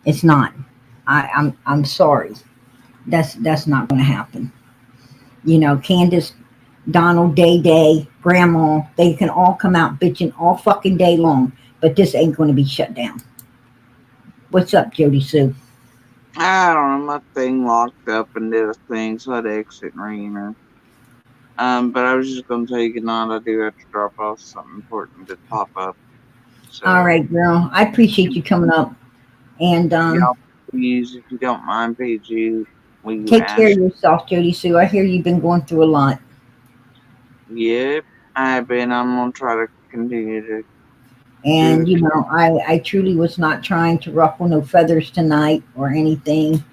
[SPEAKER 1] It's not. I'm sorry. That's not going to happen. Candace, Donald, Day Day, Grandma, they can all come out bitching all fucking day long, but this ain't going to be shut down. What's up, Jody Sue?
[SPEAKER 3] I don't know, my thing locked up and did a thing, so I had to exit and ring her. But I was just gonna tell you good night. I do have to drop off something important to pop up. So,
[SPEAKER 1] All right, girl. I appreciate you coming up. And
[SPEAKER 3] y'all, please, if you don't mind, PG, will you
[SPEAKER 1] take care
[SPEAKER 3] ask?
[SPEAKER 1] of yourself, Jody Sue. I hear you've been going through a lot.
[SPEAKER 3] Yep, I've been. I'm gonna try to continue to
[SPEAKER 1] And,
[SPEAKER 3] do it.
[SPEAKER 1] I truly was not trying to ruffle no feathers tonight or anything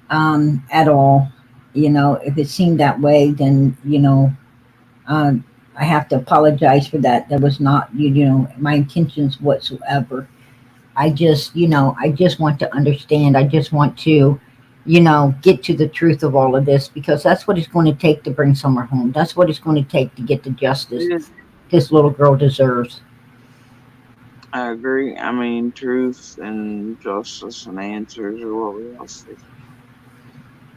[SPEAKER 1] at all. If it seemed that way, then, um, I have to apologize for that. That was not, my intentions whatsoever. I just want to understand. I just want to, get to the truth of all of this because that's what it's going to take to bring Summer home. That's what it's going to take to get the justice
[SPEAKER 3] Yeah,
[SPEAKER 1] this little girl deserves.
[SPEAKER 3] I agree. I mean, truth and justice and answers are what we all seek.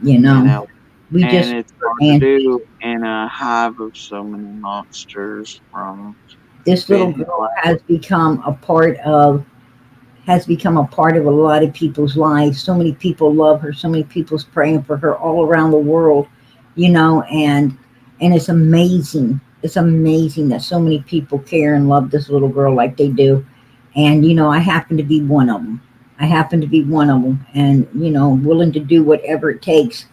[SPEAKER 1] You
[SPEAKER 3] You
[SPEAKER 1] know,
[SPEAKER 3] know,
[SPEAKER 1] we
[SPEAKER 3] and
[SPEAKER 1] just
[SPEAKER 3] it's hard to
[SPEAKER 1] and
[SPEAKER 3] do in a hive of so many monsters from
[SPEAKER 1] this little
[SPEAKER 3] Ben
[SPEAKER 1] girl
[SPEAKER 3] Hill.
[SPEAKER 1] has become a part of a lot of people's lives. So many people love her. So many people's praying for her all around the world. And it's amazing. It's amazing that so many people care and love this little girl like they do. And I happen to be one of them. I happen to be one of them, and willing to do whatever it takes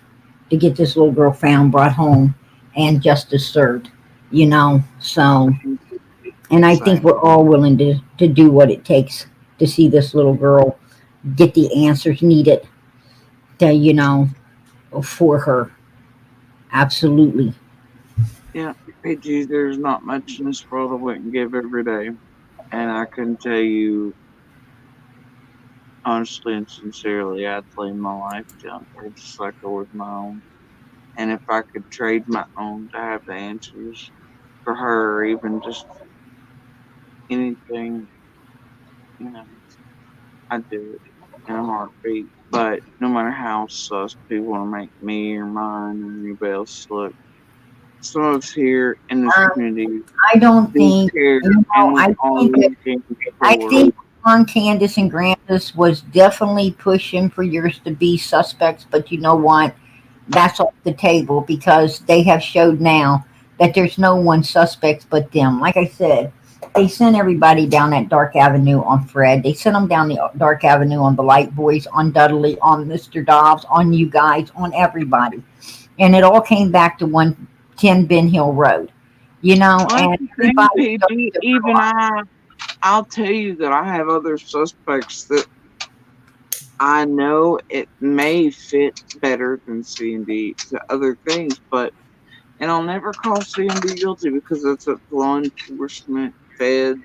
[SPEAKER 1] to get this little girl found, brought home, and justice served. So, and I think
[SPEAKER 3] Same.
[SPEAKER 1] we're all willing to do what it takes to see this little girl get the answers needed to, for her. Absolutely.
[SPEAKER 3] Yeah, PG, there's not much in this world I wouldn't give every day. And I can tell you honestly and sincerely, I'd lay my life down for just like I would my own. And if I could trade my own to have the answers for her, or even just anything, you know, I'd do it in a heartbeat. But no matter how sus people want to make me or mine or anybody else look, some of us here in this
[SPEAKER 1] Um,
[SPEAKER 3] community
[SPEAKER 1] I don't
[SPEAKER 3] do
[SPEAKER 1] think,
[SPEAKER 3] care and we are looking
[SPEAKER 1] I
[SPEAKER 3] for.
[SPEAKER 1] think on Candace and Grandis was definitely pushing for yours to be suspects, but you know what? That's off the table because they have showed now that there's no one suspect but them. Like I said, they sent everybody down that dark avenue on Fred. They sent them down the dark avenue on the Light Boys, on Dudley, on Mr. Dobbs, on you guys, on everybody. And it all came back to 110 Ben Hill Road.
[SPEAKER 3] Well, that's
[SPEAKER 1] And
[SPEAKER 3] the thing,
[SPEAKER 1] everybody started
[SPEAKER 3] PG.
[SPEAKER 1] to
[SPEAKER 3] Even
[SPEAKER 1] realize,
[SPEAKER 3] I'll tell you that I have other suspects that I know it may fit better than C&D to other things, but and I'll never call C&D guilty because it's a law enforcement, fed,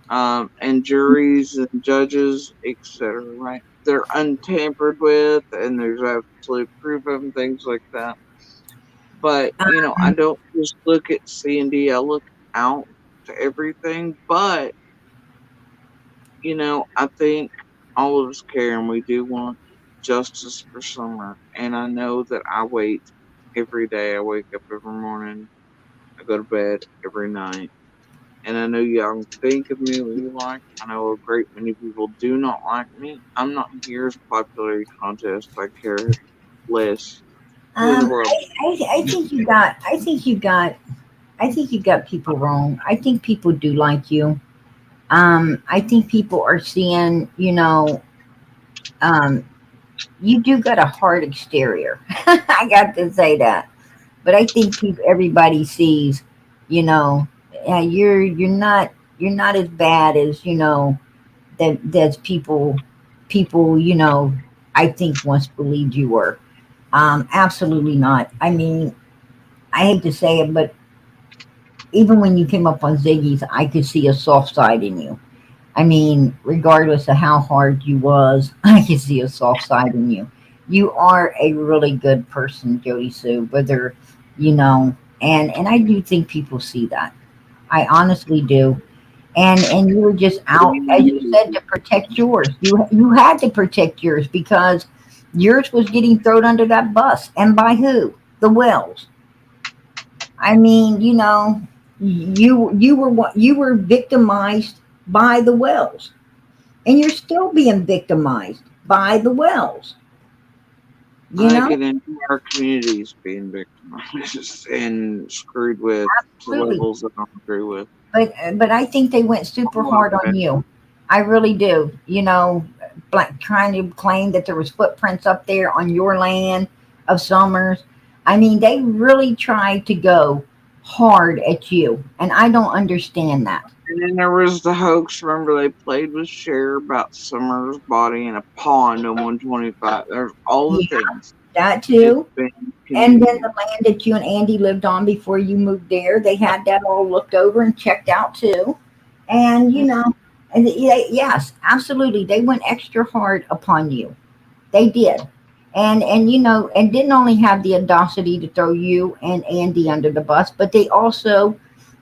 [SPEAKER 3] and juries and judges, etc. Right? They're untampered with, and there's absolute proof of them, things like that. But I don't just look at C&D. I look out to everything. But I think all of us care, and we do want justice for Summer. And I know that I wait every day. I wake up every morning. I go to bed every night. And I know y'all think of me what you like. I know a great many people do not like me. I'm not here as popularity contest. I care less who in the world.
[SPEAKER 1] I think you got. I think you got people wrong. I think people do like you. I think people are seeing. Um, you do got a hard exterior. I got to say that. But I think everybody sees, you know, you're not as bad as that's people I think once believed you were. Absolutely not. I mean, I hate to say it, but even when you came up on Ziggy's, I could see a soft side in you. I mean, regardless of how hard you was, I could see a soft side in you. You are a really good person, Jody Sue. Whether and I do think people see that. I honestly do. And you were just out, as you said, to protect yours. You had to protect yours because yours was getting thrown under that bus. And by who? The Wells. I mean, you were victimized by the Wells, and you're still being victimized by the Wells. You
[SPEAKER 3] I
[SPEAKER 1] know,
[SPEAKER 3] get into our communities being victimized and screwed with to
[SPEAKER 1] absolutely.
[SPEAKER 3] levels that I don't agree with.
[SPEAKER 1] But I think they went super hard on you. I really do. Like trying to claim that there was footprints up there on your land of Summers. I mean, they really tried to go hard at you, and I don't understand that.
[SPEAKER 3] And then there was the hoax. Remember, they played with Cher about Summer's body in a pond on 125. There's all the
[SPEAKER 1] Yeah,
[SPEAKER 3] things.
[SPEAKER 1] that
[SPEAKER 3] It's
[SPEAKER 1] too.
[SPEAKER 3] been
[SPEAKER 1] And then
[SPEAKER 3] continued.
[SPEAKER 1] the land that you and Andy lived on before you moved there, they had that all looked over and checked out too. And yes, absolutely, they went extra hard upon you. They did. And didn't only have the audacity to throw you and Andy under the bus, but they also,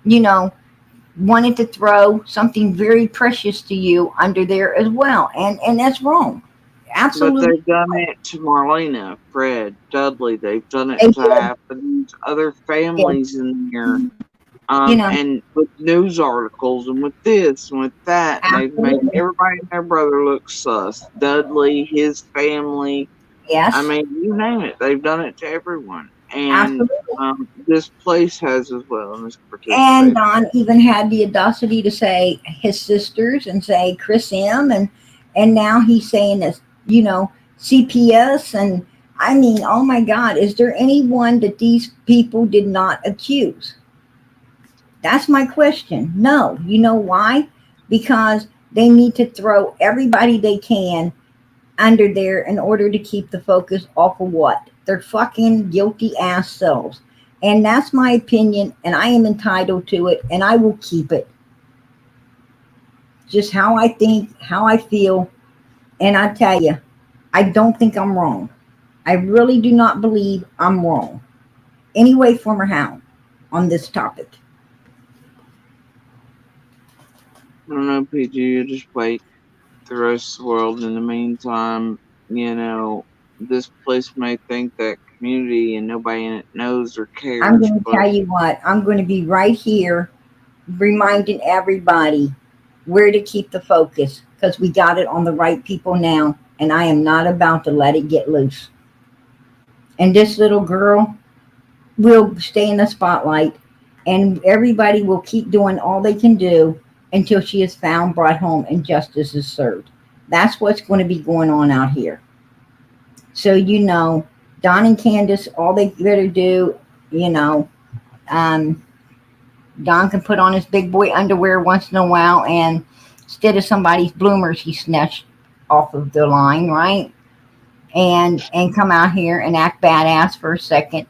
[SPEAKER 1] you know, wanted to throw something very precious to you under there as well. And that's wrong.
[SPEAKER 3] But
[SPEAKER 1] Absolutely.
[SPEAKER 3] they've done it to Marlena, Fred, Dudley. They've done it
[SPEAKER 1] They
[SPEAKER 3] to
[SPEAKER 1] did.
[SPEAKER 3] these other
[SPEAKER 1] Yeah.
[SPEAKER 3] families in here.
[SPEAKER 1] You know,
[SPEAKER 3] And with news articles and with this and with that, and they've made
[SPEAKER 1] absolutely.
[SPEAKER 3] everybody and their brother look sus. Dudley, his family. I
[SPEAKER 1] Yes.
[SPEAKER 3] mean, you name it. They've done it to everyone. And
[SPEAKER 1] Absolutely.
[SPEAKER 3] this place has as well, and has
[SPEAKER 1] And
[SPEAKER 3] participated.
[SPEAKER 1] Don even had the audacity to say his sisters and say Chris M. And now he's saying this, CPS. And I mean, oh my God, is there anyone that these people did not accuse? That's my question. No. You know why? Because they need to throw everybody they can under there in order to keep the focus off of what? Their fucking guilty ass selves. And that's my opinion, and I am entitled to it, and I will keep it. Just how I think, how I feel, and I tell you, I don't think I'm wrong. I really do not believe I'm wrong, any way, form, or how, on this topic.
[SPEAKER 3] I don't know, PG. You just wait the rest of the world. In the meantime, this place may think that community and nobody in it knows or
[SPEAKER 1] I'm
[SPEAKER 3] cares,
[SPEAKER 1] going to
[SPEAKER 3] but
[SPEAKER 1] tell you what, I'm going to be right here reminding everybody where to keep the focus because we got it on the right people now, and I am not about to let it get loose. And this little girl will stay in the spotlight, and everybody will keep doing all they can do until she is found, brought home, and justice is served. That's what's going to be going on out here. So, Don and Candace, all they better do, you know, um, Don can put on his big boy underwear once in a while, and instead of somebody's bloomers, he snatched off of the line, right? And come out here and act badass for a second,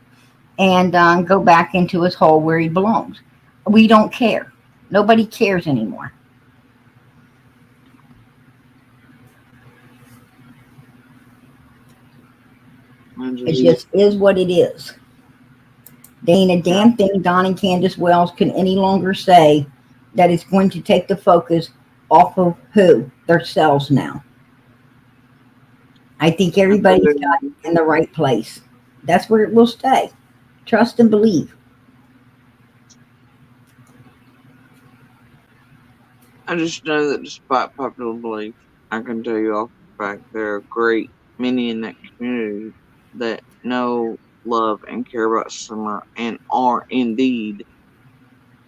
[SPEAKER 1] and go back into his hole where he belongs. We don't care. Nobody cares anymore.
[SPEAKER 3] I
[SPEAKER 1] It
[SPEAKER 3] just
[SPEAKER 1] just is what it is. There ain't a damn thing Don and Candace Wells can any longer say that is going to take the focus off of who? Themselves now. I think everybody's got it in the right place. That's where it will stay. Trust and believe.
[SPEAKER 3] I just know that despite popular belief, I can tell you off the fact there are great many in that community that know, love, and care about Summer and are indeed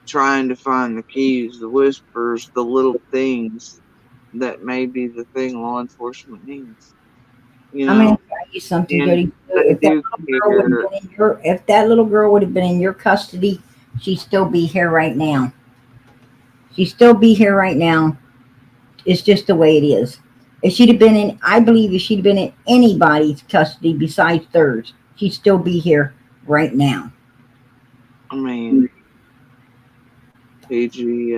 [SPEAKER 3] trying to find the keys, the whispers, the little things that may be the thing law enforcement needs. You
[SPEAKER 1] I'm going
[SPEAKER 3] know,
[SPEAKER 1] to tell you something,
[SPEAKER 3] and
[SPEAKER 1] Jody.
[SPEAKER 3] they
[SPEAKER 1] If that
[SPEAKER 3] do
[SPEAKER 1] little girl would
[SPEAKER 3] care.
[SPEAKER 1] have been in your, if that little girl would have been in your custody, she'd still be here right now. She'd still be here right now. It's just the way it is. If she'd have been in, I believe if she'd have been in anybody's custody besides theirs, she'd still be here right now.
[SPEAKER 3] I mean, PG,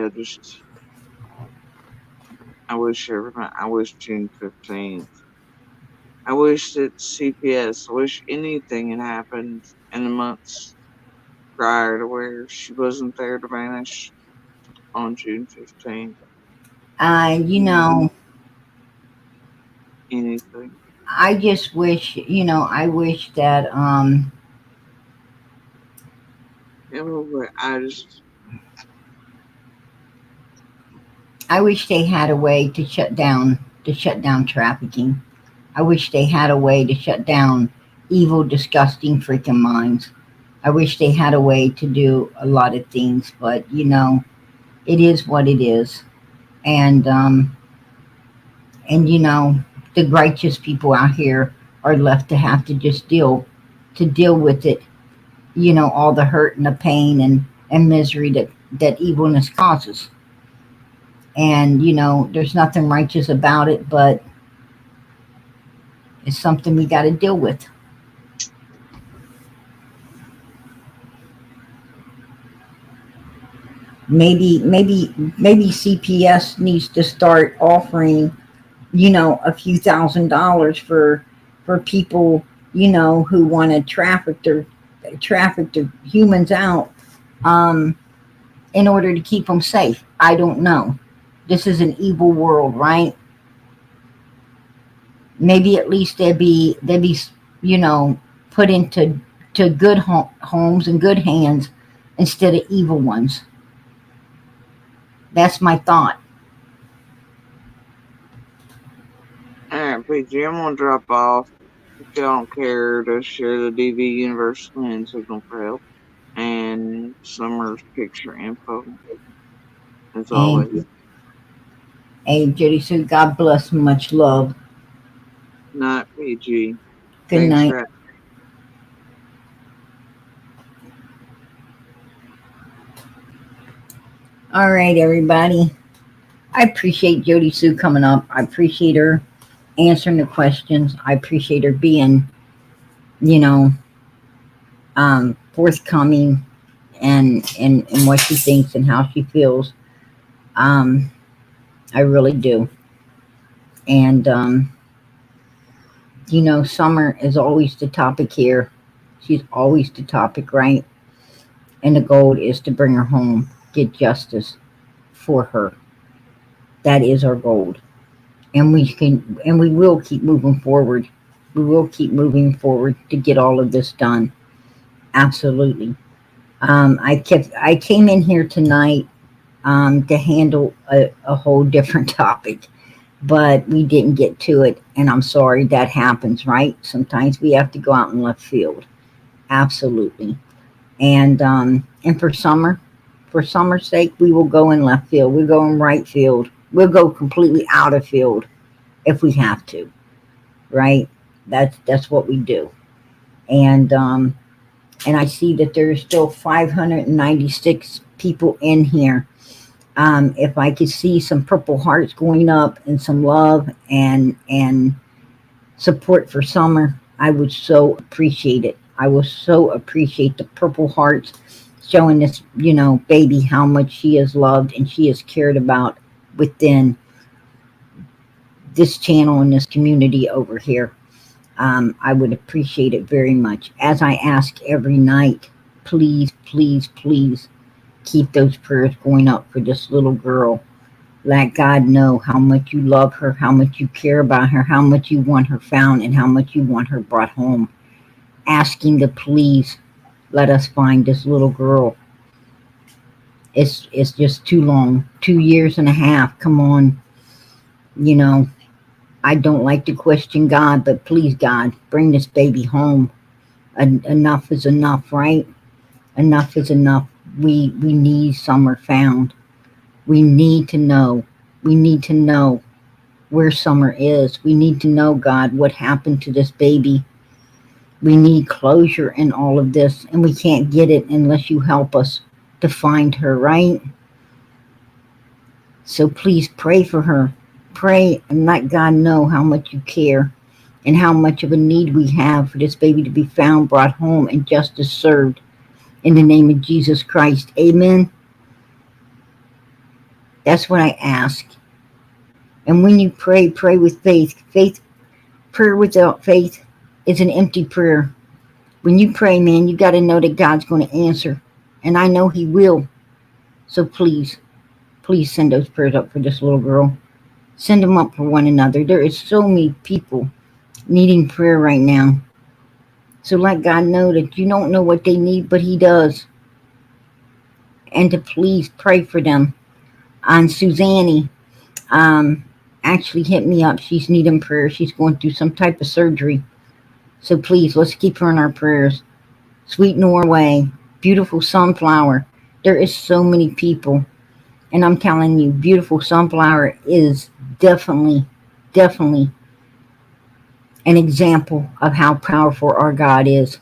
[SPEAKER 3] I wish June 15th. I wish that CPS, I wish anything had happened in the months prior to where she wasn't there to vanish on June 15th.
[SPEAKER 1] You know,
[SPEAKER 3] Anything.
[SPEAKER 1] I just wish, I wish that, I wish they had a way to shut down trafficking. I wish they had a way to shut down evil, disgusting freaking minds. I wish they had a way to do a lot of things, but it is what it is. And the righteous people out here are left to have to just deal with it, all the hurt and the pain and misery that evilness causes. And there's nothing righteous about it, but it's something we got to deal with. Maybe CPS needs to start offering, a few $1,000s for people, who want to traffic their humans out, in order to keep them safe. I don't know. This is an evil world, right? Maybe at least they'd be put into good homes and good hands instead of evil ones. That's my thought.
[SPEAKER 3] Alright, PG, I'm gonna drop off. If y'all don't care to share the DV Universal and Signal for Help and Summer's picture info. As always.
[SPEAKER 1] Hey, Judy Sue, God bless. Much love.
[SPEAKER 3] Night, PG.
[SPEAKER 1] Good night. All right, everybody. I appreciate Jody Sue coming up. I appreciate her answering the questions. I appreciate her being, forthcoming and what she thinks and how she feels. I really do. And, Summer is always the topic here. She's always the topic, right? And the goal is to bring her home, get justice for her. That is our goal. And we will keep moving forward. We will keep moving forward to get all of this done. Absolutely. I came in here tonight to handle a whole different topic, but we didn't get to it, and I'm sorry. That happens, right? Sometimes we have to go out in left field. Absolutely. And for Summer's sake, we will go in left field. We'll go in right field. We'll go completely out of field if we have to, right? That's what we do. And I see that there's still 596 people in here. If I could see some purple hearts going up and some love and support for Summer, I would so appreciate it. I will so appreciate the purple hearts showing this, baby, how much she is loved and she is cared about within this channel and this community over here. I would appreciate it very much. As I ask every night, please, please, please keep those prayers going up for this little girl. Let God know how much you love her, how much you care about her, how much you want her found, and how much you want her brought home. Asking to please let us find this little girl. It's just too long. 2 years and a half. Come on. You know, I don't like to question God, but please, God, bring this baby home. Enough is enough, right? Enough is enough. We need Summer found. We need to know. We need to know where Summer is. We need to know, God, what happened to this baby. We need closure in all of this, and we can't get it unless you help us to find her, right? So please pray for her. Pray and let God know how much you care and how much of a need we have for this baby to be found, brought home, and justice served. In the name of Jesus Christ. Amen. That's what I ask. And when you pray, pray with faith. Prayer without faith is an empty prayer. When you pray, man, you got to know that God's going to answer. And I know he will. So please send those prayers up for this little girl. Send them up for one another. There is so many people needing prayer right now. So let God know that you don't know what they need, but he does. And to please pray for them. And Suzanne actually hit me up. She's needing prayer. She's going through some type of surgery. So please, let's keep her in our prayers. Sweet Norway, beautiful sunflower. There is so many people. And I'm telling you, beautiful sunflower is definitely an example of how powerful our God is.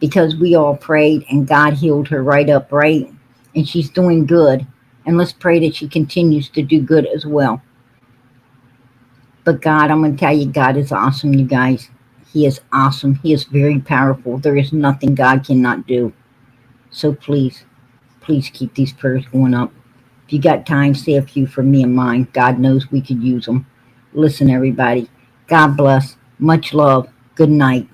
[SPEAKER 1] Because we all prayed and God healed her right up, right? And she's doing good. And let's pray that she continues to do good as well. But God, I'm going to tell you, God is awesome, you guys. He is awesome. He is very powerful. There is nothing God cannot do. So please keep these prayers going up. If you got time, say a few for me and mine. God knows we could use them. Listen, everybody. God bless. Much love. Good night.